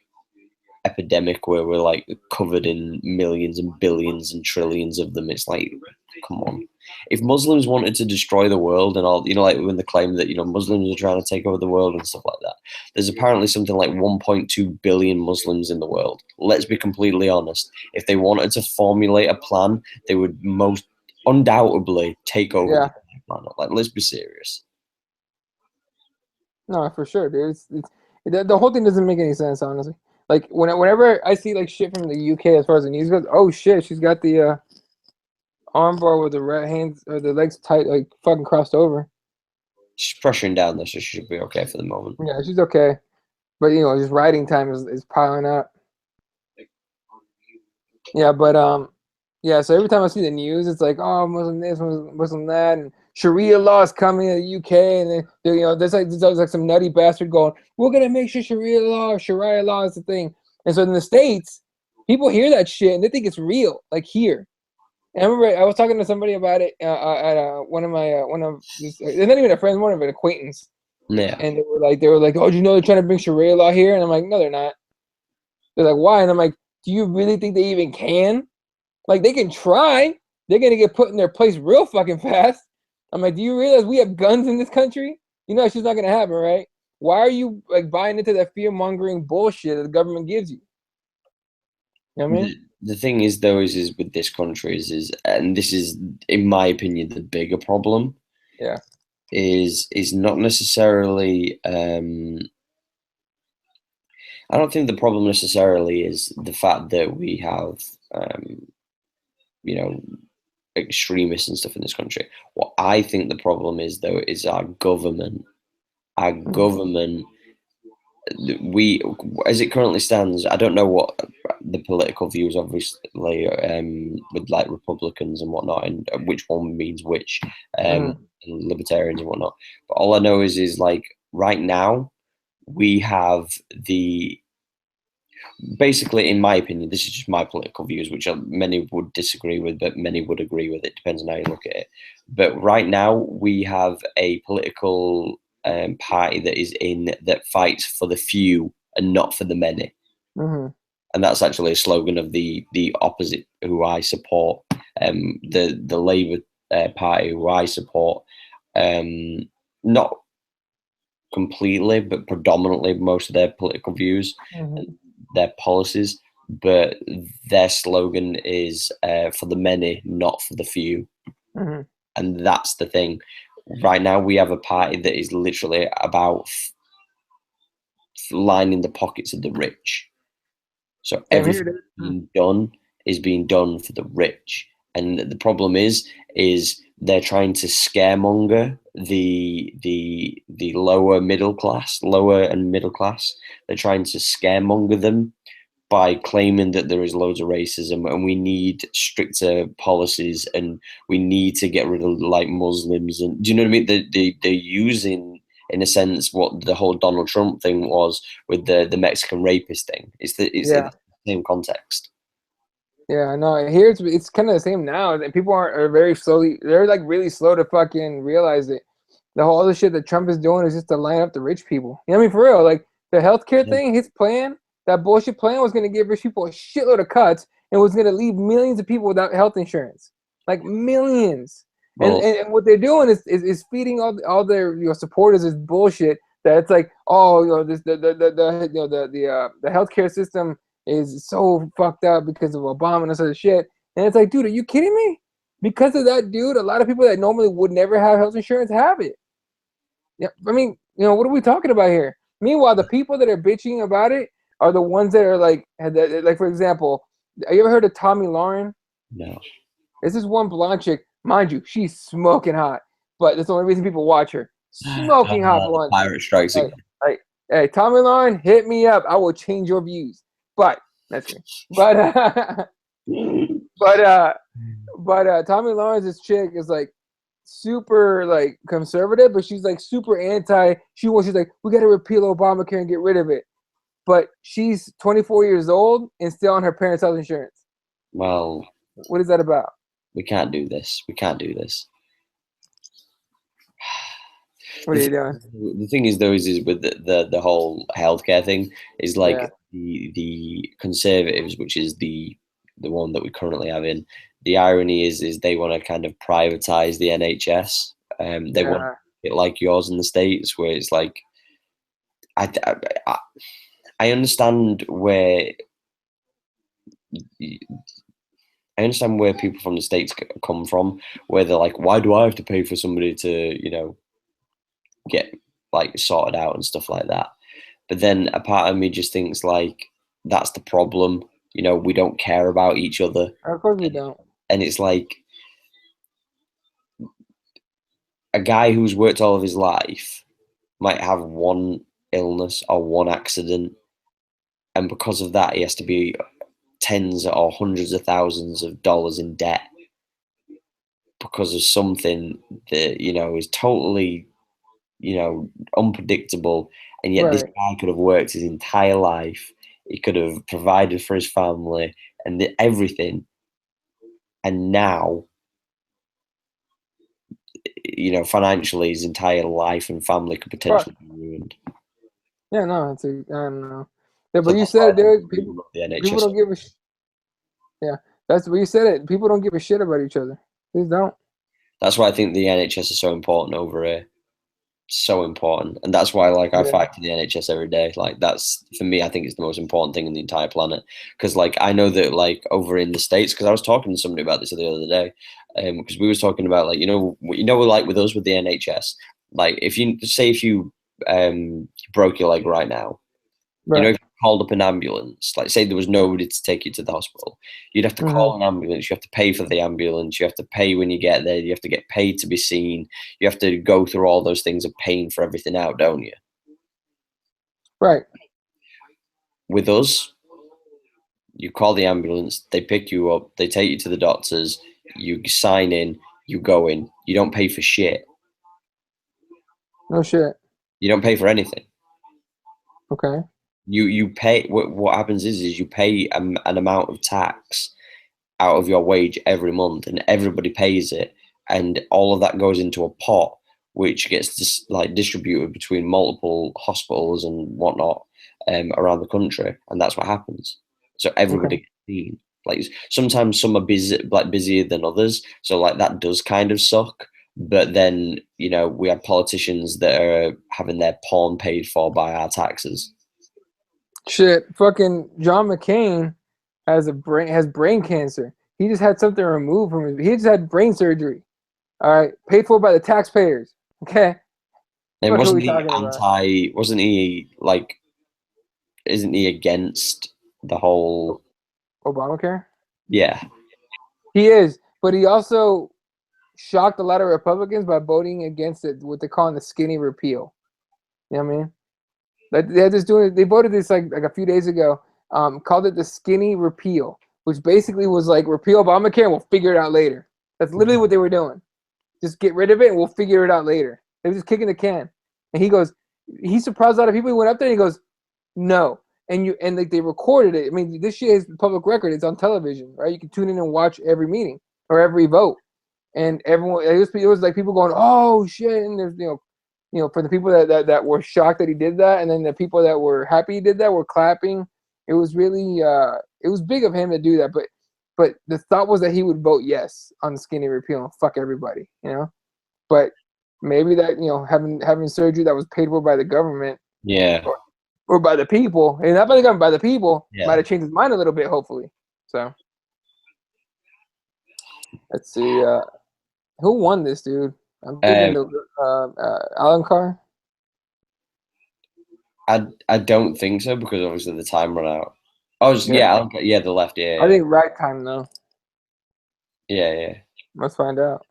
epidemic where we're like covered in millions and billions and trillions of them. It's like, come on. If Muslims wanted to destroy the world and all, like when they claim that, Muslims are trying to take over the world and stuff like that, there's apparently something like 1.2 billion Muslims in the world. Let's be completely honest. If they wanted to formulate a plan, they would most undoubtedly take over the planet. Like, let's be serious. No, for sure, dude. The whole thing doesn't make any sense, honestly. Like whenever I see like shit from the UK as far as the news goes, oh shit, she's got the armbar with the right hands or the legs tight, like fucking crossed over. She's pressuring down there, so she should be okay for the moment. Yeah, she's okay, but just riding time is piling up. Yeah, but yeah. So every time I see the news, it's like, oh, Muslim this, Muslim that, and Sharia law is coming to the UK, and then there's like some nutty bastard going, we're gonna make sure Sharia law is the thing. And so in the States, people hear that shit and they think it's real, like here. And I remember I was talking to somebody about it at one of it's not even a friend, one of an acquaintance. Yeah. And they were like, oh, do you know they're trying to bring Sharia law here? And I'm like, no, they're not. They're like, why? And I'm like, do you really think they even can? Like, they can try. They're gonna get put in their place real fucking fast. I'm like, do you realize we have guns in this country? It's just not gonna happen, right? Why are you like buying into that fear mongering bullshit that the government gives you? You know what I mean? The thing is, though, is with this country is, and this is, in my opinion, the bigger problem. Yeah. Is not necessarily. I don't think the problem necessarily is the fact that we have, extremists and stuff in this country. What I think the problem is, though, is our government. Our government, we, as it currently stands, I don't know what the political views, obviously, with like Republicans and whatnot, and which one means which, and libertarians and whatnot. But all I know is like right now we have basically, in my opinion, this is just my political views, which many would disagree with, but many would agree with. It depends on how you look at it. But right now we have a political party that fights for the few and not for the many. And that's actually a slogan of the opposite, who I support, the Labour Party, who I support, not completely, but predominantly most of their political views, their policies. But their slogan is for the many, not for the few. And that's the thing. Right now, we have a party that is literally about lining the pockets of the rich. So everything being done for the rich. And the problem is they're trying to scaremonger the lower and middle class. They're trying to scaremonger them by claiming that there is loads of racism and we need stricter policies and we need to get rid of like Muslims. And do you know what I mean? They're using, in a sense, what the whole Donald Trump thing was with the Mexican rapist thing. It's the same context. Yeah, no, here it's kind of the same now. People are very slowly, they're like really slow to fucking realize it. The whole other shit that Trump is doing is just to line up the rich people. You know what I mean? For real, like the healthcare thing, his plan, that bullshit plan was going to give rich people a shitload of cuts and was going to leave millions of people without health insurance, like millions. Well, and what they're doing is feeding all their supporters this bullshit that it's like, oh, this the healthcare system is so fucked up because of Obama and this other shit. And it's like, dude, are you kidding me? Because of that dude, a lot of people that normally would never have health insurance have it. Yeah, I mean, what are we talking about here? Meanwhile, the people that are bitching about it are the ones that are like, for example, have you ever heard of Tommy Lauren? No. There's this one blonde chick, mind you, she's smoking hot, but that's the only reason people watch her. Smoking hot blonde. Pirate strikes again. Hey, Tommy Lauren, hit me up. I will change your views. But that's me. But Tommy Lauren's this chick is like super like conservative, but she's like super anti. She's like, we got to repeal Obamacare and get rid of it. But she's 24 years old and still on her parents' health insurance. Well, what is that about? We can't do this. We can't do this. What are you doing? The thing is, though, is with the whole healthcare thing, is like the Conservatives, which is the one that we currently have in. The irony is they want to kind of privatize the NHS. They want it like yours in the States, where it's like, I understand where. I understand where people from the States come from, where they're like, why do I have to pay for somebody to, get like sorted out and stuff like that? But then a part of me just thinks like, that's the problem. We don't care about each other. Of course we don't. And it's like a guy who's worked all of his life might have one illness or one accident. And because of that, he has to be tens or hundreds of thousands of dollars in debt because of something that is totally unpredictable, and yet this guy could have worked his entire life. He could have provided for his family and everything, and now financially his entire life and family could potentially be ruined. Yeah, no, I don't know. Yeah, but you said it, dude. People don't give a shit. Yeah, that's what you said it. People don't give a shit about each other. Please don't. That's why I think the NHS is so important over here. So important. And that's why I fight for the NHS every day. Like that's, for me, I think it's the most important thing in the entire planet. Because I know that over in the States, because I was talking to somebody about this the other day, because we was talking about with us with the NHS, if you broke your leg right now, You know, Right. if you called up an ambulance, like say there was nobody to take you to the hospital, you'd have to call an ambulance. You have to pay for the ambulance. You have to pay when you get there. You have to get paid to be seen. You have to go through all those things of paying for everything out, don't you? Right. With us, you call the ambulance, they pick you up, they take you to the doctors, you sign in, you go in. You don't pay for shit. No shit. You don't pay for anything. Okay. You pay. What happens is you pay an amount of tax out of your wage every month, and everybody pays it, and all of that goes into a pot, which gets distributed between multiple hospitals and whatnot around the country, and that's what happens. So Okay. everybody gets seen. Like sometimes some are busy, like busier than others, so like that does kind of suck. But then we have politicians that are having their porn paid for by our taxes. Shit. Fucking John McCain has brain cancer. He just had something removed from his. He just had brain surgery. All right, paid for by the taxpayers. Okay. And What are we wasn't he talking about? anti? Wasn't he like? Isn't he against the whole? Obamacare. Yeah, He is, but he also shocked a lot of Republicans by voting against it. What they call the skinny repeal. You know what I mean? Like they're just doing it. They voted this like a few days ago. Called it the skinny repeal, which basically was like repeal Obamacare and we'll figure it out later. That's literally what they were doing. Just get rid of it and we'll figure it out later. They were just kicking the can. And he surprised a lot of people. He went up there and he goes, no. And like they recorded it. I mean, this shit is public record. It's on television, right? You can tune in and watch every meeting or every vote. And everyone, it was like people going, oh shit. And there's, for the people that were shocked that he did that, and then the people that were happy he did that were clapping. It was really, it was big of him to do that. But the thought was that he would vote yes on the skinny repeal and fuck everybody. But maybe that having surgery that was paid for by the government yeah, or by the people, and not by the government, by the people, might yeah. have changed his mind a little bit, hopefully. So let's see, who won this, dude? I'm thinking Um, the Alan Carr. I don't think so because obviously the time run out. Oh Yeah, yeah, the left. Yeah, I yeah, think ragtime though. yeah, yeah. Let's find out.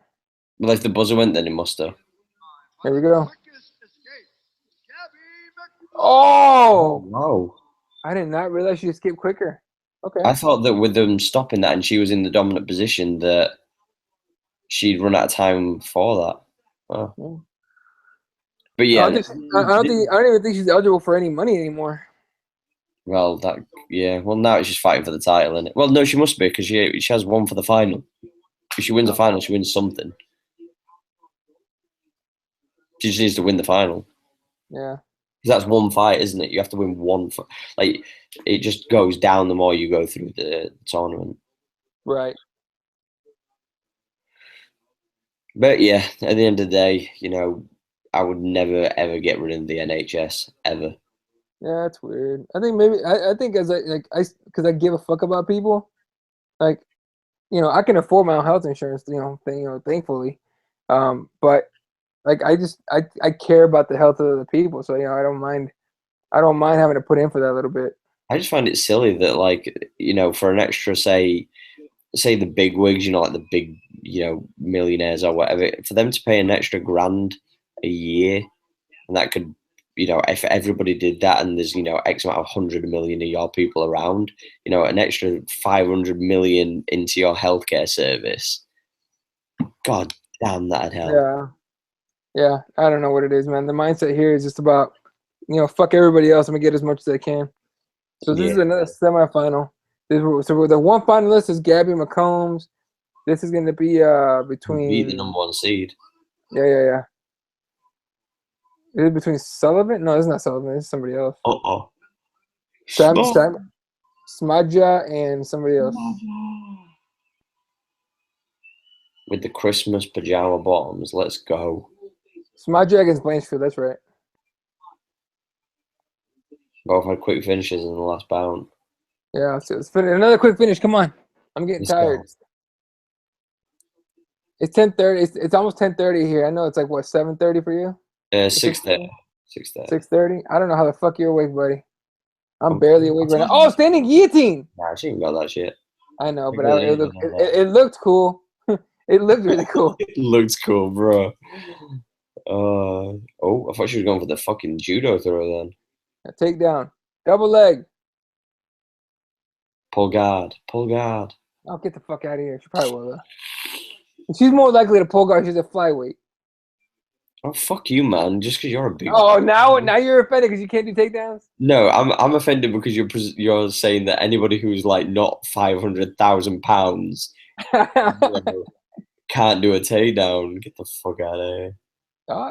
Well, if the buzzer went, then it must have. Here we go. Oh Oh, wow! I did not realize she skipped quicker. Okay. I thought that with them stopping that and she was in the dominant position that she'd run out of time for that. Oh. Yeah. But I yeah, don't think I don't even think she's eligible for any money anymore. well that yeah. Well, now it's just fighting for the title, isn't it? Well, no, she must be because she has one for the final. If she wins a final, she wins something. She just needs to win the final. Yeah. Because that's one fight, isn't it? You have to win one. Like it just goes down the more you go through the tournament. Right. But yeah, at the end of the day, I would never ever get rid of the NHS ever. Yeah, that's weird. I think maybe I think as because I give a fuck about people. Like, I can afford my own health insurance. Thankfully. But like I care about the health of the people, so I don't mind having to put in for that a little bit. I just find it silly that for an extra say the big wigs, like the big millionaires or whatever, for them to pay an extra grand a year, and that could if everybody did that and there's X amount of 100 million of your people around, an extra 500 million into your healthcare service, god damn, that'd help. Yeah. Yeah, I don't know what it is, man. The mindset here is just about, fuck everybody else. I'm gonna get as much as I can. So this Yeah, is another semifinal. So the one finalist is Gabby McCombs. This is gonna be beat the between, number one seed. yeah. Is it between Sullivan? No, it's not Sullivan. It's somebody else. Uh-oh. Smadja and somebody else. With the Christmas pajama bottoms, let's go. Smadja against Blanchfield. That's right. Both had quick finishes in the last bout. Yeah. Let's finish. Another quick finish. Come on. I'm getting Let's tired. go. It's 10:30. It's almost 10:30 here. I know it's like what 7:30 for you. 6:30. 6:30. 6:30. I don't know how the fuck you're awake, buddy. I'm barely awake right now. Oh, standing guillotine. Nah, she ain't got that shit. I know, but Really it ain't looked got that. it looked cool. It looked really cool. It looks cool, bro. Oh, I thought she was going for the fucking judo throw then. A takedown, double leg. Pull guard, pull guard. I'll get the fuck out of here. She probably will. She's more likely to pull guard. She's a flyweight. Oh, fuck you, man. Just because you're a big. Oh, now you're offended because you can't do takedowns. No, I'm offended because you're saying that anybody who's like not 500,000 pounds can't do a takedown. Get the fuck out of here.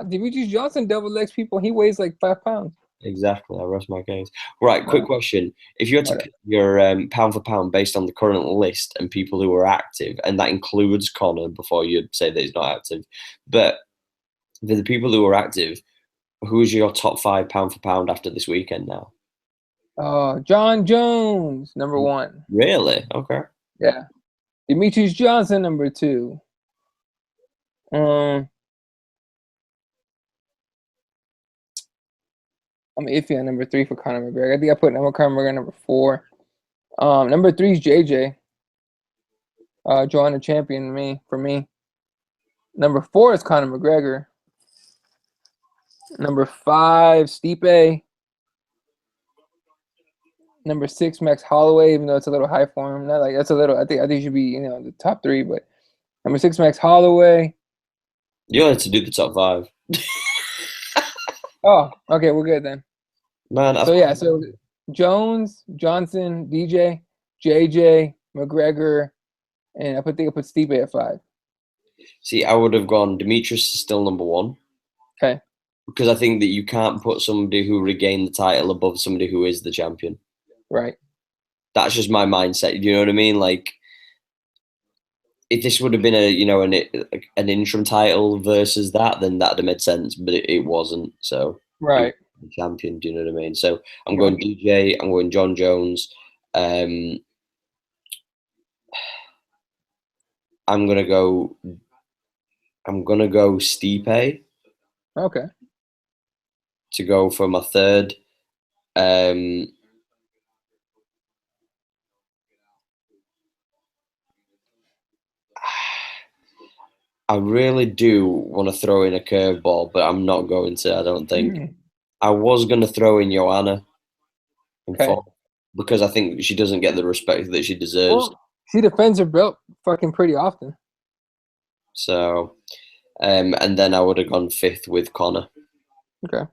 Demetrius Johnson double legs people. He weighs like 5 pounds. Exactly. I rest my case. Right. Quick question: if you had to Right. pick your pound for pound based on the current list and people who are active, and that includes Connor, before you say that he's not active, but the people who are active, who's your top 5 pound for pound after this weekend now? John Jones, number 1. Really? Okay. Yeah. Demetrius Johnson, number 2. I'm iffy on number 3 for Conor McGregor. I think I put Conor McGregor number 4. Number 3 is JJ. Joanna champion for me. Number 4 is Conor McGregor. Number 5, Stipe. Number 6, Max Holloway, even though it's a little high for him. Not like that's a little. I think he should be the top 3. But number 6, Max Holloway. You had to do the top 5. Oh, okay, we're good then. Man, So Jones, Johnson, DJ, JJ, McGregor, and I think I put Stipe at 5. see, I would have gone Demetrius is still number 1. Okay. Because I think that you can't put somebody who regained the title above somebody who is the champion. Right. That's just my mindset. You know what I mean? Like, if this would have been an interim title versus that, then that'd have made sense. But it wasn't. So Right. the champion. Do you know what I mean? So I'm going DJ. I'm going John Jones. I'm gonna go Stipe. Okay. To go for my third. I really do want to throw in a curveball, but I'm not going to. I don't think. I was going to throw in Joanna because I think she doesn't get the respect that she deserves. Well, she defends her belt fucking pretty often. So, and then I would have gone 5th with Connor. Okay.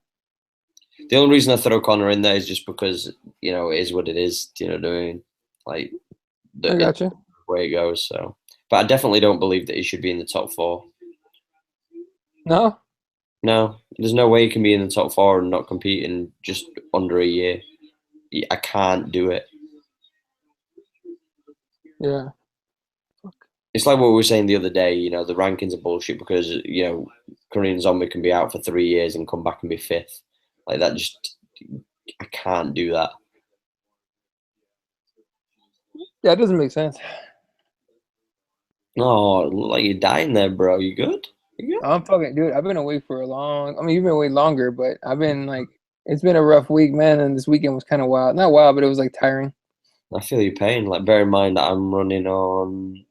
The only reason I throw Connor in there is just because it is what it is. Do you know what I mean? Like, I gotcha. The way it goes. So, but I definitely don't believe that he should be in the top 4. No. No, there's no way he can be in the top 4 and not compete in just under a year. I can't do it. Yeah. It's like what we were saying the other day, the rankings are bullshit because, Korean Zombie can be out for 3 years and come back and be 5th. Like that I can't do that. Yeah, it doesn't make sense. No, like you're dying there, bro. You good? I'm fucking, dude, I've been away for a long, you've been away longer, but I've been like, it's been a rough week, man, and this weekend was kind of wild. Not wild, but it was like tiring. I feel your pain. Like, bear in mind that I'm running on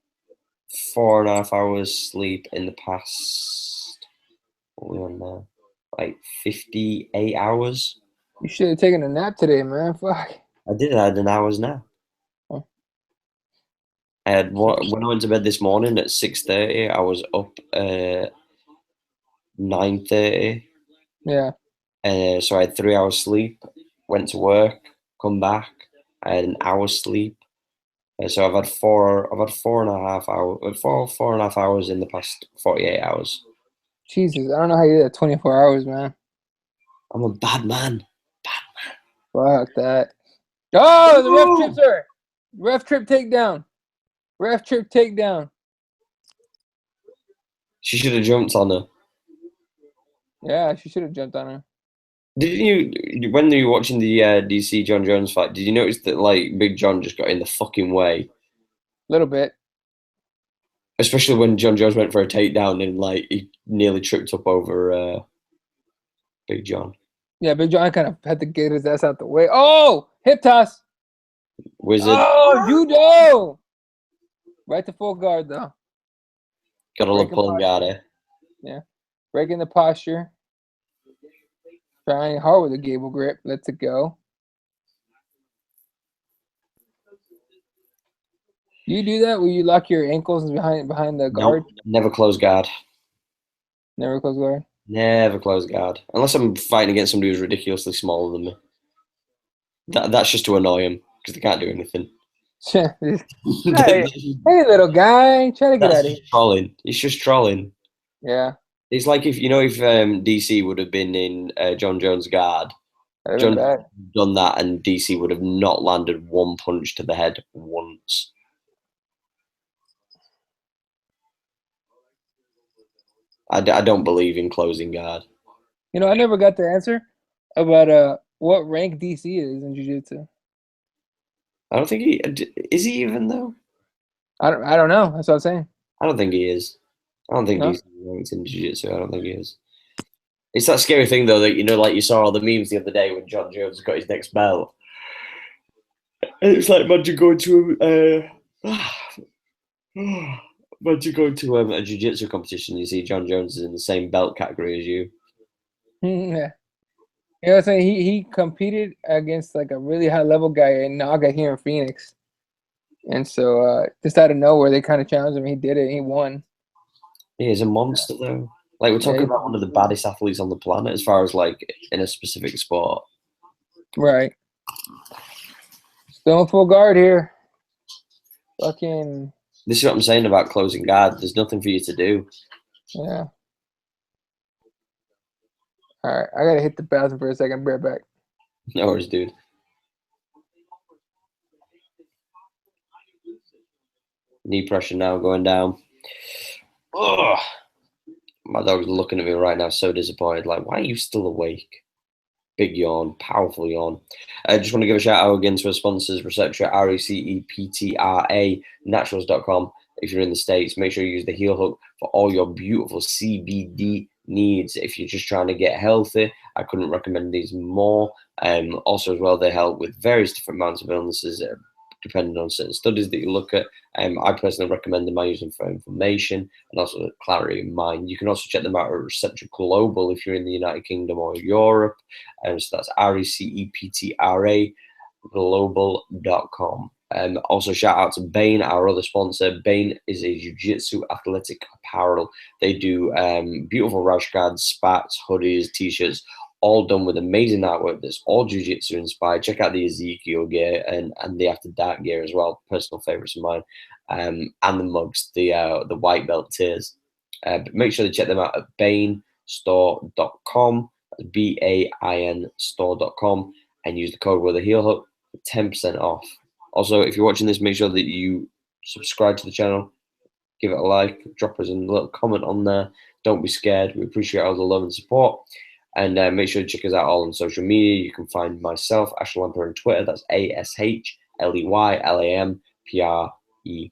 4.5 hours sleep in the past, what are we on now? Like 58 hours. You should have taken a nap today, man. Fuck. I did. I had an hour's nap. Oh. When I went to bed this morning at 6:30, I was up 9:30. Yeah. So I had 3 hours sleep. Went to work, come back. I had an hour's sleep. So I've had 4.5 hours, 4.5 hours in the past 48 hours. Jesus, I don't know how you did that 24 hours, man. I'm a bad man. Fuck that. Oh, the ref trips her. Ref trip takedown. Ref trip takedown. She should have jumped on her. Yeah, she should have jumped on her. Didn't you, when you were watching the DC John Jones fight, did you notice that like Big John just got in the fucking way? A little bit. Especially when John Jones went for a takedown and like he nearly tripped up over Big John. Yeah, Big John kind of had to get his ass out the way. Oh, hip toss. Wizard. Oh, judo. Right to full guard though. Gotta love Breaking pulling guard, eh? Yeah, breaking the posture. Trying hard with a gable grip. Lets it go. You do that where you lock your ankles behind the guard? Nope. Never close guard. Never close guard. Never close guard. Unless I'm fighting against somebody who's ridiculously smaller than me. That's just to annoy him because they can't do anything. Hey, little guy, try to get That's out of here. just trolling. It's just trolling. Yeah, It's like if DC would have been in John Jones' guard, that'd John been bad. Jones would have done that, and DC would have not landed one punch to the head once. I don't believe in closing guard. You know, I never got the answer about what rank DC is in jiu-jitsu. I don't think is he even though. I don't know. That's what I'm saying. I don't think he is. I don't think No? DC ranks in jiu-jitsu. I don't think he is. It's that scary thing though that like you saw all the memes the other day when John Jones got his next belt. And it's like imagine going to imagine going to a jiu-jitsu competition. You see John Jones is in the same belt category as you. Yeah. You know what I'm saying? He competed against like a really high level guy in Naga here in Phoenix. And so just out of nowhere they kind of challenged him. He did it, he won. He is a monster though. Like we're talking about one of the baddest athletes on the planet as far as like in a specific sport. Right. Still in full guard here. Fucking This is what I'm saying about closing guard. There's nothing for you to do. yeah. All right, I gotta hit the bathroom for a second. Be right back. No worries, dude. Knee pressure now going down. Ugh. My dog's looking at me right now, so disappointed. Like, why are you still awake? Big yawn, powerful yawn. I just want to give a shout out again to our sponsors, Receptra, RECEPTRA, naturals.com. If you're in the States, make sure you use the heel hook for all your beautiful CBD needs. If you're just trying to get healthy, I couldn't recommend these more. Also, as well, they help with various different amounts of illnesses, depending on certain studies that you look at. I personally recommend them by using for inflammation and also clarity of mind. You can also check them out at Receptra Global if you're in the United Kingdom or Europe. So that's RECEPTRA global.com. Also, shout out to Bain, our other sponsor. Bain is a jiu-jitsu athletic apparel. They do beautiful rash guards, spats, hoodies, t-shirts, all done with amazing artwork that's all jiu-jitsu inspired. Check out the Ezekiel gear and the After Dark gear as well, personal favorites of mine, and the mugs, the white belt tiers. But make sure to check them out at bainstore.com, BAIN store.com, and use the code with a heel hook for 10% off. Also, if you're watching this, make sure that you subscribe to the channel, give it a like, drop us a little comment on there. Don't be scared. We appreciate all the love and support. And make sure to check us out all on social media. You can find myself, Ashley Lamper, on Twitter. That's ASHLEYLAMPREY. You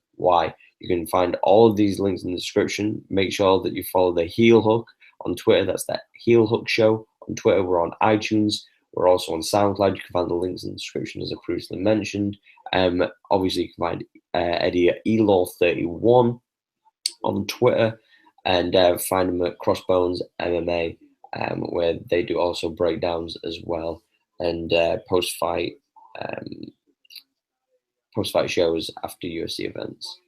can find all of these links in the description. Make sure that you follow the Heel Hook on Twitter. That's the Heel Hook Show on Twitter. We're on iTunes. We're also on SoundCloud. You can find the links in the description, as I previously mentioned. Obviously, you can find Eddie at Elaw31 on Twitter, and find them at Crossbones MMA, where they do also breakdowns as well, and post-fight shows after UFC events.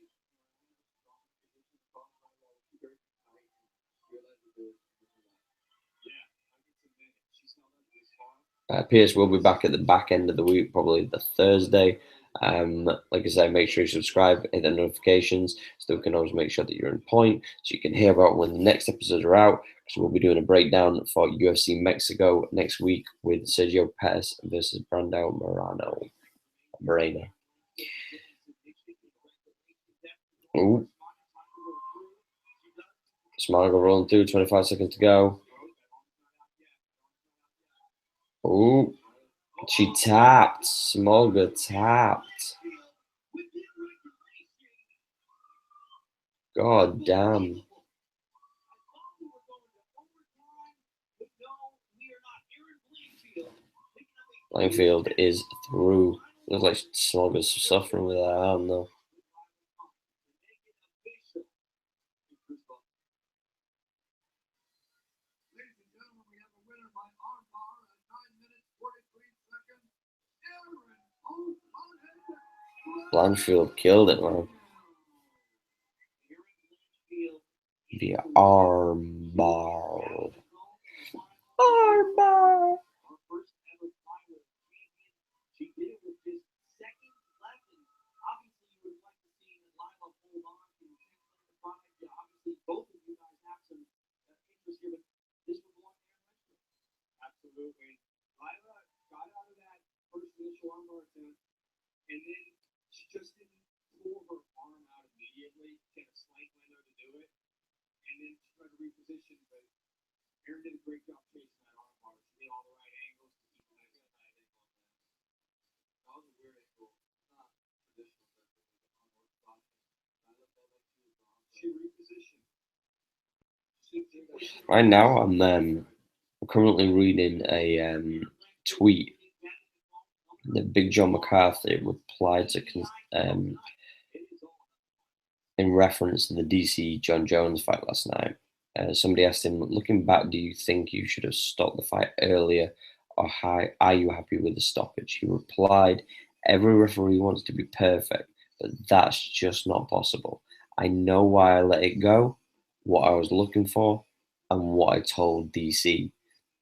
Pierce will be back at the back end of the week, probably the Thursday. Like I said, make sure you subscribe, hit the notifications, so we can always make sure that you're in point, so you can hear about when the next episodes are out. Because we'll be doing a breakdown for UFC Mexico next week with Sergio Pettis versus Brandao Moreno. Ooh. Smargo rolling through, 25 seconds to go. Ooh. She tapped. Smolga tapped. God damn. Langfield is through. Looks like Slogger's suffering with that arm though. Blanchfield killed it, man. The arm bar. Arm bar. Right now, I'm currently reading a tweet that Big John McCarthy replied to in reference to the DC John Jones fight last night. Somebody asked him, looking back, do you think you should have stopped the fight earlier, or are you happy with the stoppage? He replied, every referee wants to be perfect, but that's just not possible. I know why I let it go, what I was looking for, and what I told DC.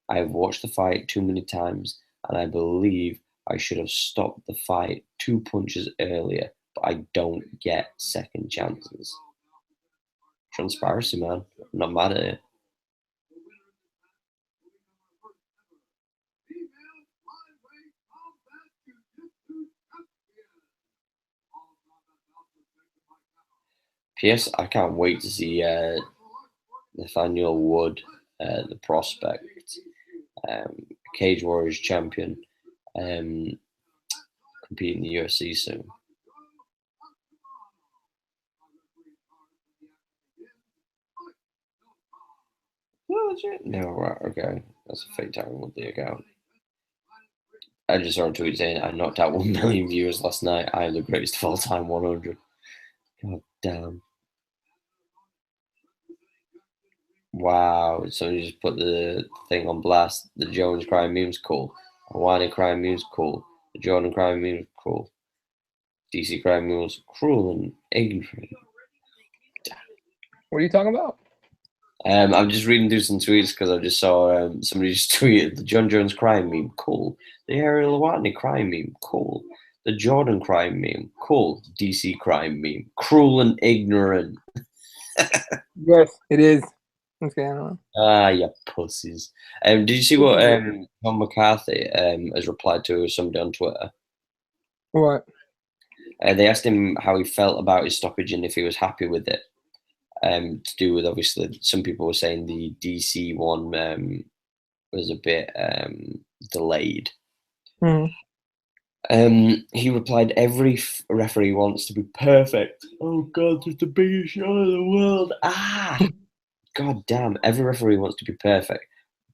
I have watched the fight too many times, and I believe I should have stopped the fight 2 punches earlier, but I don't get second chances. Transparency, man. I'm not mad at it. P.S. I can't wait to see Nathaniel Wood, the prospect, Cage Warriors champion, compete in the UFC soon. No, right, okay. That's a fake time with the account. I just saw a tweet saying I knocked out 1 million viewers last night. I am the greatest of all time, 100. God damn. Wow, somebody just put the thing on blast. The Jones crime meme's cool. Hawani crime meme's cool. The Jordan crime meme's cool. DC crime meme's cruel and ignorant. What are you talking about? I'm just reading through some tweets because I just saw somebody just tweeted the John Jones crime meme, cool. The Ariel Watney crime meme, cool. The Jordan crime meme, cool. DC crime meme, cruel and ignorant. Yes, it is. What's going on? Ah, you pussies. Did you see what John McCarthy has replied to somebody on Twitter? What? They asked him how he felt about his stoppage and if he was happy with it. To do with, obviously, some people were saying the DC one was a bit delayed. He replied, every referee wants to be perfect. Oh, God, it's the biggest show in the world. Ah! God damn, every referee wants to be perfect,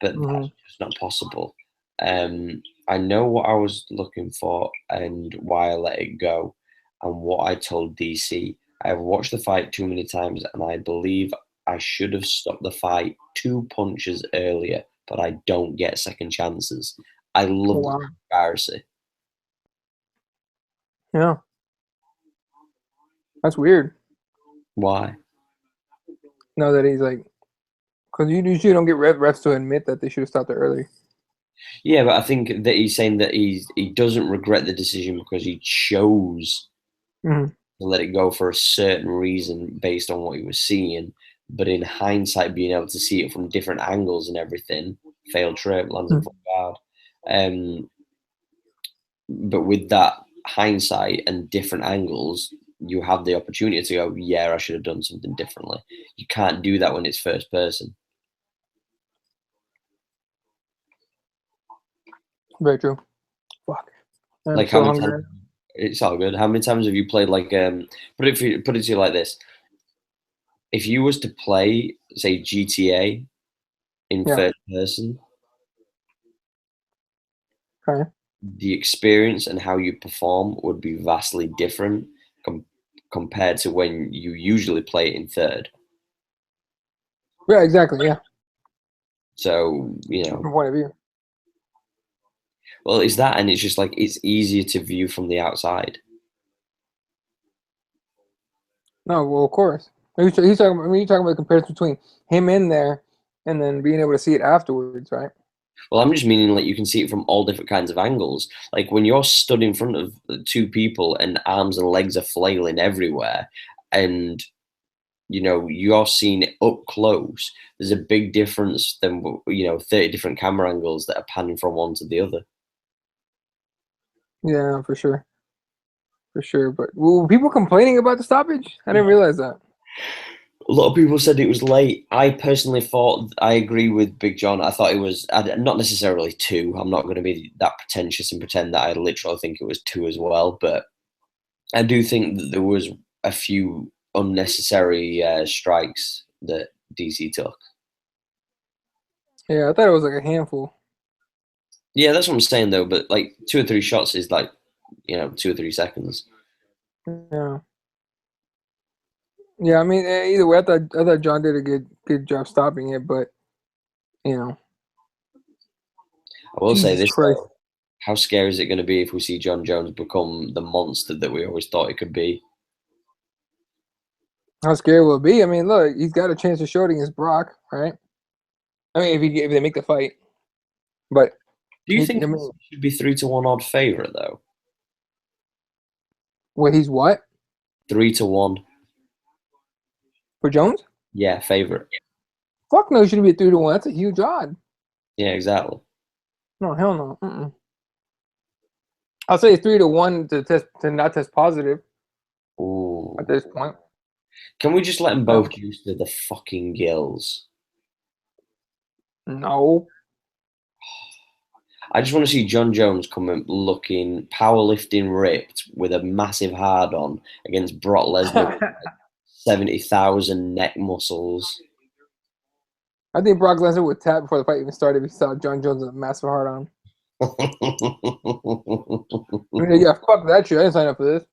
but that's just not possible. I know what I was looking for and why I let it go and what I told DC. I have watched the fight too many times and I believe I should have stopped the fight 2 punches earlier, but I don't get second chances. I love the transparency. Yeah. That's weird. Why? No, that he's like, because you usually don't get refs to admit that they should have stopped it early. Yeah, but I think that he's saying that he doesn't regret the decision because he chose to let it go for a certain reason based on what he was seeing. But in hindsight, being able to see it from different angles and everything, failed trip, lands in full guard. But with that hindsight and different angles, you have the opportunity to go, yeah, I should have done something differently. You can't do that when it's first person. Very true. Fuck. Like how many times, it's all good. How many times have you played like put it to you like this? If you was to play, say, GTA in first person, the experience and how you perform would be vastly different compared to when you usually play it in third. Yeah, exactly. Yeah, So, different point of view. well, it's that, and it's just like it's easier to view from the outside. No, well, of course. He's talking. I mean, you're talking about the comparison between him in there and then being able to see it afterwards, right? Well, I'm just meaning like you can see it from all different kinds of angles. Like when you're stood in front of two people and arms and legs are flailing everywhere, and you're seeing it up close. There's a big difference than 30 different camera angles that are panning from one to the other. Yeah, for sure. But were people complaining about the stoppage? I didn't realize that. A lot of people said it was late. I personally thought I agree with Big John. I thought it was not necessarily two. I'm not going to be that pretentious and pretend that I literally think it was two as well. But I do think that there was a few unnecessary strikes that DC took. Yeah, I thought it was like a handful. Yeah, that's what I'm saying though. But like 2 or 3 shots is like 2 or 3 seconds. Yeah. Yeah, I mean, either way, I thought John did a good job stopping it, but you know, I will say Jesus this Christ, though. How scary is it going to be if we see John Jones become the monster that we always thought it could be? how scary will it be? I mean, look, he's got a chance to show it against Brock, right? I mean, if they make the fight, but Do you I think he mean, should be 3-1 odd favorite though? what he's what 3-1. for Jones? Yeah, favorite. Fuck no, it should be a 3-1. That's a huge odd. Yeah, exactly. No, hell no. I'll say 3-1 to not test positive Ooh. at this point. Can we just let them No, both juice to the fucking gills? no. I just want to see John Jones coming looking powerlifting ripped with a massive hard on against Brock Lesnar with 70,000 neck muscles. I think Brock Lesnar would tap before the fight even started if he saw John Jones with a massive hard on. Yeah, fuck that shit. I didn't sign up for this.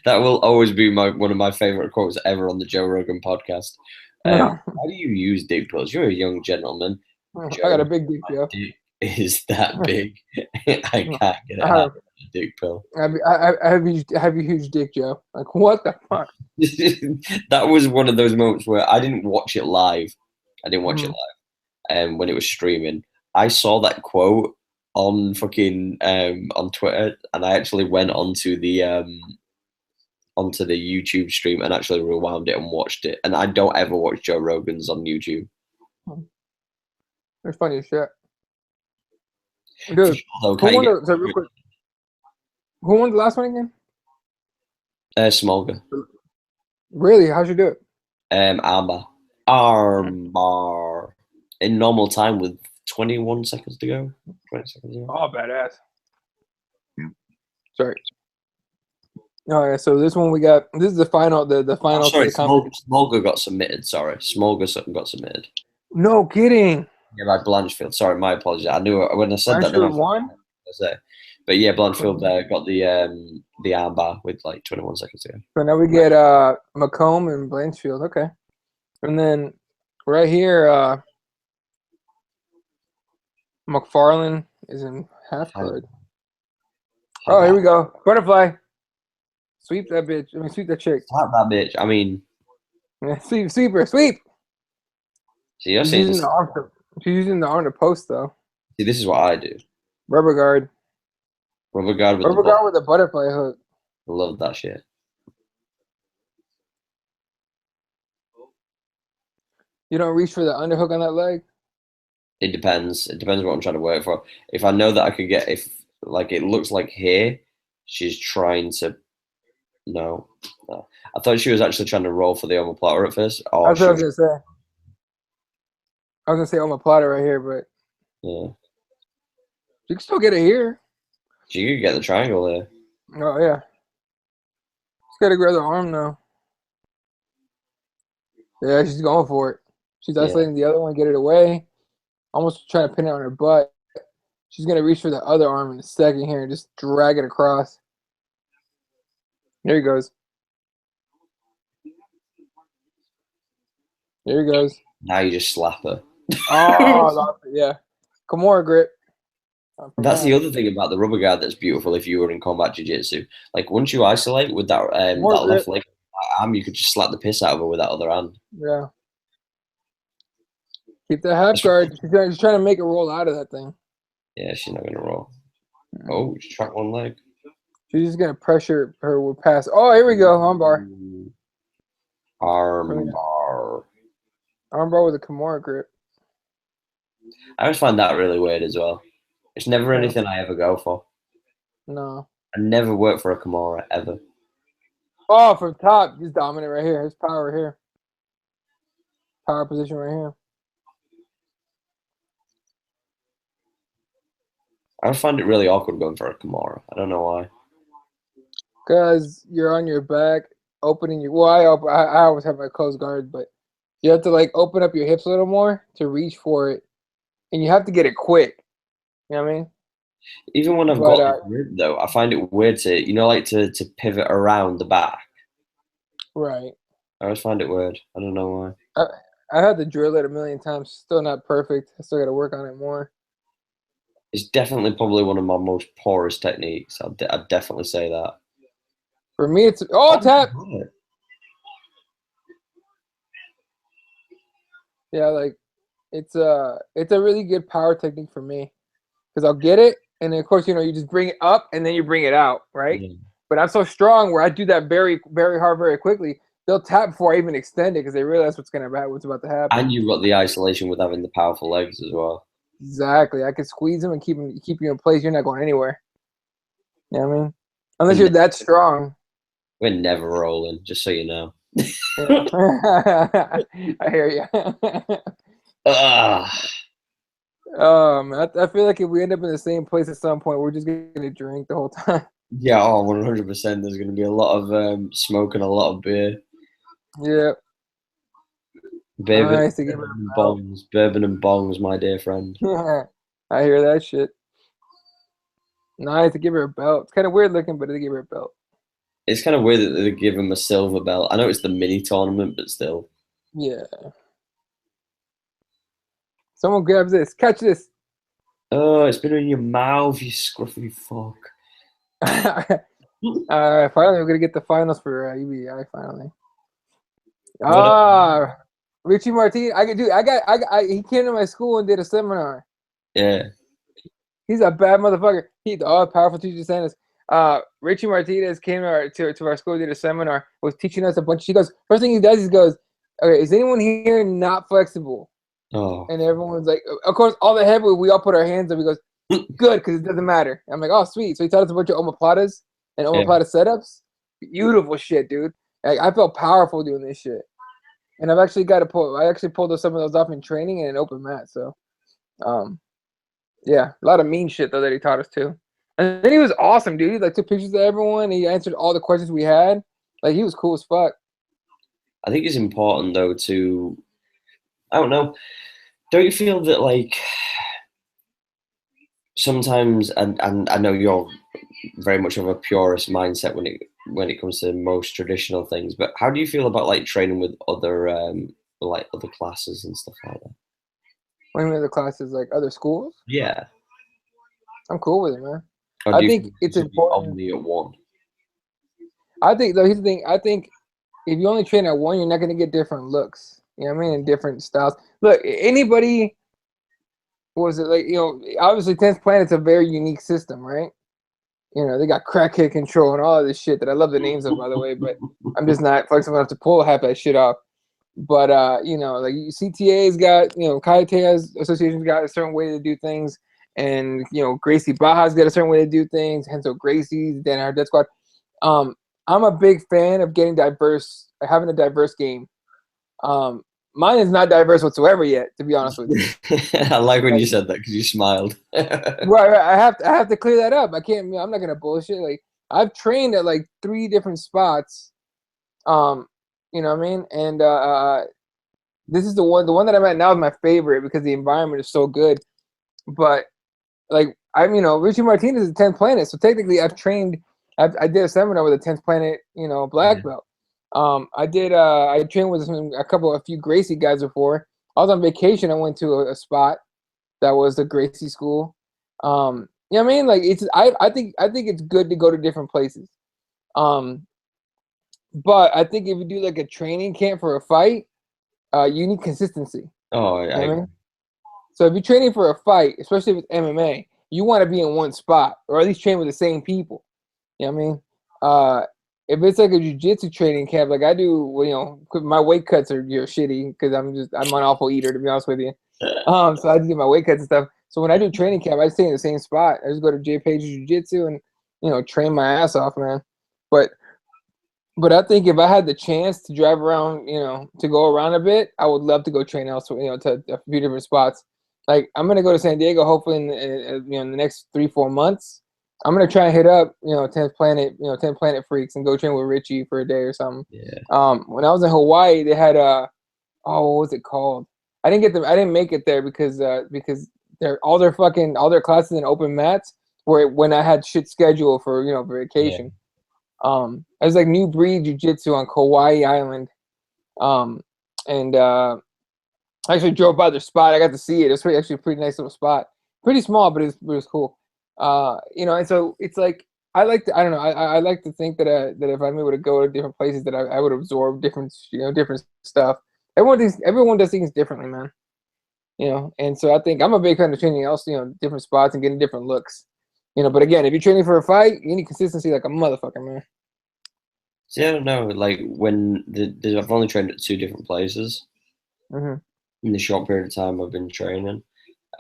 That will always be one of my favorite quotes ever on the Joe Rogan podcast. No. How do you use dick pills? You're a young gentleman. I got Joe, a big dick, my Joe. dick is that big. I can't get it I out have, of a dick pill. I have a huge dick, Joe. Like, what the fuck? That was one of those moments where I didn't watch it live. I didn't watch it Mhm. live. And when it was streaming, I saw that quote on fucking on Twitter, and I actually went onto the YouTube stream and actually rewound it and watched it. And I don't ever watch Joe Rogan's on YouTube. It's funny as shit. For Dude, sure, though, who can't you won get the, so real quick, who won the last one again? Smolga? Really? How'd you do it? Armbar. Armbar. In normal time with 21 seconds to go. 20 seconds to go. Oh, badass. Sorry. All right, so this one we got. This is the final. The Oh, final to sorry, the comment. Smolga got submitted. Sorry, Smolga got submitted. No kidding. Yeah, by Blanchfield. Sorry, my apologies. I knew it when I said that. Then Blanchfield won. I say, but yeah, Blanchfield got the armbar with like 21 seconds to go. So now we get Macomb and Blanchfield. Okay, and then right here, McFarlane is in half guard. Oh, here we go. Butterfly. Sweep that bitch. I mean, sweep that chick. Slap that bitch. I mean, Yeah, sweep her. Sweep. see, you're She's saying using the arm to. She's using the arm to post though. see, this is what I do. Rubber guard. Rubber guard with Rubber the guard with a butterfly hook. I love that shit. You don't reach for the underhook on that leg. It depends. It depends what I'm trying to work for. If I know that I could get, if like it looks like here, she's trying to. No, no. I thought she was actually trying to roll for the omoplata at first. Oh, That's what I was gonna say. I was gonna say omoplata right here, but yeah. you can still get it here. She could get the triangle there. Oh yeah. Just gotta grab the arm now. Yeah, she's going for it. She's isolating the other one, get it away. Almost trying to pin it on her butt. She's gonna reach for the other arm in a second here and just drag it across. There he goes. There he goes. Now you just slap her. Oh, yeah. Kimura grip. That's the other thing about the rubber guard that's beautiful if you were in combat jiu-jitsu. Like once you isolate with that that left leg arm, you could just slap the piss out of her with that other hand. Yeah. Keep the half guard. She's trying to make a roll out of that thing. Yeah, she's not gonna roll. Oh, she trapped one leg. She's just gonna pressure her with pass. Oh, here we go. Armbar. Armbar. Armbar with a Kimura grip. I always find that really weird as well. It's never anything I ever go for. No. I never work for a Kimura ever. Oh, from top, he's dominant right here. His power right here. Power position right here. I find it really awkward going for a Kimura. I don't know why. Because you're on your back, opening your. Well, I always have my closed guard, but you have to like open up your hips a little more to reach for it, and you have to get it quick. You know what I mean? Even when I've got the grip, though, I find it weird to, like to pivot around the back. Right. I always find it weird. I don't know why. I had to drill it a million times. Still not perfect. I still got to work on it more. It's definitely probably one of my most poorest techniques. I'd definitely say that. For me, it's tap. Yeah, like it's a really good power technique for me because I'll get it, and then of course you just bring it up and then you bring it out, right? Yeah. But I'm so strong where I do that very very hard very quickly. They'll tap before I even extend it because they realize what's about to happen. And you've got the isolation with having the powerful legs as well. Exactly. I can squeeze them and keep you in place. You're not going anywhere. You know what I mean? Unless you're that strong. We're never rolling, just so you know. I hear you. I feel like if we end up in the same place at some point, we're just gonna drink the whole time. Yeah, 100%. There's gonna be a lot of smoke and a lot of beer. Yeah. Bourbon, nice bourbon and bongs, my dear friend. Yeah, I hear that shit. Nice to give her a belt. It's kind of weird looking, but they give her a belt. It's kind of weird that they give him a silver belt. I know it's the mini tournament, but still. Yeah. Someone grabs this. Catch this. Oh, it's been in your mouth, you scruffy fuck. Finally, we're gonna get the finals for EBI. Finally. Richie Martinez. He came to my school and did a seminar. Yeah. He's a bad motherfucker. Powerful teacher Sanders. Richie Martinez came to our school, did a seminar, was teaching us a bunch. He goes, first thing he does, he goes, okay, is anyone here not flexible? Oh. And everyone's like, of course, all the heavyweight, we all put our hands up. He goes, good, because it doesn't matter. I'm like, oh, sweet. So he taught us a bunch of omoplatas and omoplata setups. Beautiful shit, dude. Like, I felt powerful doing this shit. And I actually pulled some of those off in training and an open mat. So, yeah, a lot of mean shit though that he taught us too. And then he was awesome, dude. He like took pictures of everyone. He answered all the questions we had. Like he was cool as fuck. I think it's important though to, I don't know, don't you feel that like sometimes, and I know you're very much of a purist mindset when it comes to most traditional things, but how do you feel about like training with other other classes and stuff like that? What do you mean other classes, like other schools? Yeah. I'm cool with it, man. I think it's important. Only at one. I think though, here's the thing. I think if you only train at one, you're not gonna get different looks. You know what I mean? And different styles. Look, anybody was it like, obviously 10th Planet's a very unique system, right? They got crackhead control and all of this shit that I love the names of, by the way, but I'm just not flexible enough to pull half that shit off. But like CTA's got, Kaite's association's got a certain way to do things, and Gracie Baja's got a certain way to do things. Henzo Gracie's, Dan our Death Squad. I'm a big fan of having a diverse game. Mine is not diverse whatsoever yet, to be honest with you. I like when you said that because you smiled. right. I have to clear that up. I'm not gonna bullshit. Like I've trained at like 3 different spots. You know what I mean? And this is the one that I'm at now is my favorite because the environment is so good. But like I'm, Richie Martinez is a 10th planet, so technically I've trained. I did a seminar with a 10th planet, black belt. I trained with a few Gracie guys before. I was on vacation. I went to a spot that was the Gracie school. You know what I mean? Like I think it's good to go to different places. But I think if you do like a training camp for a fight, you need consistency. Oh, You know what I mean? So if you're training for a fight, especially with MMA, you want to be in one spot or at least train with the same people. You know what I mean? If it's like a jiu-jitsu training camp, like I do, well, my weight cuts are shitty because I'm an awful eater, to be honest with you. So I do my weight cuts and stuff. So when I do training camp, I stay in the same spot. I just go to J Page Jiu-Jitsu and train my ass off, man. But I think if I had the chance to drive around, to go around a bit, I would love to go train elsewhere, to a few different spots. Like I'm gonna go to San Diego hopefully in the next 3-4 months. I'm gonna try and hit up 10th Planet, 10 Planet Freaks and go train with Richie for a day or something. Yeah. When I was in Hawaii, they had what was it called? I didn't make it there because all their classes and open mats were when I had shit scheduled for for vacation. Yeah. It was like New Breed Jiu-Jitsu on Kauai Island. And I actually drove by their spot. I got to see it. It was actually a pretty nice little spot. Pretty small, but it was cool. And so it's like I don't know. I like to think that if I'm able to go to different places, that I would absorb different stuff. Everyone does things differently, man. And so I think I'm a big fan of training also, different spots and getting different looks. But again, if you're training for a fight, you need consistency like a motherfucker, man. See, I don't know. Like I've only trained at 2 different places Mm-hmm. in the short period of time I've been training,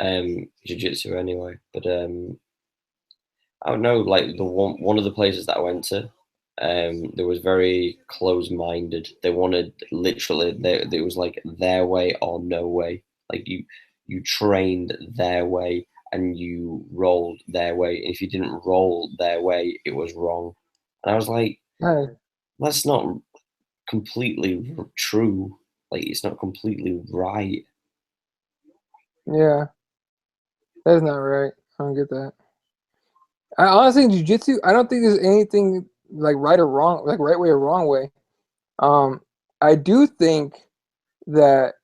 jiu-jitsu anyway. But I don't know. Like the one of the places that I went to, they was very close-minded. They wanted literally. It was like their way or no way. Like you trained their way and you rolled their way. If you didn't roll their way, it was wrong. And I was like, Right. that's not completely true. Like it's not completely right. Yeah, that's not right. I don't get that. I honestly, in jiu-jitsu, I don't think there's anything like right or wrong, like right way or wrong way. Um, I do think that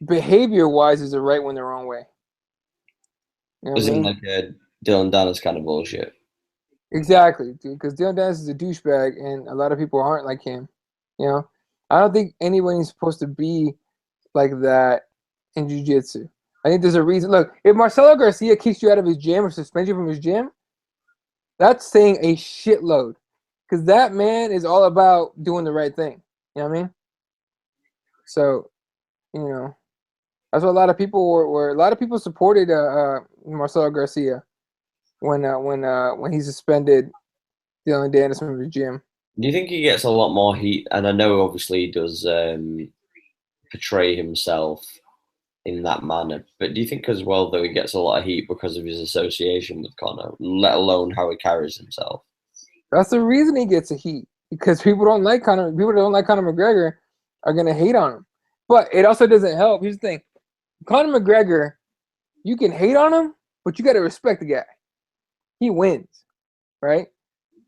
behavior-wise is the right one the wrong way. You know what I Isn't mean? like a Dylan Dennis kind of bullshit. Exactly, dude. Because Dylan Dennis is a douchebag, and a lot of people aren't like him. I don't think anybody's supposed to be like that in jiu-jitsu. I think there's a reason. Look, if Marcelo Garcia kicks you out of his gym or suspends you from his gym, that's saying a shitload. Because that man is all about doing the right thing. You know what I mean? So, you know, that's what a lot of people were a lot of people supported Marcelo Garcia when he suspended Dylan Dennis from his gym. Do you think he gets a lot more heat? And I know obviously he does portray himself in that manner, but do you think as well that he gets a lot of heat because of his association with Conor, let alone how he carries himself? That's the reason he gets a heat, because people don't like Conor. People that don't like Conor McGregor are gonna hate on him. But it also doesn't help. Here's the thing: Conor McGregor, you can hate on him, but you gotta respect the guy. He wins, right?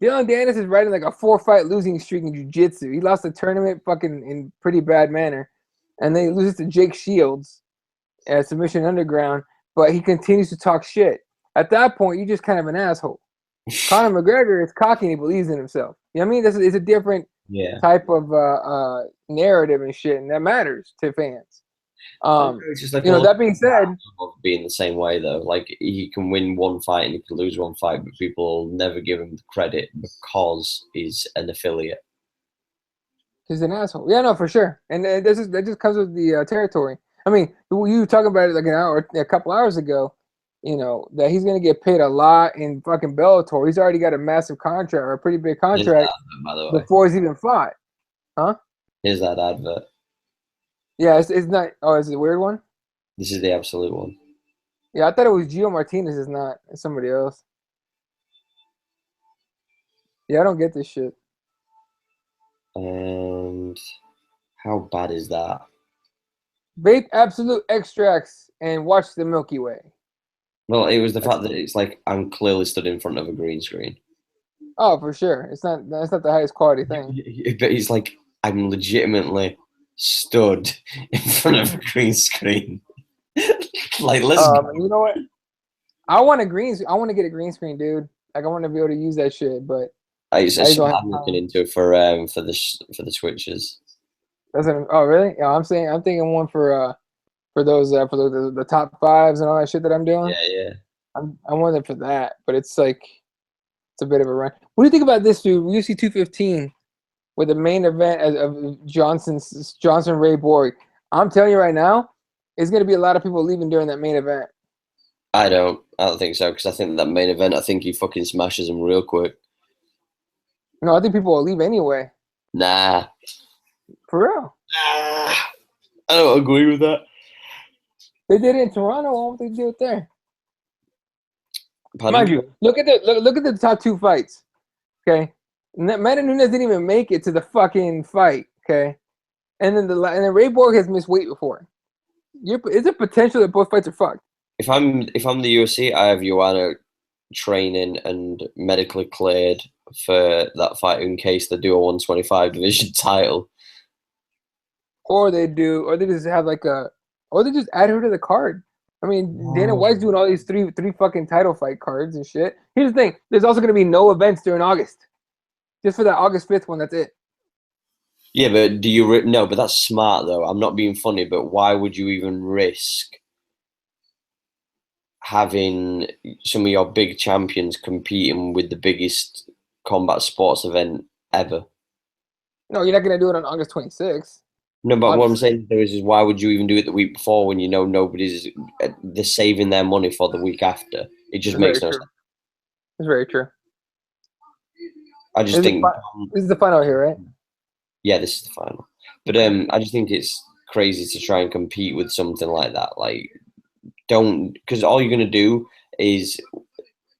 Dylan Dennis is riding like a 4-fight losing streak in jiu-jitsu. He lost the tournament fucking in pretty bad manner, and then he loses to Jake Shields at Submission Underground. But he continues to talk shit. At that point, you're just kind of an asshole. Conor McGregor is cocky and he believes in himself. You know what I mean? It's a different type of narrative and shit, and that matters to fans. It's just like That being said, being the same way though. Like he can win one fight and he can lose one fight, but people never give him the credit because he's an affiliate. he's an asshole. Yeah, no, for sure. And that just comes with the territory. I mean, you were talking about it like a couple hours ago. That he's gonna get paid a lot in fucking Bellator. He's already got a massive contract or a pretty big contract By the way, before he's even fought. Huh? Here's that advert. Yeah, it's not. Oh, is it a weird one? This is the absolute one. Yeah, I thought it was Gio Martinez. It's not. It's somebody else. Yeah, I don't get this shit. And how bad is that? Vape absolute extracts and watch the Milky Way. Well, it was the fact that it's like I'm clearly stood in front of a green screen. Oh, for sure. It's not the highest quality thing. But it's like I'm legitimately stood in front of a green screen. Like, let's go. You know what? I want to get a green screen, dude. Like I want to be able to use that shit, but It's I just don't something have I'm looking time. into for the Switches. Oh, really? Yeah, I'm thinking one for those for the top fives and all that shit that I'm doing. Yeah, yeah. I want it for that, but it's like it's a bit of a run. What do you think about this, dude? UFC 215 with the main event of Johnson Ray Borg. I'm telling you right now, it's gonna be a lot of people leaving during that main event. I don't think so because I think that main event. I think he fucking smashes him real quick. No, I think people will leave anyway. Nah, For real. nah. I don't agree with that. They did it in Toronto. Why won't they do it there? Mind Pardon? you, look at the top two fights. Okay, Amanda Nunes didn't even make it to the fucking fight. Okay, and then Ray Borg has missed weight before. Is it potential that both fights are fucked? If I'm the UFC, I have Joanna training and medically cleared for that fight in case they do a 125 division title. Or they just have or they just add her to the card. I mean, Dana White's doing all these three fucking title fight cards and shit. Here's the thing: there's also gonna be no events during August, just for that August 5th one. That's it. Yeah, but do you no? But that's smart though. I'm not being funny, but why would you even risk having some of your big champions competing with the biggest combat sports event ever? No, you're not gonna do it on August 26th. No, but what I'm Obviously, saying is why would you even do it the week before when you know nobody's they're saving their money for the week after? It just it's makes very no true. sense. It's very true. I just think, This is the final here, right? yeah, this is the final. But Okay. I just think it's crazy to try and compete with something like that. Like, don't because all you're gonna do is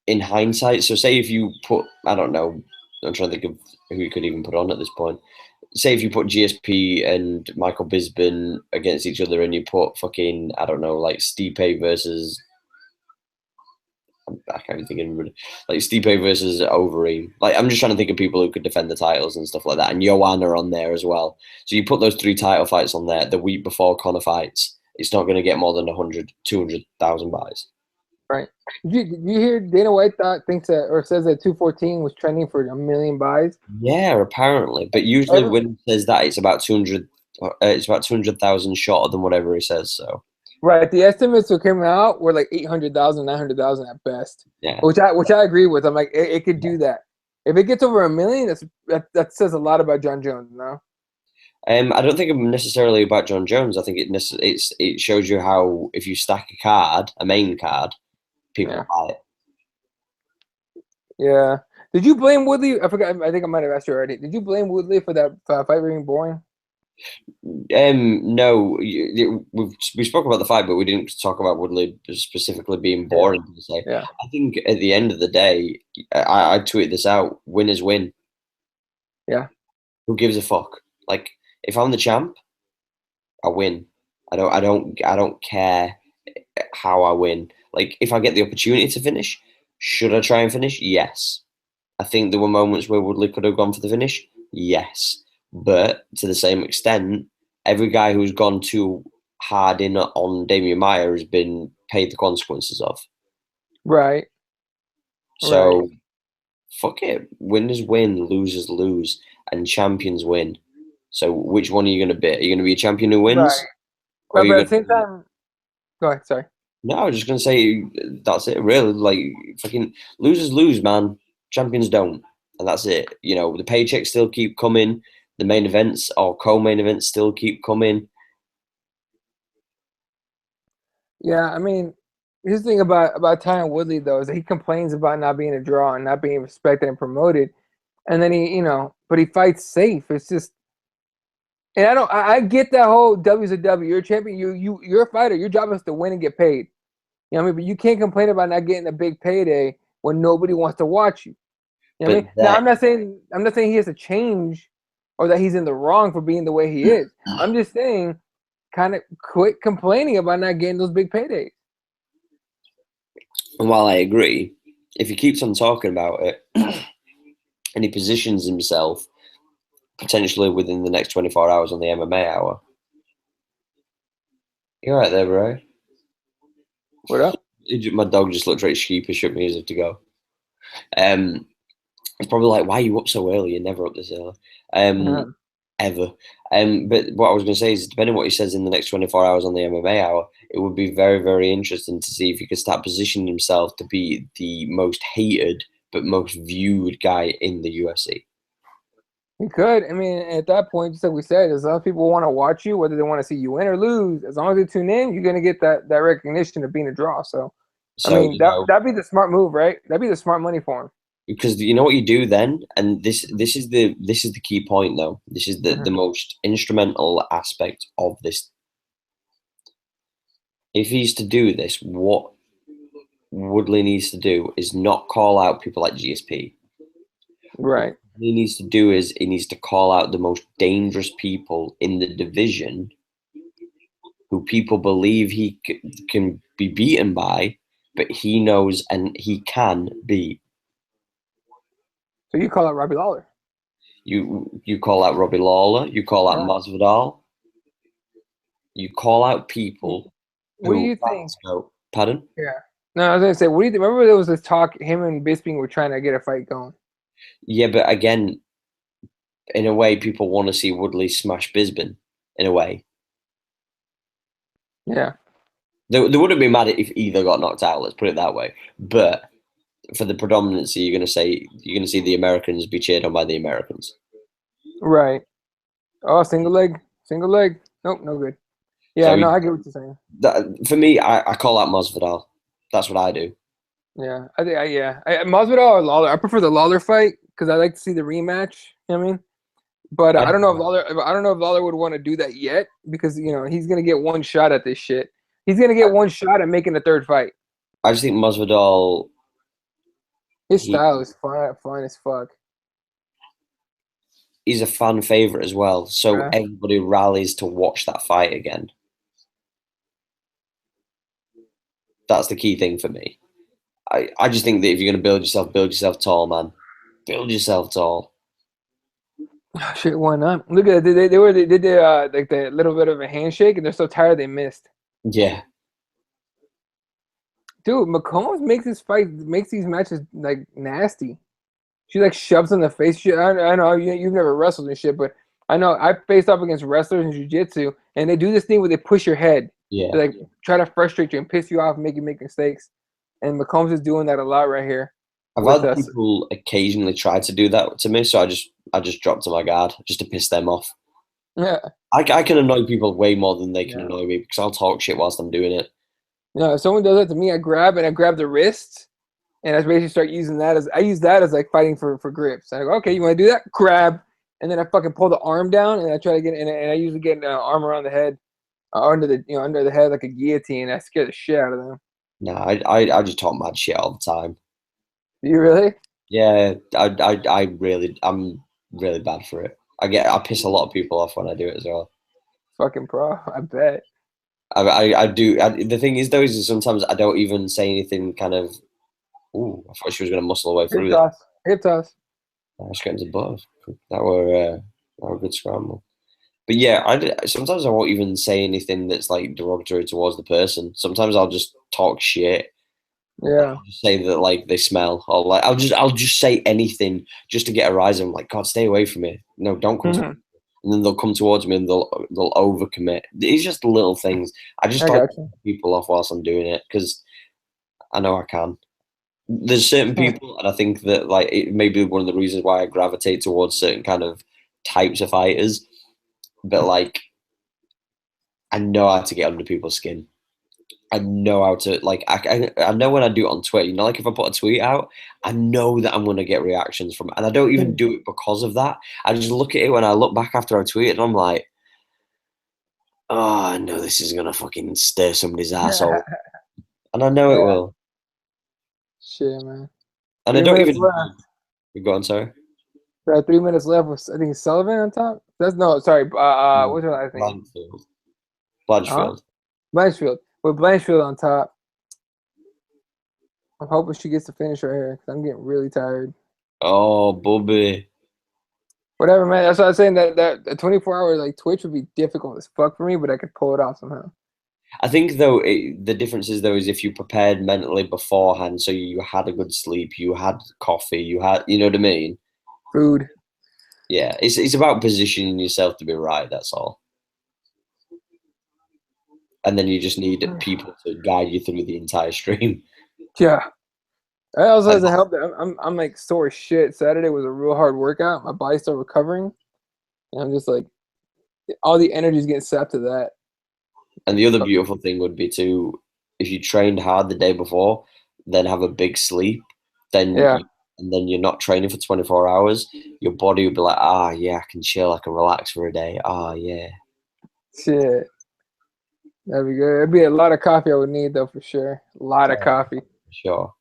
in hindsight. So, say if you put, I don't know, I'm trying to think of who you could even put on at this point. Say if you put GSP and Michael Bisping against each other, and you put fucking, I don't know, like Stipe versus I can't even think of anybody. Like Stipe versus Overeem. Like I'm just trying to think of people who could defend the titles and stuff like that. And Joanna on there as well. So you put those three title fights on there the week before Conor fights. It's not going to get more than 100, 200,000 buys. Right. Did you hear Dana White thinks that or says that 214 was trending for 1 million buys? Yeah, apparently. But usually Every, when he says that, it's about 200. It's about 200,000 shorter than whatever he says. So right. The estimates that came out were like 800,000, 900,000 at best. yeah. Which I agree with. I'm like it could do that. If it gets over 1 million, that says a lot about John Jones. No. I don't think necessarily about John Jones. I think it shows you how if you stack a card, a main card, people Yeah. will buy it. Yeah. Did you blame Woodley? I forgot. I think I might have asked you already. Did you blame Woodley for that fight being boring? No, we spoke about the fight, but we didn't talk about Woodley specifically being Yeah. boring. To say, Yeah. I think at the end of the day, I tweeted this out: winners win. Yeah. Who gives a fuck? Like, if I'm the champ, I win. I don't care how I win. Like, if I get the opportunity to finish, should I try and finish? Yes. I think there were moments where Woodley could have gone for the finish. Yes. But to the same extent, every guy who's gone too hard in on Damian Maia has been paid the consequences of. Right. Right. So fuck it. Winners win, losers lose, and champions win. So which one are you going to be? Are you going to be a champion who wins, Right. or are you But at going the same to? time, go ahead. Sorry. No, I was just going to say that's it. Really, like fucking losers lose, man. Champions don't, and that's it. You know, the paychecks still keep coming. The main events or co-main events still keep coming. Yeah, I mean, his thing about Tyron Woodley though is that he complains about not being a draw and not being respected and promoted, and then but he fights safe. It's just, and I get that whole W's a W. You're a champion. You're a fighter. Your job is to win and get paid. You know what I mean? But you can't complain about not getting a big payday when nobody wants to watch you. You know what I But mean? Now that, I'm not saying he has to change or that he's in the wrong for being the way he is. I'm just saying, kind of quit complaining about not getting those big paydays. And while I agree, if he keeps on talking about it and he positions himself potentially within the next 24 hours on the MMA hour, you're right there, bro. What up? My dog just looked very sheepish at me as if to go. It's probably like, why are you up so early? You're never up this early. Ever. But what I was going to say is, depending on what he says in the next 24 hours on the MMA hour, it would be very, very interesting to see if he could start positioning himself to be the most hated but most viewed guy in the UFC. He could. I mean, at that point, just like we said, as long as people want to watch you, whether they want to see you win or lose, as long as they tune in, you're gonna get that recognition of being a draw. So, I So, mean, that'd be the smart move, right? That'd be the smart money for him. because you know what you do then, and this is the key point though. This is the Mhm. most instrumental aspect of this. If he's to do this, what Woodley needs to do is not call out people like GSP. Right. What he needs to do is he needs to call out the most dangerous people in the division who people believe he can be beaten by, but he knows and he can beat. So you call out Robbie Lawler. You call out Robbie Lawler, you call out Yeah. Masvidal, you call out people What do who you think? go, pardon? Yeah. No, I was gonna say, what do you think? Remember there was this talk, him and Bisping were trying to get a fight going. Yeah, but again, in a way, people want to see Woodley smash Bisbin. In a way, Yeah. they wouldn't be mad if either got knocked out. Let's put it that way. But for the predominancy, you're going to see the Americans be cheered on by the Americans. Right. Oh, single leg. Single leg. Nope, no good. Yeah, So no, I get what you're saying. for me, I call out Masvidal. That's what I do. Yeah, I think, Masvidal or Lawler. I prefer the Lawler fight because I like to see the rematch. You know what I mean? But I don't know if Lawler would want to do that yet because he's gonna get one shot at this shit. He's gonna get one shot at making the third fight. I just think Masvidal. His style is fine as fuck. He's a fan favorite as well, so Yeah. everybody rallies to watch that fight again. That's the key thing for me. I just think that if you're going to build yourself tall, man. Build yourself tall. Oh, shit, why not? Look at it. They did like the little bit of a handshake, and they're so tired they missed. Yeah. Dude, McCombs makes these matches like nasty. She like shoves in the face. Shit, I know you've never wrestled and shit, but I know I faced up against wrestlers in jiu-jitsu, and they do this thing where they push your head. Yeah. They like try to frustrate you and piss you off, and make you make mistakes. And McCombs is doing that a lot right here. I've had people occasionally try to do that to me, so I just dropped to my guard just to piss them off. Yeah. I can annoy people way more than they can annoy me because I'll talk shit whilst I'm doing it. Yeah, if someone does that to me, I grab the wrist, and I basically start using that as like fighting for grips. And I go, okay, you want to do that? Grab, and then I fucking pull the arm down, and I try to get, and I usually get an arm around the head, under the head like a guillotine. I scare the shit out of them. No, I just talk mad shit all the time. Do you really? Yeah, I'm really bad for it. I piss a lot of people off when I do it as well. Fucking pro, I bet. I do. The thing is, though, is sometimes I don't even say anything. Kind of. Ooh, I thought she was going to muscle her way through that. Hip toss. I was getting to both. That were a good scramble. But yeah, sometimes I won't even say anything that's like derogatory towards the person. Sometimes I'll just talk shit. Yeah. I'll just say that like they smell, or like I'll just say anything just to get a rise. I'm like, God, stay away from me. No, don't come to me. And then they'll come towards me and they'll overcommit. It's just little things. I just like to keep people off whilst I'm doing it because I know I can. There's certain people, and I think that like it may be one of the reasons why I gravitate towards certain kind of types of fighters. But like, I know how to get under people's skin. I know how to like. I know when I do it on Twitter. Like if I put a tweet out, I know that I'm gonna get reactions from it, and I don't even do it because of that. I just look at it when I look back after I tweet, and I'm like, oh, I know this is gonna fucking stir somebody's asshole, and I know it will. Shit, man. And I don't even. Go on, sorry. 3 minutes left. I think Sullivan on top. Sorry. What's her last name? Blanchfield. Blanchfield. With Blanchfield on top. I'm hoping she gets to finish right here because I'm getting really tired. Oh, Bobby. Whatever, man. That's what I was saying. That 24-hour like Twitch would be difficult as fuck for me, but I could pull it off somehow. I think though the difference is though is if you prepared mentally beforehand, so you had a good sleep, you had coffee, you know what I mean? Food. Yeah, it's about positioning yourself to be right. That's all. And then you just need people to guide you through the entire stream. Yeah. It also Like, doesn't help that I'm like sore as shit. Saturday was a real hard workout. My body's still recovering, and I'm just like all the energy's getting sapped to that. and the other beautiful thing would be to, if you trained hard the day before, then have a big sleep, then Yeah. and then you're not training for 24 hours, your body would be like, yeah, I can chill, I can relax for a day. Yeah. Shit. That'd be good. It'd be a lot of coffee I would need though for sure. A lot of coffee. Sure.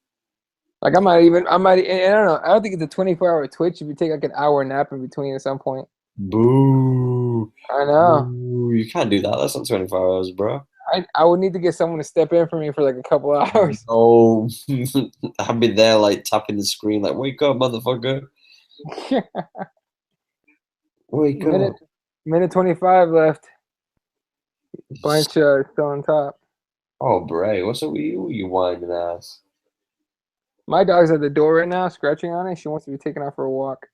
Like I might, and I don't know. I don't think it's a 24-hour Twitch if you take like an hour nap in between at some point. Boo. I know. Boo. You can't do that. That's not 24 hours, bro. I would need to get someone to step in for me for like a couple of hours. Oh, I'd be there like tapping the screen, like, wake up, motherfucker. Wake up. Minute 25 left. Bunch still on top. Oh, Bray, what's up with you whining ass? My dog's at the door right now, scratching on it. She wants to be taken out for a walk.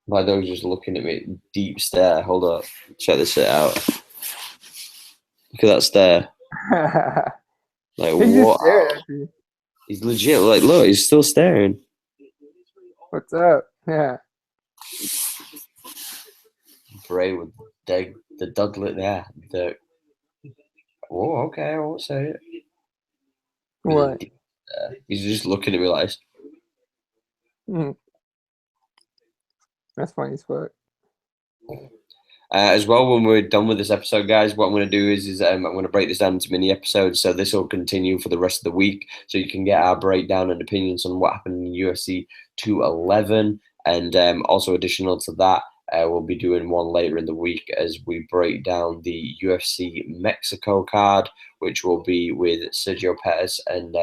My dog's just looking at me, deep stare. Hold up, check this shit out. Look at that stare. Like, He's what? just staring at you. He's legit. Like, look, he's still staring. What's up? Yeah. Bray with the Douglas there. Oh, okay, I won't say it. What? He's just looking at me like. Mm. That's funny as fuck. As well, when we're done with this episode, guys, what I'm going to do is I'm going to break this down into mini episodes. So this will continue for the rest of the week, so you can get our breakdown and opinions on what happened in UFC 211, and also additional to that, we'll be doing one later in the week as we break down the UFC Mexico card, which will be with Sergio Pettis and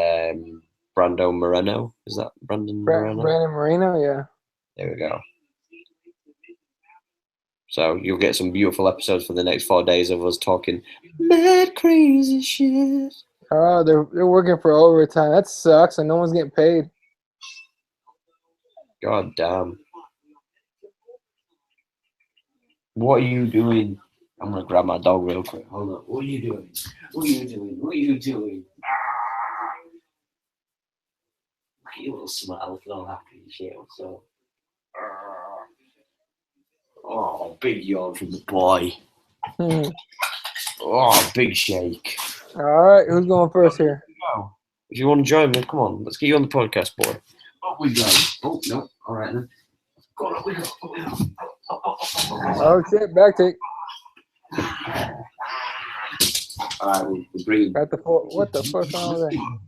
Brando Moreno. Is that Brandon Moreno? Brandon Moreno, yeah. There we go. So you'll get some beautiful episodes for the next 4 days of us talking mad crazy shit. Oh, they're working for overtime. That sucks, and no one's getting paid. God damn. What are you doing? I'm gonna grab my dog real quick. Hold on. What are you doing? What are you doing? What are you doing? Look at your little smile, feel happy and shit. So. Oh, big yawn from the boy. Oh, big shake. All right, who's going first here? If you want to join me, come on. Let's get you on the podcast, boy. Up we go. Oh, no. All right, then. Go on, up we go. Up we go. Oh, shit, back take. All right, we'll bring... Got the full, what the fuck's wrong with that?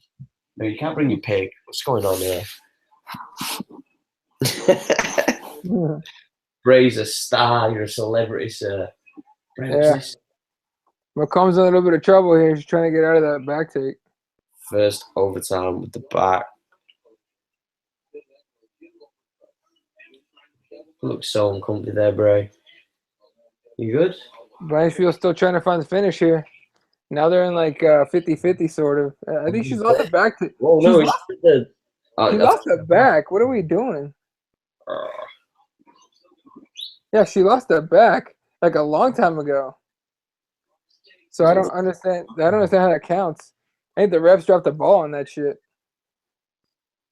No, you can't bring your pig. What's going on there? Bray's a star. You're a celebrity, sir. Bray, Yeah. McComb's in a little bit of trouble here. She's trying to get out of that back take. First overtime with the back. Looks so uncomfortable there, Bray. You good? Blanchfield's still trying to find the finish here. Now they're in like 50-50 sort of. I think she's lost the back. Oh, no. She lost the back. What are we doing? Yeah, she lost the back like a long time ago. So I don't understand. I don't understand how that counts. I think the refs dropped the ball on that shit.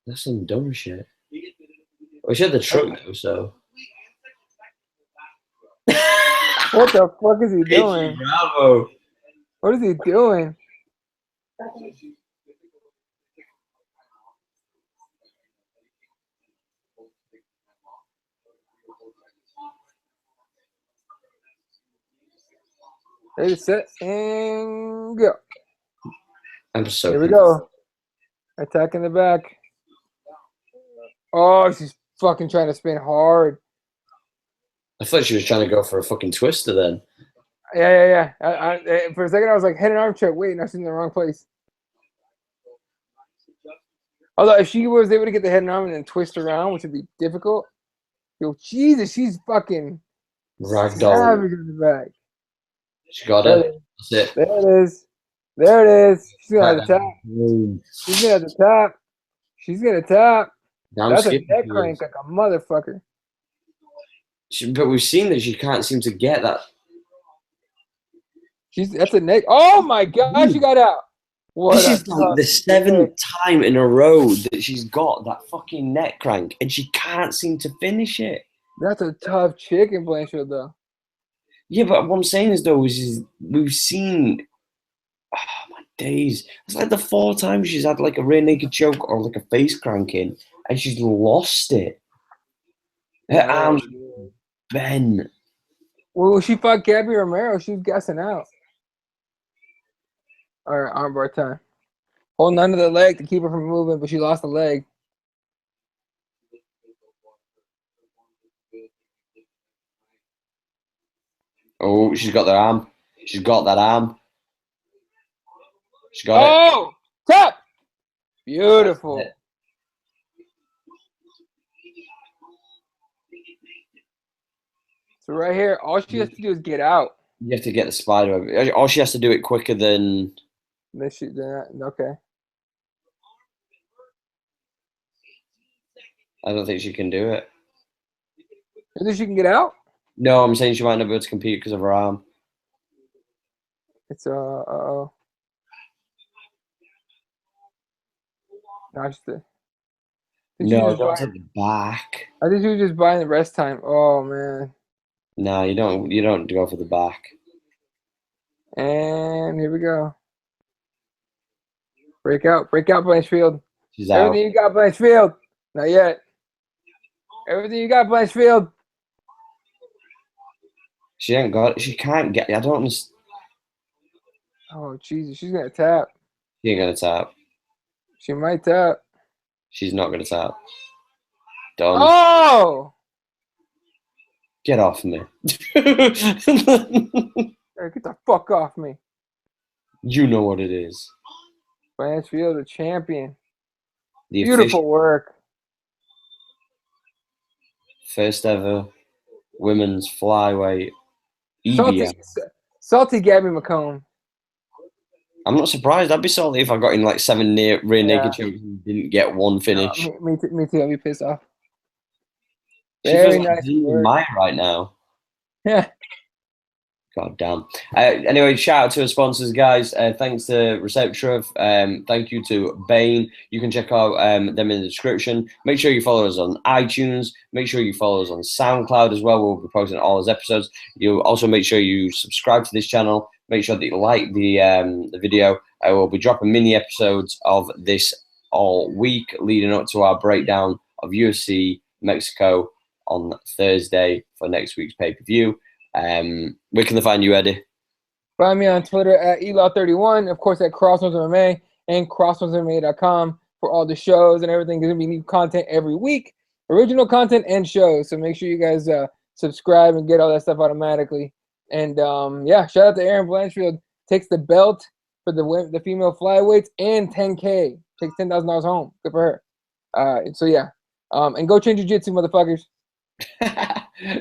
That's some dumb shit. We should have the truck though, so. What the fuck is he doing? Bravo. What is he doing? Ready, set, and go. Here we go. Attacking the back. Oh, she's fucking trying to spin hard. I thought she was trying to go for a fucking twister then. Yeah. For a second, I was like, head and arm check. Wait, no, she's in the wrong place. Although if she was able to get the head and arm and then twist around, which would be difficult. Yo, Jesus, she's fucking Ragdoll. savage in the back. She got There it. it is. That's it. There it is. There it is. She's gonna Right have the tap. down. She's gonna have the tap. She's gonna tap. Down That's a skip. neck crank like a motherfucker. But we've seen that she can't seem to get that. That's a neck. Oh my god, she got out. What This a is like the tough 7th chick. time in a row that she's got that fucking neck crank and she can't seem to finish it. That's a tough chick in Blanchfield though. Yeah, but what I'm saying is though is we've seen my days. It's like the 4 times she's had like a rear naked choke or like a face cranking and she's lost it. Her arms bent. Well, she fought Gabby Romero. She was gassing out. All right, armbar time. Holding onto the leg to keep her from moving, but she lost the leg. Oh, she's got that arm. She's got that arm. She got it. Oh, tap! Beautiful. So right here, all she has to do is get out. You have to get the spider. Or she has to do it quicker than. Okay. I don't think she can do it. You think she can get out? No, I'm saying she might not be able to compete because of her arm. It's uh-oh. Gosh, No, don't take the back. I think she was just buying the rest time. Oh man. No, you don't. You don't go for the back. And here we go. Break out, Blanchfield. She's out. Everything you got, Blanchfield. Not yet. Everything you got, Blanchfield. She ain't got it. She can't get. I don't understand. Oh Jesus, she's gonna tap. She ain't gonna tap. She might tap. She's not gonna tap. Done. Oh! Get off me. Hey, get the fuck off me. You know what it is. Blanchfield, the champion. The Beautiful work. First ever women's flyweight EBI. Salty Gabby McComb. I'm not surprised. I'd be salty if I got in like 7 rear naked chokes and didn't get one finish. Me too. I'd be pissed off. She feels like Maya right now. Yeah. God damn. Anyway, shout out to our sponsors, guys. Thanks to Receptra. Thank you to Bain. You can check out them in the description. Make sure you follow us on iTunes. Make sure you follow us on SoundCloud as well. We'll be posting all those episodes. You'll also make sure you subscribe to this channel. Make sure that you like the video. I will be dropping mini episodes of this all week leading up to our breakdown of UFC Mexico on Thursday for next week's pay-per-view. Where can they find you, Eddie? Find me on Twitter at Elaw31, of course at Crossroads MMA and crossroadsmma.com for all the shows and everything. There's gonna be new content every week, original content and shows. So make sure you guys subscribe and get all that stuff automatically. And yeah, shout out to Erin Blanchfield. Takes the belt for the female flyweights and 10K. Takes $10,000 home. Good for her. So yeah, and go train jiu-jitsu, motherfuckers.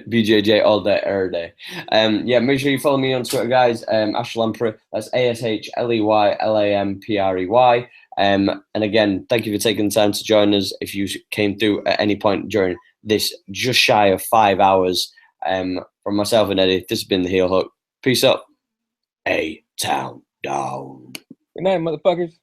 BJJ all day, every day. Yeah, make sure you follow me on Twitter, guys. Ashlamprey. That's ASHLEYLAMPREY. And again, thank you for taking the time to join us. If you came through at any point during this just shy of 5 hours, from myself and Eddie, this has been the Heel Hook. Peace up. A-Town down. Good night, motherfuckers.